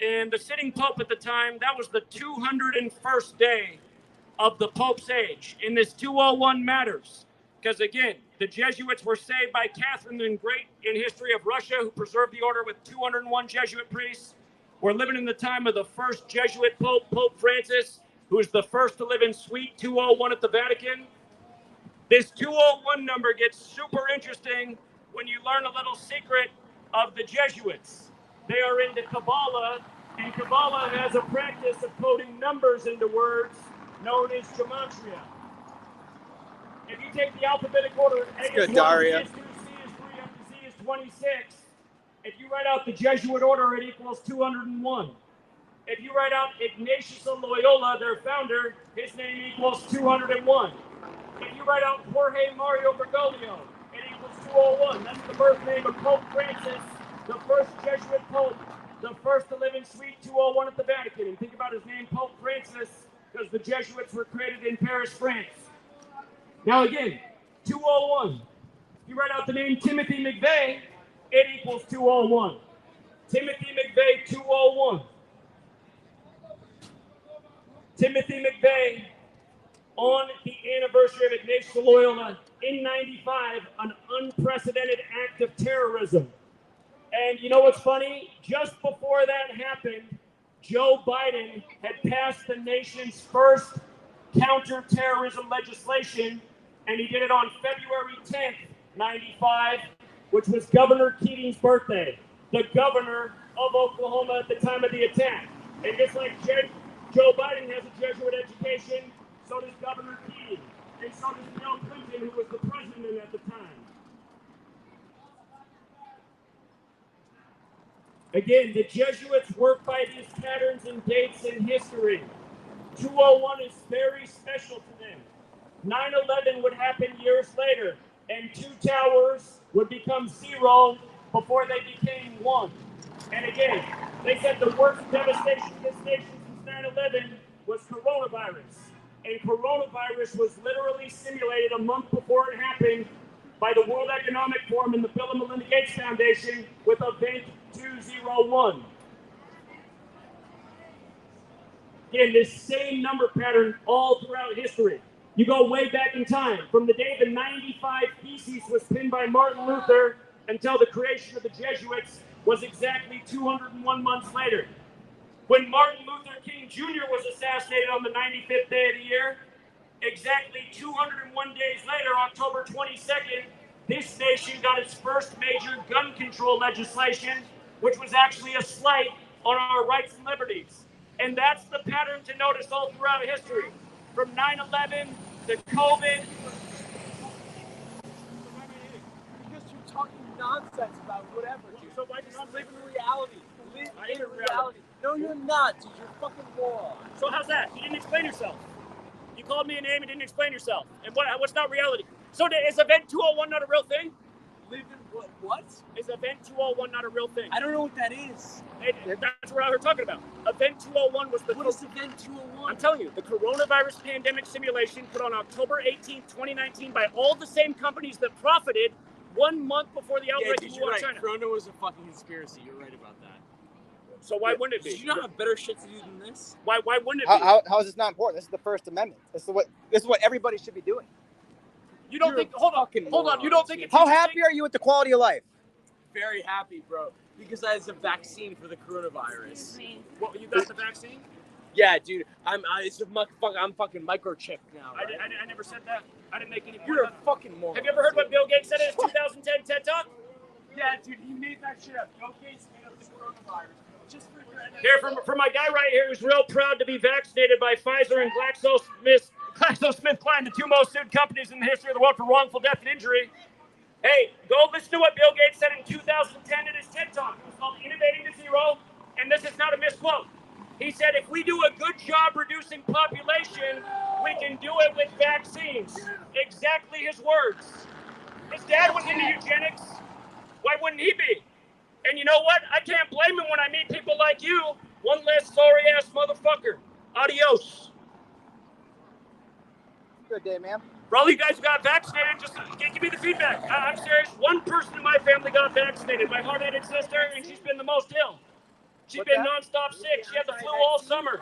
And the sitting pope at the time, that was the 201st day of the Pope's age. And this 201 matters. Because again, the Jesuits were saved by Catherine the Great in history of Russia, who preserved the order with 201 Jesuit priests. We're living in the time of the first Jesuit Pope, Pope Francis, who is the first to live in Suite 201 at the Vatican. This 201 number gets super interesting when you learn a little secret of the Jesuits. They are into Kabbalah, and Kabbalah has a practice of coding numbers into words known as Gematria. If you take the alphabetic order, A is 1, B is 2, C is 3, F to Z is 26. If you write out the Jesuit order, it equals 201. If you write out Ignatius of Loyola, their founder, his name equals 201. If you write out Jorge Mario Bergoglio, it equals 201. That's the birth name of Pope Francis, the first Jesuit Pope, the first to live in Suite 201 at the Vatican. And think about his name, Pope Francis, because the Jesuits were created in Paris, France. Now again, 201. If you write out the name Timothy McVeigh, it equals 201. Timothy McVeigh, 201. Timothy McVeigh, on the anniversary of Ignatius of Loyola in 95, an unprecedented act of terrorism. And you know what's funny? Just before that happened, Joe Biden had passed the nation's first counterterrorism legislation, and he did it on February 10th, 95, which was Governor Keating's birthday, the governor of Oklahoma at the time of the attack. And just like Joe Biden has a Jesuit education, so does Governor Keating, and so does Bill Clinton, who was the president at the time. Again, the Jesuits work by these patterns and dates in history. 201 is very special to them. 9/11 would happen years later, and 2 towers would become 0 before they became 1. And again, they said the worst devastation to this nation since 9/11 was coronavirus. And coronavirus was literally simulated a month before it happened by the World Economic Forum and the Bill and Melinda Gates Foundation with Event 201. Again, this same number pattern all throughout history. You go way back in time, from the day the 95 Theses was penned by Martin Luther until the creation of the Jesuits was exactly 201 months later. When Martin Luther King Jr. was assassinated on the 95th day of the year, exactly 201 days later, October 22nd, this nation got its first major gun control legislation, which was actually a slight on our rights and liberties. And that's the pattern to notice all throughout history, from 9/11 to COVID.
Because you're talking nonsense about whatever, dude. So why just live in reality? Live in reality. No, you're not, dude. You're fucking moron.
So how's that? You didn't explain yourself. You called me a name and didn't explain yourself. And what's not reality? So is Event 201 not a real thing?
What?
Is Event 201 not a real thing?
I don't know what that is.
That's what we're talking about. Event 201 was the...
What is Event 201?
I'm telling you, the coronavirus pandemic simulation put on October 18th, 2019 by all the same companies that profited 1 month before the outbreak in China.
Corona was a fucking conspiracy. You're right about that.
So why wouldn't it be?
Did you not have better shit to do than this?
Why wouldn't it be?
How is this not important? This is the First Amendment. This is what everybody should be doing.
You don't think? Hold on. You don't think it's
How happy are you with the quality of life?
Very happy, bro. Because I have a vaccine for the coronavirus.
Well, you got the vaccine?
Yeah, dude. I'm fucking microchipped now.
Right? I never said that. I didn't make any point.
You're a fucking moron.
Have you ever heard what Bill Gates said in his 2010 TED Talk?
Yeah, dude. He made that shit up. Bill Gates made up the coronavirus. Just for your
Here, for my guy right here who's real proud to be vaccinated by Pfizer and GlaxoSmithKline, the two most sued companies in the history of the world for wrongful death and injury. Hey, go listen to what Bill Gates said in 2010 in his TED Talk. It was called Innovating to Zero, and this is not a misquote. He said, if we do a good job reducing population, we can do it with vaccines. Exactly his words. His dad was into eugenics. Why wouldn't he be? And you know what? I can't blame him when I meet people like you. One less sorry-ass motherfucker. Adios.
Good day, man.
For all you guys who got vaccinated, just give me the feedback. I'm serious. One person in my family got vaccinated. My hard-headed sister, and she's been the most ill. She's been nonstop sick. She had the flu all summer.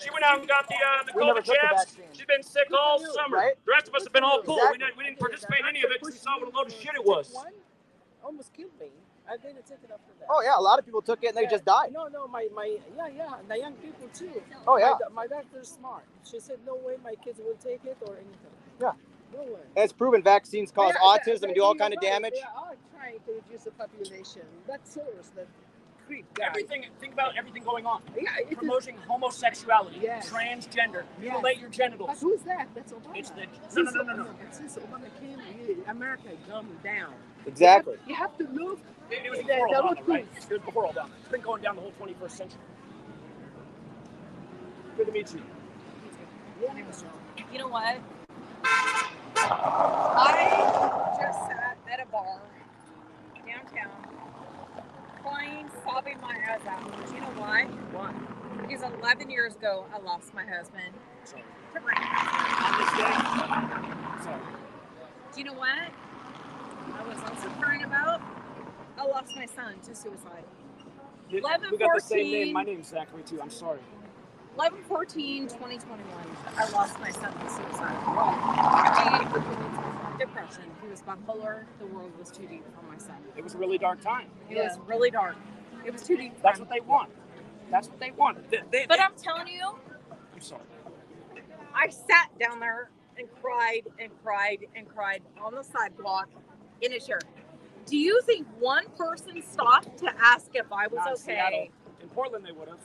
She went out and got the COVID jabs. She's been sick all summer.
Right?
The rest of us have been all cool. We didn't participate in any of it because we saw what a load of shit it was.
Almost killed me. I didn't take it after that.
Oh yeah, a lot of people took it and they just died.
No, the young people too.
Oh yeah.
My doctor's smart. She said no way my kids will take it or anything.
Yeah.
No way.
And it's proven vaccines cause autism and do all kind of damage.
They are trying to reduce the population. That's source that creep guy.
Think about everything going on.
Yeah,
promoting homosexuality,
Yes.
transgender,
Yes.
mutilate your genitals.
But who's that? That's Obama.
It's the no.
Since Obama came, America dumbed down.
Exactly.
You have to look.
It was before Obama, right? It was before Obama. It's been going down the whole 21st century. Good to meet you.
You know what? I just sat at a bar downtown, crying, sobbing my ass out. Do you know why?
Why?
Because 11 years ago, I lost my husband.
Sorry.
On this day?
Sorry.
Do you know what? I was also crying about? I lost my son to suicide. 11,
we got the same
14.
name. My name's Zachary too. I'm sorry.
11/14/2021, I lost my son to suicide. Depression. He was bipolar. The world was too deep for my son.
It was a really dark time.
It was really dark. It was too deep.
That's what they want. That's what they want.
But I'm telling you,
I'm sorry.
I sat down there and cried and cried and cried on the sidewalk in a chair. Do you think one person stopped to ask if I was
Not in
okay?
Seattle. In Portland, they would have.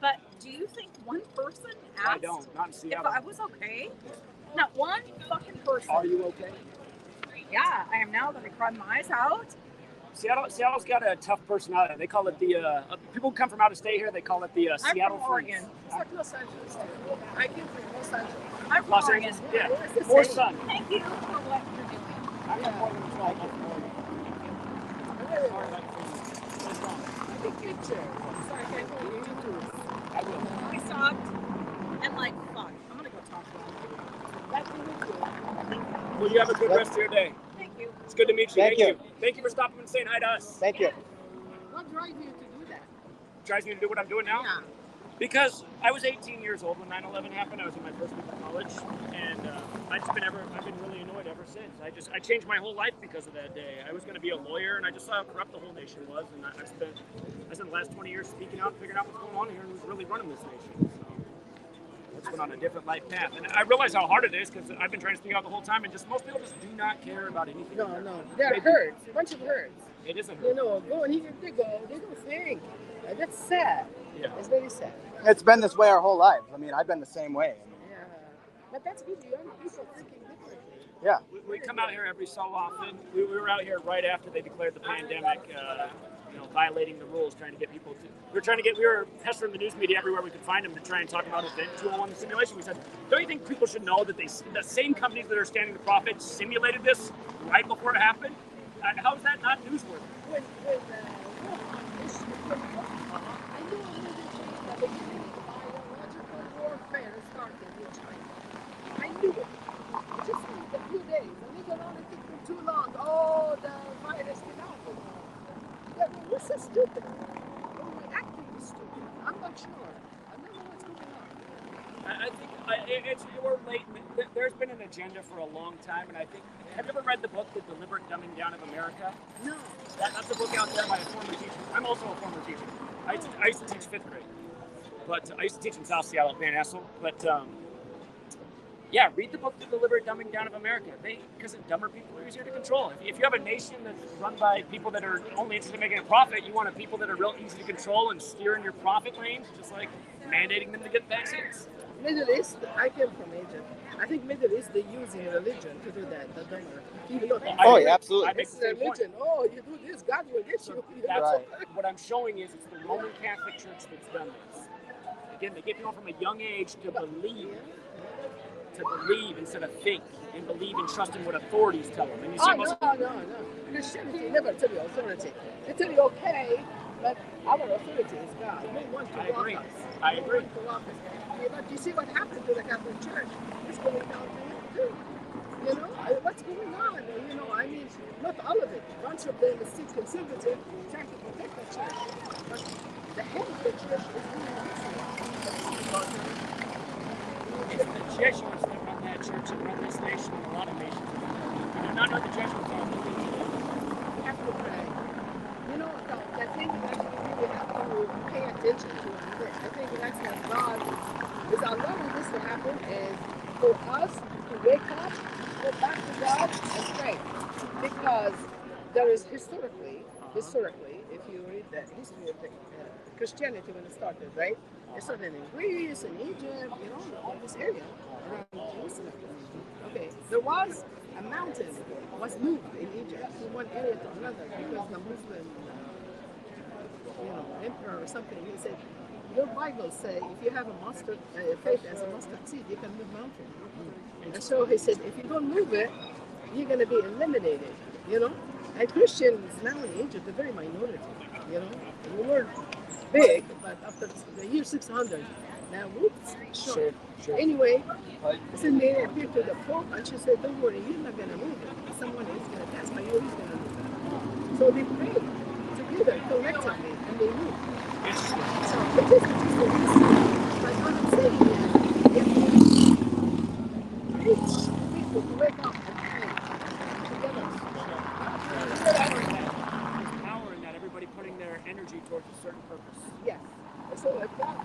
But do you think one person asked
I don't. Not in
if
Seattle.
I was okay? Not one fucking person.
Are you okay?
Yeah, I am now that I cried my eyes out.
Seattle's got a tough personality. They call it the people who come from out of state here. They call it the Seattle
I'm from Oregon.
It's like Los Angeles. I came from Los Angeles.
I'm from
Los
Oregon.
Angeles. Yeah.
It's the
More
same.
sun.
Thank you for what you're doing.
I'm from Portland as well. I'm from Oregon.
Take picture. So I can go to YouTube.
I will.
We stopped and like, fuck, I'm gonna go talk to him.
That's really cool.
Well, you have a good rest of your day.
Thank you.
It's good to meet you.
Thank you.
Thank you for stopping and saying hi to us.
Thank you.
What drives you to do that?
Drives me to do what I'm doing now?
Yeah.
Because I was 18 years old when 9/11 happened. I was in my first week of college, and I've been really annoyed ever since. I changed my whole life because of that day. I was going to be a lawyer, and I just saw how corrupt the whole nation was, and I spent the last 20 years speaking out, figuring out what's going on here, and who's really running this nation. So let's went on a different life path, and I realize how hard it is because I've been trying to speak out the whole time, and just most people just do not care about anything.
No. They're herds. A bunch of herds.
It is a hurt.
You know, go and here they go. They don't think. That's sad.
Yeah.
It's very sad.
It's been this way our whole lives. I mean, I've been the same way.
Yeah. But that's good. Young people thinking differently.
Yeah.
We come out here every so often. We were out here right after they declared the pandemic. violating the rules, trying to get people to. We were pestering the news media everywhere we could find them to try and talk about Event 201, the simulation. We said, don't you think people should know that the same companies that are standing to profit simulated this right before it happened? How is that not newsworthy?
When I knew immediately that the biological warfare started in China. I knew it. It just took a few days, and it only took them too long. Oh, the virus came out. We're so stupid. We're acting stupid. I'm not sure. I don't know what's going on.
I think we're late. There's been an agenda for a long time, and I think. Have you ever read the book, The Deliberate Dumbing Down of America?
No.
That's a book out there by a former teacher. I'm also a former teacher. I used to teach 5th grade, but I used to teach in South Seattle at Van Essel. But yeah, read the book, The Deliberate Dumbing Down of America. Because dumber people are easier to control. If you have a nation that's run by people that are only interested in making a profit, you want people that are real easy to control and steer in your profit range, just like mandating them to get vaccines.
Middle East, I came from Egypt. I think Middle East, they're using religion to do that, the dumber.
Oh, yeah, absolutely.
It's religion. Oh, you do this, God will get you.
That's what I'm showing is it's the Roman Catholic Church that's done this. Again, they get people from a young age to believe instead of think, and believe and trust in what authorities tell them. And you see
no. Christianity never tell you authority. They tell you okay, but our authority is God. We want to walk us.
I agree.
We want to walk us. But you see what happened to the Catholic Church? It's going down to it too. You know, what's going on? You know, I mean, not all of it. A bunch of them is still conservative, trying to protect the church. But the head of the church is really
it's the Jesuits that run that church and run this nation and a lot of nations. I do not know the Jesuits are.
We have to pray. You know, the thing that we have to pay attention to, I think that's what God is allowing this to happen, is for us to wake up, go back to God, and pray. Because there is historically, if you read the history of the Christianity when it started, right? It started in Greece, in Egypt, you know, all this area around Jerusalem. Okay, there was a mountain was moved in Egypt from one area to another because the Muslim, emperor or something, he said, your Bible say if you have a mustard faith as a mustard seed, you can move mountain. And so he said, if you don't move it, you're going to be eliminated, you know. And Christians now in Egypt are very minority, you know. We were big, but after the year 600, now whoops, short. Sure. Anyway, so they appeared to the Pope, and she said, don't worry, you're not going to move it. Someone is going to pass by you, he's going to move it. So they prayed together, collectively, and they moved. So it is but what I'm saying is, if we reach people to wake up and pray together,
there's power in that, everybody putting their energy towards a certain purpose.
Yes. So if that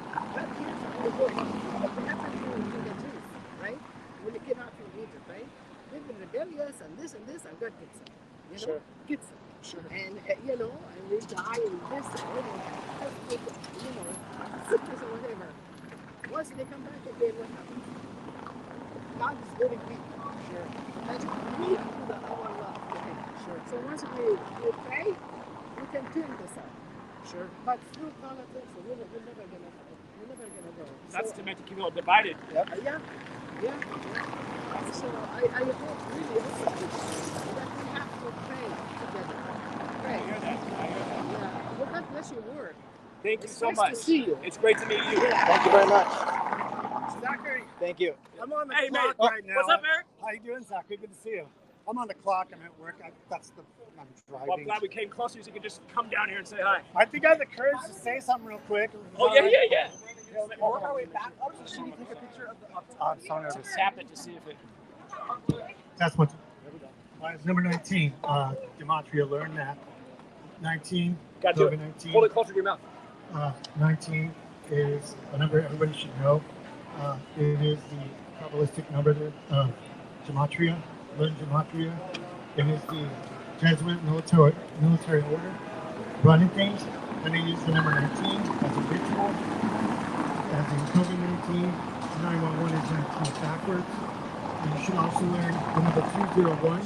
here's the work, what happened to the Jews, right? When they came out from Egypt, right? They've been rebellious and this, and God gets them. You know? Gets them. Sure. And, you know, and they die and this and whatever. You know, sickness or whatever. Once they come back again, what happens? God is very weak. Sure. And we put our love to Him. Sure. So once we pray, we can turn this up. Sure. But through politics, we're never gonna go.
That's to make people divided.
Yeah. So I hope really that we have to pray together. Pray.
I hear that.
Yeah. Well, God bless your work.
Thank you so
nice
much.
to see you.
It's great to meet you.
Thank you very much.
Zachary.
Thank you.
I'm on the
Hey,
clock
mate.
right now.
What's up, Eric?
How you doing, Zachary? Good to see you. I'm on the clock. I'm at work. I'm driving.
Well, I'm glad we came closer so you could just come down here and say hi.
I think I have the courage to say something real quick.
Oh, yeah.
We'll work our way back up. Should we take a picture of the up top? I'm so nervous.
Tap it to see if it...
That's what. There we go. It's number 19. Gematria learned that. 19.
Got to do it.
19.
Hold it closer to your mouth.
19 is a number everybody should know. It is the Kabbalistic number of Gematria. Learn Gematria. It is the Jesuit military order running things. And they use the number 19 as a ritual. As in COVID-19, 911 is 19 backwards. And you should also learn the number 201.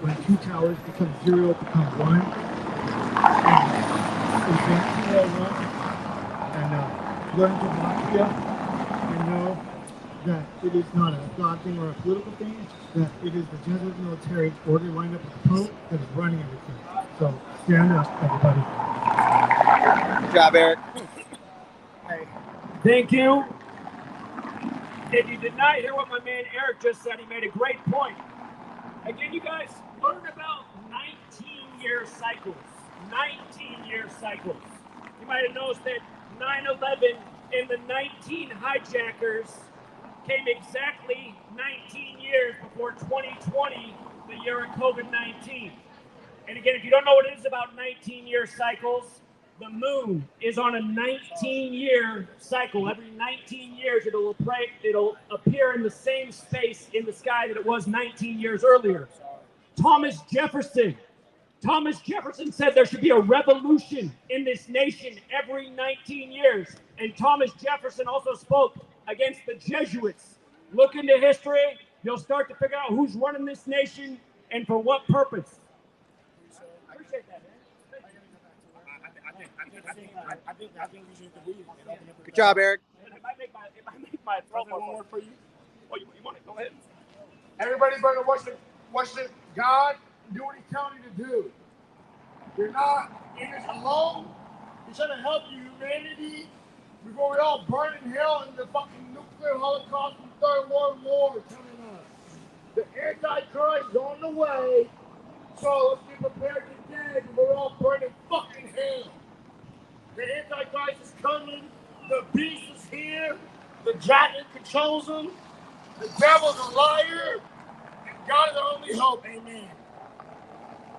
When two towers become 0, it becomes 1. And is a 201 and learn Gematria and know that it is not a God thing or a political thing, that it is the Jesuit military order lined up with the Pope that is running everything. So stand up, everybody.
Good job, Eric.
Hey. Thank you. If you did not hear what my man Eric just said, he made a great point. Again, you guys, learn about 19-year cycles. 19-year cycles. You might have noticed that 9/11 and the 19 hijackers came exactly 19 years before 2020, the year of COVID-19. And again, if you don't know what it is about 19-year cycles, the moon is on a 19-year cycle. Every 19 years, it'll appear in the same space in the sky that it was 19 years earlier. Thomas Jefferson said there should be a revolution in this nation every 19 years. And Thomas Jefferson also spoke against the Jesuits. Look into history, you'll start to figure out who's running this nation and for what purpose. I appreciate that, man.
I think we should leave and open up.
Good job, Eric.
It might make my throat more
work for you.
Oh, you want it? Go ahead.
Everybody better watch the God do what He's telling you to do. You're not in this alone. He's trying to help humanity before we all burn in hell in the fucking nuclear holocaust and Third World War coming up. The Antichrist is on the way, so let's be prepared today before we all burn in fucking hell. The Antichrist is coming. The beast is here. The dragon controls him. The devil's a liar. And God is our only hope. Amen.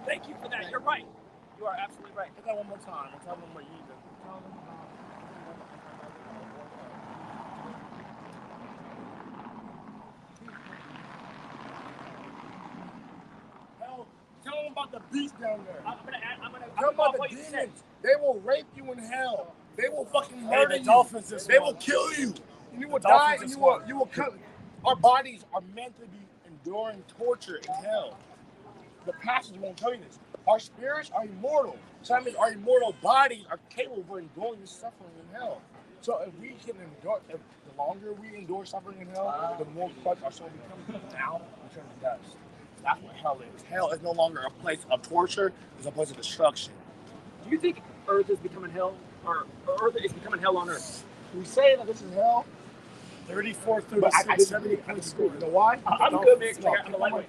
Thank you for that. You're right. You are absolutely right.
Say that one more time. I'll tell them what you need to tell them. Hell, tell them about the beast down there.
I'm gonna
tell them about the demons. They will rape you in hell. They will fucking murder you. They will kill you. And you will die and you will come. Our bodies are meant to be enduring torture in hell. The passage won't tell you this. Our spirits are immortal. So that means our immortal bodies are capable of enduring this suffering in hell. So if we can endure, the longer we endure suffering in hell, the more crushed our soul becomes. Now we turn to dust. That's what hell is. Hell is no longer a place of torture; it's a place of destruction.
Do you think Earth is becoming hell, or Earth is becoming hell on Earth?
We say that this is hell. 34, 36, 70 at the school. You know why?
I'm good, man. I'm a lightweight.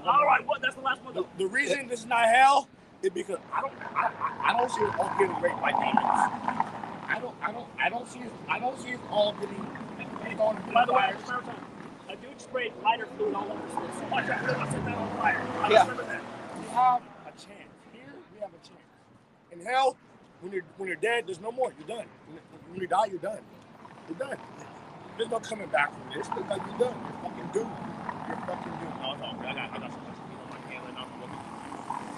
All
right, what? That's the last one.
The reason this is not hell is because I don't see it all getting raped by demons. I don't see it all getting going.
By the way, a dude sprayed lighter fluid all over his face. Watch out! I set that on fire. I remember that.
We have a chance. Here we have a chance. In hell, when you're dead, there's no more. You're done. When you die, you're done. You're done. There's no coming back from this. Look like you're done. You're fucking doomed. You're fucking doomed. No, I got so much meat on my hand and I'm looking.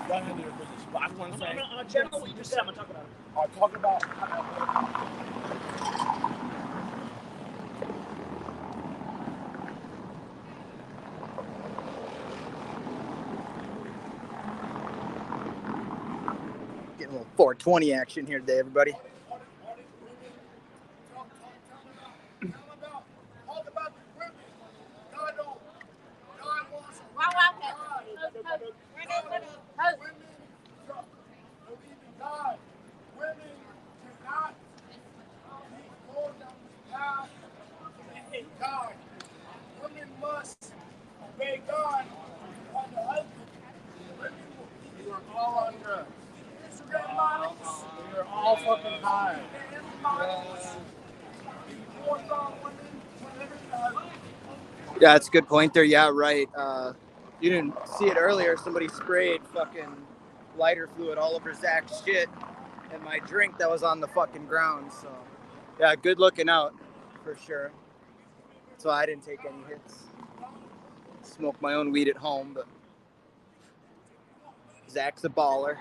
Y'all handle your business. But I just want to say.
I'm gonna channel what you just said. I'm gonna talk about it.
I'll talk about.
Getting a little 420 action here today, everybody.
Women must obey God on the husband. You are all on drugs. Instagram models. You're all fucking high.
Yeah, that's a good point there. Yeah, right. You didn't see it earlier. Somebody sprayed fucking lighter fluid all over Zach's shit and my drink that was on the fucking ground. So, yeah, good looking out for sure. So I didn't take any hits. Smoke my own weed at home, but Zach's a baller.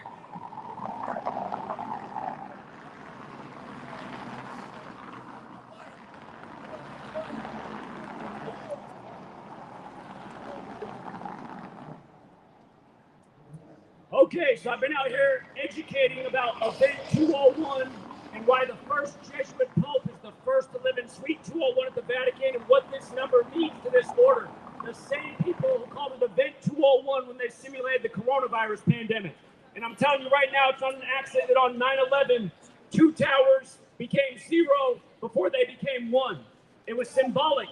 Okay, so I've been out here educating about Event 201 and why the first Jesuit Pope is the first to live in Suite 201 at the Vatican and what this number means to this order. The same people who called it Event 201 when they simulated the coronavirus pandemic. And I'm telling you right now, it's not an accident that on 9/11, 2 towers became 0 before they became 1. It was symbolic.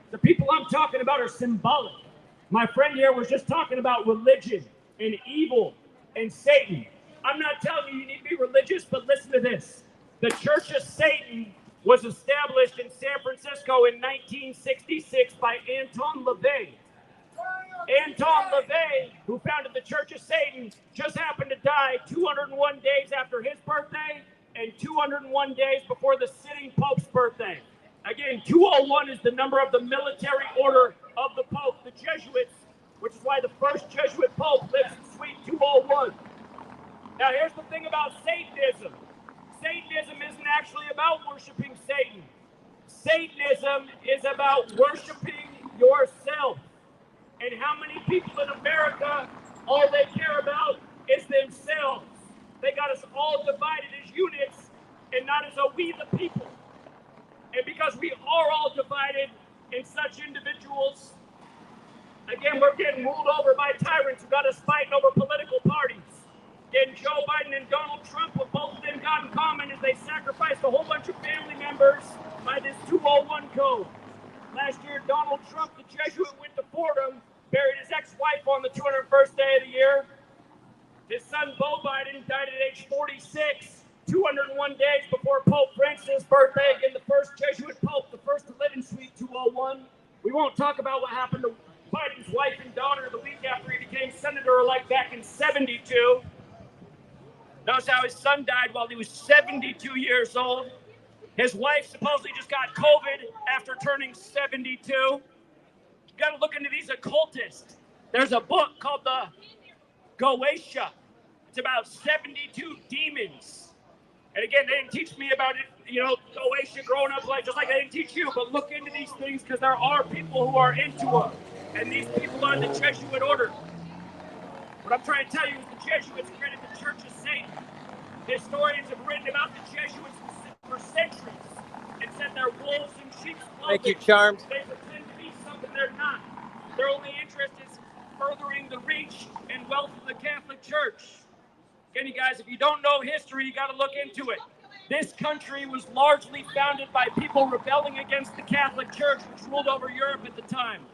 The people I'm talking about are symbolic. My friend here was just talking about religion and evil and Satan. I'm not telling you need to be religious, but listen to this. The Church of Satan was established in San Francisco in 1966 by Anton LaVey. Anton LaVey, who founded the Church of Satan, just happened to die 201 days after his birthday and 201 days before the sitting Pope's birthday. Again, 201 is the number of the military order of the Pope, the Jesuits, which is why the first Jesuit Pope lives in Suite 201. Now, here's the thing about Satanism. Satanism isn't actually about worshiping Satan. Satanism is about worshiping yourself. And how many people in America, all they care about is themselves. They got us all divided as units and not as a we the people. And because we are all divided in such individuals, again, we're getting ruled over by tyrants who got us fighting over political parties. Again, Joe Biden and Donald Trump, what both of them got in common is they sacrificed a whole bunch of family members by this 201 code. Last year, Donald Trump, the Jesuit, went to Fordham, buried his ex-wife on the 201st day of the year. His son, Beau Biden, died at age 46, 201 days before Pope Francis' birthday. Again, the first Jesuit Pope, the first to live in Suite 201. We won't talk about what happened to Biden's wife and daughter the week after he became senator-elect back in 72. Notice how his son died while he was 72 years old. His wife supposedly just got COVID after turning 72. You got to look into these occultists. There's a book called the Goetia. It's about 72 demons. And again, they didn't teach me about it, Goetia growing up just like they didn't teach you. But look into these things because there are people who are into them. And these people are the Jesuit order. What I'm trying to tell you is the Jesuits created the Church of Satan. Historians have written about the Jesuits for centuries and said they're wolves in sheep's clothing.
Thank you, Charmed.
They pretend to be something they're not. Their only interest is furthering the reach and wealth of the Catholic Church. Again, you guys, if you don't know history, you got to look into it. This country was largely founded by people rebelling against the Catholic Church, which ruled over Europe at the time.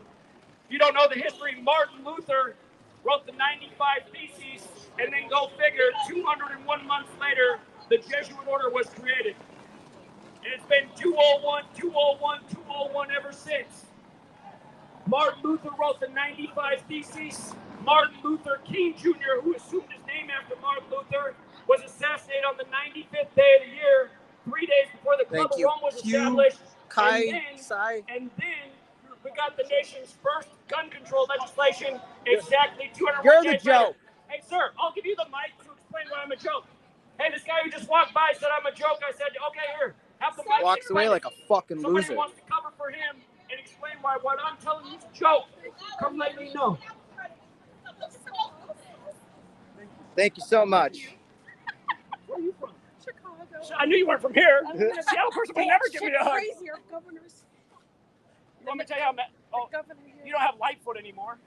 If you don't know the history, Martin Luther wrote the 95 Theses, and then go figure, 201 months later, the Jesuit order was created. And it's been 201, 201, 201 ever since. Martin Luther wrote the 95 Theses. Martin Luther King Jr., who assumed his name after Martin Luther, was assassinated on the 95th day of the year, 3 days before the Club of Rome was established. And then we got the nation's first gun control legislation exactly 201
You're
days
the joke.
later. Hey, sir, I'll give you the mic to explain why I'm a joke. Hey, this guy who just walked by said I'm a joke. I said, okay, here, have the mic.
Walks away like a fucking
Somebody
loser.
wants to cover for him and explain why what I'm telling you is a joke. Come let me know.
Thank you so much.
Where are you from? Chicago. I knew you weren't from here. A Seattle person would never give me a hug.
Crazy, our governor's.
You want me to tell you how you don't have Lightfoot anymore.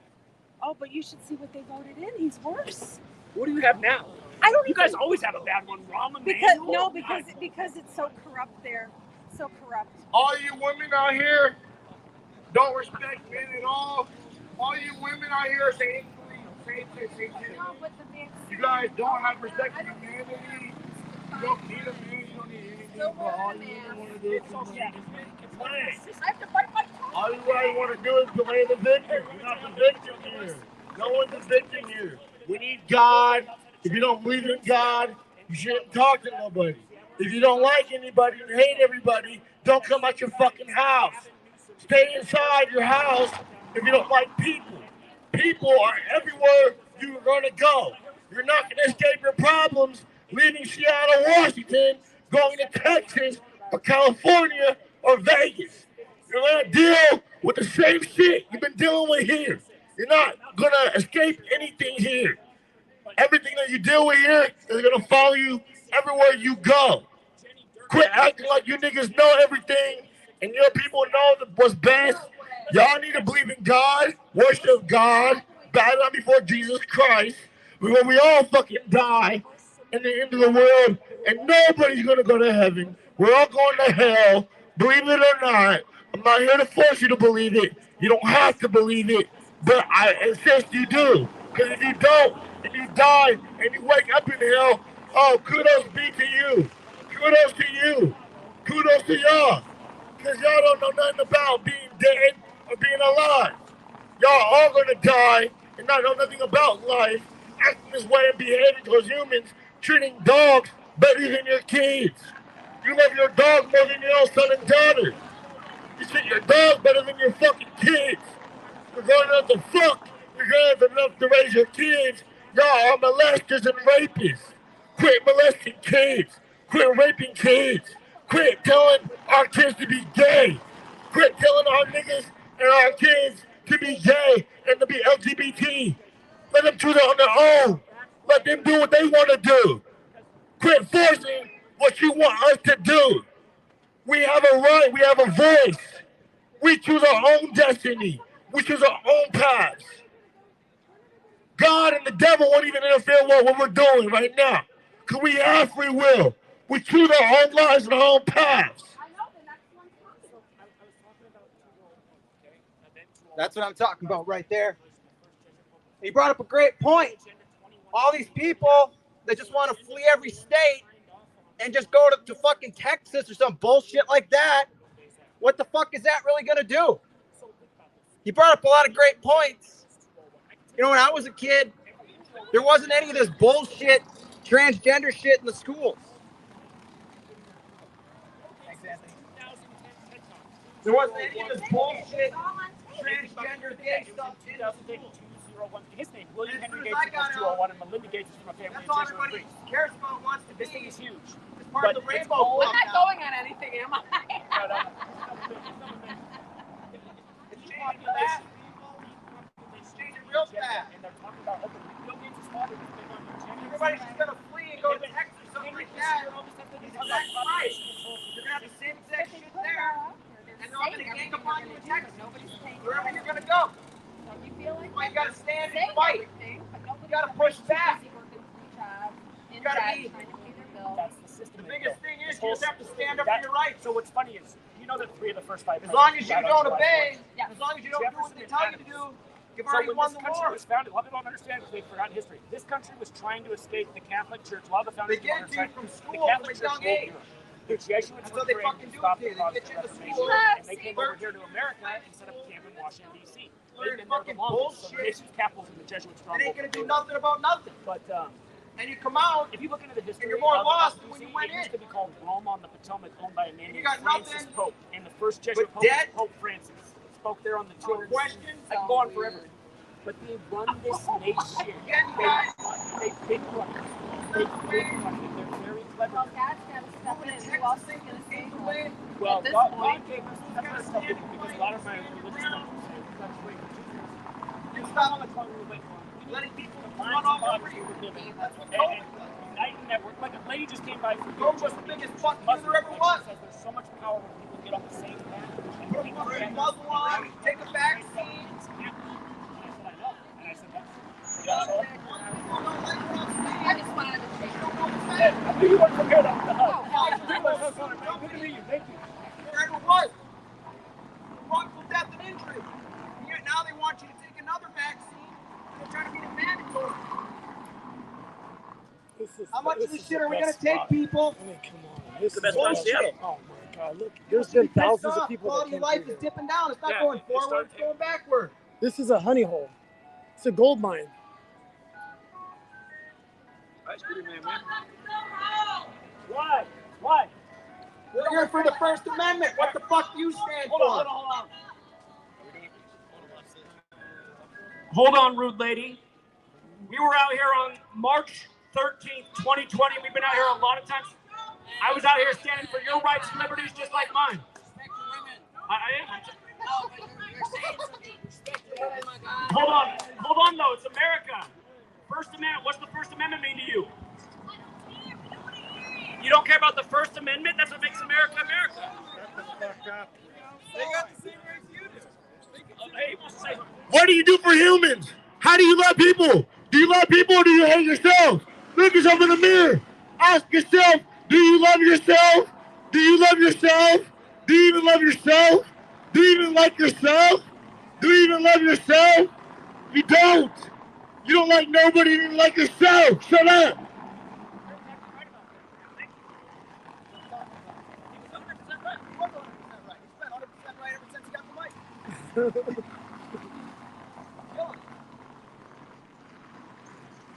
Oh, but you should see what they voted in. He's worse.
What do you have now?
I don't.
You guys always have a bad one. Ramen
Because it's so corrupt there. So corrupt.
All you women out here don't respect men at all. All you women out here say you guys don't have respect for humanity. You don't need a man. You don't need anything. But all you women want to do is all you guys want to do is delay the victim. You're not the victim here. No one's the victim here. We need God. If you don't believe in God, you shouldn't talk to nobody. If you don't like anybody and hate everybody, don't come out your fucking house. Stay inside your house if you don't like people. People are everywhere you're going to go. You're not going to escape your problems leaving Seattle, Washington, going to Texas or California or Vegas. You're going to deal with the same shit you've been dealing with here. You're not going to escape anything here. Everything that you deal with here is going to follow you everywhere you go. Quit acting like you niggas know everything and your people know what's best. Y'all need to believe in God, worship God, bow down before Jesus Christ. When we all fucking die in the end of the world, and nobody's going to go to heaven. We're all going to hell, believe it or not. I'm not here to force you to believe it. You don't have to believe it, but I insist you do. Because if you don't, and you die, and you wake up in hell, oh, kudos be to you. Kudos to you. Kudos to y'all. Because y'all don't know nothing about being dead or being alive. Y'all all gonna die and not know nothing about life, acting this way and behaving towards humans, treating dogs better than your kids. You love your dog more than your own son and daughter. You treat your dog better than your fucking kids. You're going out to fuck. You're going to enough to raise your kids. Y'all are molesters and rapists. Quit molesting kids. Quit raping kids. Quit telling our kids to be gay. Quit telling our niggas and our kids to be gay and to be LGBT. Let them choose it on their own. Let them do what they want to do. Quit forcing what you want us to do. We have a right. We have a voice. We choose our own destiny. We choose our own paths. God and the devil won't even interfere with what we're doing right now. Because we have free will. We choose our own lives and our own paths.
That's what I'm talking about right there. He brought up a great point. All these people that just want to flee every state and just go to fucking Texas or some bullshit like that, what the fuck is that really going to do? He brought up a lot of great points. You know, when I was a kid, there wasn't any of this bullshit, transgender shit in the schools. There wasn't any of this bullshit, transgender gay stuff in the schools.
His name, William Henry Gates, was 201, and Melinda Gates is from a family
That's all
of Jesuit
everybody
priests.
cares about wants to be.
This thing is huge.
It's part of the rainbow club.
I'm not going on anything, am I?
It's changing fast. It's changing real fast.
And they're talking about, okay, Bill Gates' father was big on eugenics.
Everybody's just going to flee and go to Texas or something like that. That's right. You're going to have the same exact shit there. And they're all going to gang up on you in Texas. Wherever you're going to go.
You feel like
you got to stand and fight. You got to push back. You got to be.
That's the system.
The biggest thing is you just have to stand up for your rights.
So what's funny is, you know that 3 of the first 5
As long as you don't obey, as long as you don't do what they tell you to do, you've already won the war.
So when this country was founded, a lot of people don't understand because they've forgotten history. This country was trying to escape the Catholic Church. A lot of the founders
They get it to you from school
the Catholic
from a
Church
young age.
The Jesuits
That's what
were
they
trained
fucking
to
do
stop
to you.
the
They get you to
Protestant
school.
Reformation, and they came over here to America and set up camp in Washington, D.C. They've been there the longest. So the nation's capital and the Jesuits
It ain't going to do nothing about nothing.
But
and you come out,
if you look into the history,
and you're more
of
lost than
DC,
when you went
it used
in.
to be called Rome on the Potomac, owned by a man
You
named
got
Francis
nothing
Pope, and the first Jesuit
but
Pope
debt?
was Pope Francis. Spoke there on the
No
200.
questions?
I can go on forever. But they run this nation. They big run it. They big run it. They're very clever.
Well, God's got to step in. Who else is going to save us?
Well,
At this
God
point,
gave us that's what I tell people because a lot of my religious friends say that's way
You stop letting people run all over you. That's what COVID does.
United Network, like a lady just came by from
COVID was the biggest fuck you there ever was.
Says there's so much power when people get on the same path.
Put a muzzle on, take a vaccine.
And I said that's
I just wanted to say.
I knew you weren't prepared on the hug. Good to meet you. Thank you.
There ever was. Wrongful death and injury. And yet now they want you to take another vaccine. They're trying to make it mandatory. How much of this shit are we going to take, people?
I mean, come on. This
the best
is
part of Seattle.
Oh my God! Look, there's been thousands of people.
Quality of life is dipping down. It's not going forward. It's going backward.
This is a honey hole. It's a gold mine.
Ice cream man, man.
Why? Why?
We're here for the First Amendment. What the fuck do you stand for?
Hold on. Hold on, rude lady. We were out here on March 13th, 2020. We've been out here a lot of times. I was out here standing for your rights and liberties just like mine. I am. Hold on though, it's America.
First Amendment. What's the First Amendment mean to you? You don't care about the First Amendment? That's what makes America America.
They got the same rights you do.
What do you do for humans? How do you love people? Do you love people or do you hate yourself? Look yourself in the mirror. Ask yourself, do you love yourself? Do you love yourself? Do you even love yourself? Do you even like yourself? Do you even love yourself? You don't. You don't like nobody, you even like yourself. Shut up.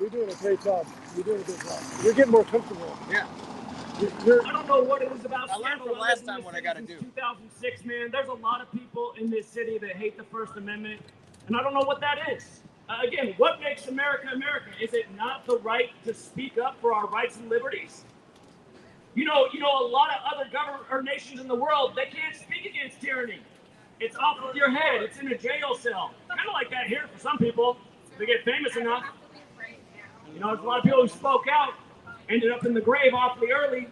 You're doing a great job. You're doing a good job. You're getting more comfortable.
Yeah.
I don't know what it was about.
I learned from last time what I got to do.
2006, man. There's a lot of people in this city that hate the First Amendment, and I don't know what that is. Again, what makes America America? Is it not the right to speak up for our rights and liberties? You know, a lot of other government or nations in the world, they can't speak against tyranny. It's off with your head. It's in a jail cell. Kind of like that here for some people. They get famous enough. You know, there's a lot of people who spoke out, ended up in the grave awfully early.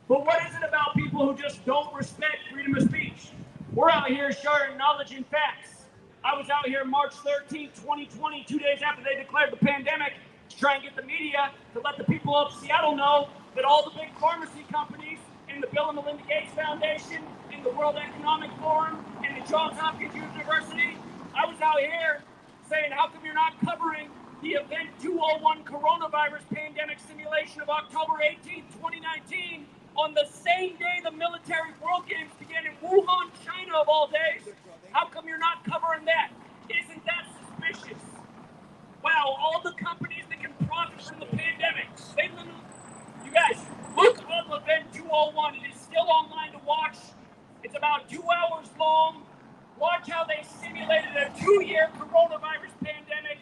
But what is it about people who just don't respect freedom of speech? We're out here sharing knowledge and facts. I was out here March 13th, 2020, 2 days after they declared the pandemic, to try and get the media to let the people of Seattle know that all the big pharmacy companies in the Bill and Melinda Gates Foundation, in the World Economic Forum, and the Johns Hopkins University, I was out here saying, how come you're not covering the Event 201 coronavirus pandemic simulation of October 18th, 2019, on the same day the military World Games began in Wuhan, China of all days? How come you're not covering that? Isn't that suspicious? Wow, all the companies that can profit from the pandemic, they literally, you guys, look up Event 201. It is still online to watch. It's about 2 hours long. Watch how they simulated a 2-year coronavirus pandemic.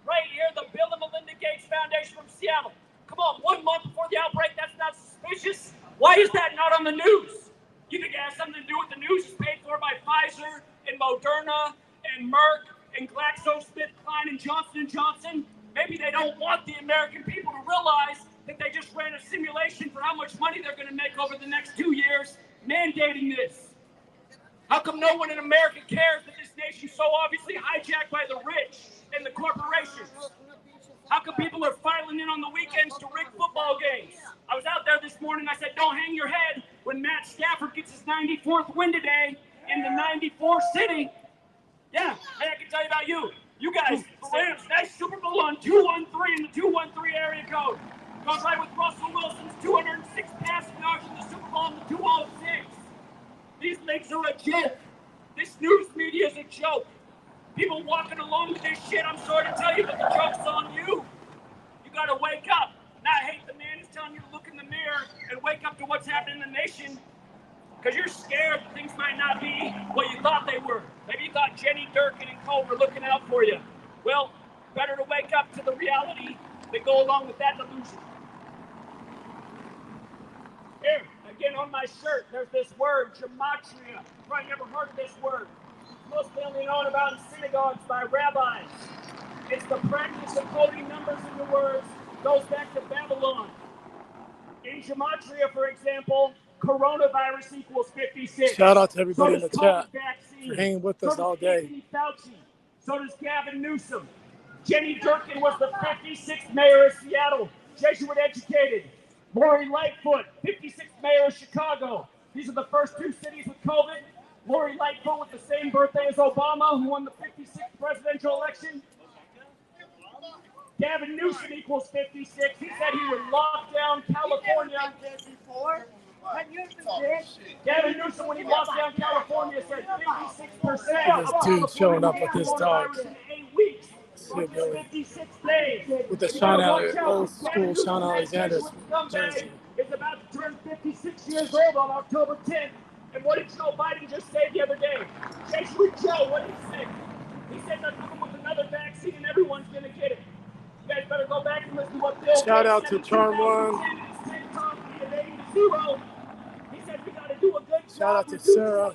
Right here, the Bill and Melinda Gates Foundation from Seattle. Come on, 1 month before the outbreak, that's not suspicious? Why is that not on the news? You think it has something to do with the news? It's paid for by Pfizer and Moderna and Merck and GlaxoSmithKline and Johnson & Johnson. Maybe they don't want the American people to realize that they just ran a simulation for how much money they're going to make over the next 2 years mandating this. How come no one in America cares that this nation's so obviously hijacked by the rich and the corporations? How come people are filing in on the weekends to rig football games? I was out there this morning, I said, don't hang your head when Matt Stafford gets his 94th win today in the 94th city. Yeah, hey, I can tell you about you. You guys, the Rams, nice Super Bowl on 213 in the 213 area code. Goes right with Russell Wilson's 206 passing yards in the Super Bowl in the 206. These leagues are a joke. This news media is a joke. People walking along with this shit, I'm sorry to tell you, but the joke's on you. You gotta wake up. Not hate the man who's telling you to look in the mirror and wake up to what's happening in the nation. Because you're scared that things might not be what you thought they were. Maybe you thought Jenny Durkin and Co. were looking out for you. Well, better to wake up to the reality that go along with that delusion. Here, again on my shirt, there's this word, gematria. You've probably never heard of this word. It's mostly only known about in synagogues by rabbis. It's the practice of coding numbers into words. Goes back to Babylon. In gematria, for example, coronavirus equals 56.
Shout out to everybody in the
So
chat
does COVID
for hanging with us all day.
Anthony Fauci. So does Gavin Newsom. Jenny Durkin was the 56th mayor of Seattle, Jesuit educated. Lori Lightfoot, 56th mayor of Chicago. These are the first 2 cities with COVID. Lori Lightfoot with the same birthday as Obama, who won the 56th presidential election. Gavin Newsom equals 56. He said he would lock down California. Gavin Newsom, when he locked down California, said 56%.
This dude showing up with his dog.
In 8 weeks.
Shit, Billy.
56 days.
With the old school Sean Alexander jersey.
Is about to turn 56 years old on October 10th. And what did Joe Biden just say the other day? Jesuit Joe, what did he say? He said they're coming with another vaccine and everyone's going to get it. You guys better go back and listen to what Bill
Shout out
said
to Charm One.
He said we got to do a good job.
Shout out to Sarah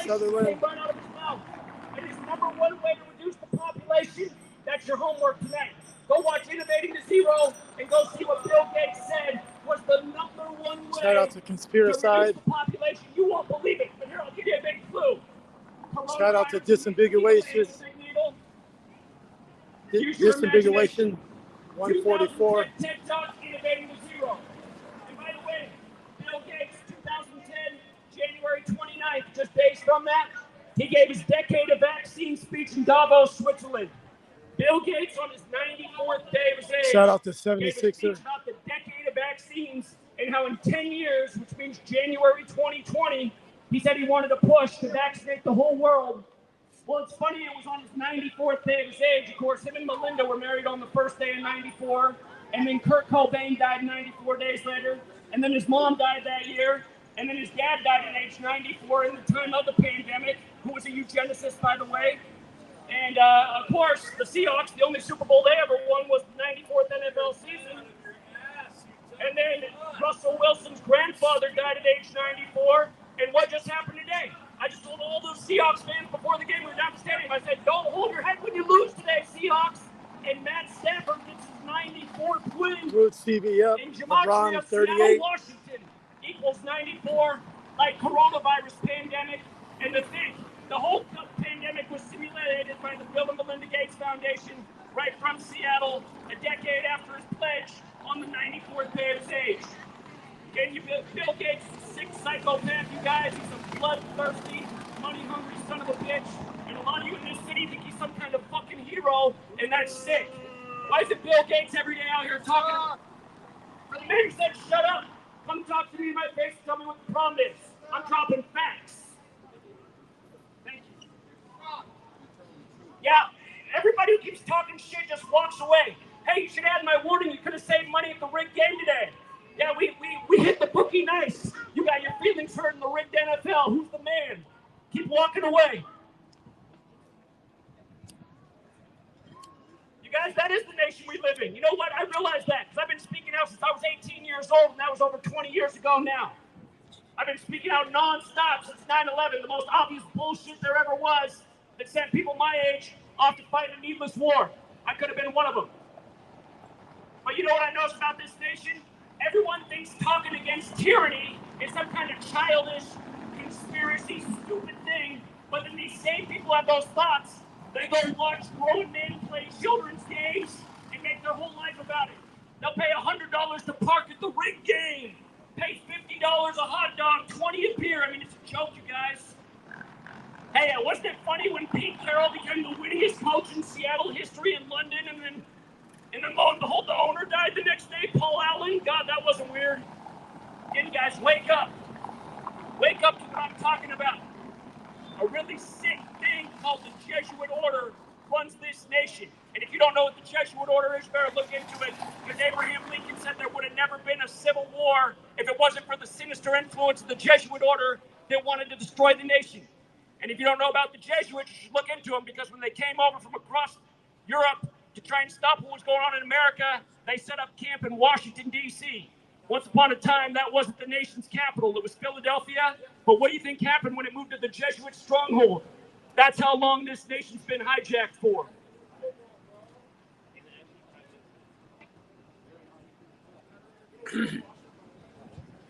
Sutherland.
It is number one way to reduce the population. That's your homework tonight. Go watch Innovating to Zero and go see what Bill Gates said was the #1 way
Shout out to Conspiracide.
the population. You won't believe it, but here, I'll give you a big clue.
Shout out to Disambiguation. Disambiguation 144.
TikTok Innovating to Zero. And by the way, Bill Gates, 2010, January 29th, just days from that, he gave his decade of vaccine speech in Davos, Switzerland. Bill Gates on his 94th day of his age.
Shout out to
gave a
76er.
speech about the decade of vaccines and how in 10 years, which means January 2020, he said he wanted to push to vaccinate the whole world. Well, it's funny, it was on his 94th day of his age. Of course, him and Melinda were married on the first day in 94, and then Kurt Cobain died 94 days later, and then his mom died that year, and then his dad died at age 94 in the time of the pandemic, who was a eugenicist, by the way. And, of course, the Seahawks, the only Super Bowl they ever won was the 94th NFL season. And then Russell Wilson's grandfather died at age 94. And what just happened today? I just told all those Seahawks fans before the game we were down at the stadium, I said, don't hold your head when you lose today, Seahawks. And Matt Stafford gets his 94th win.
Roots TV up.
In
LeBron
Gematria,
38.
Seattle, Washington equals 94, like coronavirus pandemic. And the whole pandemic was simulated by the Bill and Melinda Gates Foundation right from Seattle a decade after his pledge on the 94th day of his age. And Bill Gates is a sick psychopath, you guys. He's a bloodthirsty, money-hungry son of a bitch. And a lot of you in this city think he's some kind of fucking hero, and that's sick. Why is it Bill Gates every day out here talking about? For the man who said, shut up, come talk to me in my face and tell me what the problem is. I'm dropping facts. Thank you. Yeah, everybody who keeps talking shit just walks away. Hey, you should add my warning. You could have saved money at the rigged game today. Yeah, we hit the bookie nice. You got your feelings hurt in the rigged NFL. Who's the man? Keep walking away. You guys, that is the nation we live in. You know what? I realize that because I've been speaking out since I was 18 years old, and that was over 20 years ago now. I've been speaking out nonstop since 9/11, the most obvious bullshit there ever was that sent people my age off to fight a needless war. I could have been one of them. But you know what I noticed about this nation? Everyone thinks talking against tyranny is some kind of childish, conspiracy, stupid thing. But then these same people have those thoughts. They go watch grown men play children's games and make their whole life about it. They'll pay $100 to park at the rig game. Pay $50 a hot dog, 20 a beer. I mean, it's a joke, you guys. Hey, wasn't it funny when Pete Carroll became the winningest coach in Seattle history in London, and then lo and behold, the owner died the next day, Paul Allen? God, that wasn't weird. Again, guys, wake up. Wake up to what I'm talking about. A really sick thing called the Jesuit Order runs this nation. And if you don't know what the Jesuit Order is, you better look into it. Because Abraham Lincoln said there would have never been a civil war if it wasn't for the sinister influence of the Jesuit Order that wanted to destroy the nation. And if you don't know about the Jesuits, you should look into them, because when they came over from across Europe to try and stop what was going on in America, they set up camp in Washington, D.C. Once upon a time, that wasn't the nation's capital. It was Philadelphia. But what do you think happened when it moved to the Jesuit stronghold? That's how long this nation's been hijacked for.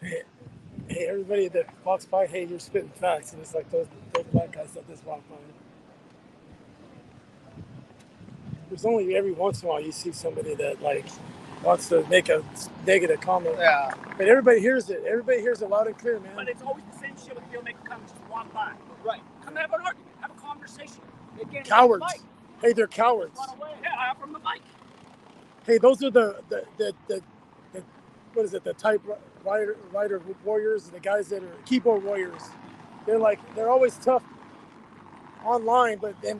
Hey, everybody that walks by, hey, you're spitting facts. And it's like those black guys that just walk by. There's only every once in a while you see somebody that, like, wants to make a negative comment.
Yeah.
But everybody hears it. Everybody hears it loud and clear, man.
But it's always the same shit when people make a comment, just walk by. Right. Come have an argument, have a conversation. Again,
Cowards. Hey, they're cowards.
Yeah, I offer them the mic.
Hey, those are the what is it? The typewriter warriors, the guys that are keyboard warriors. They're always tough online, but in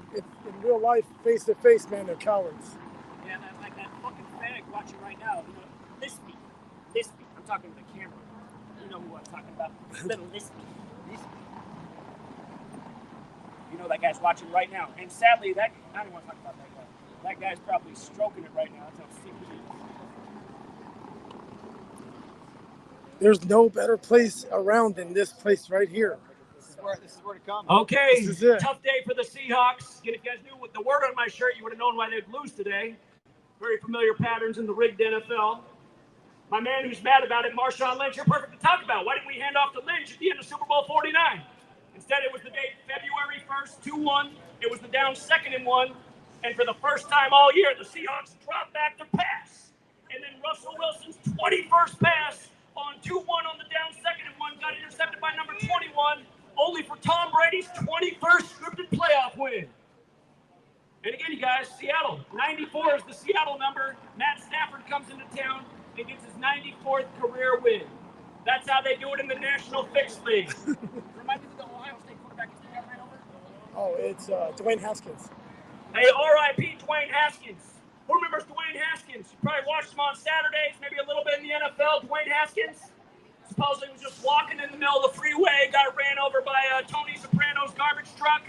real life, face to face, man, they're cowards.
Yeah, like that fucking fag watching right now. You know, listen me. I'm talking to the camera. You know who I'm talking about. Little listen me. You know that guy's watching right now. And sadly, I don't want to talk about that guy. That guy's probably stroking it right now. That's how sick he is.
There's no better place around than this place right here.
This is where to come.
Okay,
This is it.
tough day for the Seahawks. Again, if you guys knew what the word on my shirt, you would have known why they'd lose today. Very familiar patterns in the rigged NFL. My man who's mad about it, Marshawn Lynch, you're perfect to talk about. Why didn't we hand off to Lynch at the end of Super Bowl 49? Instead, it was the date February 1st, 2-1. It was the down 2nd and 1. And for the first time all year, the Seahawks dropped back to pass. And then Russell Wilson's 21st pass on 2-1 on the down 2nd and 1 got intercepted by number 21, only for Tom Brady's 21st scripted playoff win. And again, you guys, Seattle, 94 is the Seattle number. Matt Stafford comes into town and gets his 94th career win. That's how they do it in the National Fixed League.
Remind me of the Ohio State quarterback who got ran over.
Oh, it's Dwayne Haskins.
Hey, R.I.P. Dwayne Haskins. Who remembers Dwayne Haskins? You probably watched him on Saturdays, maybe a little bit in the NFL. Dwayne Haskins supposedly was just walking in the middle of the freeway, got ran over by Tony Soprano's garbage truck.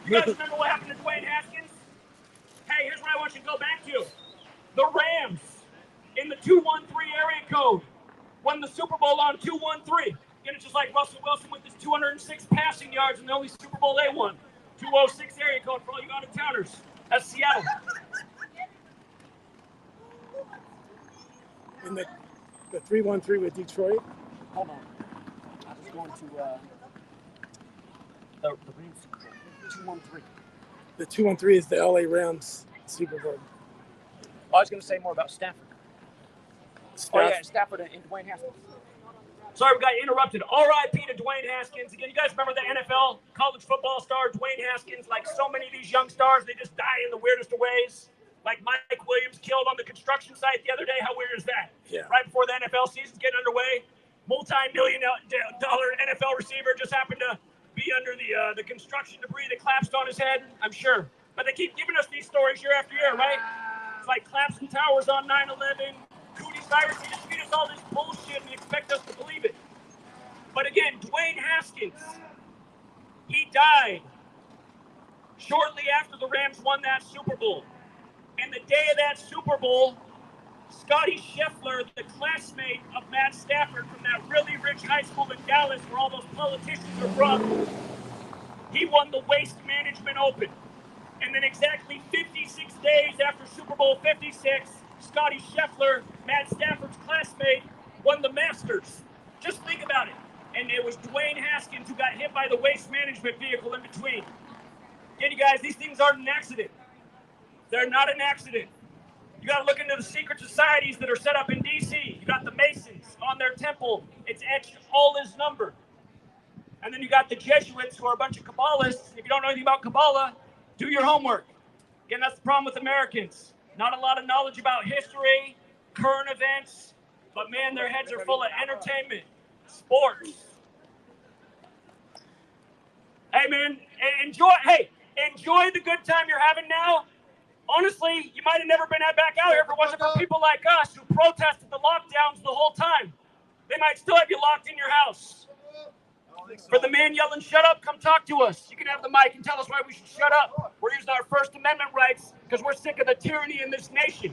You guys remember what happened to Dwayne Haskins? Hey, here's what I want you to go back to. The Rams, in the 213 area code, won the Super Bowl on 213. Again, it's just like Russell Wilson with his 206 passing yards in the only Super Bowl they won. 206 area code for all you out-of-towners. That's Seattle.
In the 313 with Detroit.
Hold on. I was going to the Rams Super Bowl. 213.
The 213 is the LA Rams Super Bowl.
I was going to say more about Stafford. Oh, yeah, Stafford and Dwayne Haskins.
Sorry, we got interrupted. R.I.P. to Dwayne Haskins. Again, you guys remember the NFL college football star Dwayne Haskins? Like so many of these young stars, they just die in the weirdest of ways. Like Mike Williams killed on the construction site the other day. How weird is that?
Yeah.
Right before the NFL season's getting underway, multi-million-dollar NFL receiver just happened to be under the construction debris that collapsed on his head, I'm sure. But they keep giving us these stories year after year, right? It's like collapsing towers on 9/11. Cooties virus, they just feed us all this bullshit and expect us to believe it. But again, Dwayne Haskins, he died shortly after the Rams won that Super Bowl. And the day of that Super Bowl, Scotty Scheffler, the classmate of Matt Stafford from that really rich high school in Dallas where all those politicians are from, he won the Waste Management Open. And then exactly 56 days after Super Bowl 56, Scotty Scheffler, Matt Stafford's classmate, won the Masters. Just think about it. And it was Dwayne Haskins who got hit by the waste management vehicle in between. Again, you guys, these things aren't an accident. They're not an accident. You got to look into the secret societies that are set up in D.C. You got the Masons on their temple. It's etched all his number. And then you got the Jesuits who are a bunch of Kabbalists. If you don't know anything about Kabbalah, do your homework. Again, that's the problem with Americans. Not a lot of knowledge about history, current events, but man, their heads are full of entertainment, sports. Hey man, enjoy the good time you're having now. Honestly, you might have never been back out here if it wasn't for people like us who protested the lockdowns the whole time. They might still have you locked in your house. For the man yelling, shut up, come talk to us. You can have the mic and tell us why we should shut up. We're using our First Amendment rights because we're sick of the tyranny in this nation.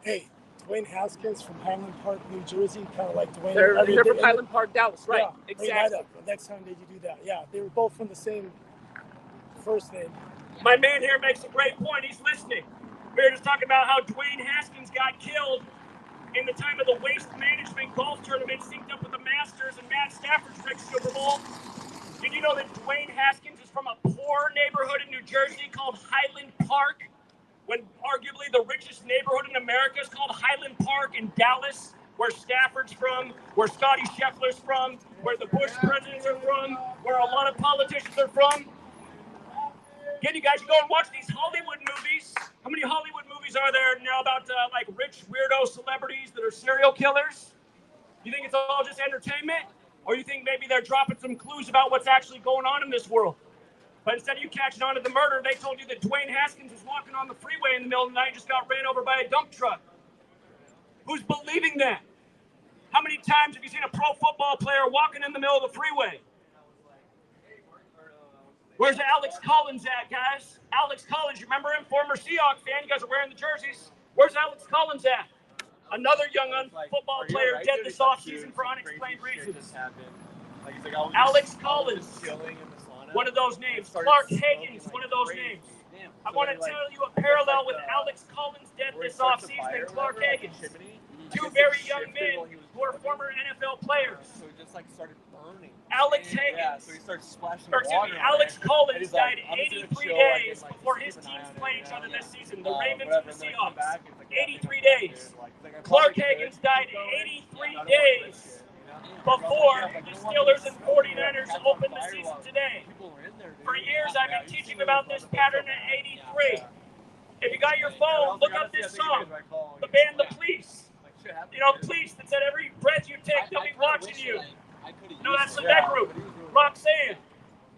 Hey, Dwayne Haskins from Highland Park, New Jersey, kind of like Dwayne.
They're from Highland Park, Dallas, right?
Yeah,
Exactly.
Next time that you do that. Yeah, they were both from the same first name.
My man here makes a great point. He's listening. We were just talking about how Dwayne Haskins got killed in the time of the Waste Management Golf Tournament synced up with the Masters and Matt Stafford's next Super Bowl. Did you know that Dwayne Haskins is from a poor neighborhood in New Jersey called Highland Park? When arguably the richest neighborhood in America is called Highland Park in Dallas, where Stafford's from, where Scotty Scheffler's from, where the Bush presidents are from, where a lot of politicians are from. Again, you guys should go and watch these Hollywood movies. How many Hollywood movies are there now about like rich weirdo celebrities that are serial killers? You think it's all just entertainment? Or you think maybe they're dropping some clues about what's actually going on in this world? But instead of you catching on to the murder, they told you that Dwayne Haskins was walking on the freeway in the middle of the night and just got ran over by a dump truck. Who's believing that? How many times have you seen a pro football player walking in the middle of the freeway? Where's Alex Collins at, guys? Alex Collins, you remember him? Former Seahawks fan. You guys are wearing the jerseys. Where's Alex Collins at?
Another young football player dead this offseason for unexplained reasons. Alex Collins, one of those names. Clark Hagan's one of those names. I want to tell you a parallel with Alex Collins' death this offseason and Clark Hagan's. Two very young men who are former NFL players.
So he just like started burning.
Alex Hagan.
Yeah, so he started splashing
Excuse me, Alex Collins died 83 days before his teams played each other this season. The Ravens and the Seahawks. 83 days. Clark Hagan's died 83 days before the Steelers and 49ers opened the season today. For years, I've been teaching about this pattern at 83. If you got your phone, look up this song. The band The Police. You know, Police that said every breath you take, they'll be watching you. No, that's that group. Roxanne.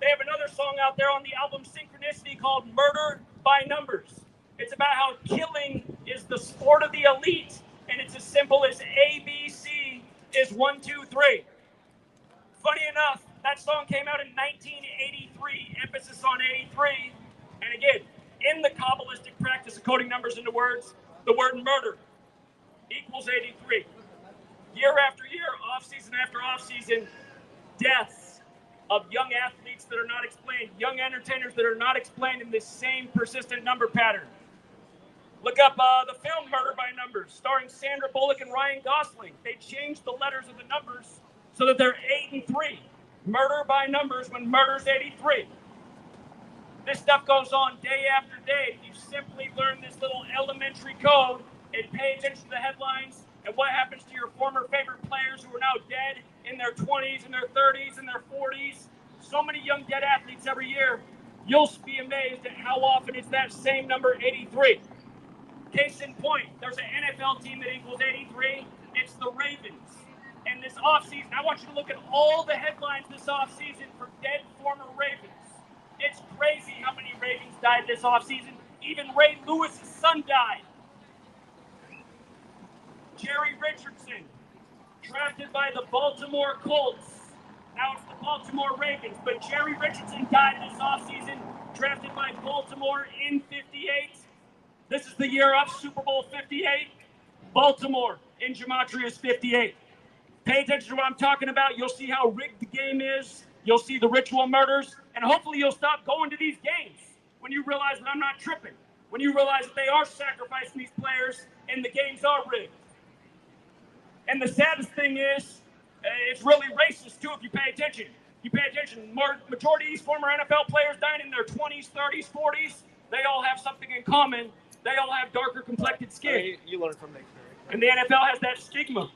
They have another song out there on the album Synchronicity called Murder by Numbers. It's about how killing is the sport of the elite, and it's as simple as ABC is 1, 2, 3. Funny enough, that song came out in 1983, emphasis on 83. And again, in the Kabbalistic practice of coding numbers into words, the word murder equals 83. Year after year, off-season after off-season, deaths of young athletes that are not explained, young entertainers that are not explained in this same persistent number pattern. Look up the film Murder by Numbers, starring Sandra Bullock and Ryan Gosling. They changed the letters of the numbers so that they're 8 and 3. Murder by Numbers when murder's 83. This stuff goes on day after day. You simply learn this little elementary code and pay attention to the headlines and what happens to your former favorite players who are now dead in their 20s and their 30s and their 40s. So many young dead athletes every year. You'll be amazed at how often it's that same number, 83. Case in point, there's an NFL team that equals 83. It's the Ravens. And this offseason, I want you to look at all the headlines this offseason for dead former Ravens. It's crazy how many Ravens died this offseason. Even Ray Lewis's son died. Jerry Richardson, drafted by the Baltimore Colts. Now it's the Baltimore Ravens, but Jerry Richardson died this offseason, drafted by Baltimore in 58. This is the year of Super Bowl 58. Baltimore in Gematria's 58. Pay attention to what I'm talking about. You'll see how rigged the game is. You'll see the ritual murders, and hopefully you'll stop going to these games when you realize that I'm not tripping, when you realize that they are sacrificing these players and the games are rigged. And the saddest thing is, it's really racist too if you pay attention. You pay attention, majority of these former NFL players dying in their 20s, 30s, 40s, they all have something in common. They all have darker complected skin.
You learn from the experience.
And the NFL has that stigma.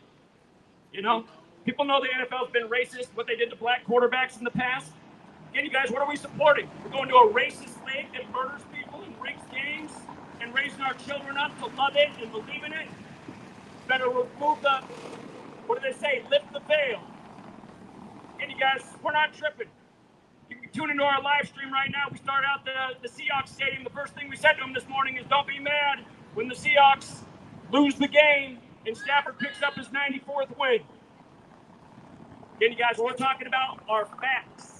You know, people know the NFL's been racist, what they did to black quarterbacks in the past. Again, you guys, what are we supporting? We're going to a racist league that murders people and rigs games and raising our children up to love it and believe in it. Better remove the, what do they say, lift the veil. And you guys, we're not tripping. You can tune into our live stream right now. We start out the Seahawks stadium. The first thing we said to them this morning is don't be mad when the Seahawks lose the game and Stafford picks up his 94th win. Again, you guys, what we're talking about are facts.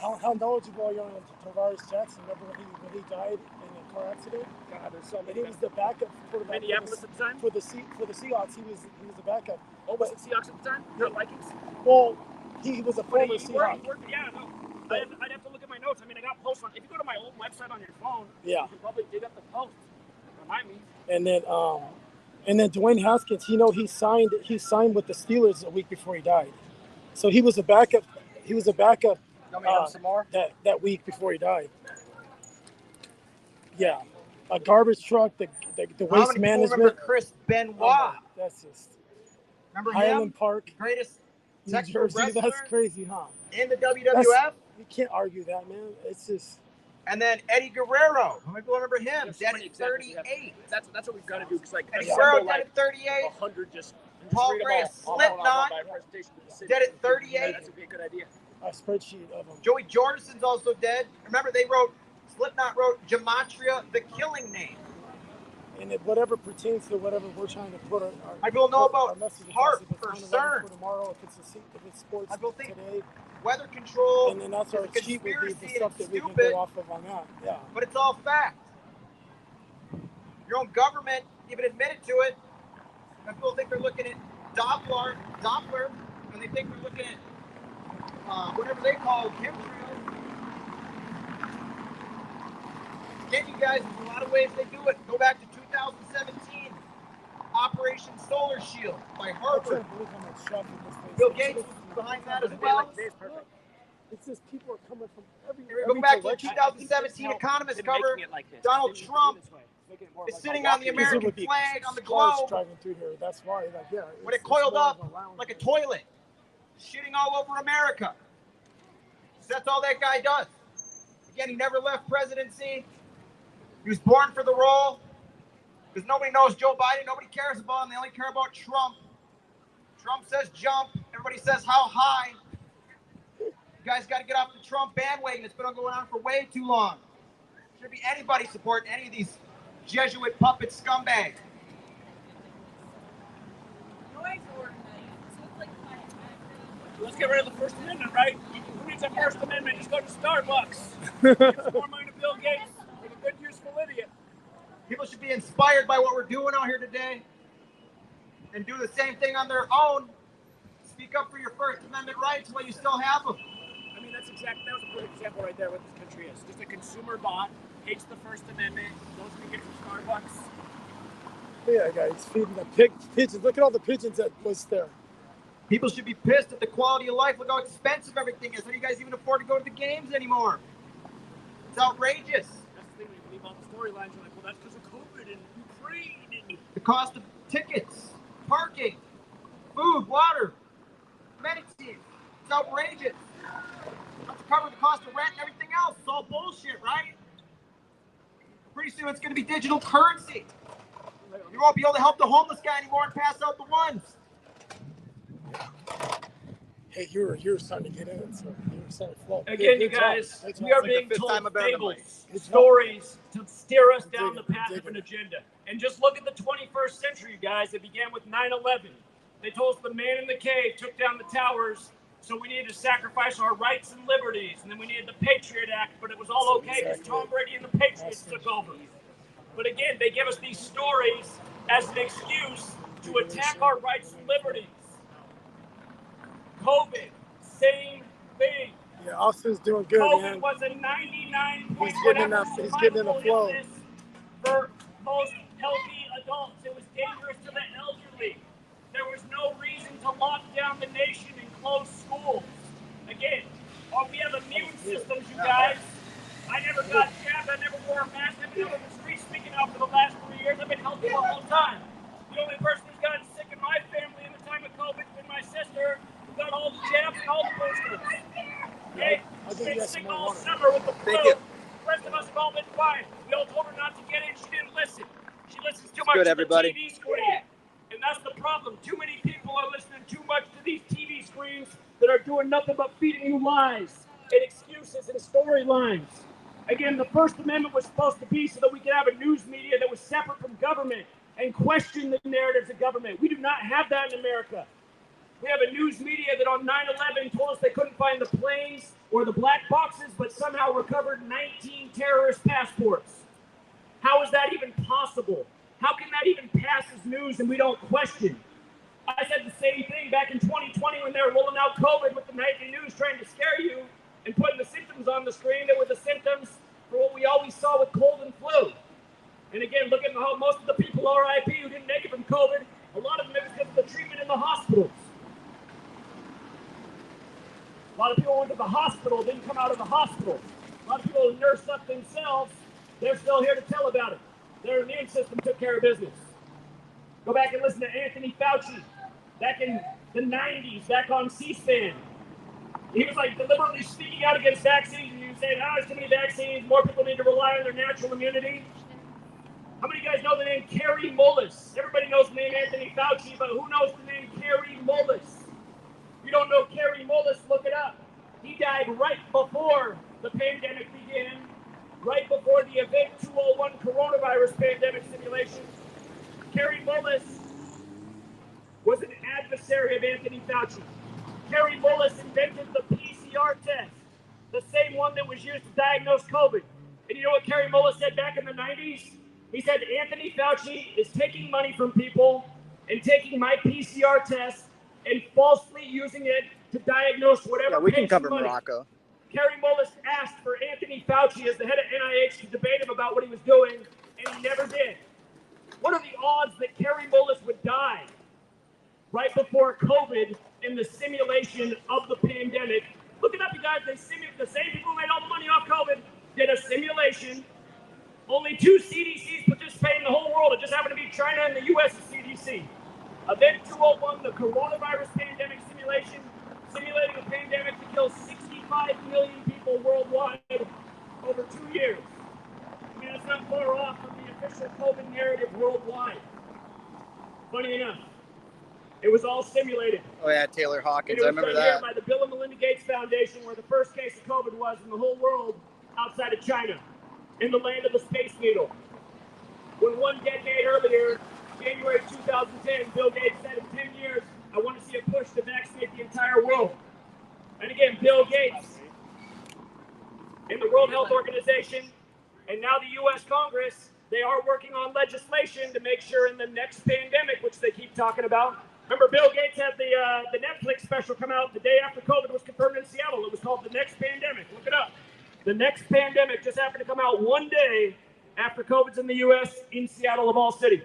How knowledgeable are you on Tavares Jackson? Remember when he died in a car accident?
God, there's so many.
And he was the backup quarterback
Minneapolis at the time?
for the Seahawks. He was the backup.
Oh, was it Seahawks at the time? No, Vikings?
Well, he was a former Seahawk.
Yeah, no. I'd have to look at my notes. I mean, I got posts on. If you go to my old website on your phone,
yeah,
you can probably dig up the post. Remind me.
And then Dwayne Haskins, he signed with the Steelers a week before he died. So he was a backup. He was a backup that week before he died. Yeah, a garbage truck, the waste management.
Remember Chris Benoit?
Oh, that's just
remember
Highland
him?
Park,
Greatest
New
Texas
Jersey.
wrestler
That's crazy, huh?
in the WWF.
You can't argue that, man. It's just.
And then Eddie Guerrero. How many people remember him? Dead at 38.
That's what we've got to do. Because like
Eddie Guerrero dead at 38.
100 just.
Paul Gray of Slipknot. Dead at 38.
That's a good idea.
A spreadsheet of them.
Joey Jordison's also dead. Remember, Slipknot wrote Gematria, the killing name.
And whatever pertains to whatever we're trying to put
I will know about HARP for CERN.
For tomorrow, if it's sports
I will think
today.
Weather control.
And then that's our cheat would be the stuff that we can
stupid,
go off of on that. Yeah.
But it's all fact. Your own government even admitted to it. And people think they're looking at Doppler, and they think they're looking at whatever they call chemtrails. Again, you guys, there's a lot of ways they do it. Go back to 2017, Operation Solar Shield by Harvard. Bill Gates was behind that as well.
It's just people are coming from every.
Go back to 2017 Economist cover. Donald Trump is sitting on the American flag on the globe.
Driving through here. That's why, like, yeah.
When it coiled up like a toilet, shitting all over America. So that's all that guy does. Again, he never left presidency. He was born for the role. Because nobody knows Joe Biden. Nobody cares about him. They only care about Trump. Trump says jump. Everybody says how high. You guys got to get off the Trump bandwagon. It's been going on for way too long. Shouldn't be anybody supporting any of these Jesuit puppet scumbags.
Let's get rid of the First Amendment, right? Who needs a First Amendment? Just go to Starbucks. Give some more money to Bill Gates with a good, useful idiot.
People should be inspired by what we're doing out here today and do the same thing on their own. Speak up for your First Amendment rights while you still have them.
I mean, that was a good example right there what this country is. Just a consumer bot, hates the First Amendment, goes to get from Starbucks.
Yeah, guys, feeding the pigeons. Look at all the pigeons that was there.
People should be pissed at the quality of life. Look how expensive everything is. How do you guys even afford to go to the games anymore? It's outrageous.
That's the thing when you leave all the storylines. You're like, well, that's because of COVID and Ukraine. And
the cost of tickets, parking, food, water, amenities. It's outrageous. Let's cover the cost of rent and everything else. It's all bullshit, right? Pretty soon it's going to be digital currency. You won't be able to help the homeless guy anymore and pass out the ones.
Hey, you're starting to get in, so you're starting to flow.
Again, you guys, we are being told fables, stories to steer us down the path of an agenda. And just look at the 21st century, you guys. It began with 9/11. They told us the man in the cave took down the towers, so we needed to sacrifice our rights and liberties. And then we needed the Patriot Act, but it was all okay because Tom Brady and the Patriots took over. But again, they give us these stories as an excuse to attack our rights and liberties. COVID, same thing.
Yeah, Austin's doing good,
COVID
man.
was a 99 point
He's getting in the flow.
For most healthy adults. It was dangerous to the elderly. There was no reason to lock down the nation and close schools. Again, we have immune systems, you guys. I never got jabbed. I never wore a mask. I've been out on the street speaking out for the last 3 years. I've been healthy the whole time. The only person who's gotten sick in my family in the time of COVID has been my sister, who got all the jabs and all the boosters. Okay? She's been sick all summer with the flu. The rest of us have all been fine. We all told her not to get it. She didn't listen. She listens too much to the TV screen. And that's the problem. Too many people are listening too much to these TV screens that are doing nothing but feeding you lies and excuses and storylines. Again, the First Amendment was supposed to be so that we could have a news media that was separate from government and question the narratives of government. We do not have that in America. We have a news media that on 9/11 told us they couldn't find the planes or the black boxes, but somehow recovered 19 terrorist passports. How is that even possible? How can that even pass as news and we don't question? I said the same thing back in 2020 when they were rolling out COVID with the nightly news trying to scare you and putting the symptoms on the screen that were the symptoms for what we always saw with cold and flu. And again, look at how most of the people RIP who didn't make it from COVID, a lot of them it was because of the treatment in the hospitals. A lot of people went to the hospital, didn't come out of the hospital. A lot of people who nursed up themselves, they're still here to tell about it. Their immune system took care of business. Go back and listen to Anthony Fauci back in the 90s, back on C-SPAN. He was like deliberately speaking out against vaccines, and he was saying, there's too many vaccines, more people need to rely on their natural immunity. How many of you guys know the name Carrie Mullis? Everybody knows the name Anthony Fauci, but who knows the name Carrie Mullis? If you don't know Carrie Mullis, look it up. He died right before the pandemic began, right before the Event 201 coronavirus pandemic simulation. Carrie Mullis was an adversary of Anthony Fauci. Carrie Mullis invented the PCR test, the same one that was used to diagnose COVID. And you know what Carrie Mullis said back in the 90s?
He said Anthony Fauci is taking money from people and taking my PCR test and falsely using it to diagnose whatever.
Yeah, we can
pays
cover
money.
Morocco.
Kerry Mullis asked for Anthony Fauci as the head of NIH to debate him about what he was doing, and he never did. What are the odds that Kerry Mullis would die right before COVID in the simulation of the pandemic? Look it up, you guys. The same people who made all the money off COVID did a simulation. Only 2 CDCs participated in the whole world. It just happened to be China and the U.S. CDC. Event 201, the coronavirus pandemic simulation, simulating a pandemic to kill 65 million people worldwide over 2 years. I mean, that's not far off from the official COVID narrative worldwide. Funny enough, it was all simulated.
Oh yeah, Taylor Hawkins.
And
I
it was
remember
done here
that.
by the Bill and Melinda Gates Foundation, where the first case of COVID was in the whole world outside of China, in the land of the Space Needle. When 1 decade earlier, January 2010, Bill Gates said in 10 years, I want to see a push to vaccinate the entire world. And again, Bill Gates in the World Health Organization and now the U.S. Congress, they are working on legislation to make sure in the next pandemic, which they keep talking about. Remember, Bill Gates had the Netflix special come out the day after COVID was confirmed in Seattle. It was called The Next Pandemic. Look it up. The Next Pandemic just happened to come out 1 day after COVID's in the U.S. in Seattle of all cities.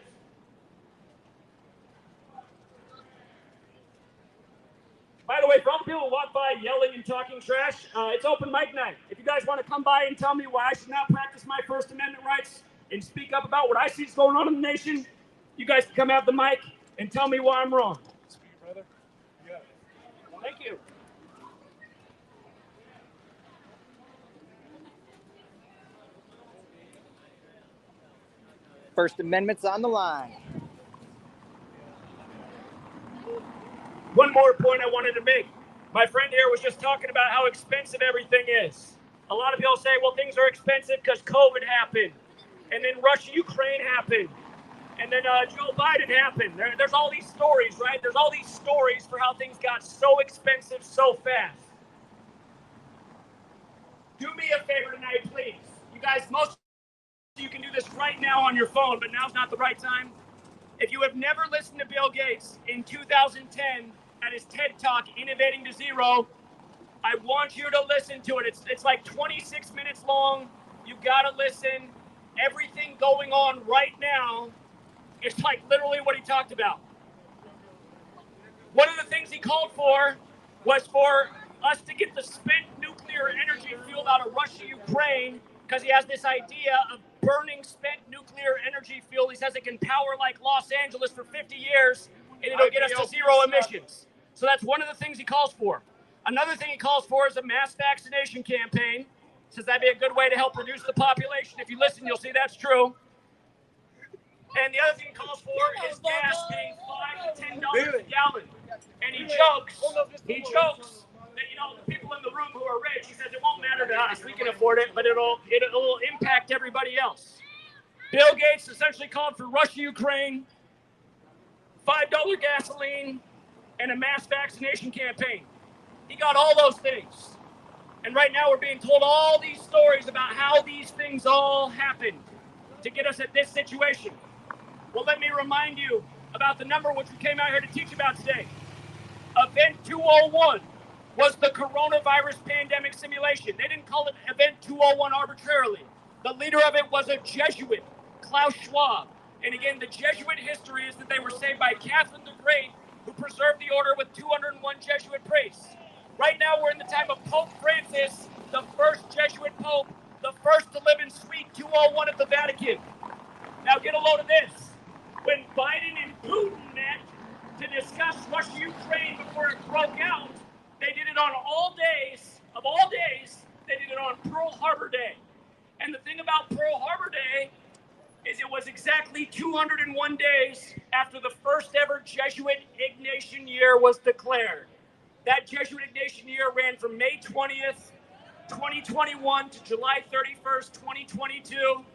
By the way, for all the people who walk by yelling and talking trash, it's open mic night. If you guys want to come by and tell me why I should not practice my First Amendment rights and speak up about what I see is going on in the nation, you guys can come have the mic and tell me why I'm wrong.
Brother. Yeah.
Thank you.
First Amendment's on the line.
One more point I wanted to make. My friend here was just talking about how expensive everything is. A lot of people say, well, things are expensive because COVID happened. And then Russia-Ukraine happened. And then Joe Biden happened. There's all these stories, right? There's all these stories for how things got so expensive so fast. Do me a favor tonight, please. You guys, most of you can do this right now on your phone, but now's not the right time. If you have never listened to Bill Gates in 2010 at his TED Talk, Innovating to Zero, I want you to listen to it. It's like 26 minutes long. You've got to listen. Everything going on right now is like literally what he talked about. One of the things he called for was for us to get the spent nuclear energy fuel out of Russia, Ukraine, because he has this idea of burning spent nuclear energy fuel. He says it can power like Los Angeles for 50 years, and it'll get us to zero emissions. So that's one of the things he calls for. Another thing he calls for is a mass vaccination campaign. He says that'd be a good way to help reduce the population. If you listen, you'll see that's true. And the other thing he calls for is gas being $5 to $10 a gallon. And he jokes that, you know, the people in the room who are rich, he says it won't matter to us. We can afford it, but it'll impact everybody else. Bill Gates essentially called for Russia, Ukraine, $5 gasoline, and a mass vaccination campaign. He got all those things. And right now we're being told all these stories about how these things all happened to get us at this situation. Well, let me remind you about the number which we came out here to teach about today. Event 201 was the coronavirus pandemic simulation. They didn't call it Event 201 arbitrarily. The leader of it was a Jesuit, Klaus Schwab. And again, the Jesuit history is that they were saved by Catherine the Great, who preserved the order with 201 Jesuit priests. Right now, we're in the time of Pope Francis, the first Jesuit Pope, the first to live in Suite 201 at the Vatican. Now get a load of this. When Biden and Putin met to discuss Russia-Ukraine before it broke out, they did it on all days, of all days, they did it on Pearl Harbor Day. And the thing about Pearl Harbor Day is it was exactly 201 days after the first ever Jesuit Ignatian year was declared. That Jesuit Ignatian year ran from May 20th, 2021 to July 31st, 2022,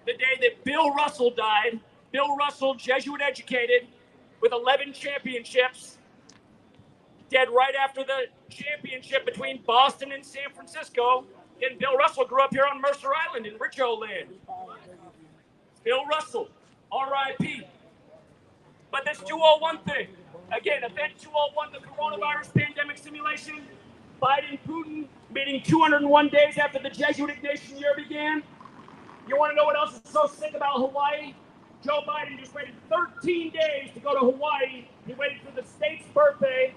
the day that Bill Russell died. Bill Russell, Jesuit educated, with 11 championships, dead right after the championship between Boston and San Francisco. And Bill Russell grew up here on Mercer Island in Richo Land. Bill Russell, R.I.P. But this 201 thing, again, Event 201, the coronavirus pandemic simulation, Biden, Putin meeting 201 days after the Jesuit Ignatian year began. You want to know what else is so sick about Hawaii? Joe Biden just waited 13 days to go to Hawaii. He waited for the state's birthday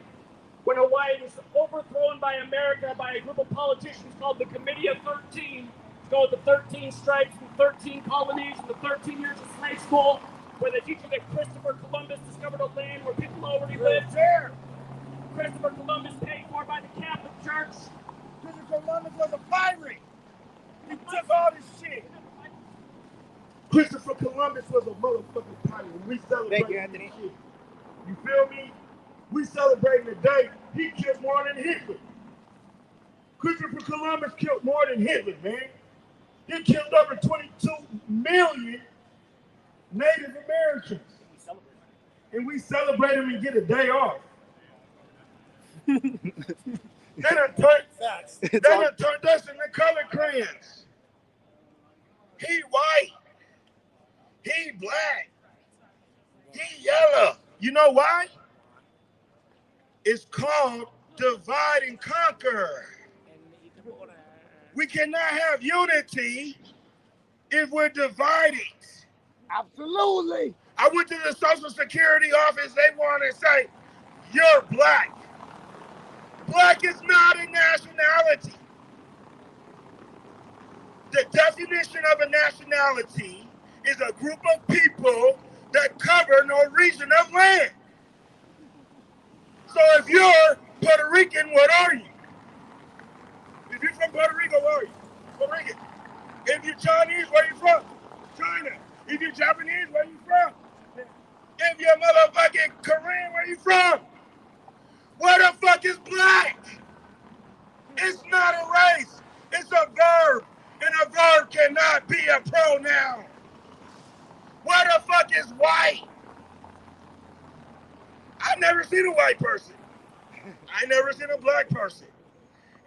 when Hawaii was overthrown by America by a group of politicians called the Committee of 13 to go with the 13 stripes and 13 colonies and the 13 years of slave school where they teach you that Christopher Columbus discovered a land where people already lived. There. Christopher Columbus paid for by the Catholic Church.
Christopher Columbus was a pirate. He took all this shit. Christopher Columbus was a motherfucking pirate. We celebrate.
Thank you, Anthony.
Shit. You feel me? We celebrating the day he killed more than Hitler. Christopher Columbus killed more than Hitler, man. He killed over 22 million Native Americans. And we celebrate him and get a day off. They done turned us into color crayons. He white. He black. He yellow. You know why? It's called divide and conquer. We cannot have unity if we're divided. Absolutely. I went to the Social Security office. They want to say, you're black. Black is not a nationality. The definition of a nationality is a group of people that cover no region of land. So if you're Puerto Rican, what are you? If you're from Puerto Rico, what are you? Puerto Rican. If you're Chinese, where are you from? China. If you're Japanese, where are you from? If you're motherfucking Korean, where are you from? Where the fuck is black? It's not a race. It's a verb. And a verb cannot be a pronoun. Where the fuck is white? I've never seen a white person. I never seen a black person.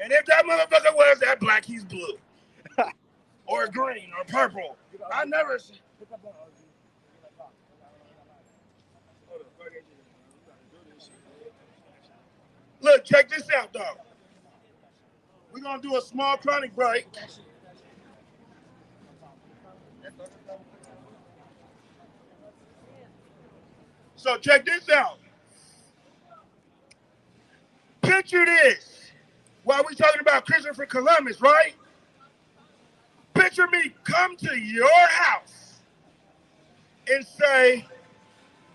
And if that motherfucker was that black, he's blue. Or green or purple. I never seen. Look, check this out, though. We're going to do a small chronic break. So check this out. Picture this. While we're talking about Christopher Columbus, right? Picture me come to your house and say,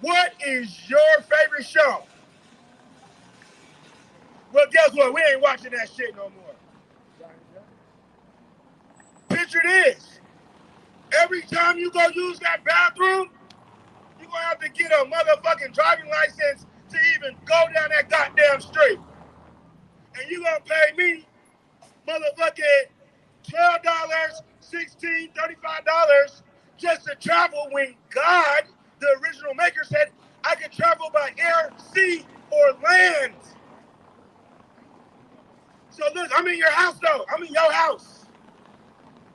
what is your favorite show? Well, guess what? We ain't watching that shit no more. Picture this. Every time you go use that bathroom, you're going to have to get a motherfucking driving license to even go down that goddamn street. And you're going to pay me motherfucking $12, $16, $35 just to travel when God, the original maker, said I could travel by air, sea, or land. So look, I'm in your house though. I'm in your house.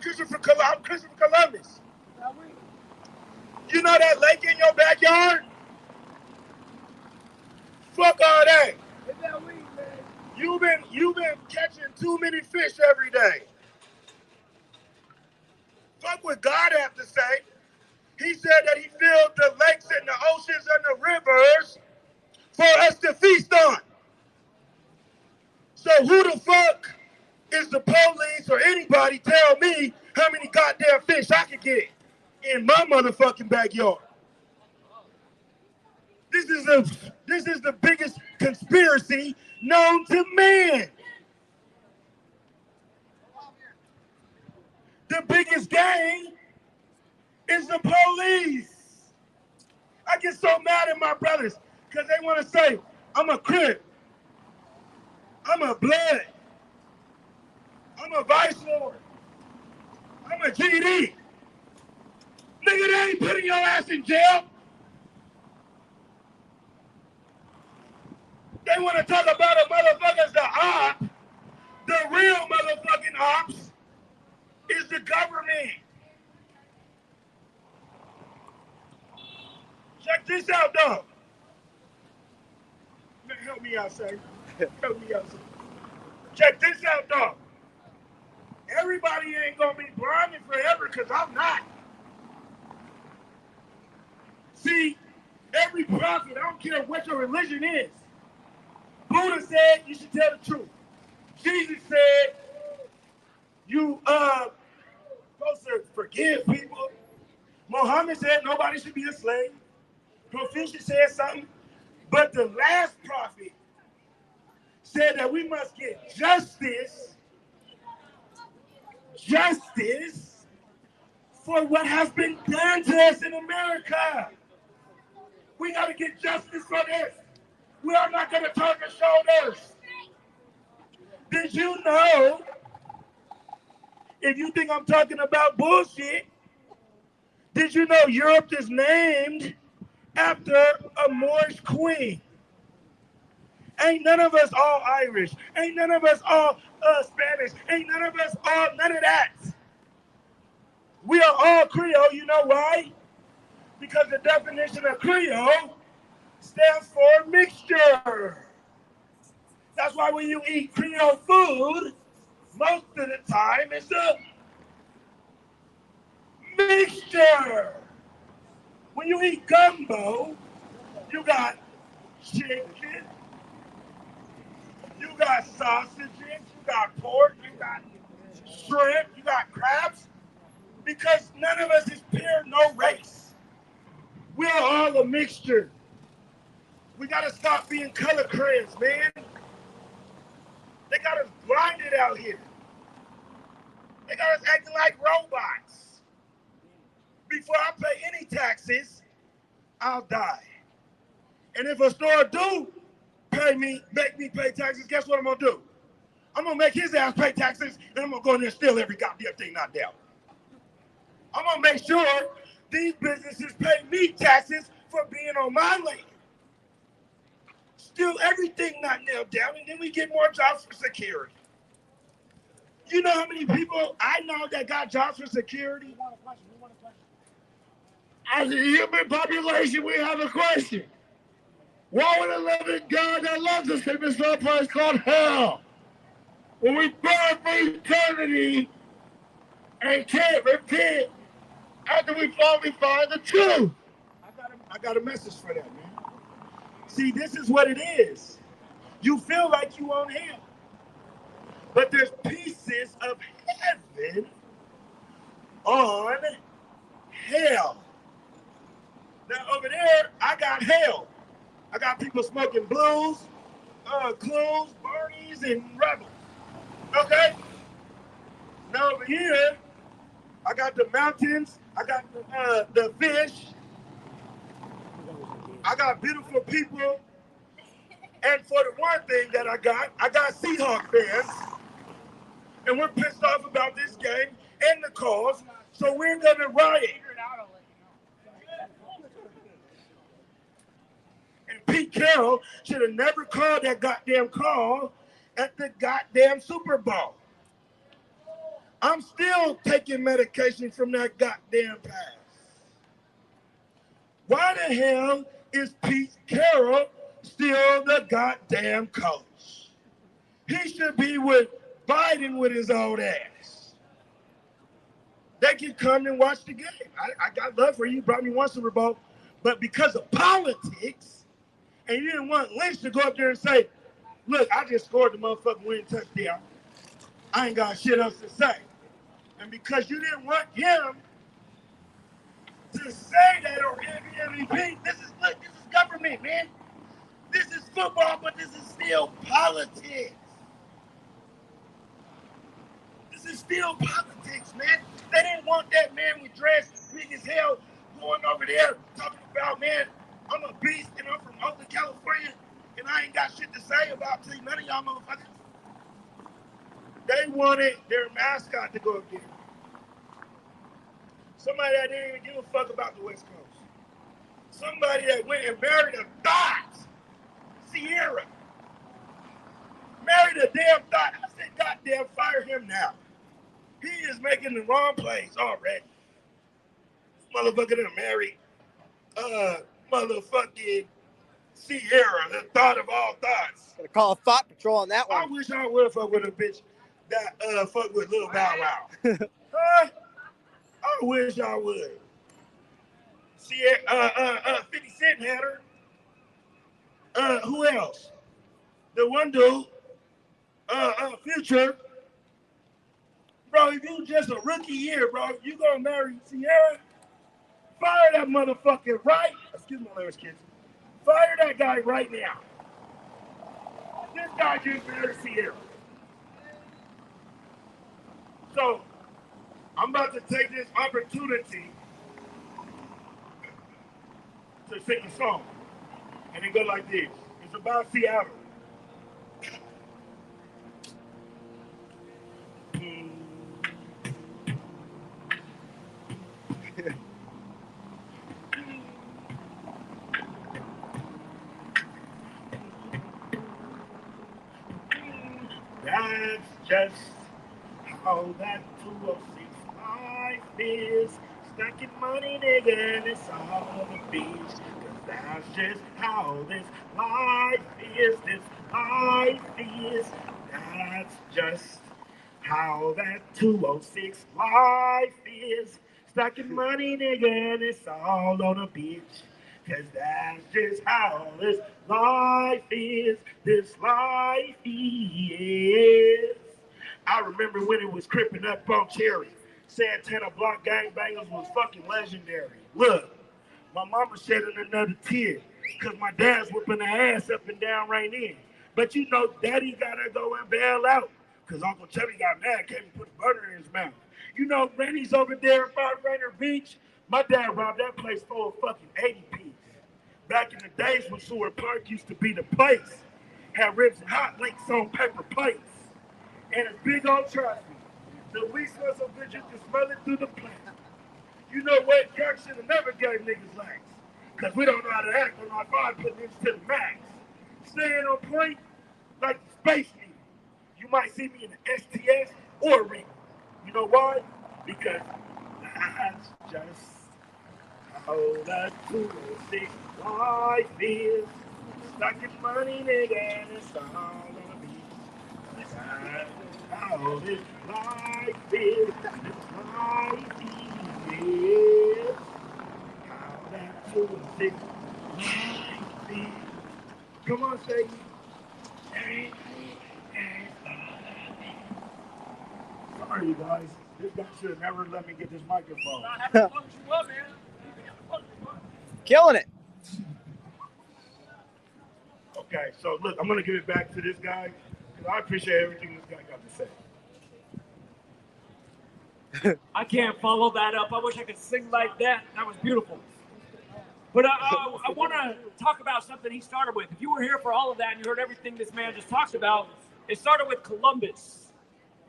Christopher Columbus. You know that lake in your backyard? Fuck all that. You've been catching too many fish every day. Fuck what God have to say. He said that he filled the lakes and the oceans and the rivers for us to feast on. So who the fuck is the police or anybody tell me how many goddamn fish I can get in my motherfucking backyard? This is the biggest conspiracy known to man. The biggest gang is the police. I get so mad at my brothers because they want to say, I'm a Crip. I'm a Blood. I'm a Vice Lord. I'm a GD. Nigga, they ain't putting your ass in jail. They want to talk about a motherfucker's the op. The real motherfucking ops is the government. Check this out, dog. Man, help me out, sir. Help me out, sir. Check this out, dog. Everybody ain't gonna be blinded forever, because I'm not. See, every prophet, I don't care what your religion is. Buddha said you should tell the truth. Jesus said you supposed to forgive people. Muhammad said nobody should be a slave. Confucius said something. But the last prophet said that we must get justice for what has been done to us in America. We got to get justice for this. We are not going to turn the shoulders. Did you know, if you think I'm talking about bullshit, did you know Europe is named after a Moorish queen? Ain't none of us all Irish. Ain't none of us all Spanish. Ain't none of us all none of that. We are all Creole. You know why? Because the definition of Creole stands for mixture. That's why when you eat Creole food, most of the time it's a mixture. When you eat gumbo, you got chicken, you got sausages, you got pork, you got shrimp, you got crabs, because none of us is pure, no race. We are all a mixture. We got to stop being color crayons, man. They got us blinded out here. They got us acting like robots. Before I pay any taxes, I'll die. And if a store do make me pay taxes, guess what I'm going to do? I'm going to make his ass pay taxes, and I'm going to go in there and steal every goddamn thing not down. I'm going to make sure these businesses pay me taxes for being on my land. Steal everything not nailed down, and then we get more jobs for security. You know how many people I know that got jobs for security? As a human population, we have a question. Why would a living God that loves us in this little place called hell, when we burn for eternity and can't repent after we finally find the truth? I got a message for that, man. See, this is what it is. You feel like you on hell, but there's pieces of heaven on hell. Now over there, I got hell. I got people smoking blues, clues, Barneys, and rebels. Okay? Now over here, I got the mountains, I got the fish, I got beautiful people, and for the one thing that I got Seahawks fans, and we're pissed off about this game and the cause, so we're gonna riot. And Pete Carroll should have never called that goddamn call at the goddamn Super Bowl. I'm still taking medication from that goddamn pass. Why the hell is Pete Carroll still the goddamn coach? He should be with Biden with his old ass. They can come and watch the game. I got love for you. You brought me one Super Bowl. But because of politics, and you didn't want Lynch to go up there and say, look, I just scored the motherfucking winning touchdown. I ain't got shit else to say. And because you didn't want him to say that or MVP, this is government, man. This is football, but this is still politics. This is still politics, man. They didn't want that man with dress big as hell going over there talking about, man, I'm a beast and I'm from Oakland, California, and I ain't got shit to say about none of y'all motherfuckers. They wanted their mascot to go again. Somebody that didn't even give a fuck about the West Coast. Somebody that went and married a thought. Sierra. Married a damn thought. I said, goddamn, fire him now. He is making the wrong plays already. Motherfucker done married motherfucking Sierra, the thought of all thoughts.
Gonna call a thought patrol on that one.
I wish I would fuck with a bitch that fuck with Lil Bow Wow. Huh? I wish I would. Sierra, 50 Cent had her. Who else? The one dude, Future. Bro, if you just a rookie year, bro, you gonna marry Sierra? Fire that motherfucker right. Excuse my language, kids. Fire that guy right now. This guy just married Sierra. So, I'm about to take this opportunity to sing a song. And it go like this. It's about Seattle. That's just how that 206 life is. Stacking money, nigga, and it's all on the beach. Cause that's just how this life is. This life is. That's just how that 206 life is. Stacking money, nigga, and it's all on the beach. Cause that's just how this life is. This life is. I remember when it was cripping up on Cherry. Santana Block gangbangers was fucking legendary. Look, my mama shedding another tear. Cause my dad's whipping the ass up and down right in. But you know, daddy gotta go and bail out. Cause Uncle Chubby got mad, came and put a burner in his mouth. You know, Rennie's over there at Five Rainer Beach. My dad robbed that place for a fucking 80 piece. Back in the days when Seward Park used to be the place. Had ribs and hot links on paper plates. And it's big old trust me. The weed smells so good you can smell it through the plant. You know what? Young should have never gave niggas lax. Cause we don't know how to act on our five putting this to the max. Staying on point like the Space Needle. You might see me in the STS or ring. You know why? Because that's just how that 206 life is. Stacking money, nigga, and it's all gonna be. That's how this life is. This life is. How that 206 life is. Come on, say. Sorry, you guys. This guy should have never let me get this microphone.
Killing it.
Okay, so look, I'm going to give it back to this guy because I appreciate everything this guy got to say.
I can't follow that up. I wish I could sing like that. That was beautiful. But I want to talk about something he started with. If you were here for all of that and you heard everything this man just talked about, it started with Columbus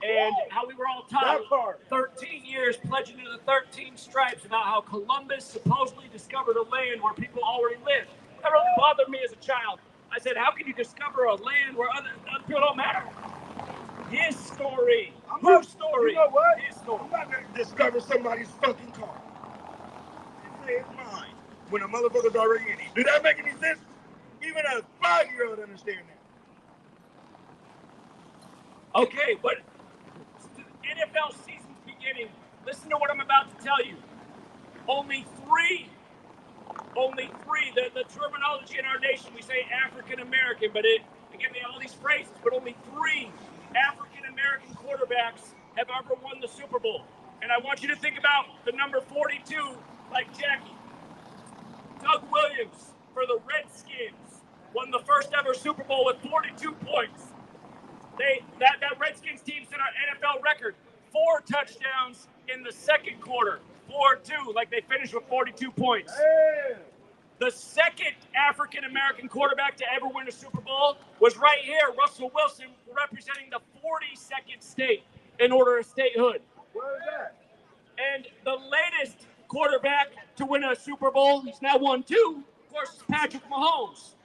and how we were all taught 13 years pledging to the 13 stripes about how Columbus supposedly discovered a land where people already lived. That really bothered me as a child. I said, how can you discover a land where other people don't matter? His story. Whose story?
You know what?
His story.
I'm not going to discover somebody's fucking car and say it's mine when a motherfucker's already in it. Do that make any sense? Even a 5-year-old understand that.
Okay, but NFL season's beginning. Listen to what I'm about to tell you. Only three, the terminology in our nation, we say African American, but it give me all these phrases, but only 3 African American quarterbacks have ever won the Super Bowl. And I want you to think about the number 42, like Jackie. Doug Williams for the Redskins won the first ever Super Bowl with 42 points. That Redskins team set an NFL record, 4 touchdowns in the second quarter, 4-2, like they finished with 42 points. Hey. The second African-American quarterback to ever win a Super Bowl was right here, Russell Wilson, representing the 42nd state in order of statehood.
Where is that?
And the latest quarterback to win a Super Bowl, he's now won 2, of course, is Patrick Mahomes.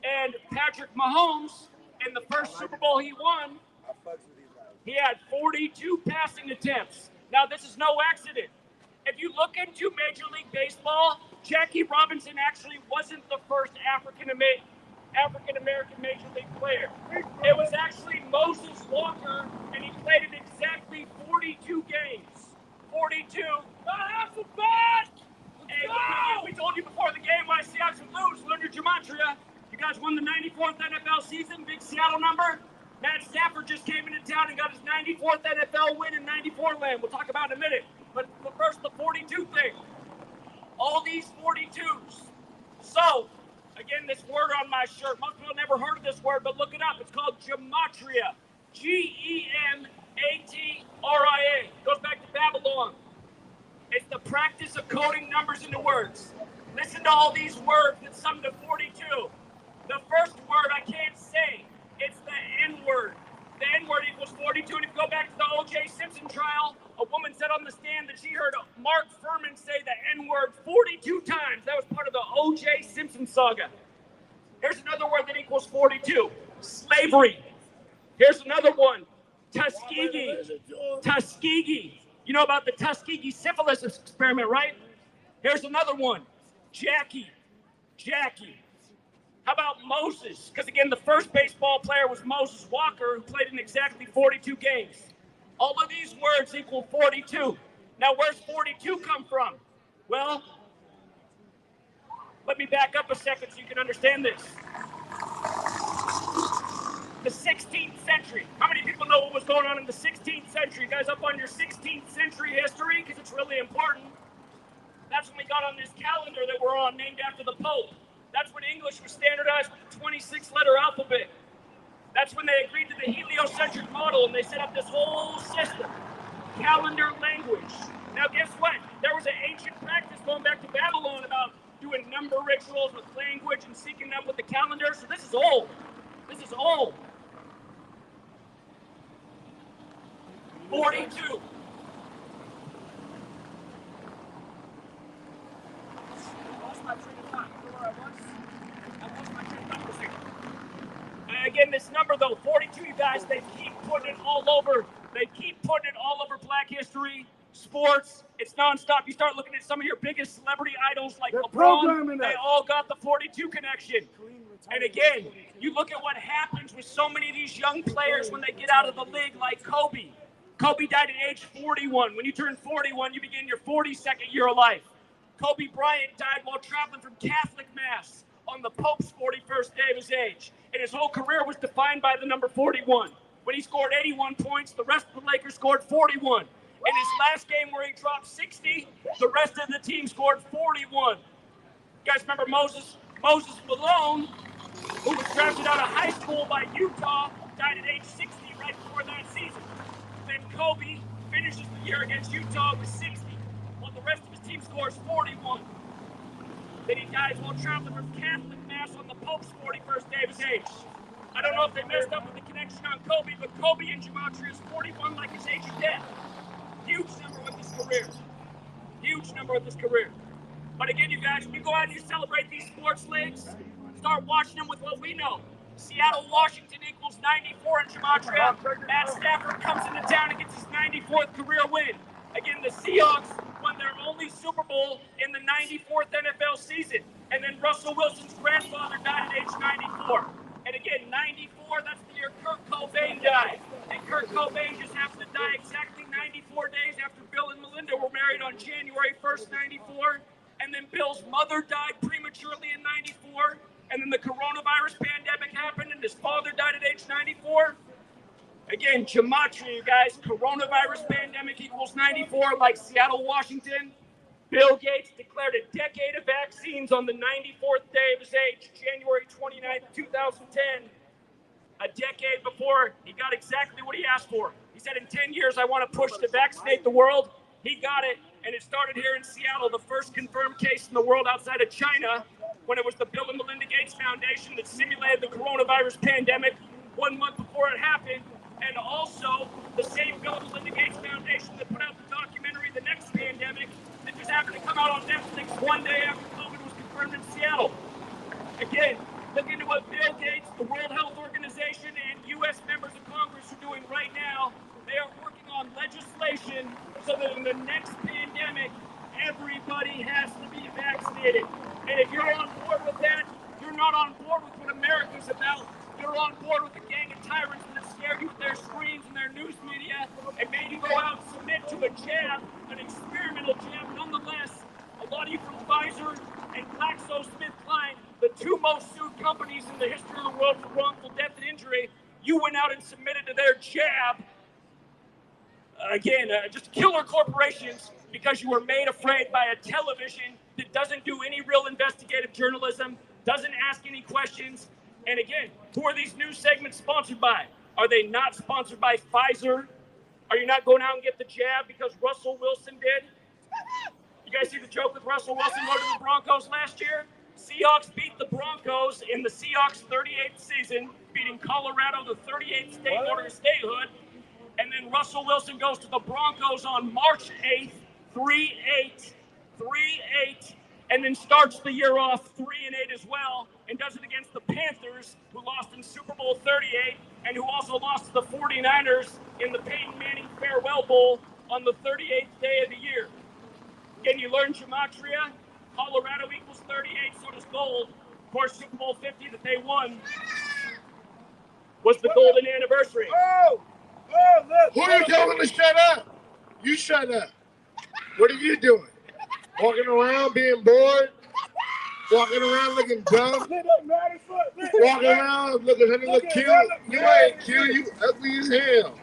And Patrick Mahomes, in the first Super Bowl he won, he had 42 passing attempts. Now, this is no accident. If you look into Major League Baseball,
Jackie Robinson actually wasn't the first African American Major League player. It was actually Moses Walker, and he played in exactly 42 games. 42. That's a bad. We told you before the game why Seahawks would lose. Learn your gematria. You guys won the 94th NFL season, big Seattle number. Matt Stafford just came into town and got his 94th NFL win in 94 land. We'll talk about in a minute. But first, the 42 thing. All these 42s. So, again, this word on my shirt. Most people never heard of this word, but look it up. It's called gematria. Gematria. Goes back to Babylon. It's the practice of coding numbers into words. Listen to all these words that sum to 42. The first word I can't say. It's the N-word. The N-word equals 42. And if you go back to the O.J. Simpson trial, a woman said on the stand that she heard Mark Furman say the N-word 42 times. That was part of the O.J. Simpson saga. Here's another word that equals 42. Slavery. Here's another one. Tuskegee. Tuskegee. You know about the Tuskegee syphilis experiment, right? Here's another one. Jackie. Jackie. How about Moses? Because again, the first baseball player was Moses Walker, who played in exactly 42 games. All of these words equal 42. Now, where's 42 come from? Well, let me back up a second so you can understand this. The 16th century. How many people know what was going on in the 16th century? You guys up on your 16th century history? Because it's really important. That's when we got on this calendar that we're on, named after the Pope. That's when English was standardized with the 26-letter alphabet. That's when they agreed to the heliocentric model, and they set up this whole system. Calendar language. Now, guess what? There was an ancient practice going back to Babylon about doing number rituals with language and syncing up with the calendar. So this is old. This is old. 42. Again, this number though, 42, you guys, they keep putting it all over. They keep putting it all over Black history, sports. It's nonstop. You start looking at some of your biggest celebrity idols like LeBron. They all got the 42 connection. And again, you look at what happens with so many of these young players when they get out of the league, like Kobe. Kobe died at age 41. When you turn 41, you begin your 42nd year of life. Kobe Bryant died while traveling from Catholic Mass on the Pope's 41st day of his age. And his whole career was defined by the number 41. When he scored 81 points, the rest of the Lakers scored 41. In his last game where he dropped 60, the rest of the team scored 41. You guys remember Moses Malone, who was drafted out of high school by Utah, died at age 60 right before that season. Then Kobe finishes the year against Utah with 60, while the rest of his team scores 41. Then he dies while traveling from Catholic Mass on the Pope's 41st day of his age. I don't know if they messed up with the connection on Kobe, but Kobe in gematria is 41 like his age of death. Huge number with his career. Huge number with his career. But again, you guys, when you go out and you celebrate these sports leagues, start watching them with what we know. Seattle, Washington equals 94 in gematria. Matt Stafford comes into town and gets his 94th career win. Again, the Seahawks won their only Super Bowl in the 94th NFL season. And then Russell Wilson's grandfather died at age 94. And again, 94, that's the year Kurt Cobain died. And Kurt Cobain just happened to die exactly 94 days after Bill and Melinda were married on January 1st, 94. And then Bill's mother died prematurely in 94. And then the coronavirus pandemic happened and his father died at age 94. Again, gematria, you guys. Coronavirus pandemic equals 94, like Seattle, Washington. Bill Gates declared a decade of vaccines on the 94th day of his age, January 29th, 2010. A decade before he got exactly what he asked for. He said, in 10 years, I want to push to vaccinate the world. He got it, and it started here in Seattle, the first confirmed case in the world outside of China, when it was the Bill and Melinda Gates Foundation that simulated the coronavirus pandemic 1 month before it happened. And also the same Bill and Melinda Gates Foundation that put out the documentary, The Next Pandemic, that just happened to come out on Netflix 1 day after COVID was confirmed in Seattle. Again, look into what Bill Gates, the World Health Organization, and U.S. members of Congress are doing right now. They are working on legislation so that in the next pandemic, everybody has to be vaccinated. investigated. And if you're on board with that, you're not on board with what America's about. You're on board with a gang of tyrants that have scared you with their screens and their news media and made you go out and submit to a jab, an experimental jab. Nonetheless, a lot of you from Pfizer and GlaxoSmithKline, the two most sued companies in the history of the world for wrongful death and injury, you went out and submitted to their jab. Again, just killer corporations because you were made afraid by a television that doesn't do any real investigative journalism, doesn't ask any questions. And again, who are these news segments sponsored by? Are they not sponsored by Pfizer? Are you not going out and get the jab because Russell Wilson did? You guys see the joke with Russell Wilson going to the Broncos last year? Seahawks beat the Broncos in the Seahawks' 38th season, beating Colorado, the 38th state in order to statehood. And then Russell Wilson goes to the Broncos on March 8th, 3-8, and then starts the year off 3-8 as well, and does it against the Panthers, who lost in Super Bowl 38, and who also lost to the 49ers in the Peyton Manning Farewell Bowl on the 38th day of the year. Can you learn gematria? Colorado equals 38, so does gold. Of course, Super Bowl 50 that they won was the golden anniversary.
Who are you telling to shut up? You shut up. What are you doing? Walking around being bored? Walking around looking dumb? Walking around looking cute? You ain't cute. You ugly as hell.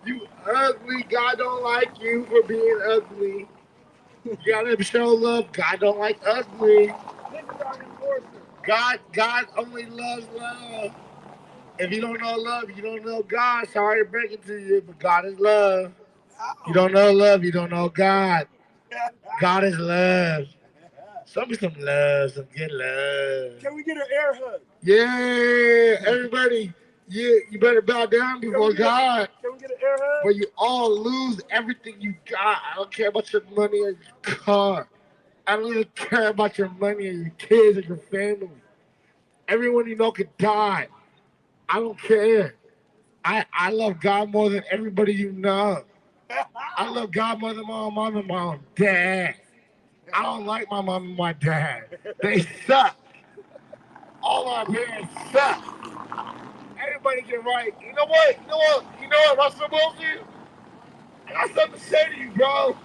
You ugly. God don't like you for being ugly. You gotta show love. God don't like ugly. God only loves love. If you don't know love, you don't know God. Sorry to break it to you, but God is love. You don't know love, you don't know God. God is love. Show me some love, some good love.
Can we get an air hug?
Yeah, everybody, you better bow down before God.
Can we get an air hug?
Where you all lose everything you got. I don't care about your money or your car. I don't even care about your money or your kids or your family. Everyone you know could die. I don't care. I love God more than everybody you know. I love God more than my mom and my dad. I don't like my mom and my dad. They suck. All our parents suck. Everybody can write. You know what, Russell Wilson? I got something to say to you, bro.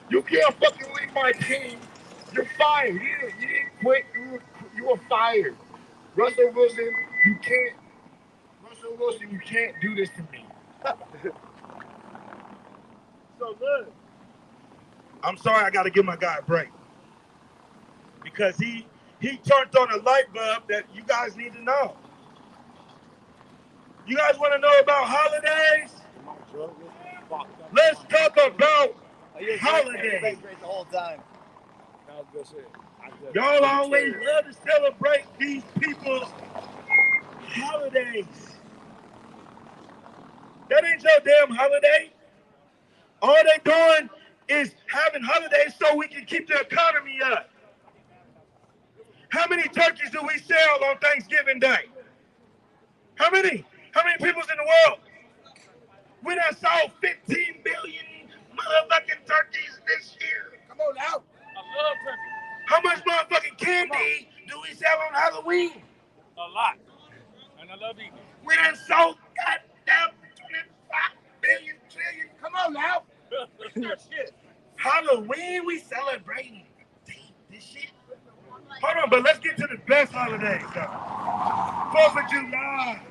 You can't fucking leave my team. You're fired. You didn't quit. You were fired. Russell Wilson, you can't. Russell Wilson, you can't do this to me.
So good.
I'm sorry, I got to give my guy a break. Because he turned on a light bulb that you guys need to know. You guys want to know about holidays? Let's talk about holidays.
The whole time.
Y'all always love to celebrate these people's holidays. That ain't your damn holiday. All they doing is having holidays so we can keep the economy up. How many turkeys do we sell on Thanksgiving Day? How many? How many people's in the world? We done sold 15 billion motherfucking turkeys this year. Come on now.
I love turkey.
How much motherfucking candy do we sell on Halloween?
A lot. And I love eating.
We done sold goddamn 25 billion trillion. Come on now. Shit. Halloween, we celebrating this shit. Hold on, but let's get to the best holidays, though. 4th of July.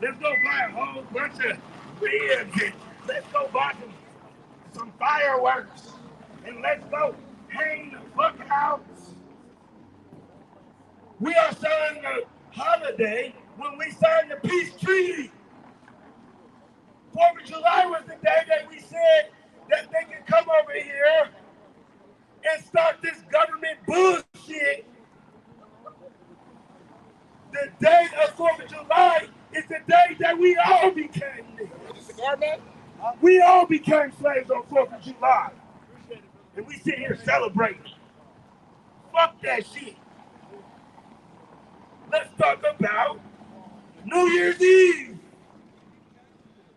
Let's go buy a whole bunch of ribs. Let's go buy some fireworks. And let's go hang the fuck out. We are signing the holiday when we signed the peace treaty. 4th of July was the day that we said that they can come over here and start this government bullshit. The day of 4th of July is the day that we all became niggas. We all became slaves on 4th of July. And we sit here celebrating. Fuck that shit. Let's talk about New Year's Eve.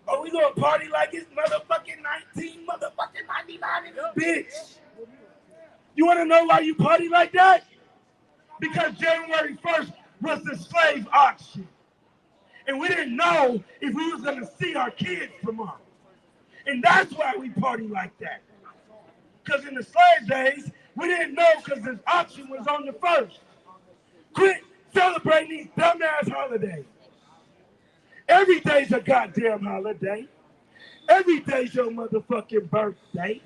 Are we gonna party like it's motherfucking 19 motherfucking 99 in this bitch? You want to know why you party like that? Because January 1st was the slave auction. And we didn't know if we was going to see our kids tomorrow. And that's why we party like that. Because in the slave days, we didn't know because the auction was on the 1st. Quit celebrating these dumbass holidays. Every day's a goddamn holiday. Every day's your motherfucking birthday.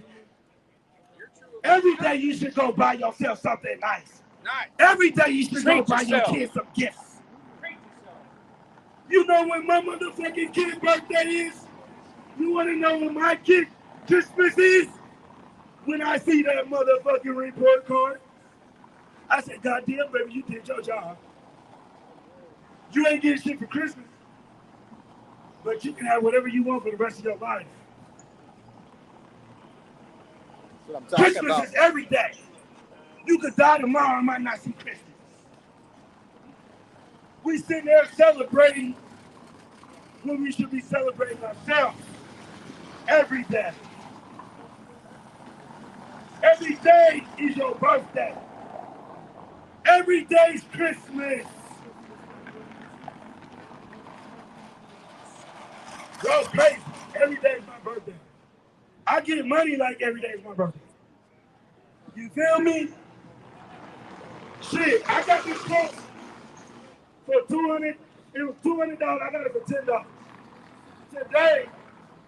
Every day you should go buy yourself something nice. Every day you should go buy your kids some gifts. You know when my motherfucking kid's birthday is? You want to know when my kid's Christmas is? When I see that motherfucking report card, I said, goddamn, baby, you did your job. You ain't getting shit for Christmas, but you can have whatever you want for the rest of your life.
That's what I'm talking
Christmas
about.
is every day. You could die tomorrow and might not see Christmas. We sitting there celebrating when we should be celebrating ourselves every day. Every day is your birthday. Every day's Christmas. Yo, crazy. Every day is my birthday. I get money like every day is my birthday. You feel me? Shit, I got this coat for $200. It was $200. I got it for $10. Today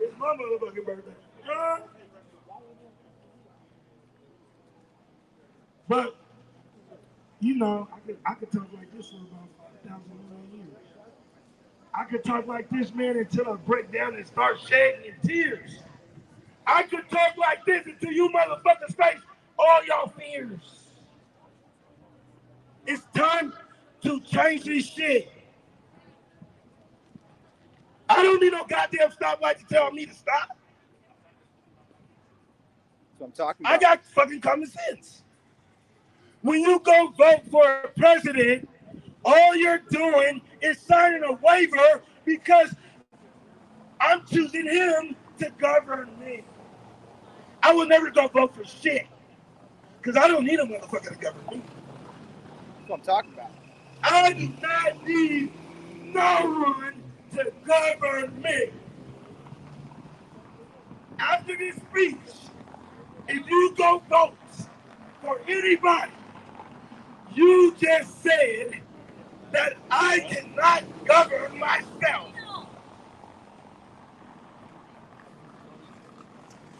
is my motherfucking birthday. But you know, I could talk like this for about 5,000 more years. I could talk like this, man, until I break down and start shedding in tears. I could talk like this until you motherfuckers face all your fears. It's time to change this shit. I don't need no goddamn stoplight to tell me to stop.
That's what I'm talking about.
I got fucking common sense. When you go vote for a president, all you're doing is signing a waiver because I'm choosing him to govern me. I will never go vote for shit because I don't need a motherfucker to govern me.
That's what I'm talking about.
I do not need no one to govern me. After this speech, if you go vote for anybody, you just said that I cannot govern myself.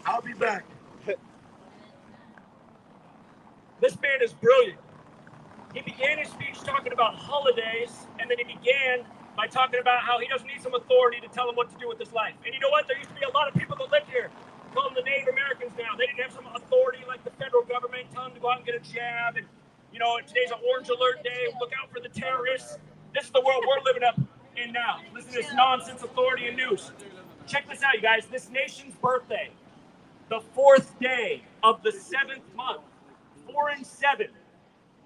I'll be back.
This man is brilliant. He began his speech talking about holidays, and then he began by talking about how he doesn't need some authority to tell him what to do with his life. And you know what? There used to be a lot of people that lived here, call them the Native Americans now. They didn't have some authority like the federal government, telling them to go out and get a jab. And, you know, today's an orange alert day. Look out for the terrorists. This is the world we're living up in now. Listen to this nonsense authority and news. Check this out, you guys. This nation's birthday, the 4th day of the 7th month, 4 and 7.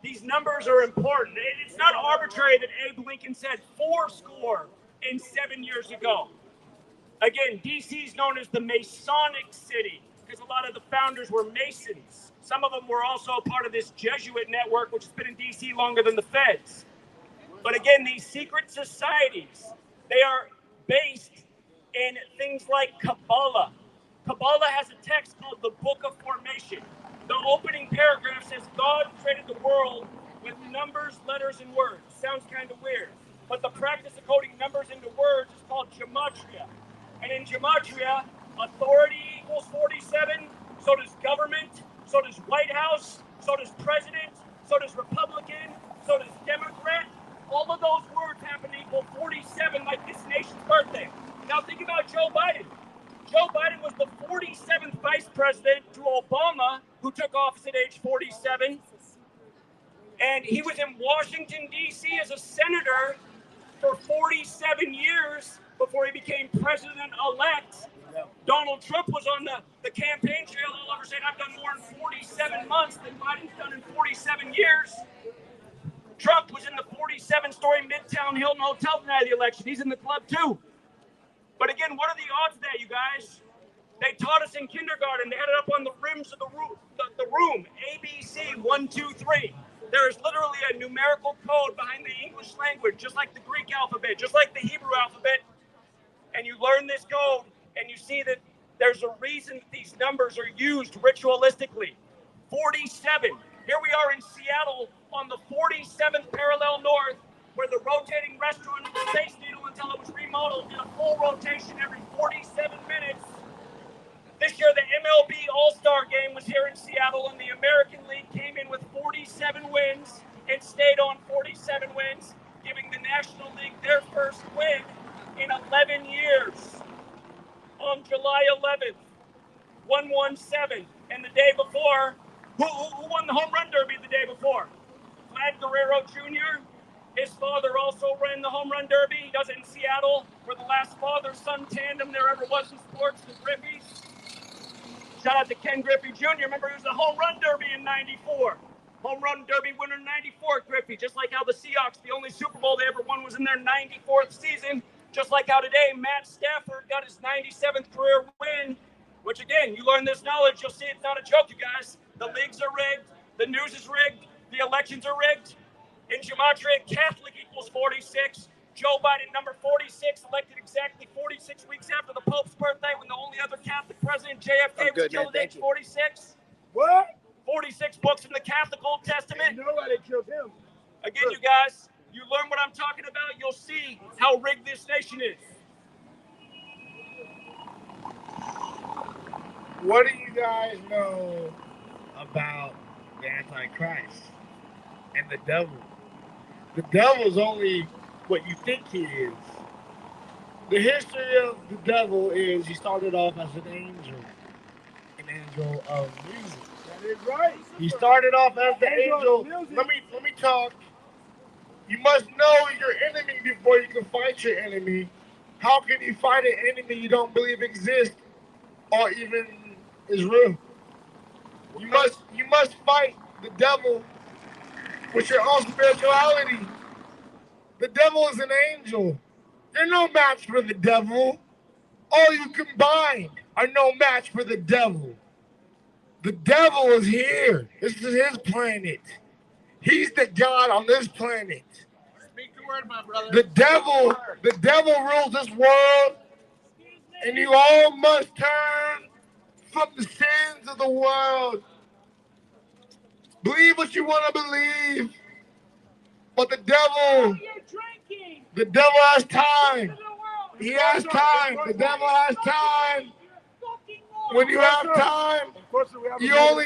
These numbers are important. It's not arbitrary that Abe Lincoln said 4 years ago. Again, D.C. is known as the Masonic City because a lot of the founders were Masons. Some of them were also part of this Jesuit network, which has been in D.C. longer than the feds. But again, these secret societies, they are based in things like Kabbalah. Kabbalah has a text called the Book of Formation. The opening paragraph says God created the world with numbers, letters, and words. Sounds kind of weird. But the practice of coding numbers into words is called Gematria. And in Gematria, authority equals 47, so does government, so does White House, so does president, so does Republican, so does Democrat. All of those words happen to equal 47 like this nation's birthday. Now think about Joe Biden. Joe Biden was the 47th vice president to Obama, who took office at age 47. And he was in Washington, D.C. as a senator for 47 years before he became president-elect. Donald Trump was on the campaign trail all over saying, I've done more in 47 months than Biden's done in 47 years. Trump was in the 47-story Midtown Hilton Hotel the night of the election. He's in the club, too. But again, what are the odds of that, you guys?
They taught us in kindergarten. They had it up on the rims of the room. ABC 1, 2, 3. There is literally a numerical code behind the English language, just like the Greek alphabet, just like the Hebrew alphabet. And you learn this code, and you see that there's a reason that these numbers are used ritualistically. 47. Here we are in Seattle on the 47th parallel north, where the rotating restaurant of the Space Needle, until it was remodeled, did a full rotation every 47 minutes. This year, the MLB All-Star Game was here in Seattle, and the American League came in with 47 wins and stayed on 47 wins, giving the National League their first win in 11 years. On July 11th, 117. And the day before, who won the home run derby the day before? Vlad Guerrero Jr. His father also ran the home run derby. He does it in Seattle, where the last father-son tandem there ever was in sports, the Griffeys. Shout out to Ken Griffey Jr. Remember, he was the home run derby in 94. Home run derby winner in 94, Griffey. Just like how the Seahawks, the only Super Bowl they ever won was in their 94th season. Just like how today Matt Stafford got his 97th career win. Which again, you learn this knowledge, you'll see it's not a joke, you guys. The leagues are rigged. The news is rigged. The elections are rigged. In Gematria, Catholic equals 46. Joe Biden, number 46, elected exactly 46 weeks after the Pope's birthday, when the only other Catholic president, JFK, was killed at age 46.
What?
46 books in the Catholic Old Testament.
Nobody killed him.
Again, you guys, you learn what I'm talking about, you'll see how rigged this nation is.
What do you guys know about the Antichrist and the devil? The devil's only what you think he is. The history of the devil is he started off as an angel of music. That is right. He started off as the angel. Let me talk. You must know your enemy before you can fight your enemy. How can you fight an enemy you don't believe exists or even is real? You must fight the devil with your own spirituality. The devil is an angel. You're no match for the devil. All you combined are no match for the devil. The devil is here. This is his planet. He's the God on this planet.
Speak the word, my brother.
The devil rules this world, and you all must turn from the sins of the world. Believe what you want to believe, but the devil has time. He has time. The devil has time. When you have time, you only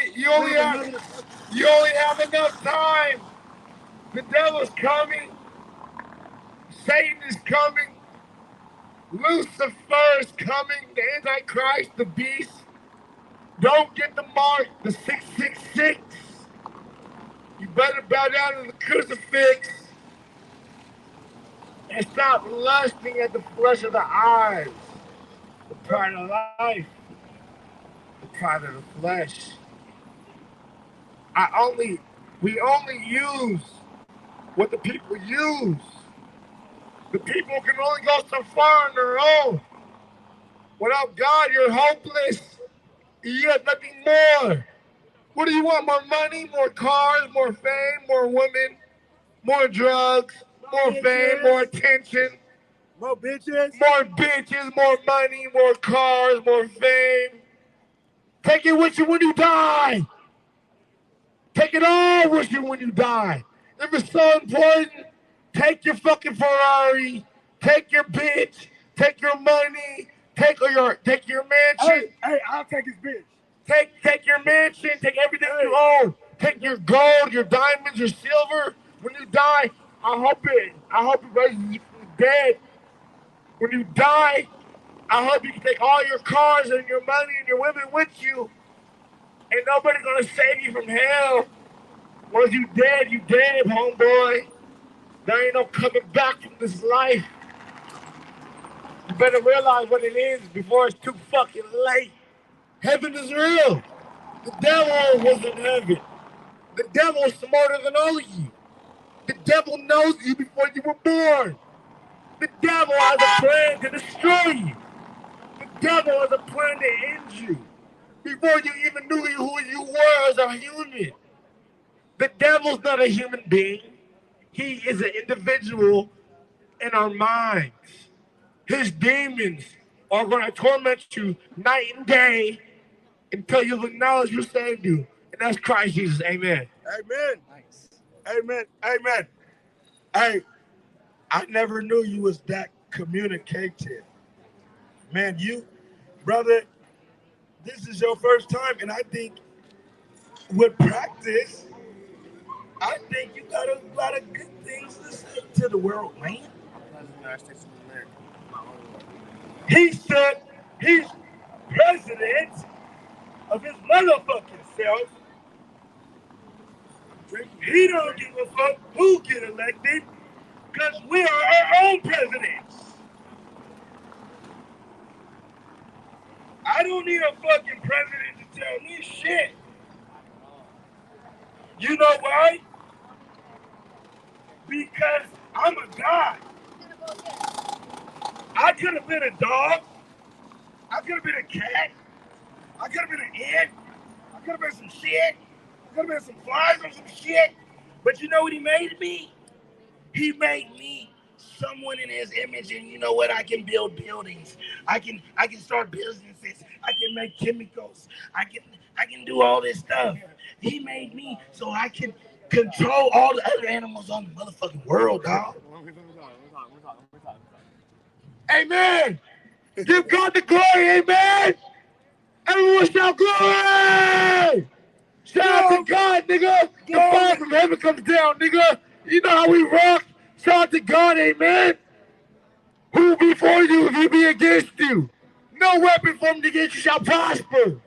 have enough time. The devil's coming. Satan is coming. Lucifer is coming. The Antichrist, the beast. Don't get the mark, the 666. You better bow down to the crucifix and stop lusting at the flesh of the eyes, the pride of life, the pride of the flesh. We only use what the people use. The people can only go so far on their own. Without God, you're hopeless. You have nothing more. What do you want? More money, more cars, more fame, more women, more drugs, more fame, more attention. More bitches, more money, more cars, more fame. Take it with you when you die. Take it all with you when you die. If it's so important, take your fucking Ferrari, take your bitch, take your money, take your mansion.
Hey, I'll take his bitch.
Take your mansion, take everything you own. Take your gold, your diamonds, your silver. When you die, I hope it raises you from the dead. When you die, I hope you can take all your cars and your money and your women with you. Ain't nobody gonna save you from hell. Once you dead, homeboy. There ain't no coming back from this life. You better realize what it is before it's too fucking late. Heaven is real. The devil was in heaven. The devil is smarter than all of you. The devil knows you before you were born. The devil has a plan to destroy you. The devil has a plan to end you before you even knew who you were as a human. The devil's not a human being. He is an individual in our minds. His demons are going to torment you night and day until you acknowledge who saved you. And that's Christ Jesus. Amen.
Amen.
Nice. Amen. Amen. Hey, I never knew you was that communicative. Man, you, brother, this is your first time, and I think with practice, I think you got a lot of good things to say to the world, man. He said he's president of his motherfucking self. He don't give a fuck who get elected, because we are our own presidents. I don't need a fucking president to tell me shit. You know why? Because I'm a god. I could have been a dog. I could have been a cat. I could have been an ant. I could have been some shit. I could have been some flies or some shit. But you know what he made me? He made me someone in his image, and you know what? I can build buildings. I can start businesses. I can make chemicals. I can do all this stuff. He made me so I can control all the other animals on the motherfucking world, dog. Amen. Give God the glory, amen. Everyone shout glory. Shout out to God, nigga. The fire from heaven comes down, nigga. You know how we rock. Shout out to God, amen. Who will be for you if he be against you? No weapon formed against you shall prosper.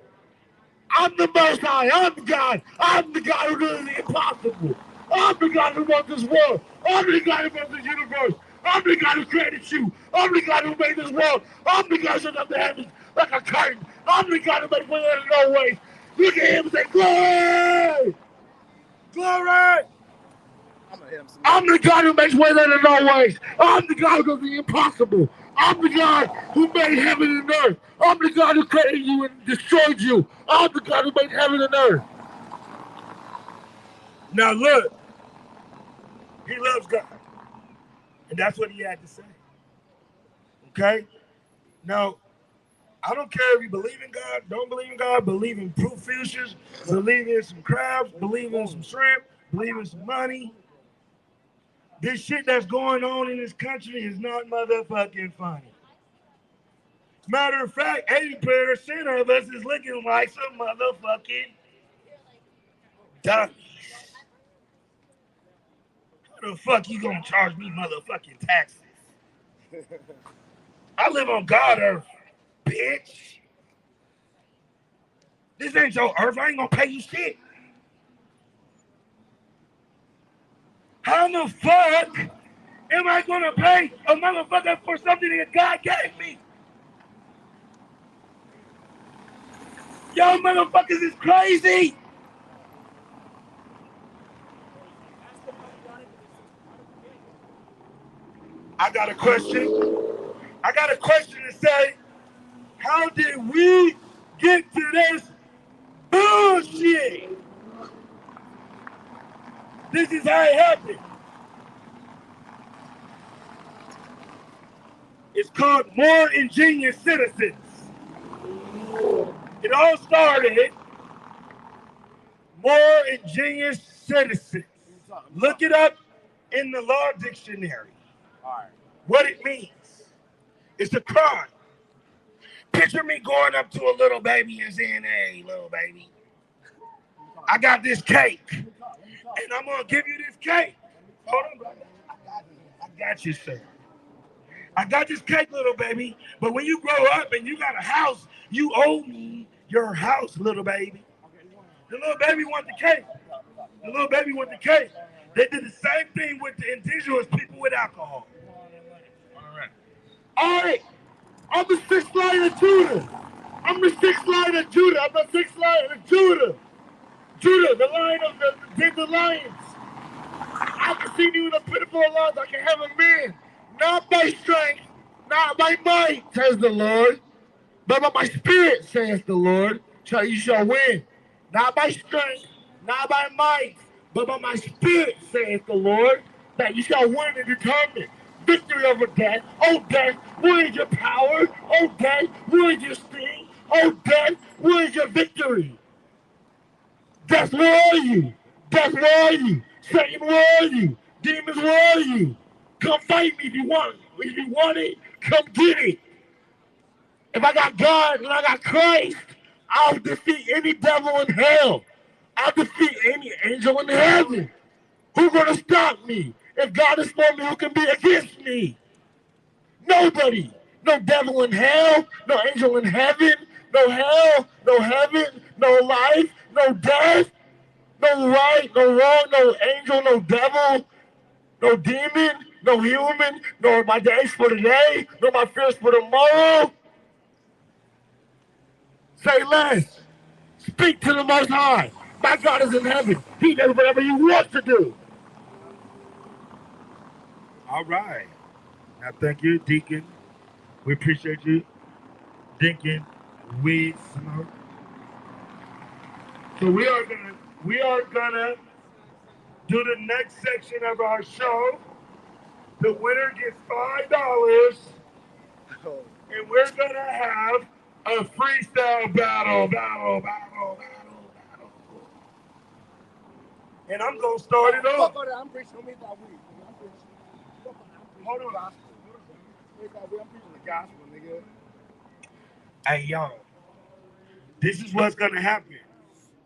I'm the Most High. I'm God. I'm the God who does the impossible. I'm the God who runs this world. I'm the God who runs this universe. I'm the God who created you. I'm the God who made this world. I'm the God who shut up the heavens like a curtain. I'm the God who made way out of no way. Look at him and say, glory! Glory! I'm the God who makes way out of no ways. I'm the God who does the impossible. I'm the God who made heaven and earth. I'm the God who created you and destroyed you. I'm the God who made heaven and earth. Now look, he loves God. And that's what he had to say. Okay? Now, I don't care if you believe in God, don't believe in God, believe in proof fishes, believe in some crabs, believe in some shrimp, believe in some money. This shit that's going on in this country is not motherfucking funny. Matter of fact, 80% of us is looking like some motherfucking dummies. How the fuck you gonna charge me motherfucking taxes? I live on God earth, bitch. This ain't your earth. I ain't gonna pay you shit. How the fuck am I gonna pay a motherfucker for something that God gave me? Y'all motherfuckers is crazy. I got a question. I got a question to say. How did we get to this bullshit? This is how it happened. It's called More Ingenious Citizens. It all started More Ingenious Citizens. Look it up in the law dictionary. What it means. It's a crime. Picture me going up to a little baby and saying, hey, little baby, I got this cake, and I'm going to give you this cake. Hold on, brother. I got you, sir. I got this cake, little baby, but when you grow up and you got a house, you owe me your house, little baby. The little baby want the cake. The little baby want the cake. They did the same thing with the indigenous people with alcohol. All right. I'm the sixth lion of Judah. I'm the sixth lion of Judah. I'm the sixth lion of Judah. Judah, the lion of the lions. I can see you in the pitiful lions. I can have a man. Not by strength, not by might, says the Lord. But by my spirit, saith the Lord, shall you shall win. Not by strength, not by might, but by my spirit, saith the Lord, that you shall win and determine victory over death. Oh, death, where is your power? Oh, death, where is your sting? Oh, death, where is your victory? Death, where are you? Death, where are you? Satan, where are you? Demons, where are you? Come fight me if you want it. If you want it, come get it. If I got God and I got Christ, I'll defeat any devil in hell. I'll defeat any angel in heaven. Who's gonna stop me? If God is for me, who can be against me? Nobody. No devil in hell, no angel in heaven, no hell, no heaven, no life, no death, no right, no wrong, no angel, no devil, no demon, no human, no my days for today, no my fears for tomorrow. Say less. Speak to the Most High. My God is in heaven. He does whatever he wants to do. All right. Now, thank you, Deacon. We appreciate you. Deacon, Weed Smoke. So we are gonna do the next section of our show. The winner gets $5, and we're gonna have a freestyle battle. And I'm gonna start it off.
I'm preaching me that week.
Hold on. I'm preaching the gospel, nigga. Hey, yo. This is what's gonna happen.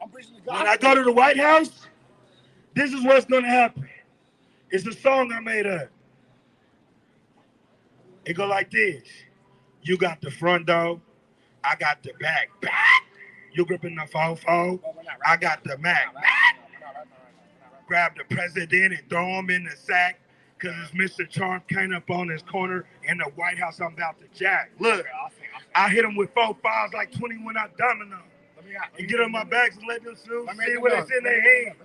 I'm preaching the gospel.
When I go to the White House, this is what's gonna happen. It's a song I made up. It go like this. You got the front door, I got the back. You gripping the fofo, I got the Mac. Grab the president and throw him in the sack, cause it's Mr. Trump came up on his corner in the White House I'm about to jack. Look, I hit him with 4 files like 21 out domino. And get on my backs and let them see what it's in their hand.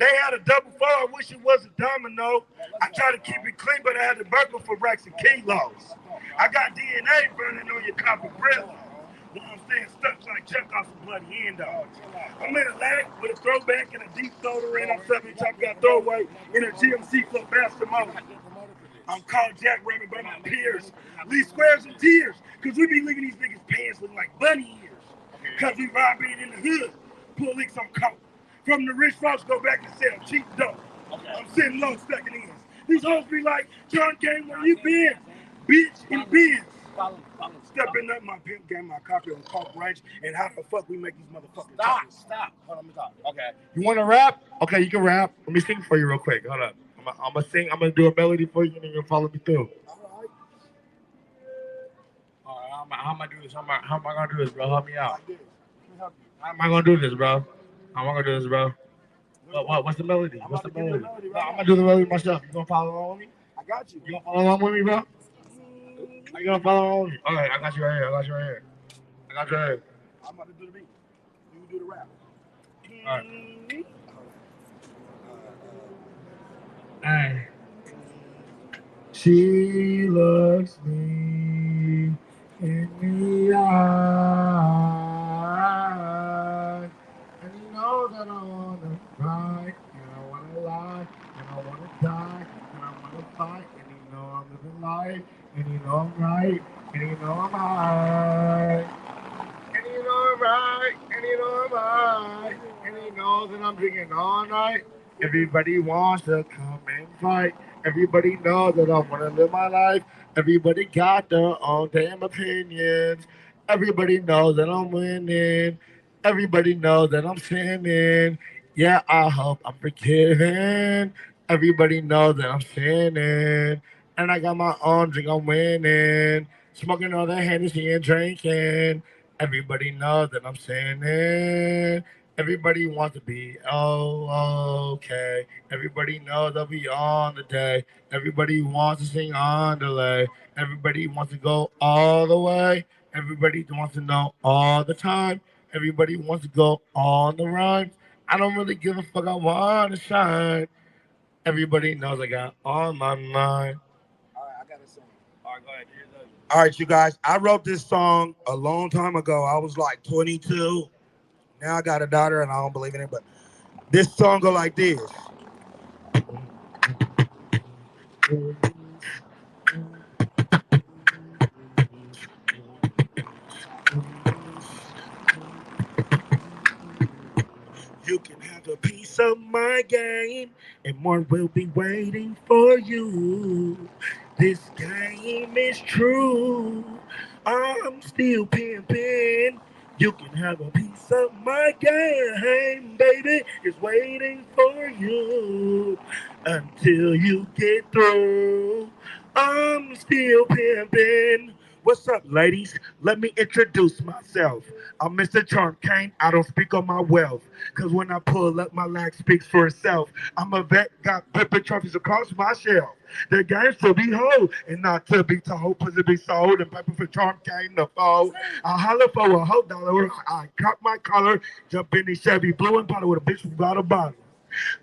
They had a double fall. I wish it was a domino. I try to keep it clean, but I had to burgle for racks and kilos. I got DNA burning on your copper grill. While I'm staying stuck like check off some bloody endo. I'm in a lag with a throwback and a deep throater, and I'm 7 chop got throwaway in a GMC flow bastard mode. I'm called Jack Rabbit by my peers. Leave squares and tears, cause we be leaving these niggas pants looking like bunny ears. Cause we robbing in the hood, pull leaks on coke. From the rich folks, go back and sell cheap dope. I'm sitting low, stacking ends. These hoes be like, John Gang, where you been? Bitch in Benz. Stepping up my pimp game, my copy on Coke Ranch, and how the fuck we make these motherfuckers stop. Hold on, let me talk. Okay. You want to rap? Okay, you can rap. Let me sing for you real quick. Hold up. I'm gonna sing. I'm gonna do a melody for you, and you're gonna follow me through. All right. How am I do this? How am I gonna do this, bro? Help me out. How am I gonna do this, bro? How am I gonna do this, bro? What's the melody? What's the melody? No, I'm gonna do the melody myself. You gonna follow along with me? I got you. You gonna follow along with me, bro? Are you gonna follow along with me? All right, I got you right here. I got you right here. I'm about to do the beat. You do the rap. All right. Hey. She looks me in the eye, and you know that I wanna cry, and I wanna lie, and I wanna die, and I wanna fight, and you know I'm living life, and you know I'm right, and you know I'm high, and you know I'm right, and you know I'm high, and you know that I'm drinking all night. Everybody wants to come and fight. Everybody knows that I want to live my life. Everybody got their own damn opinions. Everybody knows that I'm winning. Everybody knows that I'm sinning. Yeah, I hope I'm forgiven. Everybody knows that I'm sinning. And I got my own drink, I'm winning. Smoking all that Hennessy and drinking. Everybody knows that I'm sinning. Everybody wants to be okay. Everybody knows I'll be on the day. Everybody wants to sing on delay. Everybody wants to go all the way. Everybody wants to know all the time. Everybody wants to go on the run. I don't really give a fuck. I want to shine. Everybody knows I got on my mind. All right, I got to sing. All All right, you guys. I wrote this song a long time ago. I was like 22. Now I got a daughter and I don't believe in it, but this song go like this. You can have a piece of my game, and more will be waiting for you. This game is true. I'm still pimping. You can have a piece of my game, baby. It's waiting for you until you get through. I'm still pimping. What's up, ladies? Let me introduce myself. I'm Mr. Charm Kane. I don't speak on my wealth. Cause when I pull up, my lag speaks for itself. I'm a vet, got pepper trophies across my shelf. The game's to be whole and not to be told. Pussy be sold and pepper for Charm Kane the foe. I holler for a whole dollar. I cop my collar, jump in the Chevy blue and powder with a bitch who got a bottle.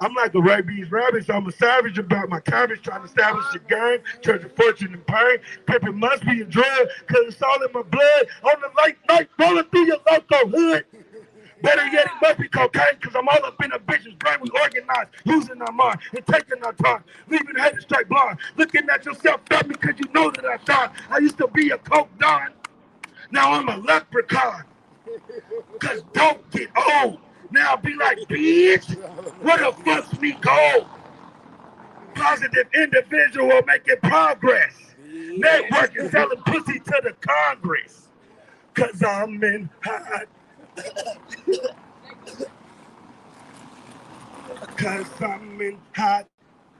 I'm like a rabies rabbit, so I'm a savage about my cabbage, trying to establish a game, charge a fortune and pain. Pepper must be a drug, cause it's all in my blood. On the late night, rolling through your local hood. Better yet, it must be cocaine, cause I'm all up in a bitch's brain. We organize, losing our mind and taking our time, leaving haters straight blind. Looking at yourself, dummy, cause you know that I shine. I used to be a coke don, now I'm a leprechaun. Cause don't get old. Now be like, bitch, what the fuck's me gold? Positive individual making progress. Networking, selling pussy to the Congress. Cause I'm in hot. Cause I'm in hot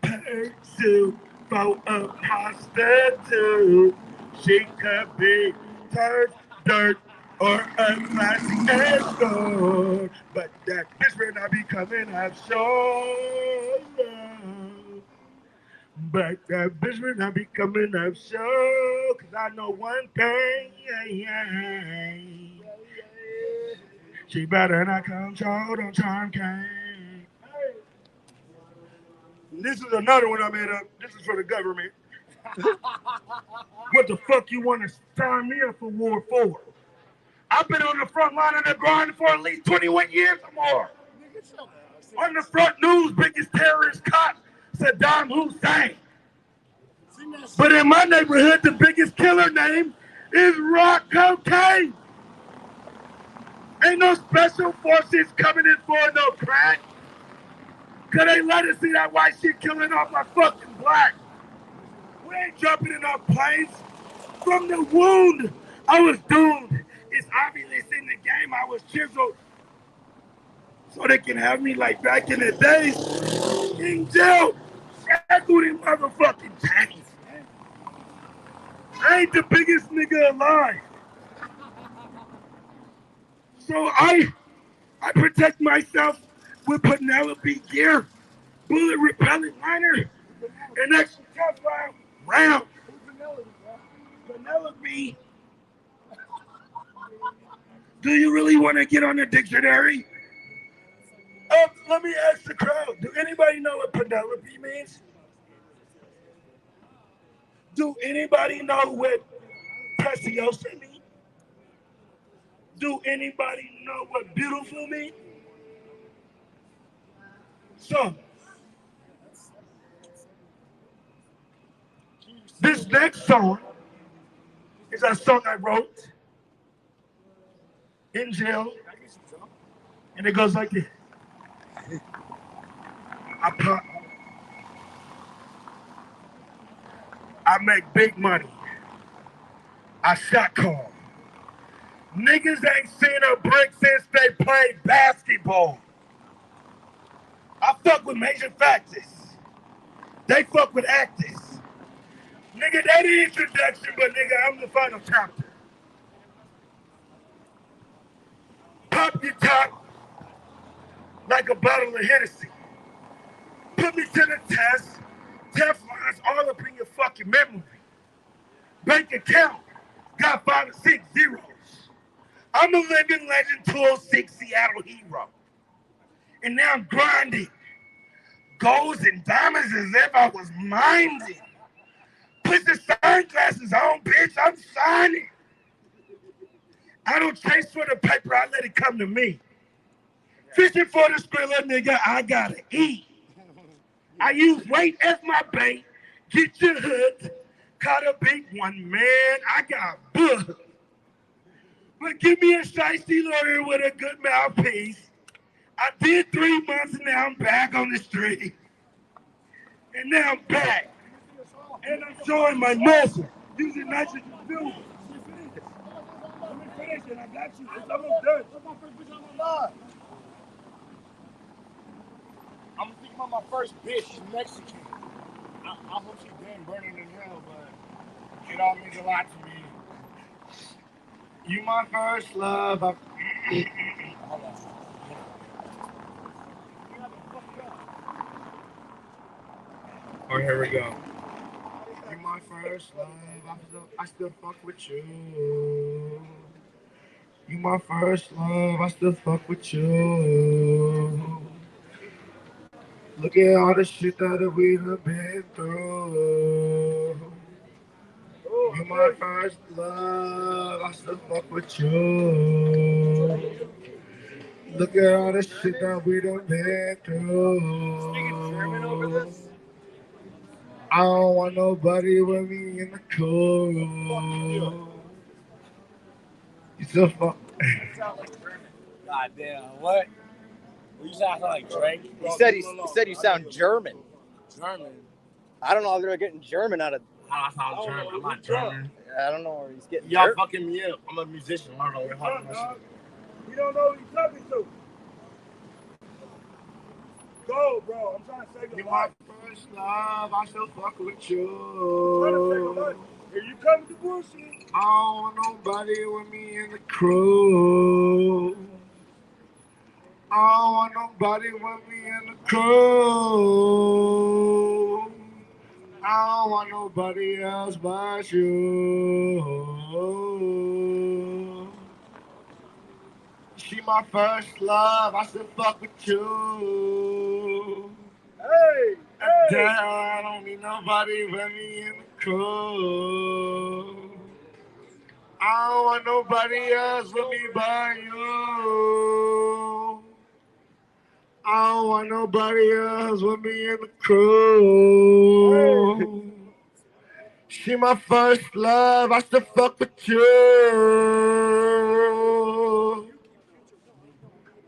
pursuit for a prostitute. She could be turf, dirt, or a classy escort. But that bitch will not be coming offshore. But that bitch will not be coming offshore. Cause I know one thing. She better not control the Charm Kane. This is another one I made up. This is for the government. What the fuck you want to sign me up for war for? I've been on the front line of the grind for at least 21 years or more. On the front news, biggest terrorist cop, Saddam Hussein. But in my neighborhood, the biggest killer name is Rock Cocaine. Ain't no special forces coming in for no crack. Cause they let us see that white shit killing off my fucking black. We ain't jumping in our planes. From the wound, I was doomed. It's obvious in the game I was chiseled. So they can have me like back in the days in jail. Equity motherfucking chains. I ain't the biggest nigga alive. So I protect myself with Penelope gear, bullet repellent liner, and extra tough round. Penelope, do you really want to get on the dictionary? Let me ask the crowd. Do anybody know what Penelope means? Do anybody know what preciosa means? Do anybody know what beautiful means? So, this next song is a song I wrote in jail, and it goes like this. I make big money. I shot call. Niggas ain't seen a brick since they played basketball. I fuck with major factors. They fuck with actors. Nigga, that the introduction, but nigga, I'm the final chapter. Pop your top like a bottle of Hennessy. Put me to the test. Teflon's all up in your fucking memory. Bank account got 5 or 6 zeros. I'm a living legend, 206 Seattle hero. And now I'm grinding. Golds and diamonds as if I was minding. Put the sunglasses is on, bitch. I'm signing. I don't chase for the paper. I let it come to me. Fishing for the skrilla, nigga. I gotta eat. I use weight as my bait. Get your hood. Caught a big one, man. I got booked. But give me a shiesty lawyer with a good mouthpiece. I did 3 months and now I'm back on the street. And now I'm back. And I'm showing my muscle. Using nitrogen fuel. Let me finish it. I got you. It's almost done. I'm thinking about my first bitch. She's Mexican. I hope she's dead burning in hell, but it all means a lot to me. You my first love. Hold on. Oh, here we go. You my first love. I still fuck with you. You my first love. I still fuck with you. Look at all the shit that we done been through. You my first love. I still fuck with you. Look at all the shit that we done been through. I don't want nobody with me in the cool. You still fuck.
God damn, what? You sound like Drake.
He said you sound German.
German?
I don't know how they're getting German out of.
I sound German. I'm not German.
I don't know where he's getting.
Y'all fucking me up. I'm a musician. I don't know where you don't know who you're talking to. Go, bro. I'm trying to say goodbye. You my first love. I still fuck with you. I'm trying to say goodbye. Here you come with the bullshit. I don't want nobody with me in the crew. I don't want nobody with me in the crew. I don't want nobody else but you. She my first love. I still fuck with you. Hey, hey. I don't need nobody with me in the crew. I don't want nobody else with me but you. I don't want nobody else with me in the crew. Hey. She my first love. I still fuck with you.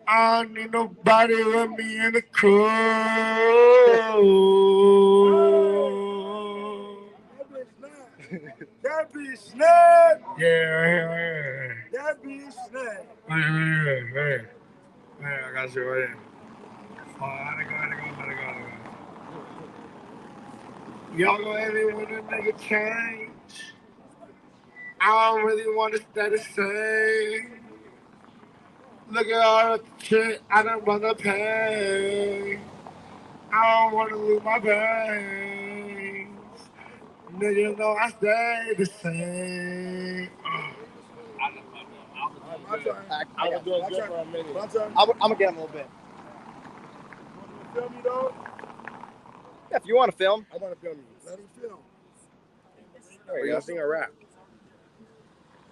I don't need nobody with me in the crew. That be snap. Yeah. That be snap. Hey. I got you right here. Oh, I gotta go. Y'all gonna have me when a nigga change. I don't really want to stay the same. Look at all the shit I done run to pay. I don't want to lose my veins. Niggas know I stay the same.
I was doing good for a minute. I'm gonna get him a little bit.
Film you though?
Yeah, if you want to film.
I want to film you. Let him film.
There you go.
Sing a rap.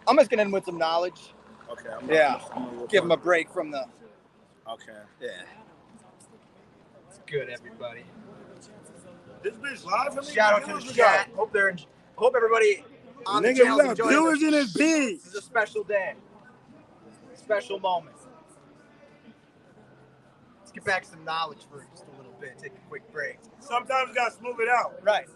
I'm just gonna end with some knowledge.
Okay.
I'm give him a break from the.
Okay.
Yeah. It's good, everybody.
This bitch live.
Shout out to the chat. Hope everybody on the channel is enjoying
viewers in his beat.
This is a special day. Special moment. Let's get back some knowledge for just a little bit. Take a quick break.
Sometimes you gotta smooth it out.
Right.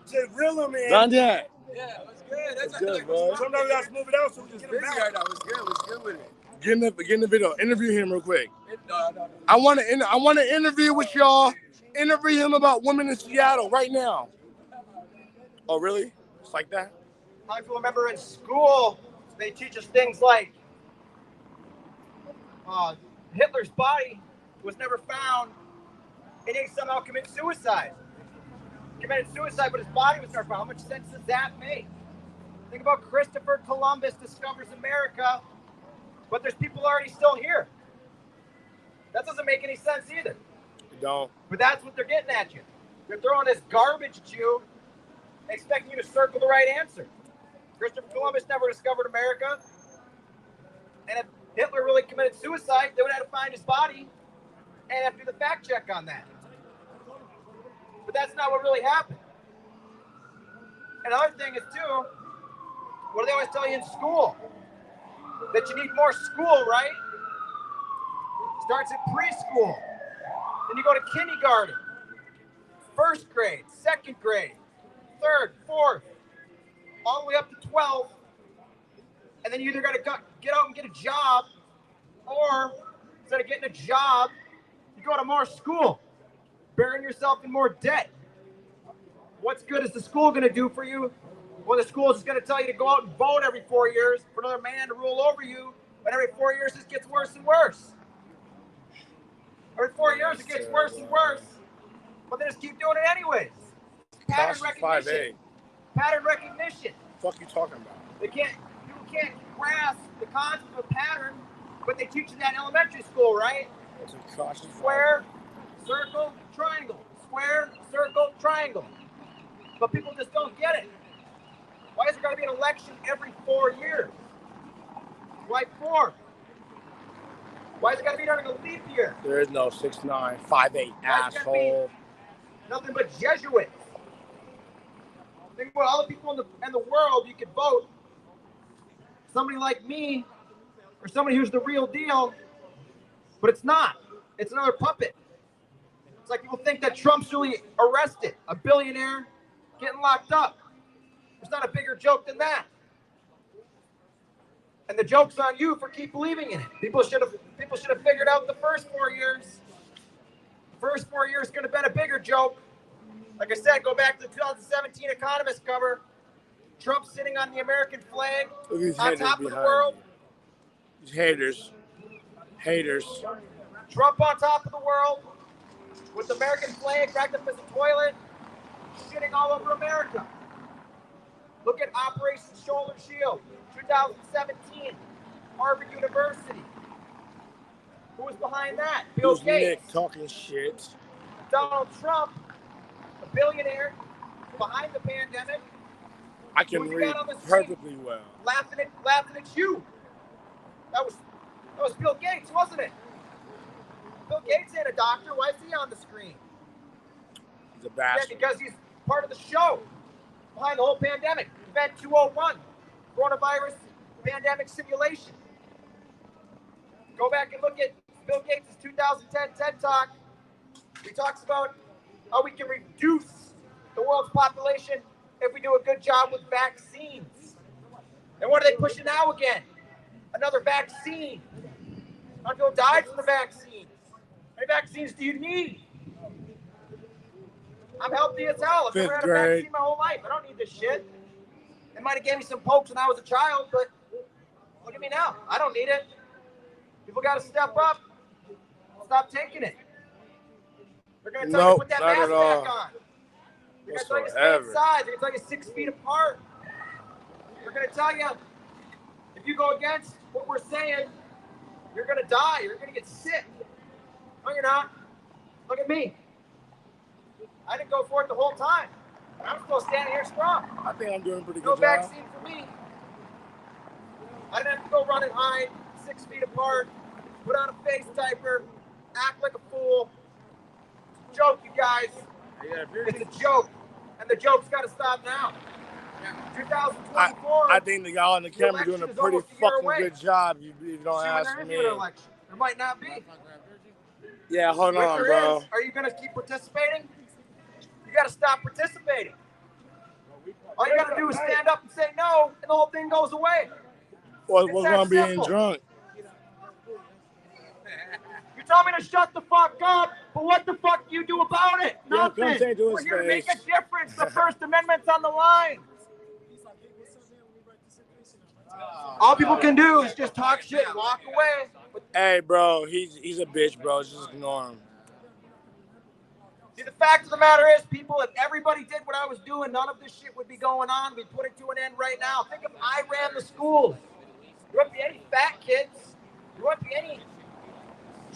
Just reel him in.
Done that.
Yeah, it was good.
That's good, bro.
Sometimes you gotta smooth it out so we can get him
Busy
back.
right now. It was good. It was good with it.
Get in the video. Interview him real quick.
No.
I want to interview with y'all. Interview him about women in Seattle right now. Oh, really? It's like that?
How many people remember in school they teach us things like Hitler's body was never found and he somehow committed suicide. Committed suicide, but his body was never found. How much sense does that make? Think about Christopher Columbus discovers America, but there's people already still here. That doesn't make any sense either.
You don't.
But that's what they're getting at you. They're throwing this garbage at you, expecting you to circle the right answer.
Christopher Columbus never discovered America. And if Hitler really committed suicide, they would have to find his body and have to do the fact check on that. But that's not what really happened. Another thing is, too, what do they always tell you in school? That you need more school, right? Starts at preschool. Then you go to kindergarten, first grade, second grade, third, fourth, all the way up to 12. And then you either got to get out and get a job, or instead of getting a job, you go to more school, burying yourself in more debt. What's good is the school going to do for you? Well, the school is going to tell you to go out and vote every 4 years for another man to rule over you. But every 4 years, it gets worse and worse. Every 4 years, it gets worse and worse. But they just keep doing it anyways. Pattern recognition. Pattern recognition.
Fuck you talking about?
People can't grasp the concept of pattern, but they teach you that in elementary school, right? Square, circle, triangle. Square, circle, triangle. But people just don't get it. Why is there going to be an election every 4 years? Why 4? Why is it got to be during a leap year?
There is no 6'9", 5'8", asshole.
Nothing but Jesuits. Think about all the people in the world you could vote. Somebody like me, or somebody who's the real deal, but it's not. It's another puppet. It's like people think that Trump's really arrested, a billionaire getting locked up. There's not a bigger joke than that. And the joke's on you for keep believing in it. People should have figured out the first 4 years. The first 4 years could have been a bigger joke. Like I said, go back to the 2017 Economist cover. Trump sitting on the American flag on top of the world.
These haters.
Trump on top of the world with the American flag wrapped up as a toilet, shitting all over America. Look at Operation Shoulder Shield, 2017, Harvard University. Who was behind that? Bill Gates.
Nick talking shit.
Donald Trump, a billionaire, behind the pandemic.
I can read perfectly well.
Laughing at you. That was Bill Gates, wasn't it? Bill Gates ain't a doctor. Why is he on the screen?
He's a bastard.
Yeah, because he's part of the show behind the whole pandemic. Event 201, coronavirus pandemic simulation. Go back and look at Bill Gates' 2010 TED Talk. He talks about how we can reduce the world's population if we do a good job with vaccines. And what are they pushing now again? Another vaccine. How many people died from the vaccines? How many vaccines do you need? I'm healthy as hell. I've never had a vaccine my whole life. I don't need this shit. They might have gave me some pokes when I was a child, but look at me now. I don't need it. People got to step up. Stop taking it. They're going to tell you to put that mask back on. They're going to tell you to stay inside. They're going to tell you 6 feet apart. They're going to tell you if you go against what we're saying, you're going to die. You're going to get sick. No, you're not. Look at me. I didn't go for it the whole time. I'm still standing here strong.
I think I'm doing pretty good.
No vaccine for me. I didn't have to go run and hide 6 feet apart, put on a face diaper, act like a fool. It's a joke, you guys. It's a joke. And the joke's got to stop now. 2024.
I think the guy on the camera doing a pretty fucking good job. You don't ask me.
There might not be.
Yeah, hold on, bro.
Are you going to keep participating? You got to stop participating. All you got to do is stand up and say no, and the whole thing goes away.
What's going to be in drunk?
You told me to shut the fuck up, but what the fuck do you do about it? Nothing.
We're
here to make a difference. The First Amendment's on the line. All people can do is just talk shit and walk away.
Hey, bro, he's a bitch, bro. Just ignore him.
See, the fact of the matter is, people, if everybody did what I was doing, none of this shit would be going on. We'd put it to an end right now. Think if I ran the schools. There wouldn't be any fat kids. There wouldn't be any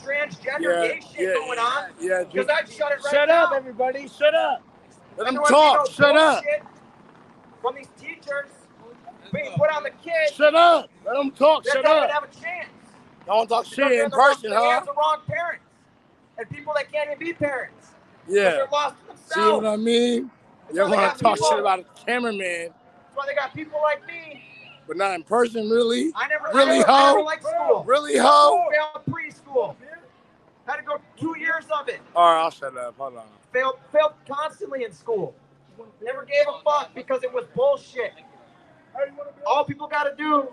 transgender gay shit going on.
Yeah,
because I'd shut it right now.
Shut up, everybody. Shut up. Let them talk. Shut up.
From these teachers But you put on the kids.
Shut up. Let them talk.
They're
Shut
not
up.
gonna have a chance.
Don't talk
Because
shit
they're
in person,
they
huh?
have the wrong parents. And people that can't even be parents.
Yeah.
Because they're lost in themselves.
See what I mean? You
why they
want
got
to talk
people-
shit about a cameraman,
That's why they got people like me.
but not in person, really?
I never
Really, ho?
liked school.
Really, ho?
Failed preschool. Had to go 2 years of it.
All right, I'll shut up. Hold on.
Failed constantly in school. Never gave a fuck because it was bullshit. All people got to do,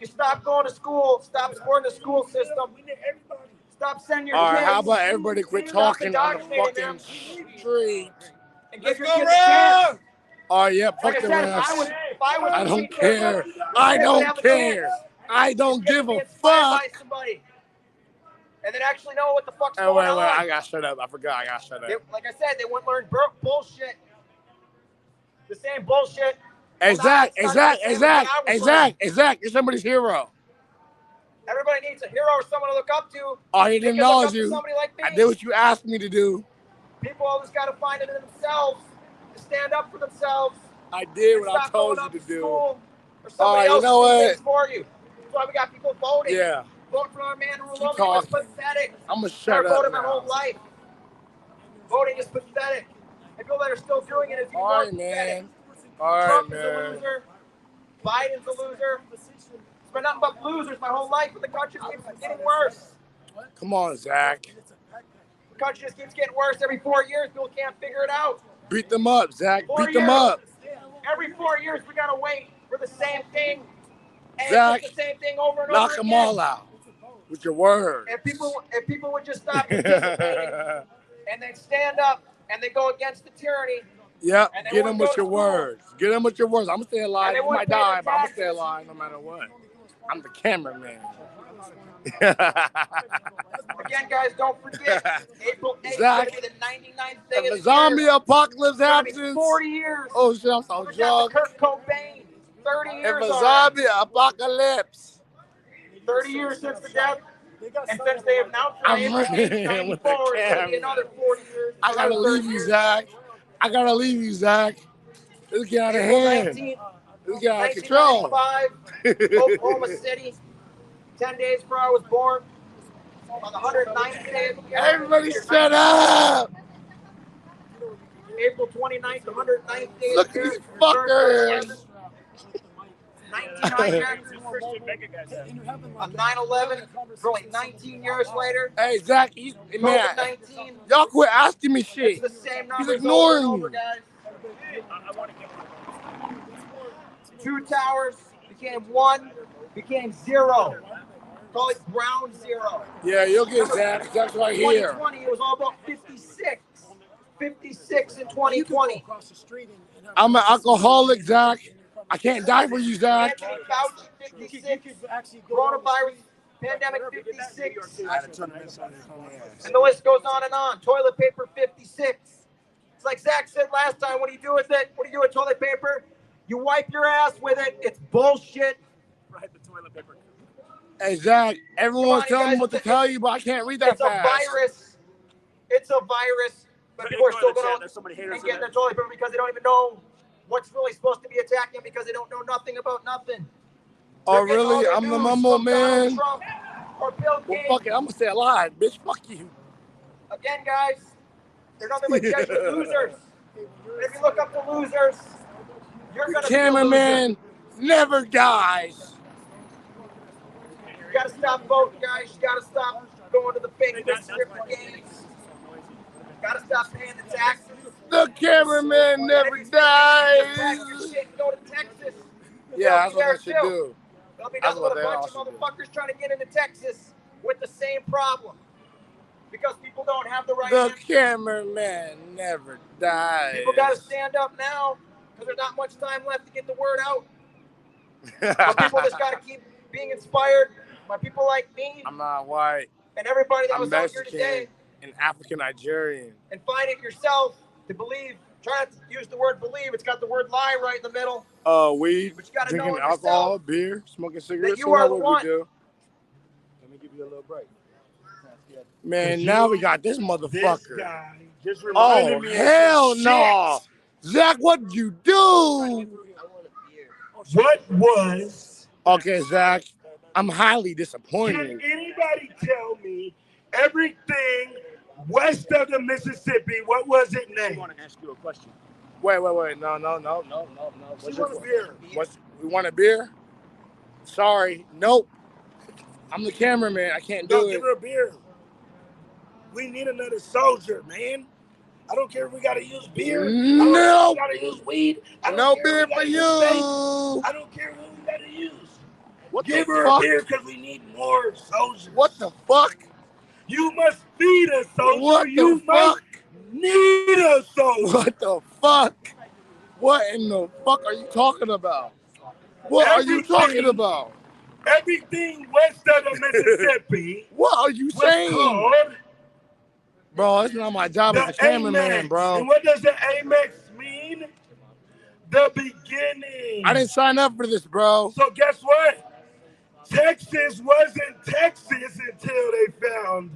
you stop going to school, stop supporting the school system, stop sending your
All right,
kids.
how about everybody quit talking on the fucking street?
And give your kids a chance.
Oh, yeah,
Like
fuck
I
the
said, if
rest.
I was
I
a
don't
teacher,
care.
if
I
they would
don't
have a
care.
chance,
I don't
get to
give
be
a
inspired
fuck.
by somebody. And then actually know what the fuck's
Hey,
going
wait,
on.
I got shut up. I forgot. I got shut up.
Like I said, they wouldn't learn bullshit. The same bullshit.
Exact. You're somebody's hero.
Everybody needs a hero or someone to look up to.
Oh, he didn't acknowledge you.
Somebody like me.
I did what you asked me to do.
People always got to find it in themselves, to stand up for themselves.
I did what I
stop
told
going
you
up
to do.
school Or
All
somebody
right,
else
you know
do
what?
things for you. That's why we got people voting.
Yeah.
Vote for our man to rule
Keep
over you. It's
talking.
pathetic.
I'm going to shut
I've voted
up
my whole
now.
life. Voting is pathetic. And people that are still doing it is even
All
more
right,
pathetic.
man. All right,
Trump is a
man.
loser. Biden's a loser. It's been nothing but losers my whole life, but the country keeps getting worse.
Come on, Zach.
The country just keeps getting worse every 4 years. People can't figure it out.
Beat them up, Zach.
4
Beat them
years.
up.
Every 4 years, we gotta wait for the same thing, and
Zach,
it's the same thing over and
knock
over
them
again.
all out with your words.
If people would just stop participating and then stand up and they go against the tyranny.
Yep,
and they
get them
won't
with
go
your
to school.
words. Get them with your words. I'm going to stay alive.
And they
You
won't
might
pay their
die, but I'm going to stay
taxes.
alive no matter what. I'm the cameraman.
Again, guys, don't forget, April 8th is
Zach,
going to be the 99th day
if
of
a
the year.
zombie apocalypse
It's gonna be
happens,
40 years.
oh shit, I'm so
Look at
drunk.
Kurt Cobain, 30 years
If a
already.
zombie apocalypse,
30 years since the death, and since they announced
I'm
it,
running with the
it's gonna be another 40 years.
I gotta
another 30
leave you,
years.
Zach. I gotta leave you, Zach. This get out of
April
hand.
19th,
This get out of control.
1995, Oklahoma City. 10 days before I was born. On the 109th day of the year.
Everybody shut up!
April 29th, the 109th day
Look
of the
at
year.
these fuckers!
9/11, really 19 years later.
Hey, Zach, man,
COVID-19.
y'all quit asking me shit.
It's the same
He's
numbers
ignoring
over and
me.
over, guys. 2 towers became 1, became 0. Call it ground 0.
Yeah, you'll get Zach. Zach's right here.
2020, it was all about 56. 56 in 2020.
I'm an alcoholic, Zach. I can't die for you, Zach.
Anthony Fauci, 56. Coronavirus pandemic, 56. And the list goes on and on. Toilet paper, 56. It's like Zach said last time. What do you do with it? What do you do with toilet paper? You wipe your ass with it. It's bullshit.
Right, the toilet paper.
Hey, Zach, everyone's
Come on,
telling me what to tell you, but I can't read that
It's
fast.
a virus. It's a virus. But people are still going
There's so many haters
and
in
getting
there.
their toilet paper because they don't even know what's really supposed to be attacking because they don't know nothing about nothing.
Oh,
They're getting all
really?
their
I'm the
news
mumble
from Donald
man.
Trump or Bill
Well,
Gates.
fuck it. I'm going to stay alive, bitch. Fuck you.
Again, guys, they're nothing but just losers. And if you look up the losers, you're
The
going to be a
cameraman
loser.
never dies.
You got to stop voting, guys. You got to stop going to the fake scripted games. You got to stop paying the taxes.
The cameraman never
Pack
dies.
your shit and go to Texas.
Yeah, that's
They'll be
what they should
there, too.
do.
There'll be
That's
nothing
what
but a
they
bunch of
also do.
motherfuckers trying to get into Texas with the same problem. Because people don't have the right
The
answer.
cameraman never dies.
People got to stand up now because there's not much time left to get the word out. So people just got to keep being inspired by people like me
I'm not white.
and everybody that
I'm
was out here
Mexican
today.
and African Nigerian.
And find it yourself to believe. Try not to use the word believe. It's got the word lie right in the middle.
Weed,
But you gotta
drinking
know it
alcohol,
yourself.
beer, smoking cigarettes.
you
So
are the
what
one.
we do.
Let me give you a little break.
Man, now we got this motherfucker. This guy just reminded me of hell some no. Zach, what did you do? What was? Okay, Zach, I'm highly disappointed.
Can anybody tell me everything west of the Mississippi? What was it named?
I want to ask you a question.
Wait. No.
She want a beer.
We want a beer? Sorry, nope. I'm the cameraman. I can't do
Give
it.
her a beer. We need another soldier, man. I don't care if we gotta use beer. I don't care if we gotta use weed. I don't
No
care
beer
if we
for
gotta
you.
use vape. I don't care what we gotta use.
What
Give
the
her
fuck?
a beer because we need more soldiers.
What the fuck?
You must feed a soldier.
What
you
the
must
fuck?
need a soldier.
What the fuck? What in the fuck are you talking about? What are you talking about?
Everything west of the Mississippi.
What are you saying?
Called
bro, it's not my job as a cameraman,
Amex.
bro.
And what does the Amex mean? The beginning.
I didn't sign up for this, bro.
So guess what? Texas wasn't Texas until they found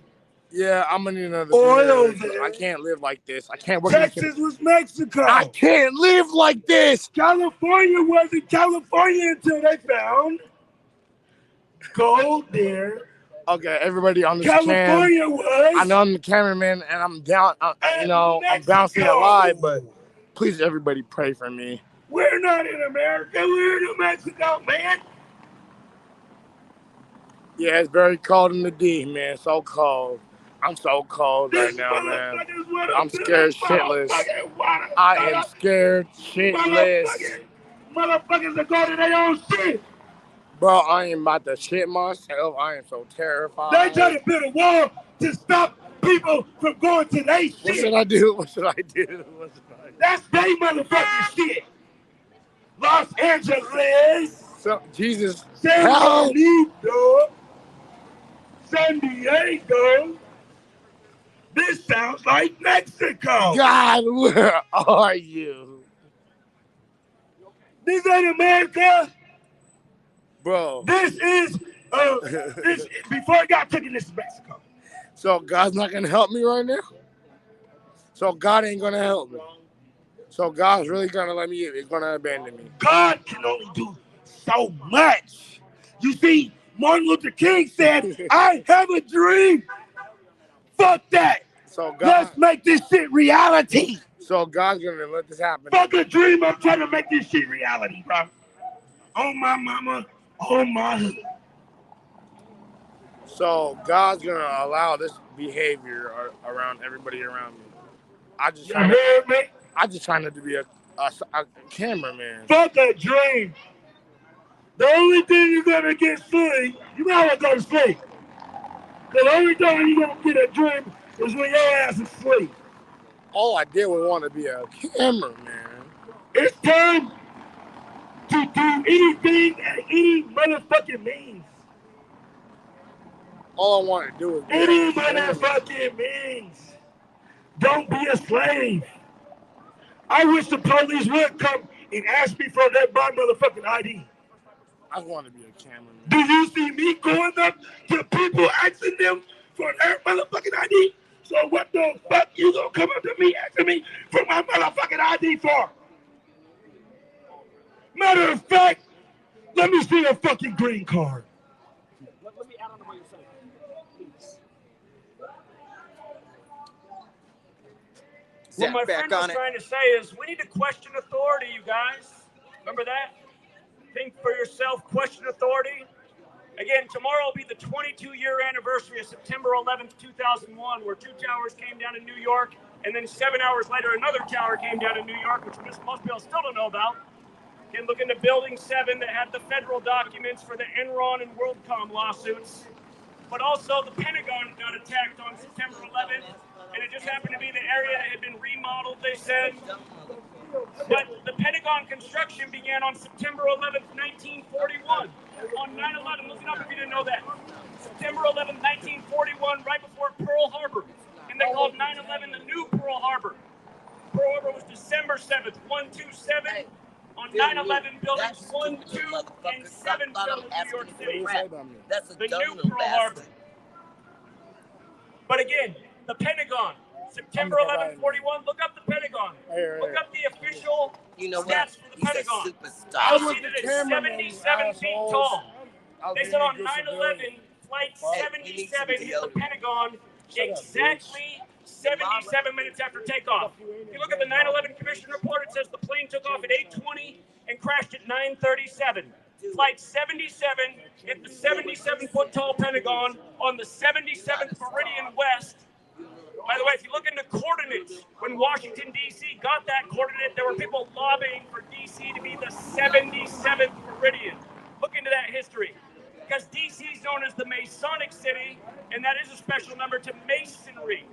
Yeah, I'm gonna need another
oil
beer.
there.
I can't live like this. I can't work.
Texas was Mexico.
I can't live like this.
California wasn't California until they found gold there.
Okay, everybody on this
California was.
I know I'm the cameraman and I'm down. I'm bouncing it live, but please, everybody, pray for me.
We're not in America. We're in New Mexico, man.
Yeah, it's very cold in the D, man. So cold. I'm so cold right now, man. I'm scared shitless. I am scared shitless.
Motherfuckers are going to their own shit.
Bro, I am about to shit myself. I am so terrified.
They try to build a wall to stop people from going to their shit.
What should I do? What should I do?
That's they motherfucking shit. Los Angeles.
So, Jesus.
San
Help.
Diego. San Diego. This sounds like Mexico.
God, where are you?
This ain't America.
Bro.
This is, before it got taken, this is Mexico.
So God's not going to help me right now? So God ain't going to help me. So God's really going to let me, he's going to abandon me.
God can only do so much. You see, Martin Luther King said, I have a dream. Fuck that.
So God,
let's make this shit reality.
So God's going to let this happen.
Fuck a dream. I'm trying to make this shit reality, bro. Oh, my mama. Oh, my hood.
So God's going to allow this behavior around everybody around me. I just trying to be a cameraman.
Fuck a dream. The only thing you're going to get sleep, you might want to go to sleep. The only time you're going to get a dream is when your ass is asleep.
All I did was want to be a cameraman.
It's time to do anything at any motherfucking means.
All I want to do is
any motherfucking means. Don't be a slave. I wish the police would come and ask me for that my motherfucking ID.
I want to be a cameraman.
Do you see me going up to people asking them for their motherfucking ID? So what the fuck you gonna come up to me asking me for my motherfucking ID for? Matter of fact, let me see a fucking green card.
Let me add on to what you're saying, please. What my friend was trying to say is we need to question authority, you guys. Remember that? Think for yourself, question authority. Again, tomorrow will be the 22-year anniversary of September 11th, 2001, where 2 towers came down in New York, and then 7 hours later, another tower came down in New York, which most people still don't know about. You can look into Building 7 that had the federal documents for the Enron and WorldCom lawsuits. But also, the Pentagon got attacked on September 11th, and it just happened to be the area that had been remodeled, they said. But the Pentagon construction began on September 11th, 1941. On 9/11, look it up if you didn't know that. September 11th, 1941, right before Pearl Harbor. And they called 9/11 the new Pearl Harbor. Pearl Harbor was December 7th, 127. On 9/11, buildings 1, 2, and 7 fell in New York City. The new Pearl Harbor. But again, the Pentagon, September 11, 41. Look up the Pentagon. Look up the official stats for the Pentagon.
I
You'll
was
see that
the
it's
cameraman,
77 feet tall. They said on 9/11, Flight 77 hit the Pentagon exactly 77 minutes after takeoff. If you look at the 9/11 Commission report, it says the plane took off at 8:20 and crashed at 9:37. Flight 77 hit the 77-foot tall Pentagon on the 77th meridian west. By the way, if you look into coordinates, when Washington, D.C. got that coordinate, there were people lobbying for D.C. to be the 77th meridian. Look into that history. Because D.C. is known as the Masonic City, and that is a special number to Masonry.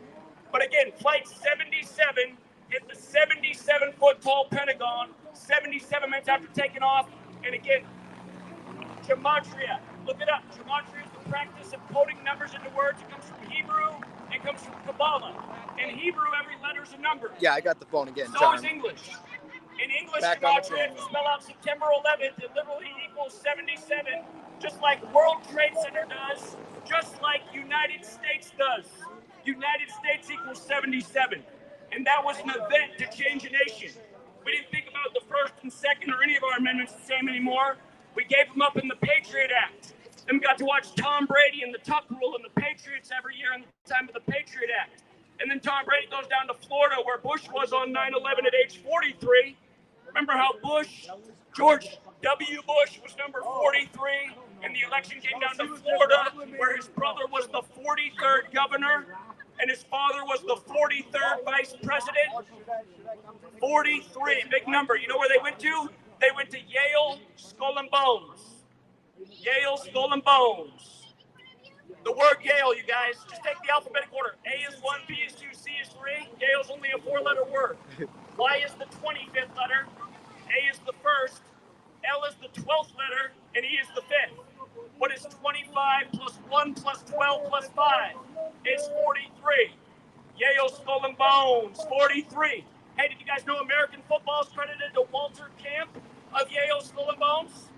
But again, Flight 77 hit the 77-foot tall Pentagon 77 minutes after taking off. And again, Gematria. Look it up. Gematria is the practice of coding numbers into words. It comes from Hebrew. It comes from Kabbalah. In Hebrew, every letter is a number.
Yeah, I got the phone again.
So is English. In English,
Back on the
Gematria, if you spell out September 11th, it literally equals 77, just like World Trade Center does, just like United States does. United States equals 77. And that was an event to change a nation. We didn't think about the first and second or any of our amendments the same anymore. We gave them up in the Patriot Act. Then we got to watch Tom Brady and the Tuck Rule and the Patriots every year in the time of the Patriot Act. And then Tom Brady goes down to Florida where Bush was on 9/11 at age 43. Remember how George W. Bush was number 43, and the election came down to Florida where his brother was the 43rd governor and his father was the 43rd vice president? 43, big number. You know where they went to? They went to Yale, Skull and Bones. Yale, Skull and Bones. The word Yale, you guys, just take the alphabetic order. A is 1, B is 2, C is 3. Yale's only a 4-letter word. Y is the 25th letter. A is the 1st. L is the 12th letter. And E is the 5th. What is 25 plus 1 plus 12 plus 5? It's 43. Yale, Skull and Bones, 43. Hey, did you guys know American football is credited to Walter Camp of Yale, Skull and Bones?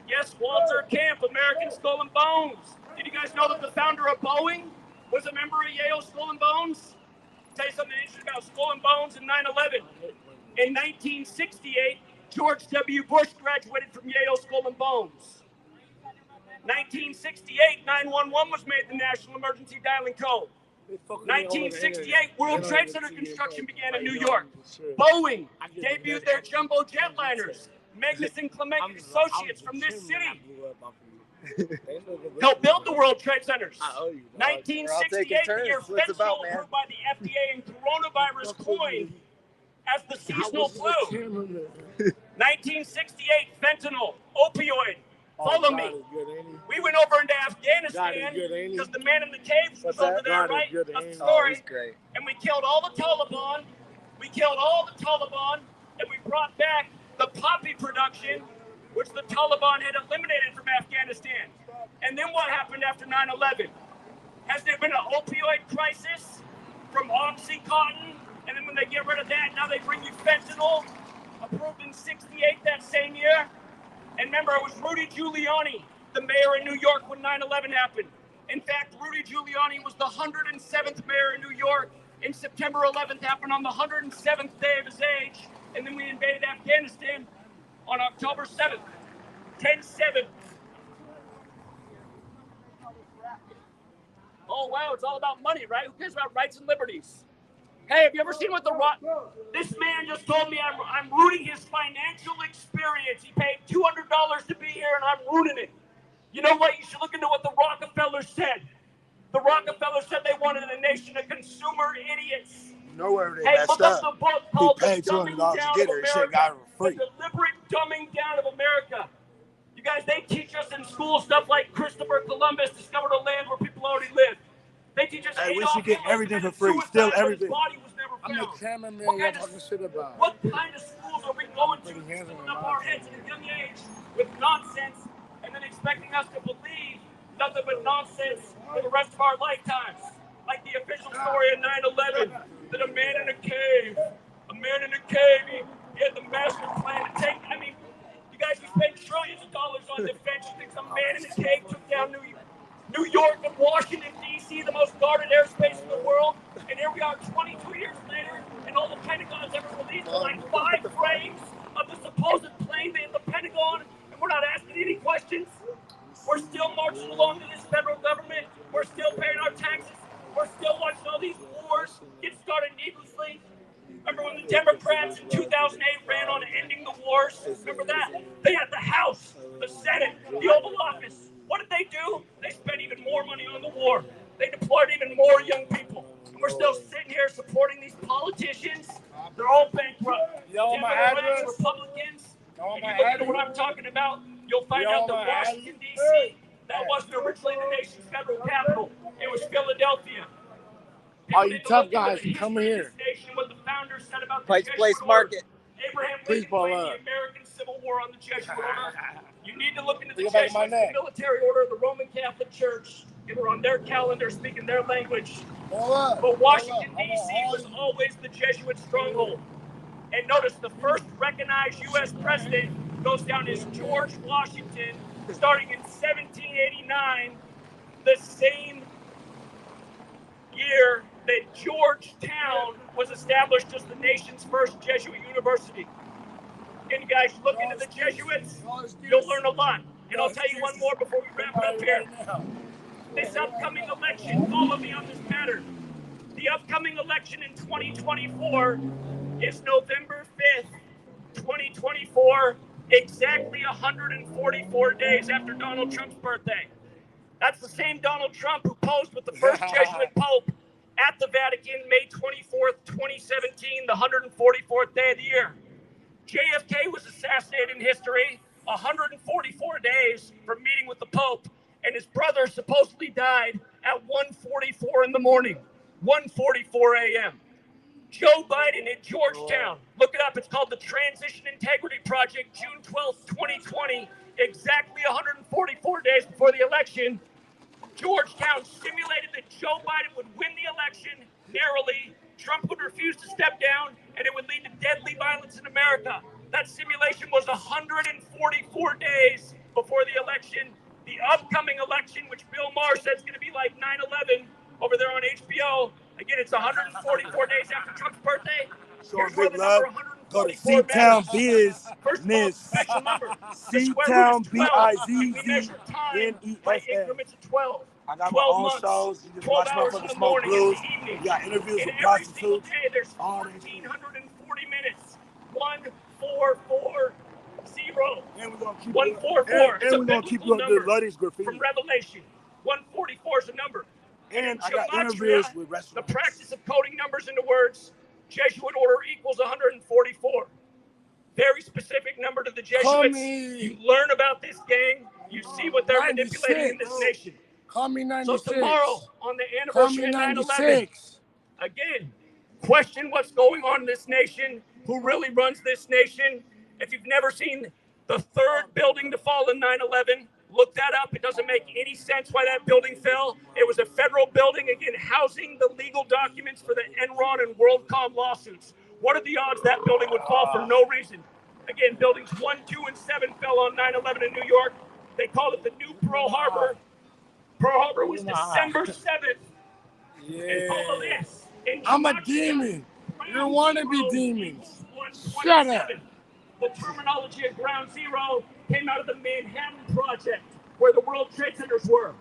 Yes, Walter Camp, American Skull and Bones. Did you guys know that the founder of Boeing was a member of Yale, Skull and Bones? I'll tell you something interesting about Skull and Bones and 9/11. In 1968, George W. Bush graduated from Yale, Skull and Bones. 1968, 911 was made the national emergency dialing code. 1968, World Trade Center construction began in New York. Boeing debuted their jumbo jetliners. Magnuson Clement Associates from this city helped build the World Trade Centers. 1968, the year fentanyl approved by the FDA and coronavirus coined as the seasonal flu. 1968, fentanyl, opioid. Follow me. We went over into Afghanistan because the man in the cave was over there, right? Up the story. And we killed all the Taliban. And we brought back the poppy production, which the Taliban had eliminated from Afghanistan. And then what happened after 9/11? Has there been an opioid crisis from Oxycontin? And then when they get rid of that, now they bring you fentanyl, approved in 68 that same year. And remember, it was Rudy Giuliani, the mayor in New York when 9/11 happened. In fact, Rudy Giuliani was the 107th mayor in New York, and September 11th happened on the 107th day of his age. And then we invaded Afghanistan on October 7th, 10/7. Oh, wow, it's all about money, right? Who cares about rights and liberties? Hey, have you ever seen what the Rock... This man just told me I'm ruining his financial experience. He paid $200 to be here, and I'm ruining it. You know what? You should look into what the Rockefellers said. The Rockefellers said they wanted a nation of consumer idiots.
Nowhere they
Hey,
messed
look up
up.
the book
He
called
paid
The Dumbing
$200 to
Down
get
of
her. He shit got her
America.
free.
The deliberate dumbing down of America. You guys, they teach us in school stuff like Christopher Columbus discovered a land where people already lived. They teach us
Hey, we
Adolf
should get
Hitler
everything for
committed
free.
suicide,
Still
but his
everything.
body was never
I'm the
found.
cameraman
What
y'all
kind of
talking shit about.
What kind of schools are we going to filling up our heads at a young age with nonsense and then expecting us to believe nothing but nonsense for the rest of our lifetimes? Like the official story of 9/11, that a man in a cave, he had the master plan to take, you guys, we spend trillions of dollars on defense. You think some man in a cave took down New York?
New York and Washington, D.C., the most guarded airspace in the world. And here we are 22 years later, and all the Pentagon's ever released are like 5 frames of the supposed plane in the Pentagon, and we're not asking any questions. We're still marching along to this federal government. We're still paying our taxes. We're still watching all these wars get started needlessly. Remember when the Democrats in 2008 ran on ending the wars? Remember that? They had the House, the Senate, the Oval Office. What did they do? They spent even more money on the war. They deployed even more young people. And we're still sitting here supporting these politicians. They're all bankrupt. Democrats, Republicans. And you look at what I'm talking about, you'll find out that Washington, D.C., that wasn't originally the nation's federal capital. It was Philadelphia.
All you tough guys, come here.
What the founders said about the
Pike's
Jesuit
Place
order.
Market.
Abraham
Please
Lincoln
pull
played
up.
the American Civil War on the Jesuit order. You need to look into the
Look back at my
Jesuits, the
neck.
military order of the Roman Catholic Church. They were on their calendar speaking their language.
Pull up.
But Washington, D.C. was always the Jesuit stronghold. And notice the first recognized U.S. president goes down as George Washington, starting in 1789, the same year that Georgetown was established as the nation's first Jesuit university. And you guys look into the Jesuits, you'll learn a lot. And I'll tell you one more before we wrap it up here. This upcoming election, follow me on this matter. The upcoming election in 2024 is November 5th, 2024, exactly 144 days after Donald Trump's birthday. That's the same Donald Trump who posed with the first Jesuit Pope at the Vatican, May 24th, 2017, the 144th day of the year. JFK was assassinated in history 144 days from meeting with the Pope, and his brother supposedly died at 1:44 in the morning, 1:44 a.m. Joe Biden at Georgetown, look it up, it's called the Transition Integrity Project, June 12th, 2020, exactly 144 days before the election. Georgetown simulated that Joe Biden would win the election narrowly, Trump would refuse to step down, and it would lead to deadly violence in America. That simulation was 144 days before the election. The upcoming election, which Bill Maher says is going to be like 9/11 over there on HBO. Again, it's 144 days after Trump's birthday.
Showing big love. Go to C-Town Business. C-Town BIZZNESS. I got my own shows. You just watch motherfuckers smoke blues. We got interviews with prostitutes.
There's 1,440 minutes. 1,440.
And we're gonna keep
144.
and we're gonna keep you up to Luddy's graffiti.
From Revelation. 144 is a number.
And I got interviews with restaurants.
The practice of coding numbers into words. Jesuit order equals 144. Very specific number to the Jesuits. You learn about this gang. You see what they're manipulating in this nation.
Call me 96.
So tomorrow, on the anniversary of 9/11, again, question what's going on in this nation, who really runs this nation. If you've never seen the third building to fall in 9/11, look that up. It doesn't make any sense why that building fell. It was a federal building, again, housing the legal documents for the Enron and WorldCom lawsuits. What are the odds that building would fall for no reason? Again, buildings 1, 2, and 7 fell on 9/11 in New York. They called it the new Pearl Harbor. Pearl Harbor was December 7th.
Yeah.
And follow this.
I'm a demon. You want to be demons. Shut up.
The terminology of Ground Zero came out of the Manhattan Project, where the World Trade Centers were.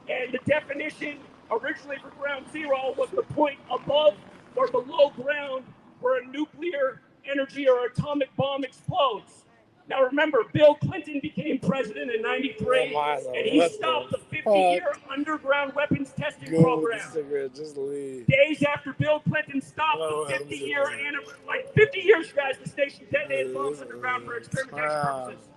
And the definition originally for Ground Zero was the point above or below ground where a nuclear energy or atomic bomb explodes. Now remember, Bill Clinton became president in '93, and he stopped the 50-year underground weapons testing program.
Just leave.
Days after Bill Clinton stopped the 50-year anniversary, like 50 years, guys, the station detonated bombs underground for experimentation purposes.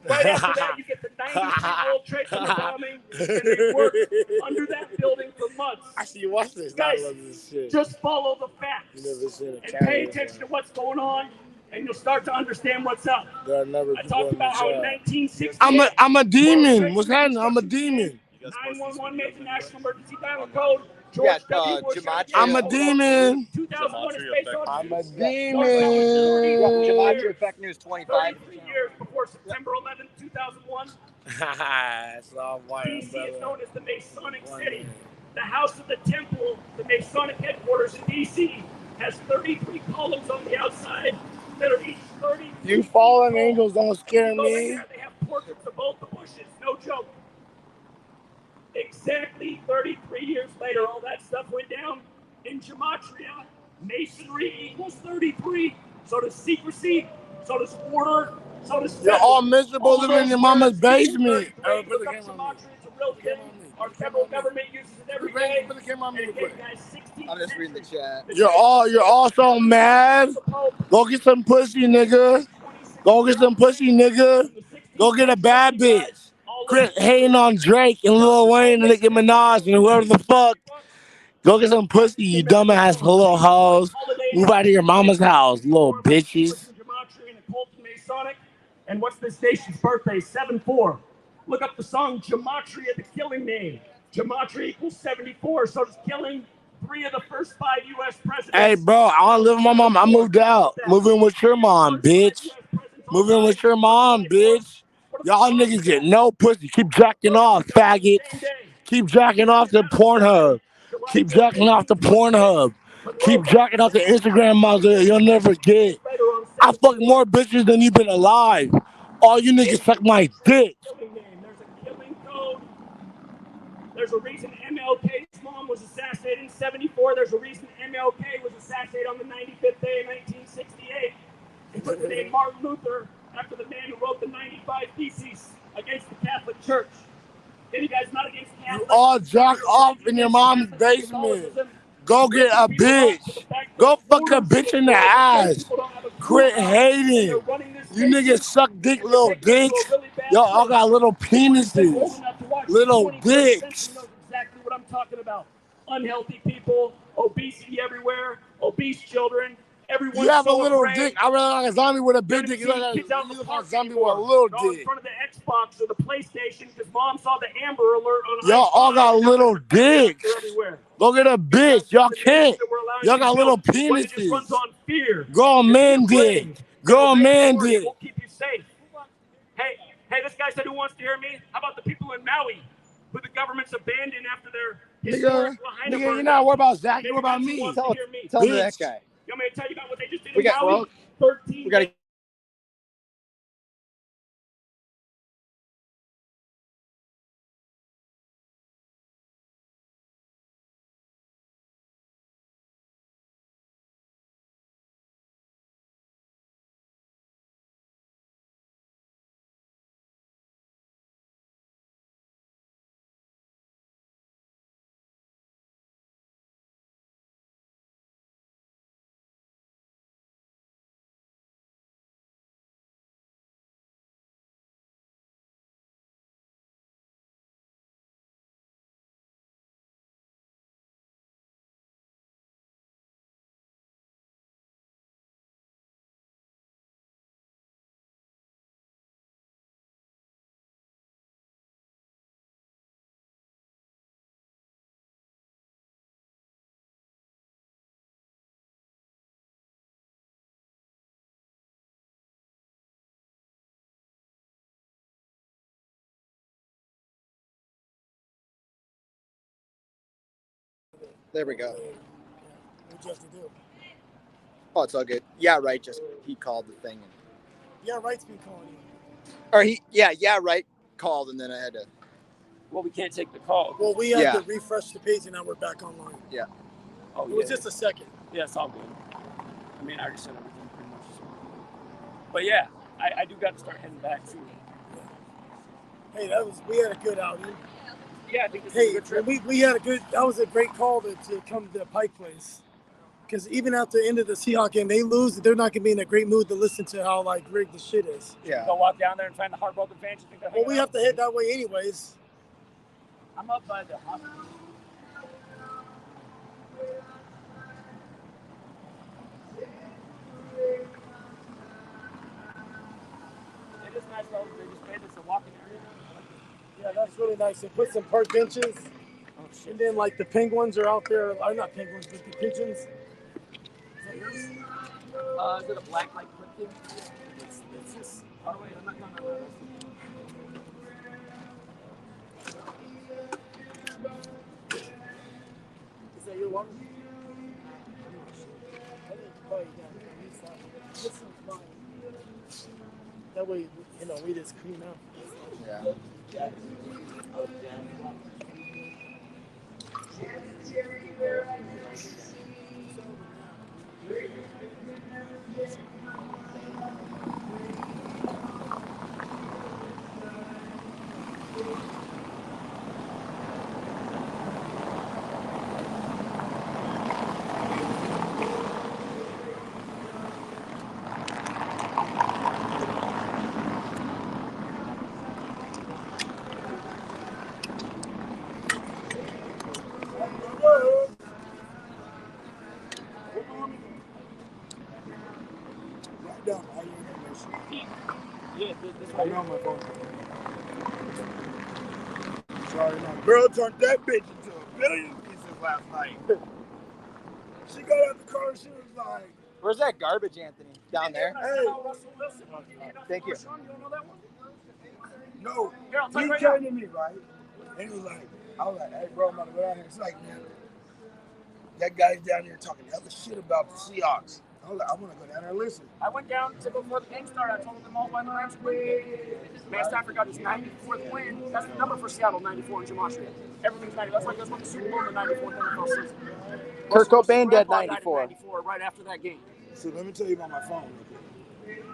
Right after that, you get the 93 World Trade Center bombing, and they worked under that building for months.
Actually, you watch this.
Guys,
I love this shit.
just follow the facts
You never seen a
and
camera.
pay attention to what's going on, and you'll start to understand what's up.
There are never
I talked about how in 1960,
I'm a demon. What's happening? I'm a demon.
911 made the national emergency dial code.
Yeah,
George W. Bush
Gematria.
I'm a demon.
2001 Space Odyssey.
I'm a demon.
GematriaEffectNews 25.
33 years before 74, September 11th, 2001.
That's all white,
DC
brother.
is known as the Masonic City. The House of the Temple, the Masonic headquarters in DC, has 33 columns on the outside that are each 30.
You fallen angels don't scare
Go in
me.
there, they have portraits of both the Bushes, no joke. Exactly 33 years later, all that stuff went down in Gematria. Masonry equals 33. So does secrecy, so does order, so does
You're all miserable living in your mama's basement.
Look up Gematria, it's a real thing. Our federal government uses it every day.
I'm just reading the chat.
You're all so mad. Go get some pussy, nigga. Go get some pussy, nigga. Go get a bad bitch. Quit hating on Drake and Lil Wayne and Nicki Minaj and whoever the fuck. Go get some pussy, you dumbass little hoes. Move out of your mama's house, little bitches.
Masonic. And what's this nation's birthday? 7-4. Look up the song Gematria, the killing name. Gematria equals 74. So does killing 3 of the first 5 U.S. presidents.
Hey, bro, I don't live with my mom. I moved out. Moving with your mom, bitch. Moving with your mom, bitch. Y'all niggas get no pussy. Keep jacking off, faggots. Keep jacking off the Pornhub. Keep jacking off the Pornhub. Keep jacking off the Instagram mother. You'll never get. I fuck more bitches than you've been alive. All you niggas suck my dick.
There's a reason MLK's mom was assassinated in 74. There's a reason MLK was assassinated on the 95th day of 1968. They took the name Martin Luther after the man who wrote the 95 Theses against the Catholic Church. Any guys not against Catholics?
You all jack off in your mom's basement. Go get a bitch. Go fuck a bitch in the ass. Quit hating. You niggas suck dick, little dicks. Y'all all got little penises. Little dicks.
Exactly what I'm talking about. Unhealthy people, obesity everywhere, obese children. Everyone's
You have
so
a little
afraid.
dick. I really like a zombie with a big dick. You look like a zombie with a little
Go in
dick.
front of the Xbox or the PlayStation because mom saw the Amber Alert on
Y'all all got little dicks.
everywhere.
Go get a bitch. Y'all can't. Y'all got little
But it just runs
penises.
on fear.
Go on man dick. Go on man dick.
We'll keep you safe. Hey, this guy said who wants to hear me? How about the people in Maui who the government's abandoned after their historic Lahaina
Nigga, you're not worried about Zach. You're worried about me.
Tell him that guy.
You want me to tell you about what they just did
We
in
got
Maui? 13
we got to There we go.
What'd you have to do?
Oh, it's all good. Yeah, right. Just he called the thing.
Yeah, right's been calling you.
Or yeah, right. Called and then I had to.
Well, we can't take the call.
Well, we had to refresh the page and now we're back online.
Yeah.
Oh,
it was just a second.
Yeah, it's all good. I mean, I already said everything pretty much. But yeah, I do got to start heading back soon.
Hey, we had a good outing.
Yeah, I think this is a good trip.
We had that was a great call to come to the Pike Place. Because even at the end of the Seahawks game, they lose, they're not going to be in a great mood to listen to how, rigged the shit is.
Yeah. Go walk down there and find the heartbroken fans. You think they're
Well, we have to head that way anyways.
I'm up by the hospital. It is nice though. They just made this a walking area.
Yeah, that's really nice. They put some park benches. Oh, shit. And then, the penguins are out there. Not penguins, but the pigeons. Is that yours?
Is it a black light clip thing? It's just
Is that your water? That way, you know, we just clean up.
Yeah.
Write down all your information.
Yeah, this
I know my phone. Sorry, my girl turned that bitch into a billion pieces last night. She got out the car and she was like,
Where's that garbage, Anthony? Down there?
hey.
Thank you.
No,
Here, I'll tell you
he
right
came
now.
to me, right? And he was like, I was like, hey, bro, I'm about to go down here. It's like, man, that guy's down there talking hella shit about the Seahawks. I was like, I want to go down there and listen.
I went down to before the game started. I told them all by the Rams win game. Man Stafford got his 94th win. That's the number for Seattle, 94 in Gematria. Everything's 90. That's like that's what the Super Bowl in the 94th NFL season.
Kurt
Russell
Cobain dead
Grandpa died in
94.
94 right after that game.
So let me tell you about my phone real quick.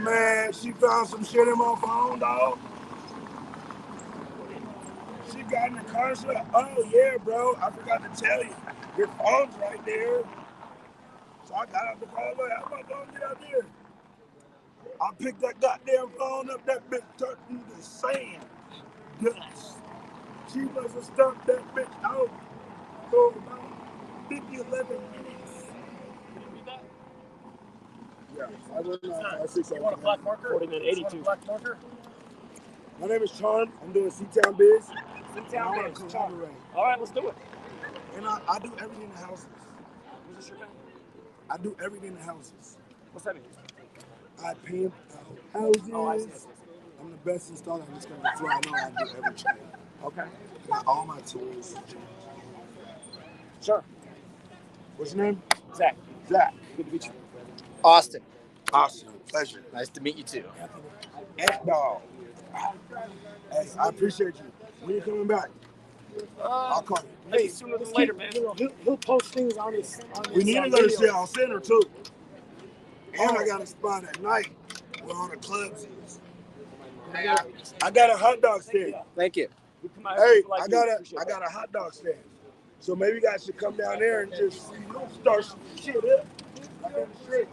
Man, she found some shit in my phone, dog. She got in the car and she's like, oh yeah, bro, I forgot to tell you. Your phone's right there. So I got out the car, like, how am I gonna get out there? I picked that goddamn phone up, that bitch turned into sand. Dust. She must have stumped that bitch out for about 50, 11 minutes. Yeah, I went I see
You want a black marker?
40-82.
Black marker?
My name is Charm. I'm doing C-Town Biz.
C-Town Biz.
Collaborate.
All right, let's do it.
And I do everything in the houses.
Is this your pen?
I do everything in the houses.
What's that mean?
I pimp out houses.
Oh, I see.
I'm the best installer. I'm just going to fly. I know I do everything.
Okay.
Got all my tools.
Sure.
What's your name?
Zach.
Zach.
Good to meet you.
Austin.
Austin. Pleasure.
Nice to meet you too.
F-Dog. Hey, I appreciate you. When you coming back? I'll call you.
Hey, sooner than later, man.
You know, he'll post things on his.
We need to go to Seattle Center too. And I got a spot at night where all the clubs is. I got a hot dog stand.
Thank you.
Hey, I got a hot dog stand. So maybe you guys should come down there and just start some shit up. Like on the street.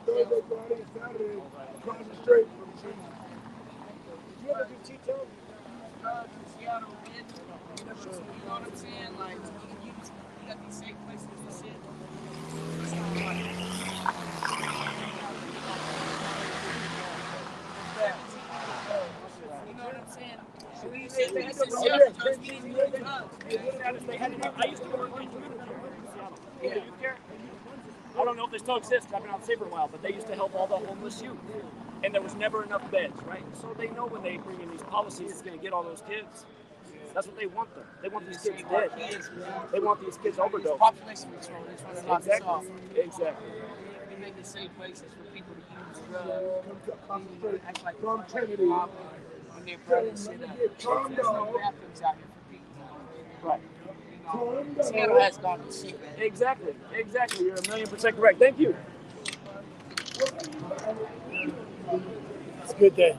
Thursday, Friday, and Saturday, across the street from the street.
Did you ever do T-Town? Seattle, man. You know what I'm saying? Like, you got these safe places to sit. It's not like, you know what I'm saying? So when you say that, it's Seattle, just meaning you
I used to work in Seattle. Yeah. You care? I don't know if they still exist. I've been out there for a while, but they used to help all the homeless youth. And there was never enough beds, right? So they know when they bring in these policies, it's going to get all those kids. That's what they want, though. They want these kids dead. They want these kids overdosed.
Population control.
Exactly. Exactly.
They make it safe places for people to use drugs. Act like
From Trinity.
When they're probably sit up. There's no bathrooms out here for people.
Right.
Seattle has gone to shit.
Exactly. Exactly. You're 1,000,000% correct. Thank you.
It's a good day.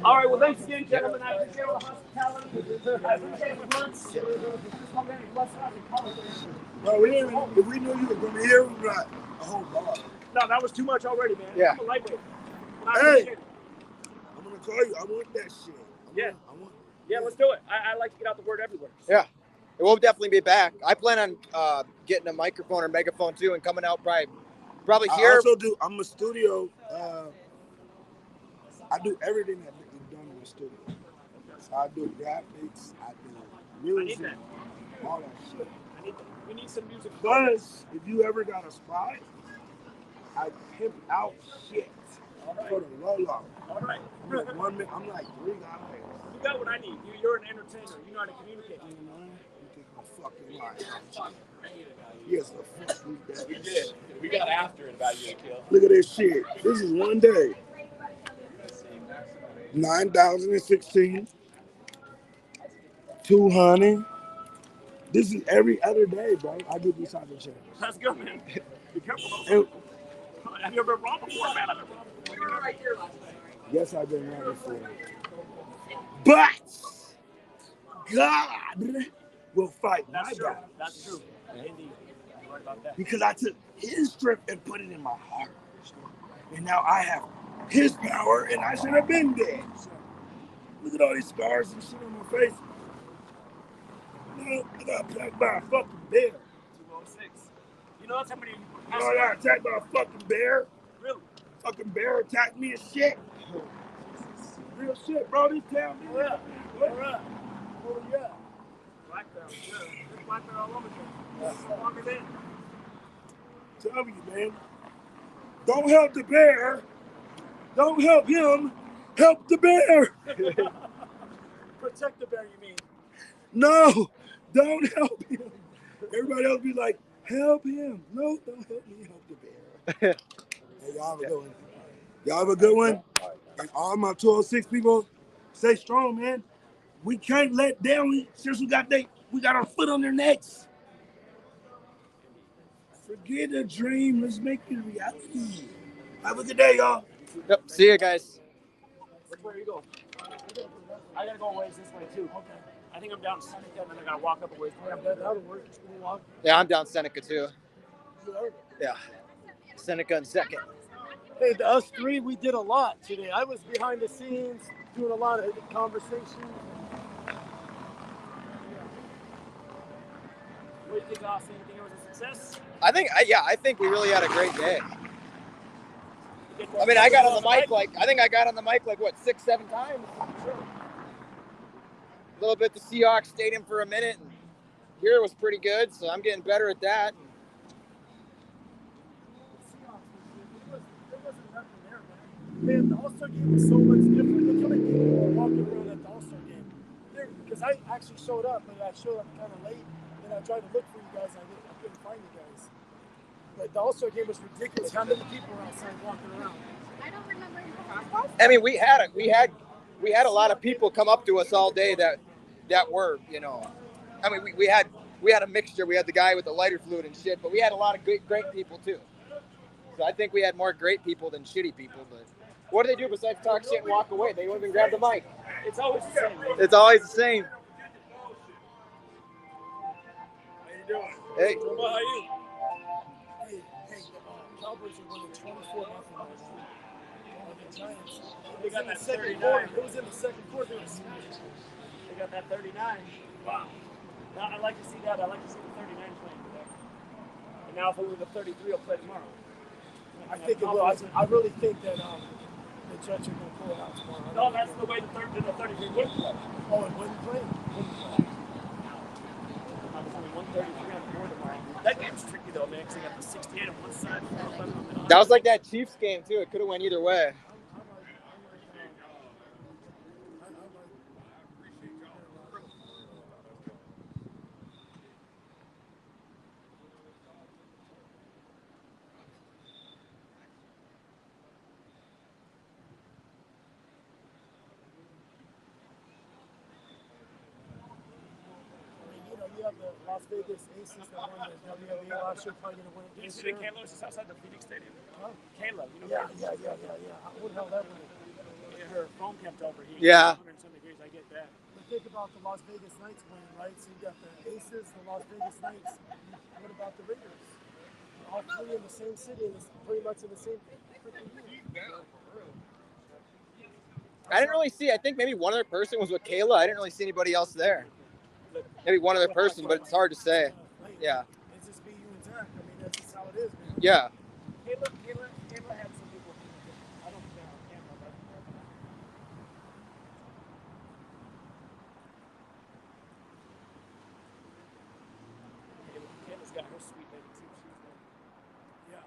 All right. Well, thanks again, gentlemen. I appreciate all the hospitality. I appreciate the months.
Bro, we didn't even, if we knew you were going to be here, we'd be like, a whole bar.
No, that was too much already, man.
Yeah.
I'm a lightweight.
Hey, I'm going to call you. I want that shit.
Yeah, let's do it. I like to get out the word everywhere.
Yeah. It will definitely be back. I plan on getting a microphone or megaphone too and coming out probably here.
I also do, I'm a studio. I do everything that is done in the studio. So I do graphics, I do music, all that shit.
We need some music.
Plus, if you ever got a spot, I pimp out shit for the Lolo.
All right.
I'm like 1 minute. I'm like 3 guys.
You got what I need. You're an entertainer. You know how to communicate.
You think I'm fucking lying? Yes, the fuck we did.
We did. We got after it about you, Kill.
Look at this shit. This is one day. 9,016. 200. This is every other day, bro. I get these type of checks.
Let's go, man. Be careful.
And,
Have you ever been wrong before, man? I've been wrong before. We were right here last night.
yes, I've been wrong before. But God will fight my battle.
That's true. Indeed. You're right about that.
Because I took his strength and put it in my heart. And now I have his power and I should have been dead. Look at all these scars and shit on my face. No, I got attacked by a fucking bear.
206. You know that's how many
You know, I got attacked by a fucking bear.
Really?
Fucking bear attacked me and shit. Real shit, bro. This town.
Oh, yeah.
What?
All right.
Oh, yeah.
Black bear. Yeah. There's black bear all over there. Stronger than.
Tell you, man. Don't help the bear. Don't help him. Help the bear.
Protect the bear, you mean?
No, don't help him. Everybody else be like, help him. No, don't help me. Help the bear. Hey, y'all have a good one. Y'all have a good one. And all my 206 people, stay strong, man. We can't let down since we got our foot on their necks. Forget a dream. Let's make it reality. Have a good day, y'all.
Yep. See you guys.
Which way are you going? I gotta go a ways this way too. Okay. I think I'm down Seneca and then I gotta walk up a ways.
That'll work. Just gonna walk.
Yeah, I'm down Seneca too.
You are?
Yeah. Seneca in second.
Hey, us three, we did a lot today. I was behind the scenes doing a lot of conversations.
What do you think, Austin? You think it was a success?
I think we really had a great day. I mean, I got on the mic like 6, 7 times. Sure. A little bit the Seahawks Stadium for a minute, and here was pretty good, so I'm getting better at that.
Man, the All-Star game was so much different. Look how many people were walking around at the All-Star game. Because I actually showed up, but I showed up kind of late, and I tried to look for you guys, and I couldn't find you guys. But the All-Star game was ridiculous. How many people were outside walking around?
I don't remember.
I mean, we had a lot of people come up to us all day that were, you know, I mean, we had a mixture. We had the guy with the lighter fluid and shit, but we had a lot of great people too. So I think we had more great people than shitty people. But what do they do besides talk shit and walk away? They don't even grab the mic.
It's always the same. Man.
It's always the same.
How you doing?
Hey.
How are you?
Hey, the Cowboys are winning 24-0. The Giants.
They got that
second
39.
quarter. It was in the second quarter. They were smashed.
They got that 39. Wow. Now, I like to see that. I like to see the 39 playing today. And now if it was the 33, will play tomorrow.
I think it will. I really think that the Jets are going to pull it out tomorrow.
No, that's the way the 33 would play.
Oh, it wouldn't play?
There's only 133 on the board tomorrow. That game's tricky though, man, because they got the 68 on one side.
That was like that Chiefs game too. It could have went either way.
You have the Las Vegas Aces that won the WWE last year, probably going to win it
You
this
see
year.
the Kayla is outside the Phoenix Stadium?
Huh?
Kayla, you know
Yeah. What the hell that win?
Yeah, her phone kept overheating.
Yeah.
100 some degrees, I get that.
But think about the Las Vegas Knights winning, right? So you got the Aces, the Las Vegas Knights. What about the Raiders? All three in the same city, and it's pretty much in the same freaking year.
I didn't really see. I think maybe one other person was with Kayla. I didn't really see anybody else there. Maybe one other person, but it's hard to say. Yeah.
It's just be you and Zach. I mean, that's just how it is, man.
Yeah.
Kayla had some people. I don't think they're on camera, but Kayla's got her sweet baby too. Yeah.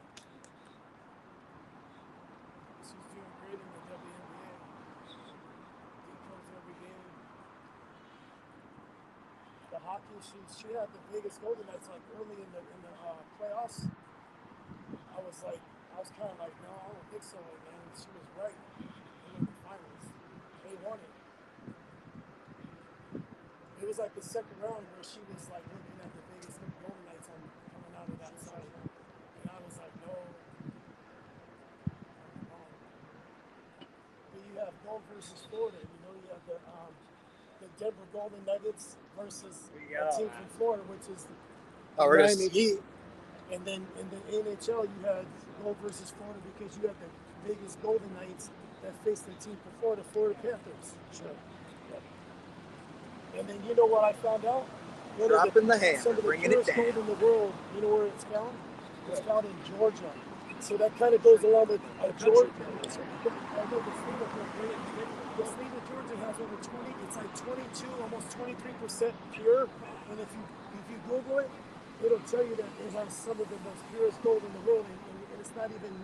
hockey. She had the Vegas Golden Knights like early in the playoffs. I was kind of like, no, I don't think so, man. And she was right. In the finals, they won it. It was like the second round where she was like looking at the Vegas Golden Knights coming out of that side, and I was like, no. But you have gold versus Florida. You have the Denver Golden Nuggets versus a team from Florida, which is the Miami Heat. And then in the NHL, you had gold versus Florida because you had the Vegas Golden Knights that faced the team from Florida, Florida Panthers. Sure. And then you know what I found out?
Dropping the hammer,
some of the
bringing it
purest
down.
gold in the world, you know where it's found? It's found in Georgia. So that kind of goes along with Georgia. The state of Georgia has over 20, it's like 22, almost 23% pure. And if you Google it, it'll tell you that it has some of the most purest gold in the world. And it's not even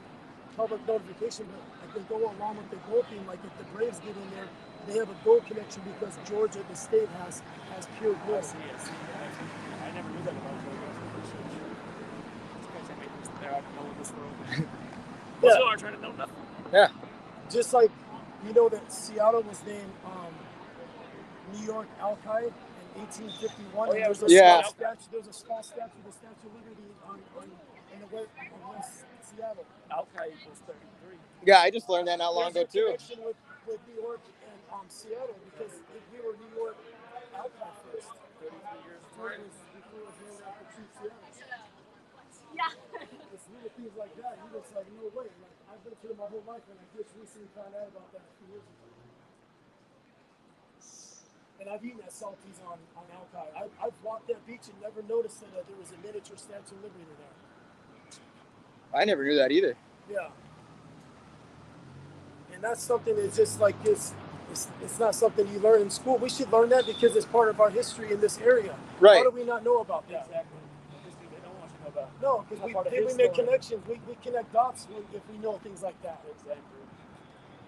public notification, but I can go along with the gold thing. Like if the Braves get in there, they have a gold connection because Georgia, the state, has pure gold.
I never knew that about Georgia. They're out knowing this world.
Yeah.
Still are trying to know nothing.
Yeah.
Just like you know that Seattle was named New York Alki in 1851.
Oh, yeah,
There's a
yeah.
small statue. There's a small statue, the Statue of Liberty, in the West Seattle.
Alki equals 33.
Yeah, I just learned that not long ago
There's a
too.
connection with New York and Seattle because we were New York Alki first.
33 years
Before it was named after two Seattles.
Yeah.
It's little things like that. You just like, no way. Like I've been through my whole life, and I just recently found out about that a few years ago. And I've eaten at Salty's on Alki. I've walked that beach and never noticed that there was a miniature Statue of Liberty there.
I never knew that either.
Yeah. And that's something that's just like it's not something you learn in school. We should learn that because it's part of our history in this area.
Right.
How do we not know about that?
Exactly. They don't want you to know about.
No, because we make connections. We connect dots if we know things like that.
Exactly.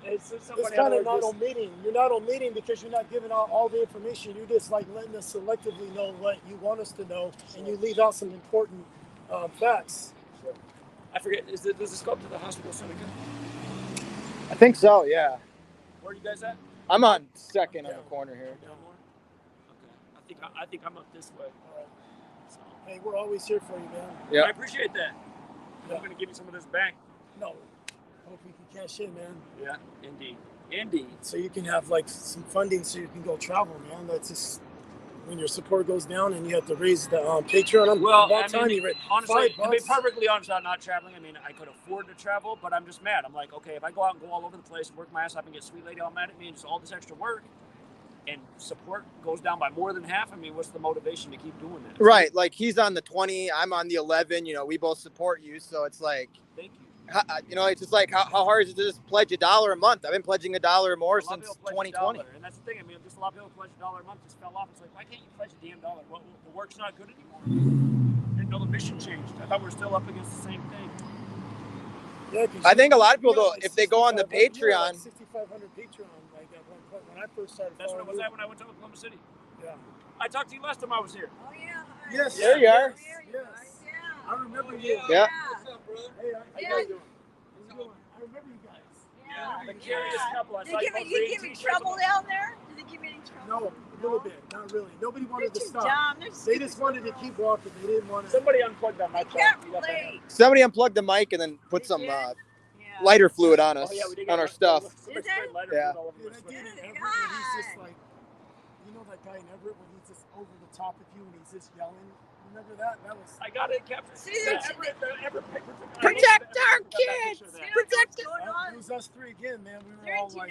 It's kind of not omitting. You're not omitting because you're not giving out all the information. You're just like letting us selectively know what you want us to know, and you leave out some important facts.
Sure. I forget. Does this go up to the hospital center?
I think so. Yeah.
Where are you guys at?
I'm on second on the corner here.
Down more? Okay. I think I'm up this way.
All right. So, hey, we're always here for you, man.
Yeah.
I appreciate that.
Yeah.
I'm going to give you some of this back.
No. Hope we can cash in, man.
Yeah, indeed.
So you can have like some funding so you can go travel, man. That's just when your support goes down and you have to raise the Patreon.
Honestly, to be perfectly honest, I'm not traveling. I mean, I could afford to travel, but I'm just mad. I'm like, okay, if I go out and go all over the place and work my ass off and get Sweet Lady all mad at me and just all this extra work, and support goes down by more than half, I mean, what's the motivation to keep doing that?
Right. Like he's on the 20, I'm on the 11. You know, we both support you, so it's like.
Thank you.
You know, it's just like how hard is it to just pledge $1 a month? I've been pledging $1 or more since 2020.
And that's the thing. I mean, just a lot of people pledge $1 a month just fell off. It's like, why can't you pledge a damn dollar? Well, the work's not good anymore. Didn't know the mission changed. I thought we were still up against the same thing.
Yeah,
I think a lot of people though, if they go on the Patreon,
6,500 Patreon. Like at one point when I first started.
That's what it was at when I went to Oklahoma City.
Yeah.
I talked to you last time I was here.
Oh yeah.
Yes.
There you are.
Yes. I remember you.
Yeah.
What's up, bro? Hey, how you guys doing? I remember you guys.
Yeah. The curious couple. I saw
Did you give me trouble down there? Did they give me any trouble?
No, a little bit. Not really. Nobody wanted to stop.
Dumb.
They just wanted to keep walking. They didn't want to.
Somebody unplugged that mic.
somebody unplugged the mic and then put some lighter fluid on us, on our stuff.
Yeah,
Yeah.
they did in Everett. And he's just like, you know that guy in Everett when he's just over the top of you and he's just yelling. Remember that? That was.
I got it captured. Everett paper.
Protect our kids. Protect
It was us three again, man. We were all like.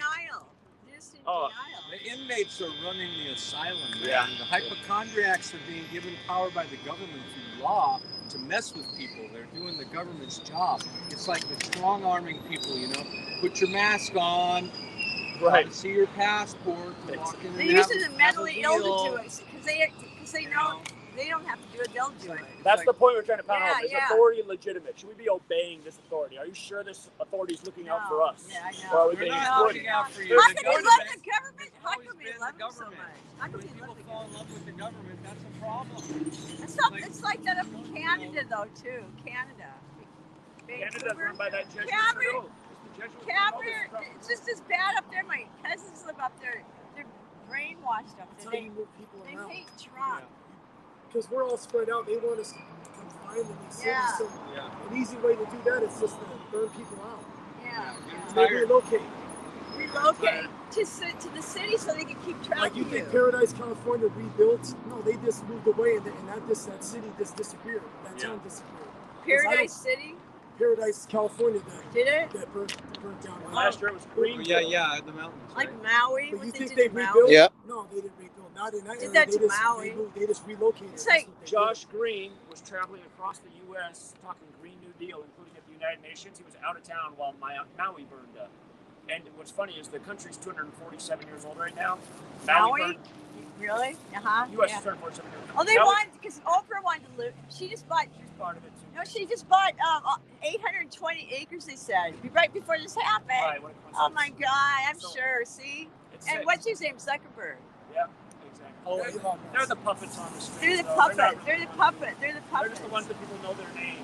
The inmates are running the asylum.
Yeah.
And the hypochondriacs are being given power by the government through law to mess with people. They're doing the government's job. It's like the strong arming people, you know. Put your mask on.
Right.
See your passport. Walk in
They're
and
using
have
the mentally
a
ill
deal.
to do it because they know they don't have to do it. They'll do it.
That's the point we're trying to pound
Yeah,
home. Is
yeah.
authority legitimate? Should we be obeying this authority? Are you sure this authority is looking out for us?
Yeah, I know.
Or are we
They're
being
not
exploited?
looking out for you.
How
The
can you let
government-
the government? How come
love
the
him so
government.
much. How come
When
you
people
love the
fall in love with the government, that's a problem.
It's like that up in Canada though too. Canada.
Canada's run by that Jesuit
Cameron.
Trudeau. It's the Jesuit
Cameron.
Trudeau.
It's just as bad up there. My cousins live up there. They're brainwashed up there.
That's how you move people
They
around.
hate Trump.
Because we're all spread out. They want us to confine them in cities.
Yeah.
So an easy way to do that is just to burn people out.
Yeah.
They relocate.
Relocate to the city so they can keep track
Like you
of
think Paradise, California rebuilt? No, they just moved away and that city just disappeared. That town disappeared.
Paradise City?
Paradise, California. That burnt down.
Last year it was green.
Yeah, the mountains.
Like Maui.
But you
What
think
did
they
to Maui?
rebuilt?
Yeah.
No, they didn't rebuild. Not in that
Did
area.
that to Maui.
They just relocated.
It's like
Josh Green was traveling across the U.S. talking Green New Deal, including at the United Nations. He was out of town while Maui burned up. And what's funny is the country's 247 years old right now.
Maui? Really? Uh-huh.
U.S. is 247 years old.
Oh, they
Maui-
wanted, because Oprah wanted to live. She just bought.
She's part of it too.
No, she just bought 820 acres. They said right before this happened.
Right, what a
Oh my God! I'm
So,
sure. See,
it's
and
sick.
what's his name? Zuckerberg.
Yeah, exactly.
Oh,
they're the puppets on the screen.
They're the
so
puppet.
not
They're
really
the
the
puppet. They're the
They're
puppets.
just the ones that people know their name.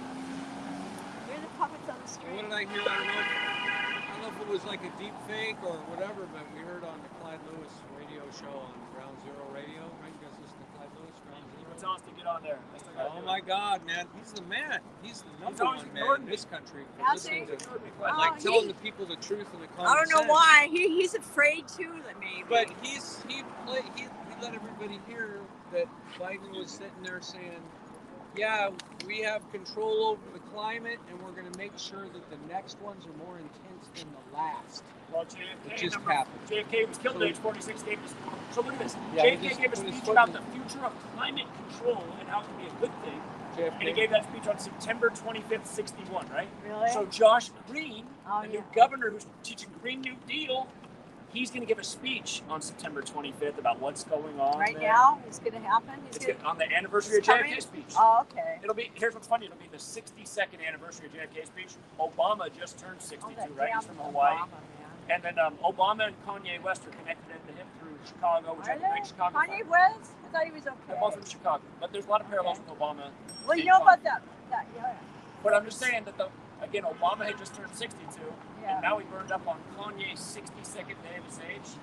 They're the puppets on the screen.
What did I hear? I don't know if it was like a deep fake or whatever, but we heard on the Clyde Lewis radio show on Ground Zero Radio, right? You guys listen to Clyde Lewis, Ground Zero?
It's on us to get on there. I still gotta
Oh
do
my
it.
God, man. He's the man. He's the number
always
one
ignored
man in
me.
this country for
Has he?
listening to,
Oh,
like telling
he-
the people the truth and the common
I don't know
sense.
why. He's afraid too. That maybe.
But he let everybody hear that Biden was sitting there saying, yeah, we have control over the climate and we're going to make sure that the next ones are more intense than the last.
Well, JFK,
Which just
number-
happened.
JFK was killed
So-
at age 46. Gave us, so look at this.
Yeah, he
JFK
just-
gave a
when he
speech
spoke
about
to-
the future of climate control and how it can be a good thing.
JFK.
And he gave that speech on September 25th, 61, right?
Really?
So Josh Green,
Oh,
the
yeah.
new governor who's teaching Green New Deal, he's going to give a speech on September 25th about what's going on
right
there.
now, it's going to happen.
It's on the anniversary of
It's coming?
JFK's speech.
Oh, okay.
It'll be, here's what's funny, it'll be the 62nd anniversary of JFK's speech. Obama just turned 62, right? He's from Hawaii. And then Obama and Kanye West are connected at the hip through Chicago, which
Are
is a big
they?
Chicago
Kanye
fan.
West? I thought he was okay.
They're both from Chicago, but there's a lot of parallels with Obama.
Well, you
and
know
Kanye.
about that? Yeah.
But I'm just saying that again, Obama had just turned 62,
Yeah.
and now he burned up on Kanye's 62nd day of his age.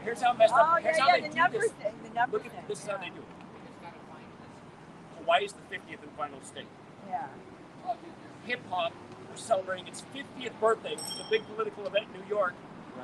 Here's how messed
Oh,
up. Here's how they
the
do
number
this.
thing. The number
Look
thing.
at this is how they do it. Hawaii is the 50th and final state.
Yeah.
Hip hop was celebrating its 50th birthday, which is a big political event in New York,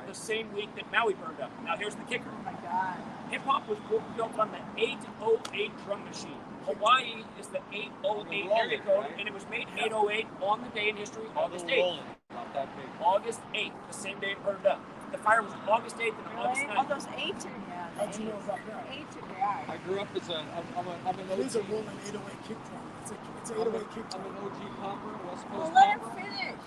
the same week that Maui burned up. Now here's the kicker.
Oh my God.
Hip hop was built on the 808 drum machine. Hawaii is the 808 area code, and it was made 808 on the day in history, August 8th.
Not that big.
August 8th, the same day it burned up. The fire was August 8th and August
Really?
9th.
Oh, those eights are, yeah.
How'd you know about that?
Eights are, yeah.
I grew up as I'm an
It is a
OG.
rolling 808 kick drum. It's an 808 kick
I'm
drum.
an OG popper, West Coast
Well, let him
popper.
finish.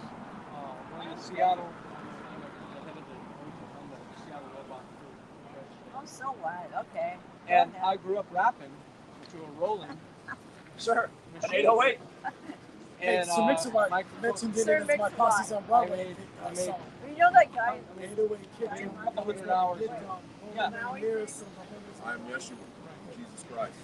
When in Seattle, I'm the head of the Seattle Robot Crew.
Oh, so what? Okay.
And
Go ahead.
I grew up rapping to a rolling.
Sure, an
machine.
808.
Hey,
And
Sir Mix-a-Lot
microphone-
mentioned it
Sir
as my
Mix-a-Lot.
posse's on Broadway.
I made
You know that guy?
808 kick drum.
100 hours.
Yeah.
I'm Yeshua, Jesus Christ.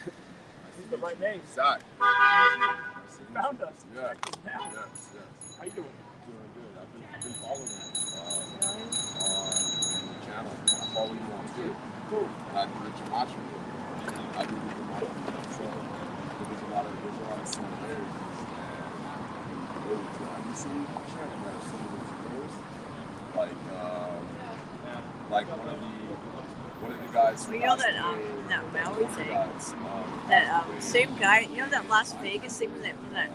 This is the right name.
Zach.
You found us.
Yeah.
Check us out.
Yes.
How you doing?
Doing good. I've been following you on the channel. I follow you on Twitter.
Cool.
I do the Gematria. I do the Gematria. So there's a lot of similarities. Have you seen the channel that have some of those videos? Like one of the guys.
Well, you know that Maui thing, that same guy. You know that Las Vegas thing when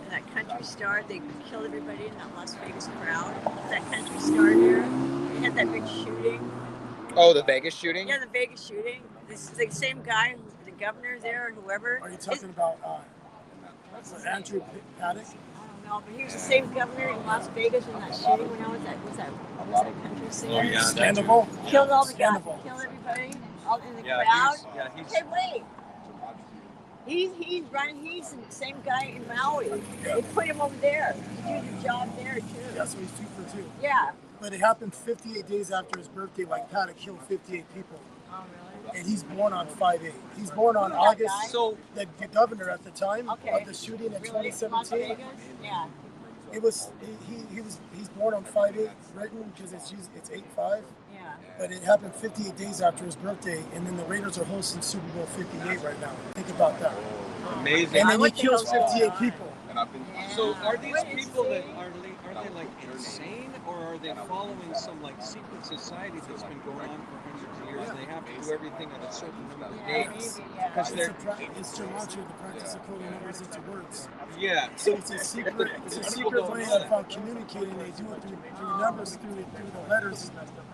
that country star, they killed everybody in that Las Vegas crowd. That country star there, they had that big shooting.
Oh, the Vegas shooting?
Yeah, the Vegas shooting. This is the same guy, the governor there, or whoever.
Are you talking about Andrew Paddock?
No, but he was the same governor in Las Vegas in that shooting when I was that country singer.
Oh, yeah, Scandal.
Killed all the guys,
Scandal.
killed everybody, all in the
Yeah,
crowd.
he's-
Hey, wait. He's running. He's the same guy in Maui. They put him over there to do the job there too.
Yeah, so he's 2 for 2.
Yeah,
but it happened 58 days after his birthday, like how to kill 58 people.
Oh, really?
And he's born on 5/8. He's born on August. So the governor at the time of the shooting in 2017.
Yeah.
It was he's born on 5/8 written because it's 8/5.
Yeah.
But it happened 58 days after his birthday, and then the Raiders are hosting Super Bowl 58 right now. Think about that.
Amazing.
And then he kills 58 people.
So are these people that are they like insane, or are they following some like secret society that's been going on for hundreds of years? They have to do everything at a certain number of days because they're
It's gematria, the practice of coding numbers into words.
Yeah.
So it's a secret way of communicating. They do it through numbers, through the letters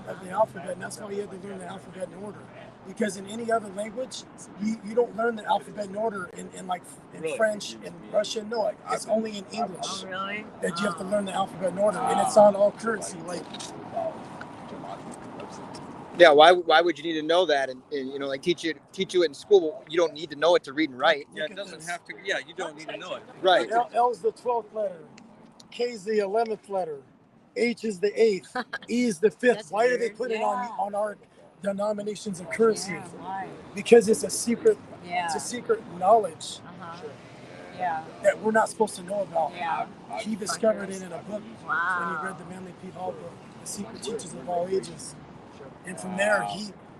of the alphabet, and that's why you have to learn the alphabet in order. Because in any other language, you don't learn the alphabet in order in French and Russian. No, it's only in English that you have to learn the alphabet in order, and it's on all currency. Like,
yeah, why would you need to know that and like teach you it in school? You don't need to know it to read and write.
Yeah, it doesn't have to. Yeah, you don't need to know it.
Right.
L's the 12th letter, K's the 11th letter, H is the 8th, E is the 5th. Why do they put it on our denominations of currency? Because it's a secret. It's a secret knowledge that we're not supposed to know about. He discovered it in a book when he read the Manly P. Hall book, The Secret Teachers of All Ages. And from there,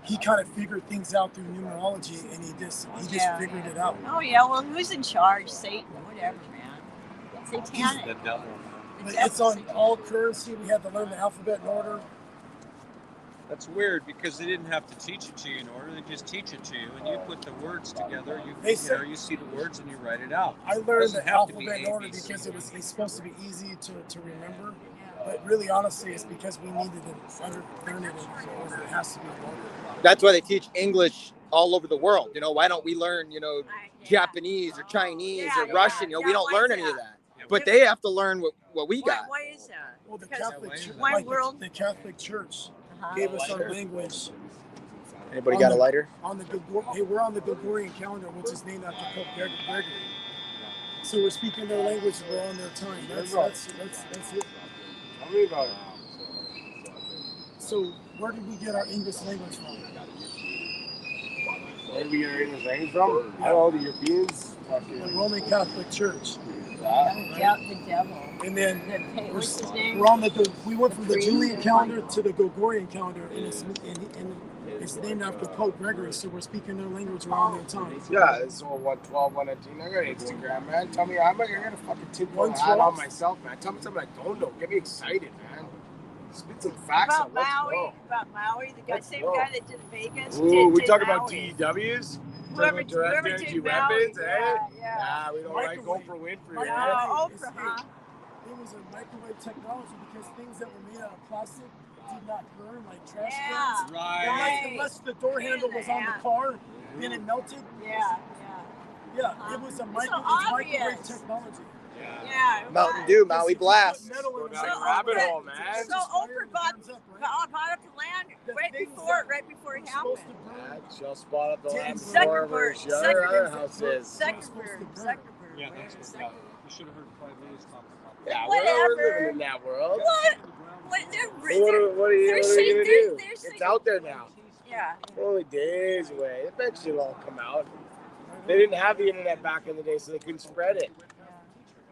he kind of figured things out through numerology, and he just figured it out.
Oh yeah, well, who's in charge? Satan, whatever, man. Satanic.
The devil.
But it's on all currency. We had to learn the alphabet in order.
That's weird because they didn't have to teach it to you in order. They just teach it to you, and you put the words together. You see the words and you write it out.
I learned the alphabet in order because it's supposed to be easy to remember. But really, honestly, it's because we needed to learn it in order. It has to be in order.
That's why they teach English all over the world. Why don't we learn, Japanese or Chinese or Russian? We don't learn any of that. But they have to learn what we got.
Why is that?
Well, the Catholic Church, the Catholic Church gave us our language.
Anybody got a lighter?
We're on the Gregorian calendar, which is named after Pope Gregory. So we're speaking their language. We're on their time. That's it.
Tell me about it.
So where did we get our English language from?
Where did we get our English language from? I don't know, the Europeans.
The Roman Catholic Church.
The devil.
And then
what's his name?
we went from the Julian calendar to the Gregorian calendar, and it's named after Pope Gregory. So we're speaking their language around their time.
Yeah, it's all 112, 119. I got Instagram, man. Tell me, I'm gonna fucking tip one hat on myself, man. Tell me something I don't know. Get me excited, man. Spit some facts
About
on. Let's
Maui.
go.
About Maui, the same guy that did Vegas.
Ooh, we
did
talk about
Maui.
DEWs.
Whoever
Direct
did
energy
Maui,
weapons,
yeah.
Nah, we don't like Oprah Winfrey.
Oprah, huh?
It was a microwave technology because things that were made out of plastic did not burn like trash cans.
Right.
Unless the door handle was on the car, then it melted.
Yeah.
It was a microwave technology.
Yeah.
Mountain Dew, Maui Blast.
Go down a rabbit hole, man.
So Oprah bought up the land right before it happened.
She'll spot up the land before where she other house is.
Zuckerberg.
Yeah, that's what you should have heard 5 minutes talking about that.
Yeah, we're living in that world.
What
are you gonna do? It's out there now.
Yeah.
Only days away. Eventually it'll all come out. They didn't have the internet back in the day, so they couldn't spread it.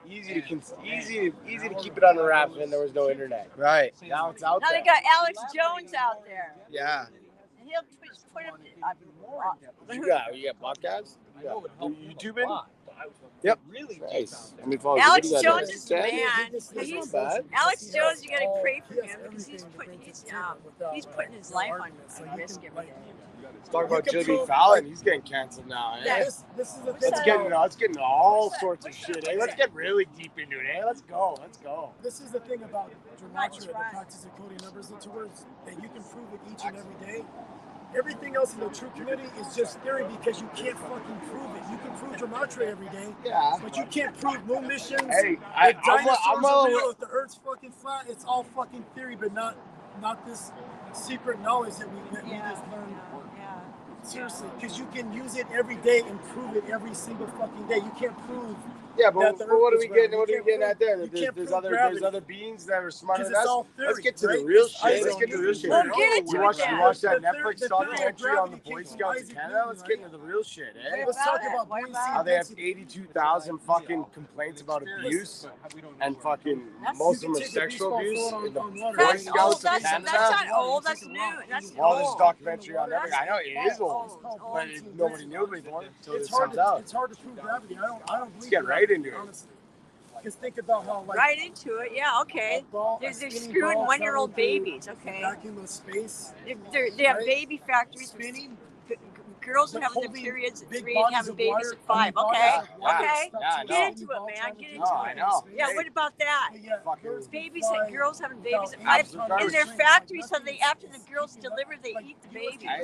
Easy to keep it under wraps when there was no internet.
Right.
Now it's out
Now
there.
they got Alex Jones out there.
Yeah.
And he'll put him more.
You got podcasts? You YouTubing?
Yep.
Really nice. How many followers?
Alex
What do you got
Jones
there?
is the
10?
man.
That's not bad.
Alex Jones, you gotta pray for him because he's putting his life on risk every day.
Let's talk about Jimmy Fallon. He's getting canceled now. Eh?
Yeah, this is the thing.
Let's get into all sorts of shit. Eh? Let's get really deep into it. Eh? Let's go.
This is the thing about gematria, the practice of coding numbers into words, that you can prove it each and every day. Everything else in the true community is just theory because you can't fucking prove it. You can prove gematria every day, but you can't prove moon missions.
Hey,
if dinosaurs are real, if the Earth's fucking flat, it's all fucking theory, but not this secret knowledge that we just learned. Seriously, because you can use it every day and prove it every single fucking day. You can't prove.
Yeah, but what are we getting?
You
What are we
can't
getting at there?
prove- you
There's,
can't
there's
prove
other
gravity.
there's other beings that are smarter than
Because it's
us.
all
Let's
theory,
get to the
right?
real
It's
shit. Let's
Isaac
get to the real shit.
Newton. We'll get into
You watched
that.
that
The
Netflix
theory of
documentary on the
gravity
Boy
came from
Scouts of
Isaac
Canada?
Newton,
Let's
right?
get into the real shit, eh?
Let's talk about Boise.
How they have 82,000 fucking complaints about abuse, and fucking most of them are sexual abuse in the Boy
That's
Scouts
old.
of
That's
Canada.
not old. That's new. That's
Well, there's a
old.
documentary on everything. I know it is old, but nobody knew before until
It's
this
hard
comes
to
out.
it's hard to prove gravity. I don't
Let's
believe
get right
gravity,
into it.
honestly. Because think about how like
Right into it. Yeah. Okay. They're screwing 1-year-old babies. Okay.
vacuum of space.
They have
Right?
baby factories.
Spinning.
Girls are having their periods at 3 and having babies at 5. Okay. Okay. Get into it, man. Get into it.
I know.
Yeah.
Hey.
What about that?
Fucking
Babies, girls having babies at 5 in their factories. So they, after the girls deliver, they eat the babies.
Hey,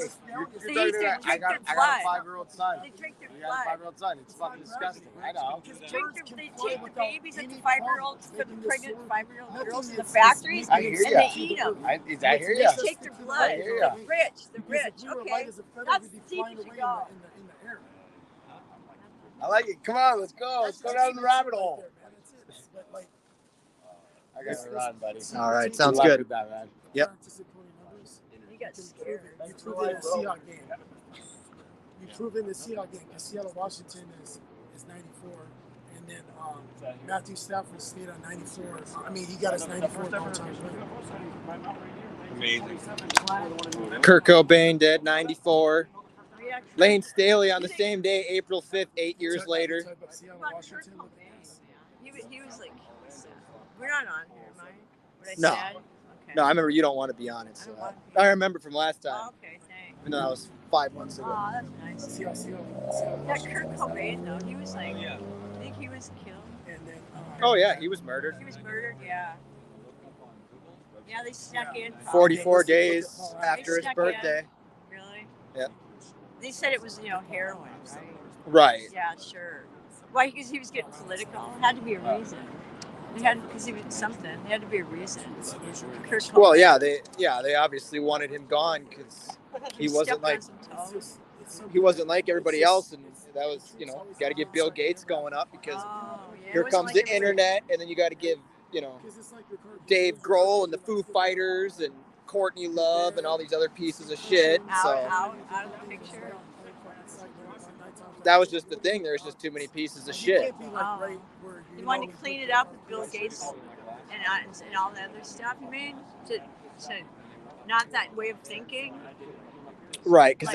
They
you're
eat their,
talking
drink their
I got a
blood.
5-year-old son.
They drink their
You got a
blood.
5-year-old son. It's fucking disgusting. I know.
They take the babies at the 5-year-olds for the pregnant 5-year-old girls in the factories,
I hear
and
ya.
they eat them.
I hear
They
ya.
take their blood.
I hear ya.
The rich. Okay, that's as deep as you go.
I like it. Come on, let's go. Let's go down the rabbit hole. I gotta run, buddy.
All right,
Good
sounds
luck
good.
with that, man.
Yep.
You got scared.
You proved it in the Seahawks game. You proved it in the Seahawks game because Seattle Washington is 94, and then Matthew Stafford stayed on 94. I mean, he got his 94th all-time win.
Amazing.
Kurt Cobain dead, 94. Lane Staley on the same day, April 5th, 8 years later.
He was like, we're not on here, am I? What I
No.
said? Okay.
No, I remember you don't want to be on it. So I remember from last time.
Oh, okay, thanks.
Even though that was 5 months ago.
Oh, that's nice. That Kurt Cobain, though, he was like, I think he was killed.
Oh, yeah, he was murdered.
He was murdered, yeah. Yeah, they snuck in.
44 days after his
snuck
birthday.
in. Really?
Yep.
They said it was, heroin, right?
Right.
Yeah, sure. Why? Because he was getting political. It had to be a reason. Because he was something. There had to be a reason. Kurt Cobain.
Well, yeah, they obviously wanted him gone because he wasn't like everybody else, and that was, got to get Bill Gates going up because here comes the internet, and then you got to give, Dave Grohl and the Foo Fighters and Courtney Love and all these other pieces of shit. So
Out of the picture.
that was just the thing. There was just too many pieces of shit.
You wanted to clean it up with Bill Gates and all the other stuff. You mean to not that way of thinking.
Right, because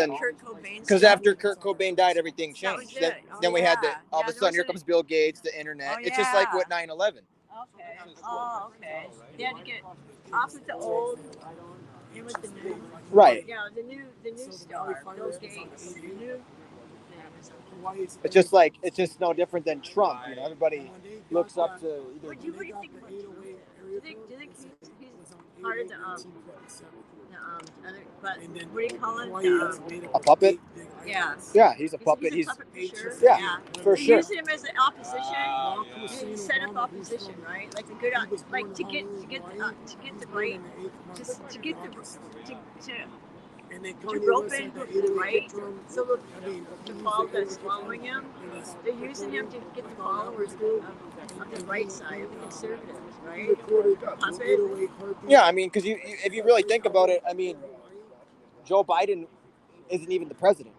Because
after Kurt Cobain died, everything changed. Then we had all of a sudden, here
wasn't
comes Bill Gates, the internet. It's just like with 9/11.
Okay. Oh, okay. They had to get off with the old, in with the new.
Right.
Yeah, the new star, Bill Gates. The new.
It's just no different than Trump. Everybody looks up to either.
What do you think about Trump? Do you think he's part of the other, but what do you call it?
A puppet?
Yeah.
Yeah, he's a puppet.
He's a puppet for sure.
Yeah, for
They're
sure.
using him as an opposition. You set up opposition, right? Like a good, like to get the right, to rope in the right. So look, the followers that's following him, they're using him to get the followers of the right side, of the conservatives, right? Puppet.
Yeah, I mean, because if you really think about it, I mean, Joe Biden isn't even the president.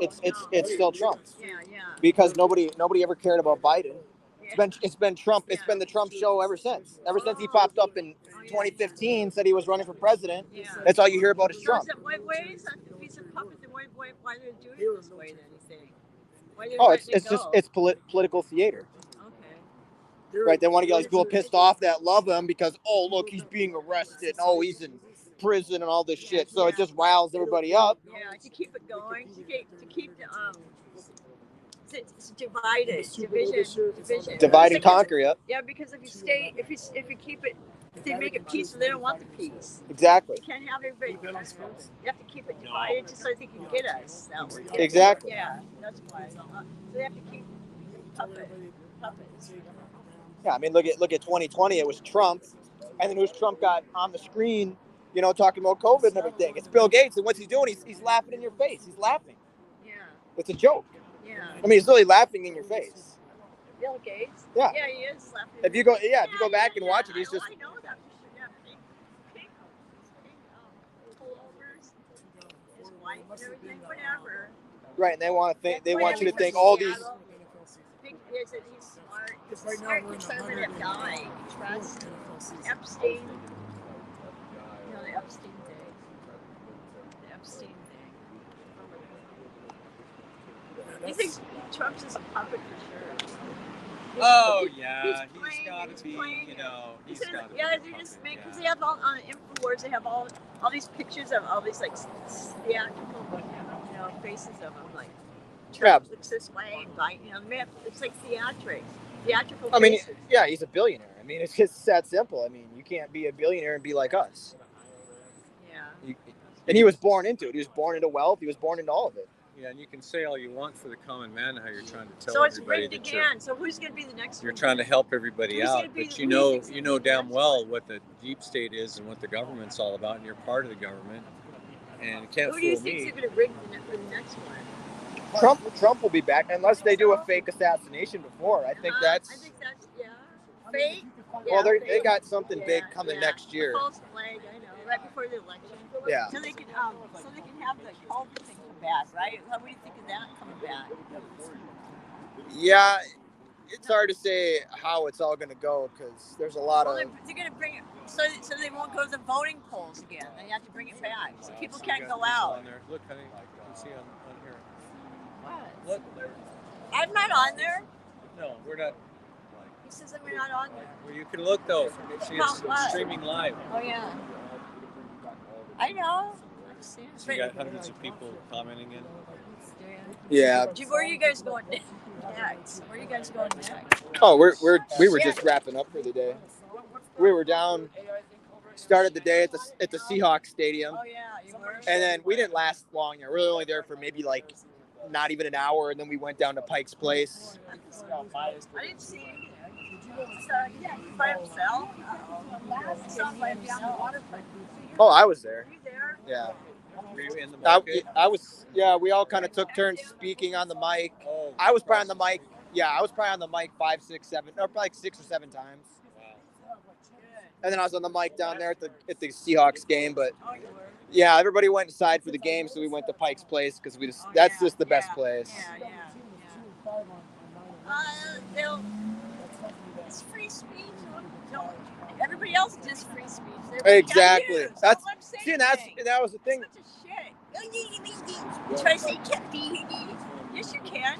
It's still Trump.
Yeah.
Because nobody ever cared about Biden. It's been Trump. It's been the Trump show ever since. Ever since he popped up in 2015, said he was running for president. That's all you hear about is Trump.
Why is that? If he's a puppet, then why are they doing it this way? Then you think?
Oh, it's political theater. Right, they want to get all these people pissed off that love him because, oh, look, he's being arrested. Oh, he's in prison and all this shit. So it just riles everybody up.
Yeah, to keep it going, to keep the it's divided, division.
Divide and conquer, yep.
Yeah, because if you keep it, if they make it peaceful, they don't want the peace.
Exactly.
You can't have everybody. You have to keep it divided just so they can get us.
Exactly.
Yeah, that's why. So they have to keep puppets.
Yeah, I mean, look at 2020. It was Trump, and then who's Trump got on the screen you know, talking about COVID and everything. It's Bill Gates, and what's he doing? He's laughing in your face. He's laughing.
Yeah.
It's a joke.
Yeah.
I mean, he's really laughing in your face.
Bill Gates.
Yeah.
Yeah, he is laughing.
If you go back and watch it, he's just.
I know that for sure. Yeah, pink pullovers, his wife and everything, whatever.
Right, and they want you to think all these.
He's smart. He's smart because of that guy. He trusts Epstein. You know, the Epstein thing. The Epstein thing. He thinks Trump's just a puppet for sure.
Oh yeah, he's got to be. You know, he's got to.
Yeah, they're just making. Because they have all on Infowars. They have all these pictures of all these like theatrical, you know, faces of them. Like Trump looks this way, and you know, it's like theatrical.
I mean,
faces.
yeah, he's a billionaire. I mean, it's just that simple. I mean, you can't be a billionaire and be like us.
Yeah.
And he was born into it. He was born into wealth. He was born into all of it.
Yeah, and you can say all you want for the common man how you're trying to tell
So it's
everybody
rigged
that
again. So who's going to be the next
you're
one?
trying to help everybody
Who's
out,
gonna be
but
the-
you
who
know damn well what the deep state is and what the government's all about, and you're part of the government, and you can't
Who do you
fool
think's
me.
going to rig for the next one?
Trump will be back unless they do a fake assassination before. I think that's.
I think that's fake.
Well,
Yeah,
they got something big coming next year.
The false flag, I know, right before the election.
Yeah.
So they can have the COVID thing come back, right? What do you think of that coming back?
Yeah, it's hard to say how it's all going to go because there's a lot of.
They're going to bring it so they won't go to the voting polls again. They have to bring it back, so people can't go out.
On there. Look, honey, you see on here.
What?
Look.
I'm not on there.
No, we're not.
He says I'm not on there.
Well, you can look though. See, it's
What?
streaming live.
Oh yeah. I know.
So you got hundreds of people commenting in.
Yeah.
Where are you guys going next? Where are you guys going next?
Oh, we were just wrapping up for the day. We were down. Started the day at the Seahawks stadium.
Oh yeah, you were.
And then we didn't last long. We were only there for maybe like not even an hour, and then we went down to Pike's Place.
I didn't see him. By himself? By himself.
Oh, I was there.
Were you there?
Yeah.
Were you in the market?
I was. Yeah, we all kind of took turns speaking on the mic.
Oh,
I was probably on the mic. Yeah, I was probably on the mic 5, 6, 7, or probably like 6 or 7 times. And then I was on the mic down there at the Seahawks game. But yeah, everybody went inside for the game, so we went to Pike's Place because that's just the best place.
It's free speech. Everybody else does free speech.
Exactly.
That's
that was the thing.
You try to say you can't be here. Yes, you can.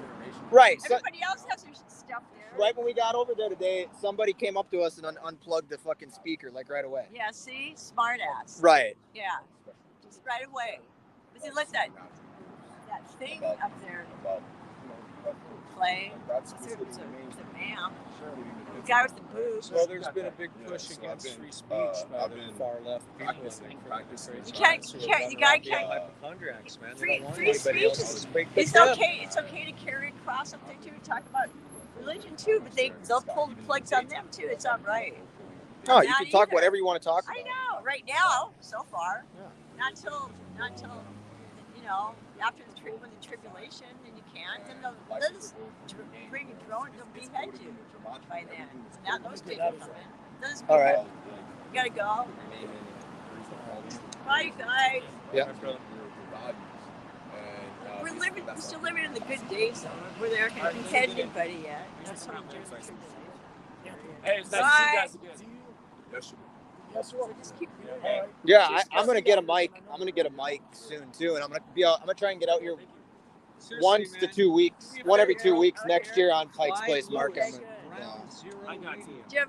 Right.
Everybody else has their stuff there.
Right when we got over there today, somebody came up to us and unplugged the fucking speaker like right away.
Yeah, see? Smart ass.
Right.
Yeah. Just right away. But see, look, that thing up there play. It's a ma'am. The guy with the boobs.
Well, there's been a big push against free speech by the far left people.
The guy can't.
Hypochondriacs, man.
Free
Anybody
speech
else to speak
it's
for them.
okay. It's okay to carry a cross up there too. Talk about religion too, but they'll pull the plugs on them too. It's not right.
Oh, you can talk whatever you want to talk about.
I know. Right now, so far, not till after when the tribulation, and you can't. Then they'll just bring a drone. They'll behead you by then. Now those people come in.
All right.
You gotta go. Bye, guys.
Yeah.
We're still living in the good days, though. We're there. We haven't had anybody yet. That's what I'm doing.
Hey, it's nice to see you guys again.
So just keep doing it.
Yeah, I'm gonna get a mic. I'm gonna get a mic soon too, and I'm gonna try and get out here once to 2 weeks, one every 2 weeks next year on Pike's Place Market.
I got you.
Do you have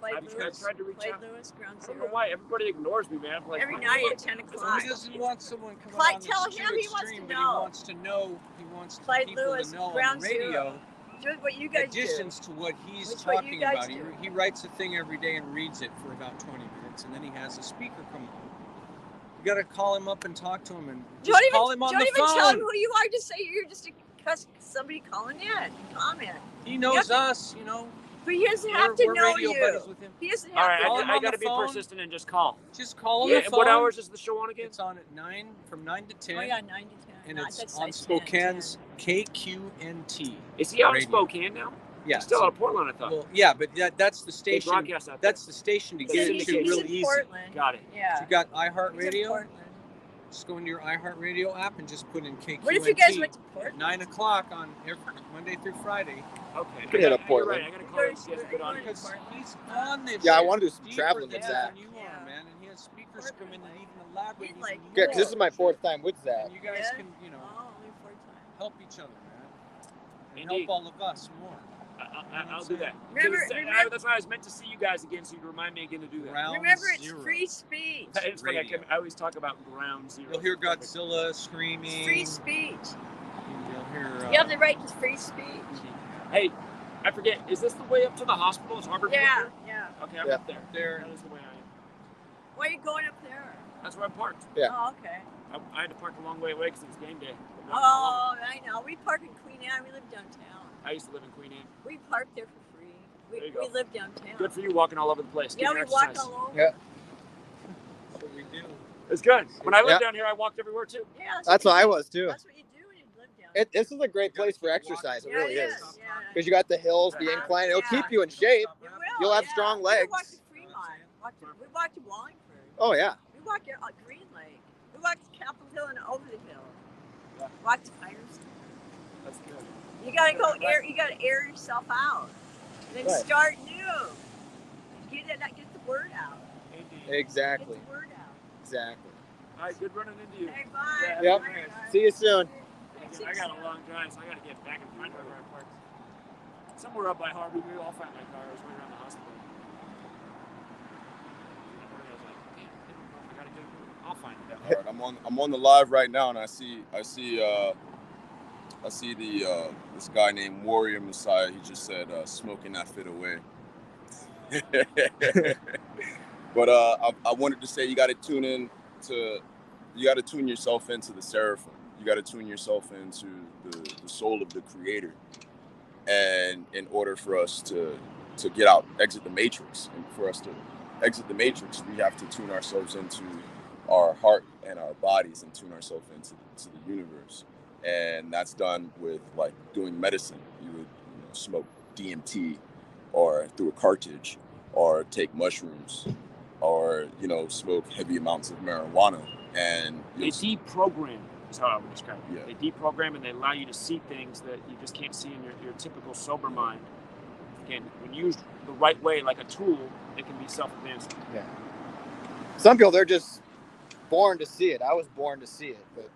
I've tried to reach out.
Lewis, Ground
I don't
Zero?
know why everybody ignores me, man. Like,
Every night at 10 o'clock.
He doesn't want someone coming
Clyde,
on the
tell him
too
he wants to
extreme, but
know.
He wants to know. He wants
Clyde
people
Lewis,
to know
Ground
on the radio.
Zero. Do what you guys
Additions
do.
to what he's
Which what you
talking
guys
about.
do.
He writes a thing every day and reads it for about 20 minutes, and then he has a speaker come on. You got to call him up and talk to him, and just call him on the
Don't even
phone.
tell him who you are. Just say you're just somebody calling in. Comment.
He knows us,
But he doesn't have to
We're
know
radio
you.
buddies with him.
He doesn't
All
have
right,
to
Call
know
him
I
on
got
the
to be
phone.
persistent and just call.
Just call him
Yeah,
the phone.
what hours is the show on again?
It's on at 9 from 9 to 10.
Oh yeah, 9 to 10.
And
Not-
it's
that's
on
like 10,
Spokane's KQNT.
Is he out in
radio.
Spokane now?
Yeah,
He's still
so-
out of Portland, I thought.
Well, yeah, but that's the
They
station.
broadcast out there.
That's the station to
They
get it
syndicate.
to
He's
real
in
easy.
Portland.
Got it.
Yeah.
You got
He's in
iHeartRadio.
Portland.
Just go into your iHeartRadio app and just put in KQNT.
What if you guys went to Portland?
9 o'clock on Monday through Friday.
Okay.
Could hit up
You're
Portland.
right. I got to call you. He has a good audience.
Because he's on this.
Yeah, I want to do some
deeper
traveling with
depth
Zach.
than you are, man, and he has speakers come in and even elaborate. even
Yeah, because this is
more.
my 4th time with Zach.
And you guys
Yeah?
can, you know,
Oh, only 4 times.
help each other, man, and
Indeed.
help all of us more.
I'll do that.
Remember-
That's why I was meant to see you guys again, so you remind me again to do that.
Remember, it's free speech.
It's funny. I always talk about ground zero.
You'll hear Godzilla screaming.
Free speech.
You'll hear.
You have the right to free speech.
Hey, I forget. Is this the way up to the hospital? Is Harvard?
Yeah,
up
yeah.
there? Okay, I'm
Yeah.
up there.
There.
That is the way I am.
Why are you going up there?
That's where I'm parked.
Yeah.
Oh, okay.
I had to park a long way away because it was game day.
Oh, I know. We park in Queen Anne. We live downtown.
I used to live in Queen Anne.
We park there for free.
There
We
you go.
live downtown.
Good for you walking all over the place.
Yeah,
Get
we
your
walk
exercise.
all over.
Yeah.
That's what we do.
It's good. When I lived
Yeah.
down here, I walked everywhere too.
Yeah,
That's what I was too.
That's what you do when you live down
This is a great place for exercise. It
Yeah,
really
it
is.
is. Yeah.
Because you got the hills, the incline. It'll keep you in shape.
It will,
You'll have
yeah.
strong
We
legs.
walked to Fremont. We walked to Wallingford.
Oh yeah.
We walked to Green Lake. We walked to Capitol Hill and over the hill. Walked to Firestone.
That's good.
You gotta go air. You gotta air yourself out, and then
Right.
start new. Get the word out.
Exactly.
Get the word out.
Exactly.
All right, good running into you.
Hey, bye.
Yeah,
Yep.
bye.
See you soon.
I got a long drive, so I got to get back and find where I parked. Somewhere up by Harvey, maybe I'll find my car. I was right around the hospital. I was like, damn, I gotta get it. I'll find it.
All right, I'm on the live right now, and I see the this guy named Warrior Messiah. He just said smoking that fit away. But I wanted to say you got to tune yourself into the seraphim. You got to tune yourself into the soul of the Creator, and in order for us to exit the matrix, and for us to exit the matrix, we have to tune ourselves into our heart and our bodies, and tune ourselves into the universe. And that's done with like doing medicine. You would smoke DMT, or through a cartridge, or take mushrooms, or smoke heavy amounts of marijuana, and
They deprogram, is how I would describe it.
Yeah.
They deprogram and they allow you to see things that you just can't see in your typical sober mind. Again, when used the right way, like a tool, it can be self-advancing.
Yeah. Some people, they're just born to see it. I was born to see it, but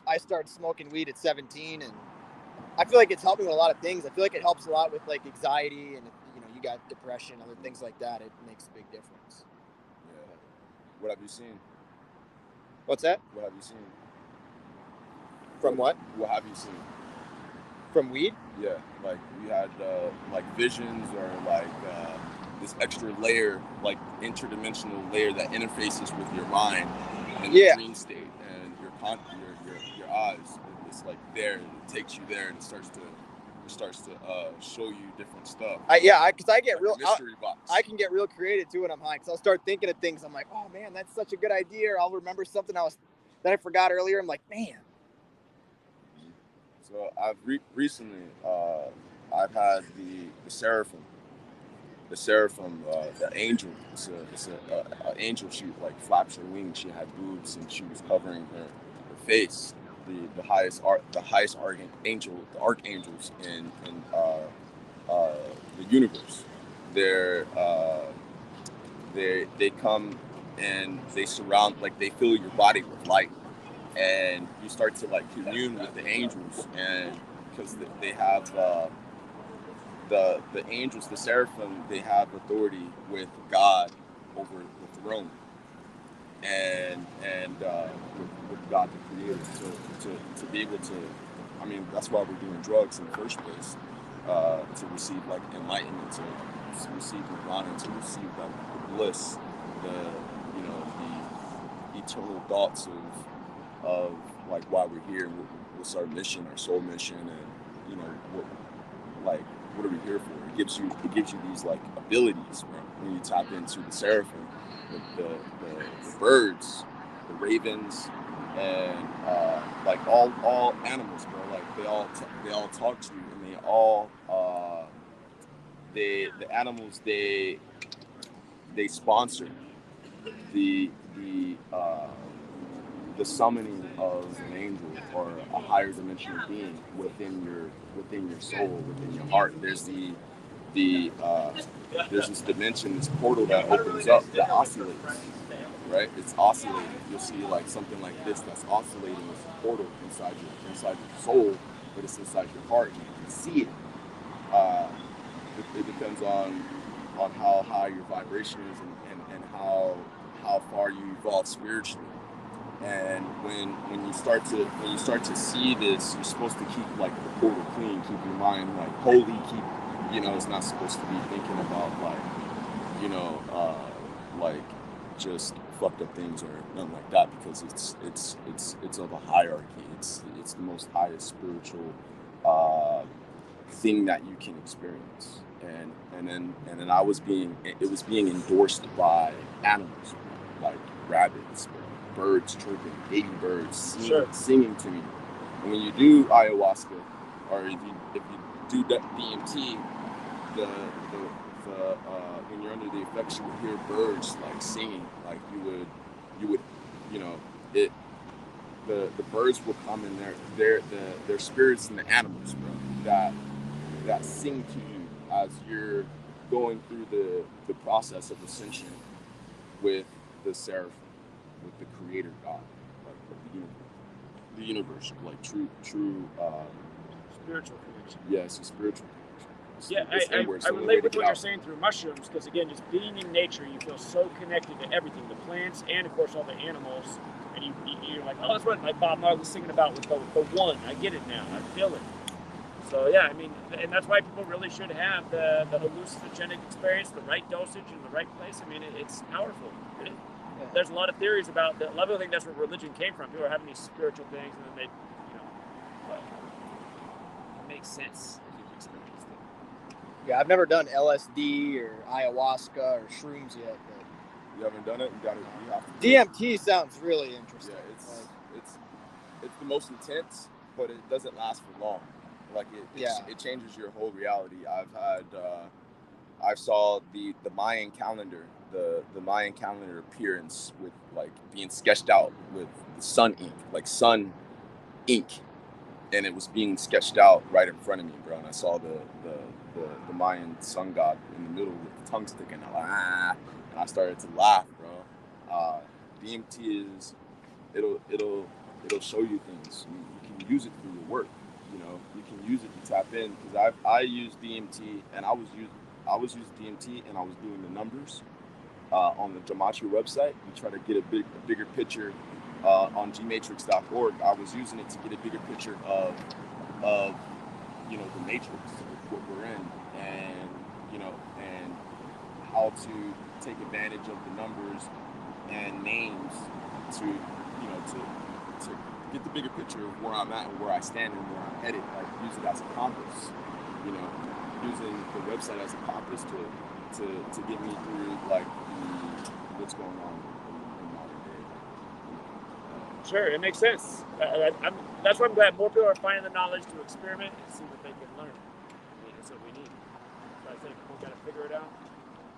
I started smoking weed at 17, and I feel like it's helping with a lot of things. I feel like it helps a lot with like anxiety, and you got depression, other things like that. It makes a big difference.
Yeah. What have you seen?
What's that?
What have you seen?
From what?
What have you seen?
From weed?
Yeah, like we had like visions, or like this extra layer, like interdimensional layer that interfaces with your mind in the dream state, and your eyes. It's like there, and it takes you there, and it starts to show you different stuff.
Because I get
like
real
a mystery box.
I can get real creative too when I'm high. Because I'll start thinking of things. I'm like, oh man, that's such a good idea. Or I'll remember something that I forgot earlier. I'm like, man.
So I've recently I've had the seraphim. The seraphim, the angel. It's a angel. She like flaps her wings. She had boobs, and she was covering her face. The highest archangel, the archangels in the universe. They come and they surround, like they fill your body with light, and you start to like commune with the angels, and because they have the angels, the seraphim, they have authority with God over the throne, and with God the Creator. So to be able to, I mean, that's why we're doing drugs in the first place, to receive like enlightenment, to receive nirvana, to receive like the bliss, the eternal thoughts of like why we're here, what's our mission, our soul mission, and what are we here for? It gives you these like abilities, bro. When you tap into the seraphim, the birds, the ravens, and like all animals, bro. Like they all talk to you, and they all the animals they sponsor the summoning of an angel or a higher dimensional being within your soul, within your heart. There's there's this dimension, this portal that opens up that oscillates, right? It's oscillating. You'll see like something like this that's oscillating. It's a portal inside your soul, but it's inside your heart. You can see it. It depends on how high your vibration is and how far you evolve spiritually. And when you start to see this, you're supposed to keep like the portal clean, keep your mind like holy, keep, you know, it's not supposed to be thinking about like, you know, like just fucked up things or nothing like that, because it's of a hierarchy. It's the most highest spiritual thing that you can experience. And then it was being endorsed by animals, like rabbits, birds chirping, baby birds singing to me. And when you do ayahuasca, or if you do that DMT, when you're under the effects, you would hear birds like singing, like you would, you know, the birds will come in their spirits and the animals, bro, that sing to you as you're going through the process of ascension with the seraphim, with the creator God, like the universe, like true
Spiritual connection.
Yes, a spiritual connection.
I relate with what you're saying through mushrooms, because again, just being in nature, you feel so connected to everything, the plants and of course all the animals, and you're like, oh, that's what like Bob Marley was singing about with the one. I get it now. I feel it. So yeah, I mean, and that's why people really should have the hallucinogenic experience, the right dosage in the right place. I mean, it's powerful. There's a lot of theories about that. A lot of people think that's where religion came from. People are having these spiritual things, and then they, you know, but it makes sense if you've experienced it.
Yeah, I've never done LSD or ayahuasca or shrooms yet. But
you haven't done it? You have to.
DMT sounds really interesting.
Yeah, it's the most intense, but it doesn't last for long. Like it changes your whole reality. I've saw the Mayan calendar, the Mayan calendar appearance with like being sketched out with the sun ink, like sun ink, and it was being sketched out right in front of me, bro. And I saw the Mayan sun god in the middle with the tongue sticking out, and I started to laugh, bro. DMT is it'll show you things. You can use it for your work. You know, you can use it to tap in, because I use DMT, and I was using DMT, and I was doing the numbers on the Gematria website. We try to get a bigger picture on Gematrix.org. I was using it to get a bigger picture of you know, the matrix, what we're in, and you know, and how to take advantage of the numbers and names to, you know, to get the bigger picture of where I'm at and where I stand and where I'm headed. Like, use it as a compass, you know, using the website as a compass to get me through like what's going on in modern day.
Sure, it makes sense. That's why I'm glad more people are finding the knowledge to experiment and see what they can learn. I mean, that's what we need. So I think we've got to figure it out.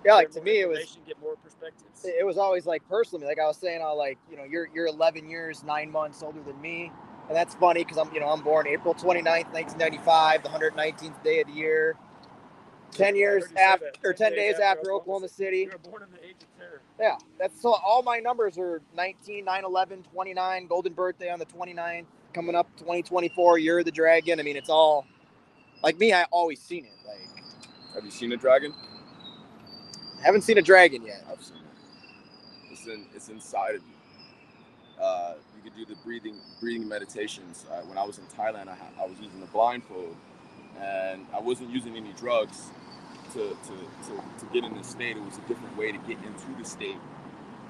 Yeah, like to me, it was
get more perspectives.
It was always like personally, like I was saying, like, you know, you're 11 years, 9 months older than me, and that's funny because I'm born April 29th, 1995, the 119th day of the year. 10 days after Oklahoma City.
You were born in the age of terror.
Yeah, that's so. All my numbers are 19, 9, 11, 29. Golden birthday on the 29th. Coming up 2024, year of the dragon. I mean, it's all like me. I always seen it. Like,
have you seen a dragon?
I haven't seen a dragon yet.
I've seen it. It's inside of you. You could do the breathing meditations. When I was in Thailand, I was using a blindfold, and I wasn't using any drugs to get in this state. It was a different way to get into the state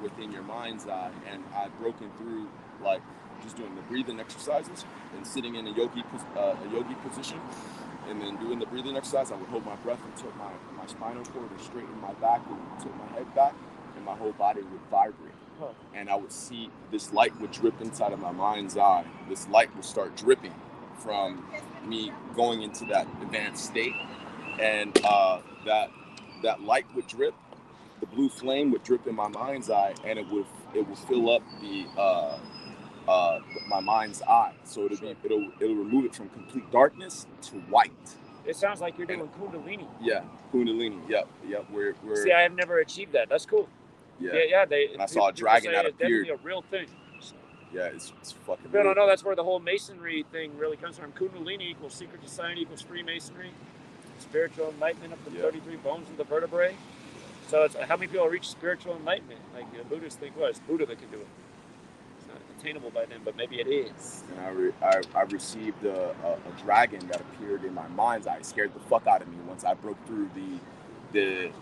within your mind's eye, and I'd broken through like just doing the breathing exercises and sitting in a yogi position, and then doing the breathing exercise, I would hold my breath until my spinal cord would straighten my back, would tilt my head back, and my whole body would vibrate.
Huh.
And I would see this light would drip inside of my mind's eye. This light would start dripping from me going into that advanced state, and that light would drip. The blue flame would drip in my mind's eye, and it would fill up my mind's eye. So it'll remove it from complete darkness to white.
It sounds like you're doing Kundalini.
Yeah, Kundalini. Yep. We're
See, I have never achieved that. That's cool.
Yeah.
And
I saw a dragon that appeared.
It's definitely a real thing. So.
Yeah, it's fucking.
But I don't know. That's where the whole Masonry thing really comes from. Kundalini equals secret society equals Freemasonry. Spiritual enlightenment up to 33 bones of the vertebrae. So it's how many people reach spiritual enlightenment? Like the Buddhists think, well, it's Buddha that can do it. It's not attainable by them, but maybe it is.
And I received a dragon that appeared in my mind's eye. It scared the fuck out of me once I broke through the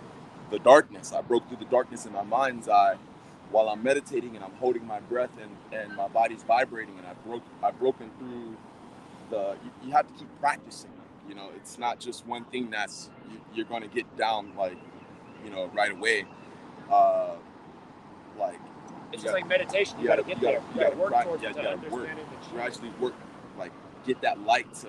darkness. I broke through the darkness in my mind's eye while I'm meditating and I'm holding my breath and my body's vibrating, and I've broken through you have to keep practicing. You know, it's not just one thing that's you're going to get down like, you know, right away. Like
it's just like meditation. You got to get there. You got to work towards it.
You actually work, like get that light to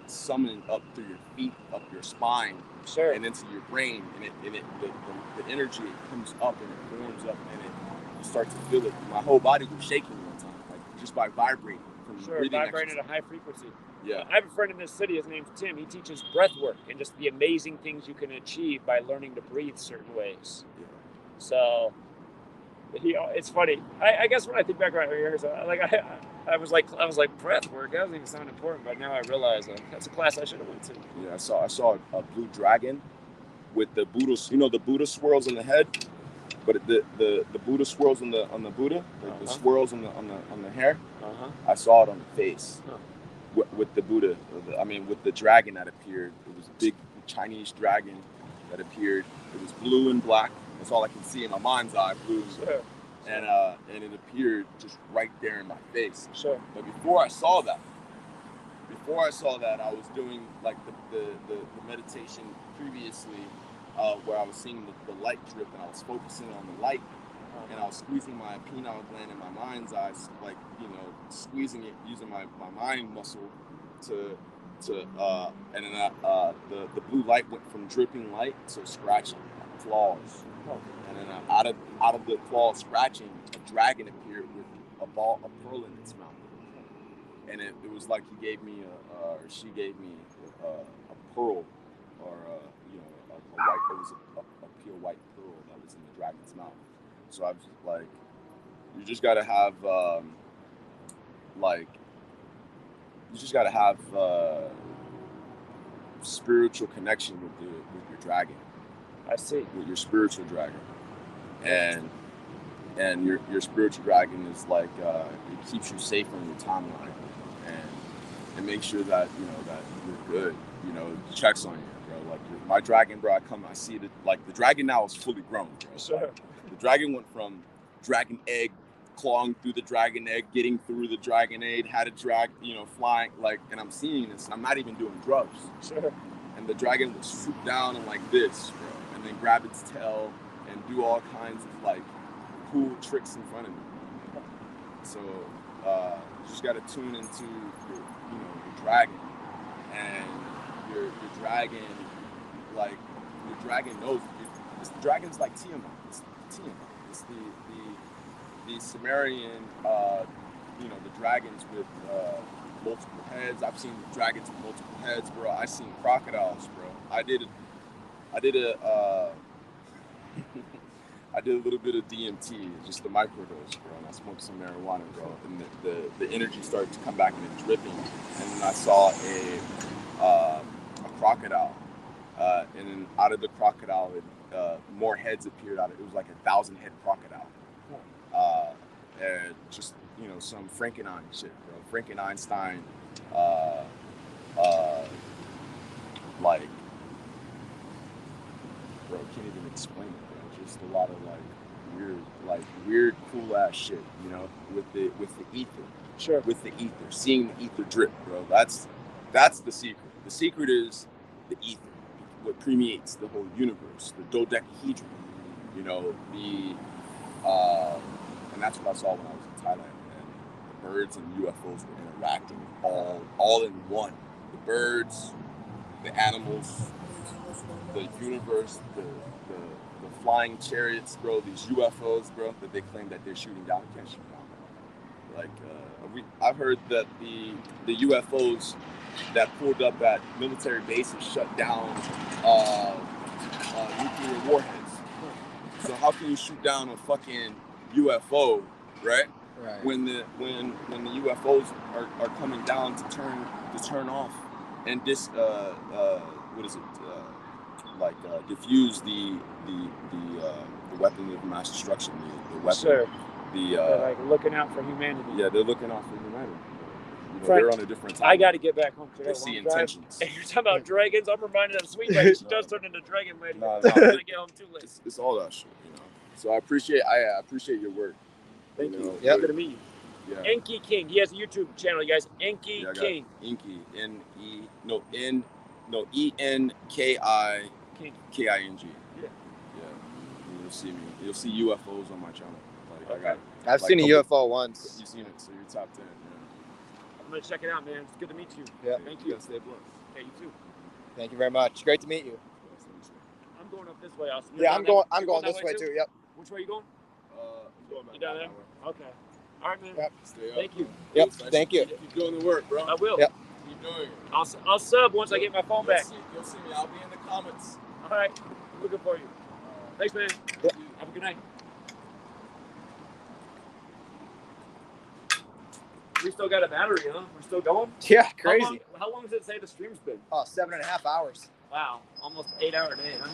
summon up through your feet, up your spine, and into your brain, and the energy comes up and it forms up, and you start to feel it. My whole body was shaking one time, like just by vibrating from breathing
vibrating at a high frequency.
Yeah.
I have a friend in this city. His name's Tim. He teaches breath work and just the amazing things you can achieve by learning to breathe certain ways.
Yeah.
So, it's funny. I guess when I think back right here, I was like breath work. That doesn't even sound important, but now I realize that's a class I should have went to.
Yeah, I saw a blue dragon with the Buddha. You know the Buddha swirls on the head, but the Buddha swirls on the Buddha, like the swirls on the hair. I saw it on the face. With the Buddha, with the dragon that appeared. It was a big Chinese dragon that appeared. It was blue and black. That's all I can see in my mind's eye, blue. And it appeared just right there in my face.
Sure.
But before I saw that, I was doing like the meditation previously, where I was seeing the light drip, and I was focusing on the light. And I was squeezing my pineal gland in my mind's eyes, like, you know, squeezing it using my mind muscle and then the blue light went from dripping light to scratching claws. And then out of the claw scratching, a dragon appeared with a pearl in its mouth. And it was like she gave me a pearl, or a white. It was a pure white pearl that was in the dragon's mouth. So I was just like, you just gotta have spiritual connection with your dragon.
I see.
With your spiritual dragon, and your spiritual dragon is like it keeps you safe on your timeline, and it makes sure that that you're good. You know, it checks on you, bro. Like my dragon, bro. I see that. Like the dragon now is fully grown, bro.
Sure.
The dragon went from dragon egg, clawing through the dragon egg, getting through the dragon egg, had a flying, like, and I'm seeing this, and I'm not even doing drugs.
Sure.
And the dragon would swoop down and like this, bro, and then grab its tail and do all kinds of like cool tricks in front of me. So you just gotta tune into your dragon, and your dragon, like your dragon knows. The dragon's like Tiamat. It's the Sumerian, the dragons with multiple heads. I've seen dragons with multiple heads, bro. I've seen crocodiles, bro. I did a little bit of DMT, just the microdose, bro, and I smoked some marijuana, bro, and the energy started to come back and it's dripping, and then I saw a crocodile, and then out of the crocodile, more heads appeared out of it. It was like 1,000 head crocodile. And just, some Frankenstein shit, bro. Frankenstein, like, bro, can't even explain it, bro. Just a lot of weird, cool ass shit, with the ether.
Sure.
With the ether, seeing the ether drip, bro. That's the secret. The secret is the ether, what permeates the whole universe, the dodecahedron. You know, and that's what I saw when I was in Thailand. And the birds and the UFOs were interacting all in one. The birds, the animals, the universe, the flying chariots, bro. These UFOs, bro, that they claim that they're shooting down. Can't shoot down. Like I've heard that the UFOs that pulled up at military bases shut down nuclear warheads. So how can you shoot down a fucking UFO, right?
Right.
When the UFOs are coming down to turn off and diffuse the weapon of mass destruction, the weapon.
Sure.
They're
like looking out for humanity.
Yeah, they're looking out for humanity. You know,
Frank,
they're on a different time.
I got to get back home.
They see intentions.
And you're talking about dragons. I'm reminded of Sweet Lady. She does turn into Dragon Lady.
No.
I'm gonna get home too late.
It's all that shit, you know. So I appreciate your work.
Thank you.
Yeah.
Good to meet you.
Yeah.
Enki King. He has a YouTube channel, you guys. Enki King.
Enki. ENKIKING.
Yeah.
You'll see me. You'll see UFOs on my channel.
I've seen a UFO once.
You've seen it, so you're top 10.
I'm gonna check it out, man. It's good to meet you.
Yeah.
Thank you.
You gotta stay blessed.
Hey, you too.
Thank you very much. Great to meet you.
I'm going up this way, Austin.
Yeah, I'm going this way too. Yep.
Which way are you going?
I'm going
You down there? Okay. All right, man.
Yep.
Stay up.
Thank you.
Yep. Thank you.
Keep doing the work, bro.
I will.
Yep.
Keep doing it.
I'll sub once I get my phone back.
You'll see me. I'll be in the comments.
All right. Looking for you. Thanks, man.
Yep.
Have a good night. We still got a battery, huh? We're still going?
Yeah, crazy.
How long does it say the stream's been?
Oh, 7.5 hours.
Wow. Almost 8-hour day, huh?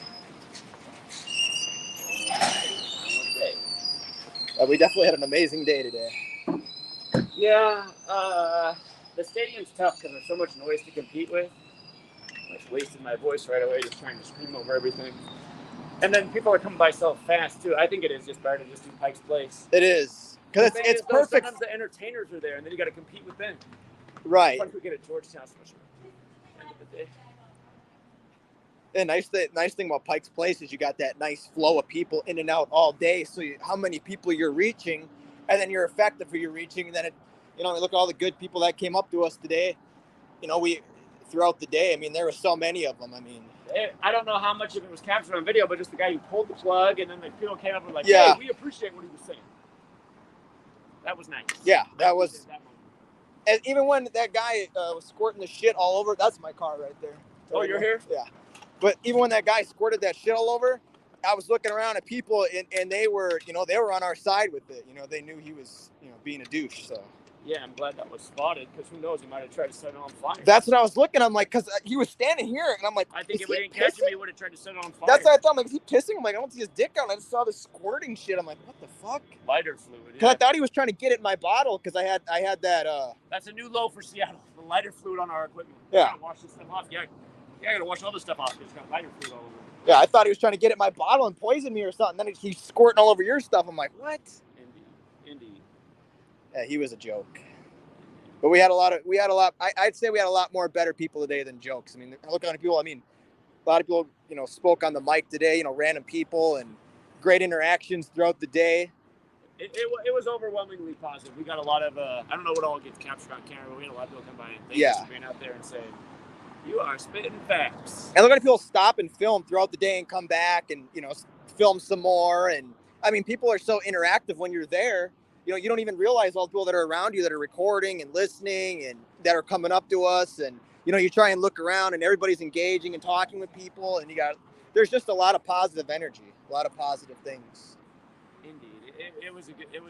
We definitely had an amazing day today.
Yeah, the stadium's tough because there's so much noise to compete with. I just wasted my voice right away just trying to scream over everything. And then people are coming by so fast, too. I think it is just better to just do Pike's Place.
It is. Because it's perfect.
Sometimes the entertainers are there, and then you got to compete with them.
Right.
It's like we get at Georgetown so much end of the day.
The nice thing about Pike's Place is you got that nice flow of people in and out all day. So how many people you're reaching, and then you're effective who you're reaching. And then look at all the good people that came up to us today. Throughout the day, I mean, there were so many of them. I mean,
I don't know how much of it was captured on video, but just the guy who pulled the plug, and then the people came up and were like,
yeah.
Hey, we appreciate what he was saying. That was nice.
Yeah, that was. And even when that guy was squirting the shit all over, that's my car right there.
Oh, you're here?
Yeah. But even when that guy squirted that shit all over, I was looking around at people, and they were, they were on our side with it. They knew he was, being a douche. So.
Yeah, I'm glad that was spotted, because who knows, he might have tried to set it on fire.
That's what I was looking. I'm like, because he was standing here, and I'm like,
I think if we didn't catch him, he would have tried to set it on fire.
That's what I thought. I'm like, is he pissing? I'm like, I don't see his dick out. I just saw the squirting shit. I'm like, what the fuck?
Lighter fluid.
Because I thought he was trying to get it in my bottle, because I had that.
That's a new low for Seattle. The lighter fluid on our equipment.
Yeah.
We gotta wash this stuff off. Yeah, I gotta wash all this stuff off. It's got lighter fluid all over it.
Yeah, I thought he was trying to get it in my bottle and poison me or something. Then he's squirting all over your stuff. I'm like, what?
Indeed.
Yeah, he was a joke. But I'd say we had a lot more better people today than jokes. I mean, look at people. I mean, a lot of people, spoke on the mic today, random people, and great interactions throughout the day.
It was overwhelmingly positive. We got a lot of, I don't know what all gets captured on camera, but we had a lot of people come by and thank us for being out there and saying, you are spitting facts.
And look at people stop and film throughout the day and come back and, film some more. And I mean, people are so interactive when you're there. You don't even realize all the people that are around you that are recording and listening and that are coming up to us. And, you try and look around and everybody's engaging and talking with people. And there's just a lot of positive energy, a lot of positive things.
Indeed. It was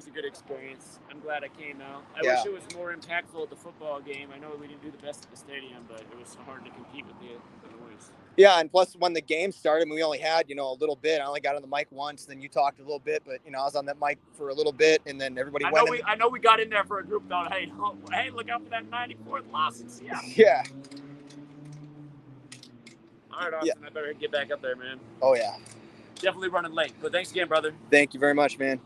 a good experience. I'm glad I came out. I
Yeah.
wish it was more impactful at the football game. I know we didn't do the best at the stadium, but it was so hard to compete with the noise.
Yeah, and plus when the game started, we only had, a little bit. I only got on the mic once, then you talked a little bit, but, I was on that mic for a little bit, and then everybody
I know we got in there for a group thought, hey, look out for that 94th loss in Seattle.
Yeah.
All right, Austin, I better get back up there, man.
Oh, yeah.
Definitely running late, but thanks again, brother.
Thank you very much, man.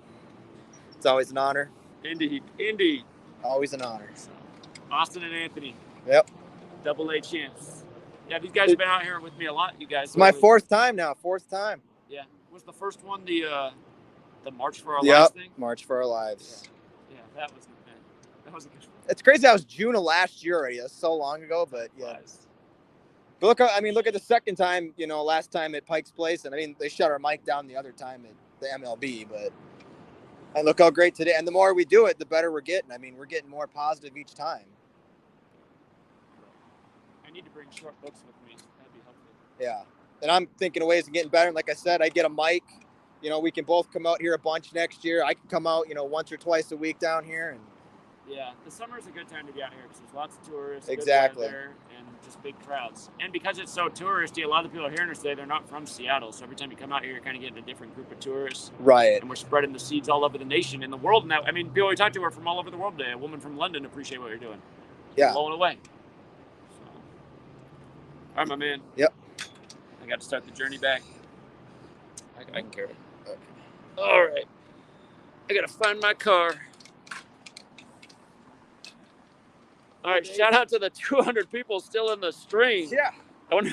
It's always an honor.
Indeed.
Always an honor.
Austin and Anthony.
Yep.
Double A champs. Yeah, these guys have been out here with me a lot. You guys.
It's my fourth time now.
Yeah. Was the first one the March for Our Lives thing?
March for Our Lives.
Yeah, that was a good one.
It's crazy. That was June of last year already. That's so long ago, but yeah. But look at the second time. Last time at Pike's Place, and I mean they shut our mic down the other time at the MLB, but. And look how great today. And the more we do it, the better we're getting. I mean, we're getting more positive each time.
I need to bring short books with me. That'd be helpful.
Yeah. And I'm thinking of ways of getting better. And like I said, I get a mic. We can both come out here a bunch next year. I can come out, once or twice a week down here. And
yeah, the summer is a good time to be out here because there's lots of tourists,
exactly,
good weather, and just big crowds. And because it's so touristy, a lot of the people here today, they're not from Seattle. So every time you come out here, you're kind of getting a different group of tourists.
Right.
And we're spreading the seeds all over the nation and the world now. I mean, people we talk to are from all over the world today. A woman from London appreciate what you're doing.
Yeah.
Blowing away. So. All right, my man.
Yep.
I got to start the journey back. I can carry it. Okay. All right. I got to find my car. All right, shout out to the 200 people still in the stream.
Yeah.
I wonder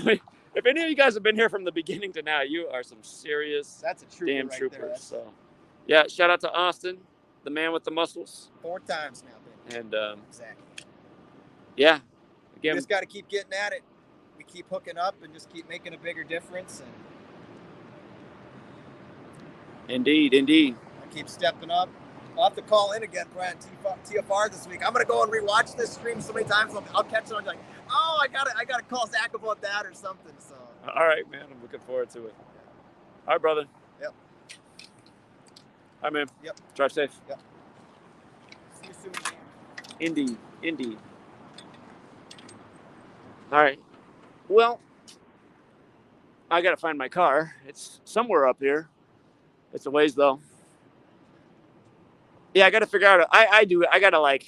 if any of you guys have been here from the beginning to now. You are some serious damn troopers. So, yeah, shout out to Austin, the man with the muscles.
4 times now, baby.
And
exactly.
Yeah.
Again, we just got to keep getting at it. We keep hooking up and just keep making a bigger difference. And
Indeed.
I keep stepping up. I'll have to call in again, Brad, TFR this week. I'm gonna go and rewatch this stream so many times. I'll catch it. I'm like, oh, I gotta call Zach about that or something. So.
All right, man. I'm looking forward to it. All right, brother.
Yep.
All right, man.
Yep.
Drive safe.
Yep. See you soon.
Indeed. All right. Well, I gotta find my car. It's somewhere up here. It's a ways though. Yeah, I got to figure out. I got to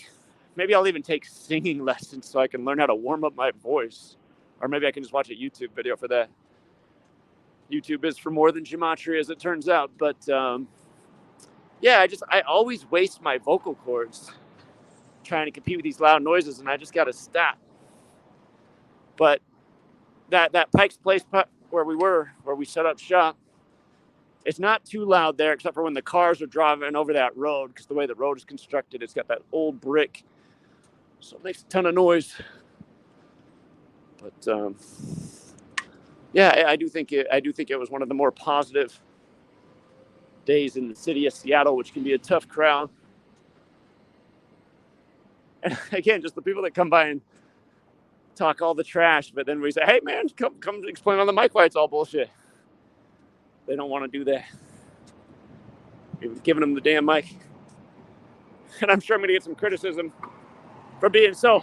maybe I'll even take singing lessons so I can learn how to warm up my voice. Or maybe I can just watch a YouTube video for that. YouTube is for more than gematria, as it turns out. But yeah, I always waste my vocal cords trying to compete with these loud noises, and I just got to stop. But that Pike's Place where we set up shop, it's not too loud there, except for when the cars are driving over that road, because the way the road is constructed, it's got that old brick, so it makes a ton of noise. But yeah, I do think it was one of the more positive days in the city of Seattle, which can be a tough crowd. And again, just the people that come by and talk all the trash, but then we say, "Hey, man, come explain on the mic why it's all bullshit." They don't want to do that. We've given them the damn mic. And I'm sure I'm going to get some criticism for being so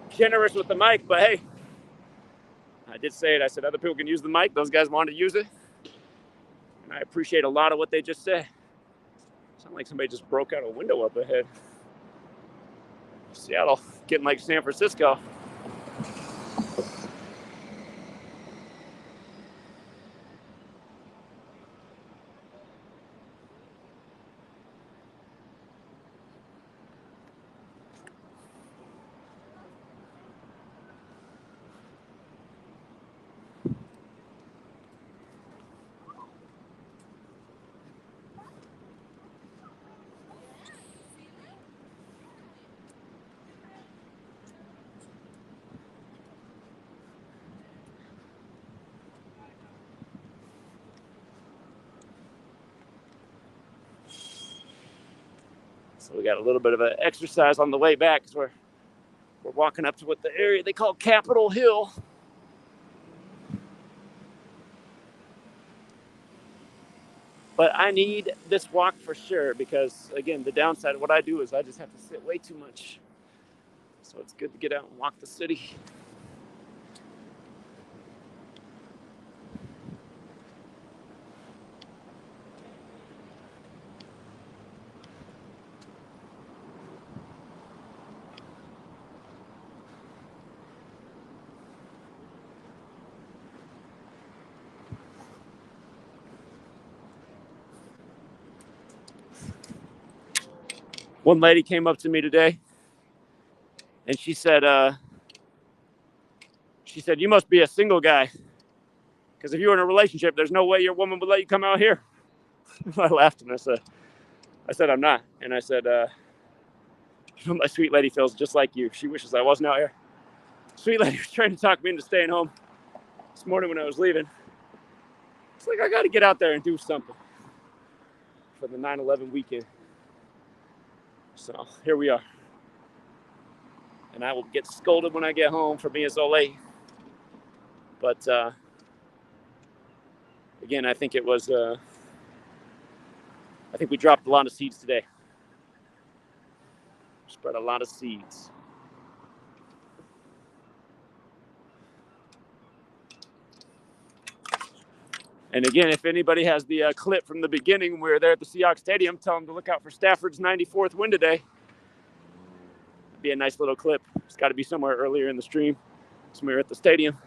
generous with the mic, but hey, I did say it. I said other people can use the mic. Those guys wanted to use it. And I appreciate a lot of what they just said. Sound like somebody just broke out a window up ahead. Seattle, getting like San Francisco. So we got a little bit of an exercise on the way back because we're walking up to what the area they call Capitol Hill. But I need this walk for sure because, again, the downside of what I do is I just have to sit way too much. So it's good to get out and walk the city. One lady came up to me today and she said, She said, "You must be a single guy, because if you were in a relationship, there's no way your woman would let you come out here." I laughed and I said, "I'm not." And I said, "My sweet lady feels just like you. She wishes I wasn't out here." Sweet lady was trying to talk me into staying home this morning when I was leaving. It's like, I got to get out there and do something for the 9/11 weekend. So here we are. And I will get scolded when I get home for being so late. But again, I think it was, I think we dropped a lot of seeds today. Spread a lot of seeds. And again, if anybody has the clip from the beginning when we were there at the Seahawks Stadium, tell them to look out for Stafford's 94th win today. It'd be a nice little clip. It's got to be somewhere earlier in the stream. So we were at the stadium.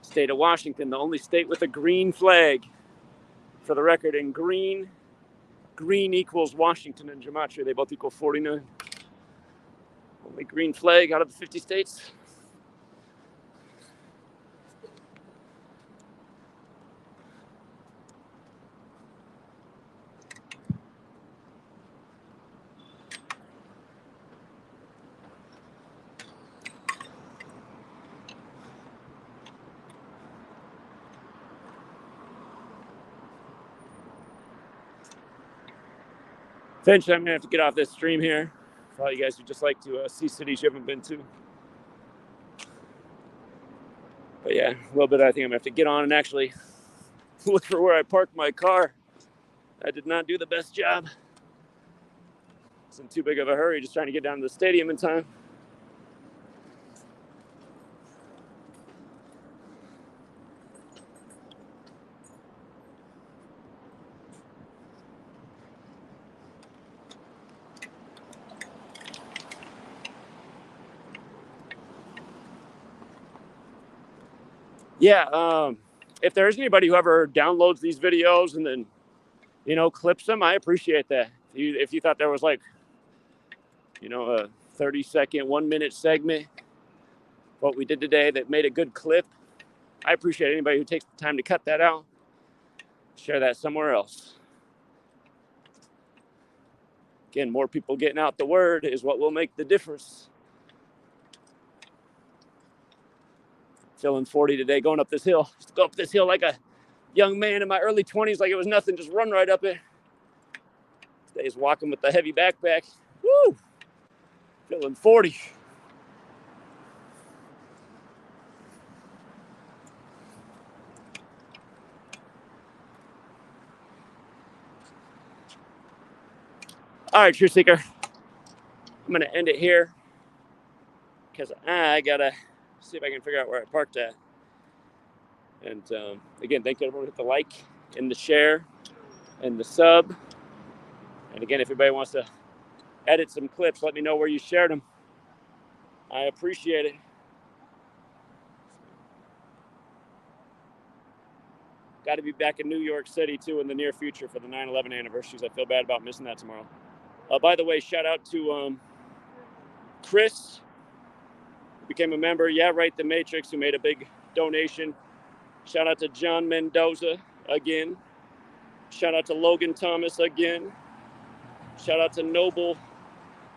State of Washington, the only state with a green flag. For the record, in green equals Washington and Gematria. They both equal 49. Only green flag out of the 50 states. Eventually, I'm going to have to get off this stream here. For all you guys who just like to see cities you haven't been to. But yeah, a little bit, I think I'm going to have to get on and actually look for where I parked my car. I did not do the best job. It's in too big of a hurry, just trying to get down to the stadium in time. Yeah, if there's anybody who ever downloads these videos and then, clips them, I appreciate that. If you thought there was like, a 30-second, 1-minute segment, what we did today that made a good clip, I appreciate anybody who takes the time to cut that out, share that somewhere else. Again, more people getting out the word is what will make the difference. Feeling 40 today, going up this hill. Just go up this hill like a young man in my early 20s, like it was nothing, just run right up it. Today's walking with the heavy backpack. Woo! Feeling 40. All right, Truth Seeker. I'm going to end it here because I got to see if I can figure out where I parked at. And again, thank you everyone for the like and the share and the sub. And again, if anybody wants to edit some clips, let me know where you shared them. I appreciate it. Got to be back in New York City, too, in the near future for the 9/11 anniversaries. I feel bad about missing that tomorrow. By the way, shout out to Chris, who became a member. Yeah, right, the Matrix, who made a big donation. Shout out to John Mendoza again. Shout out to Logan Thomas again. Shout out to Noble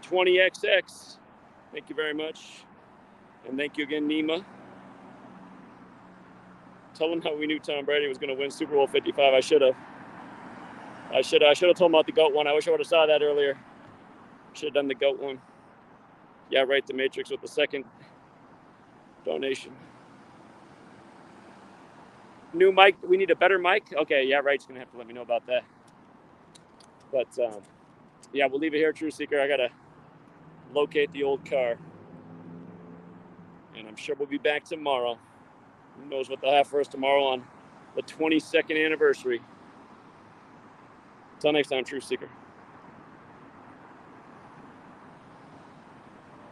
20XX. Thank you very much. And thank you again, Nima. Tell them how we knew Tom Brady was going to win Super Bowl 55. I should have told him about the GOAT one. I wish I would have saw that earlier. Should have done the GOAT one. Yeah, right, the Matrix with the second donation. New mic. We need a better mic? Okay, yeah, right's going to have to let me know about that. But, yeah, we'll leave it here, True Seeker. I got to locate the old car. And I'm sure we'll be back tomorrow. Who knows what they'll have for us tomorrow on the 22nd anniversary.
Until next time, Truth Seeker.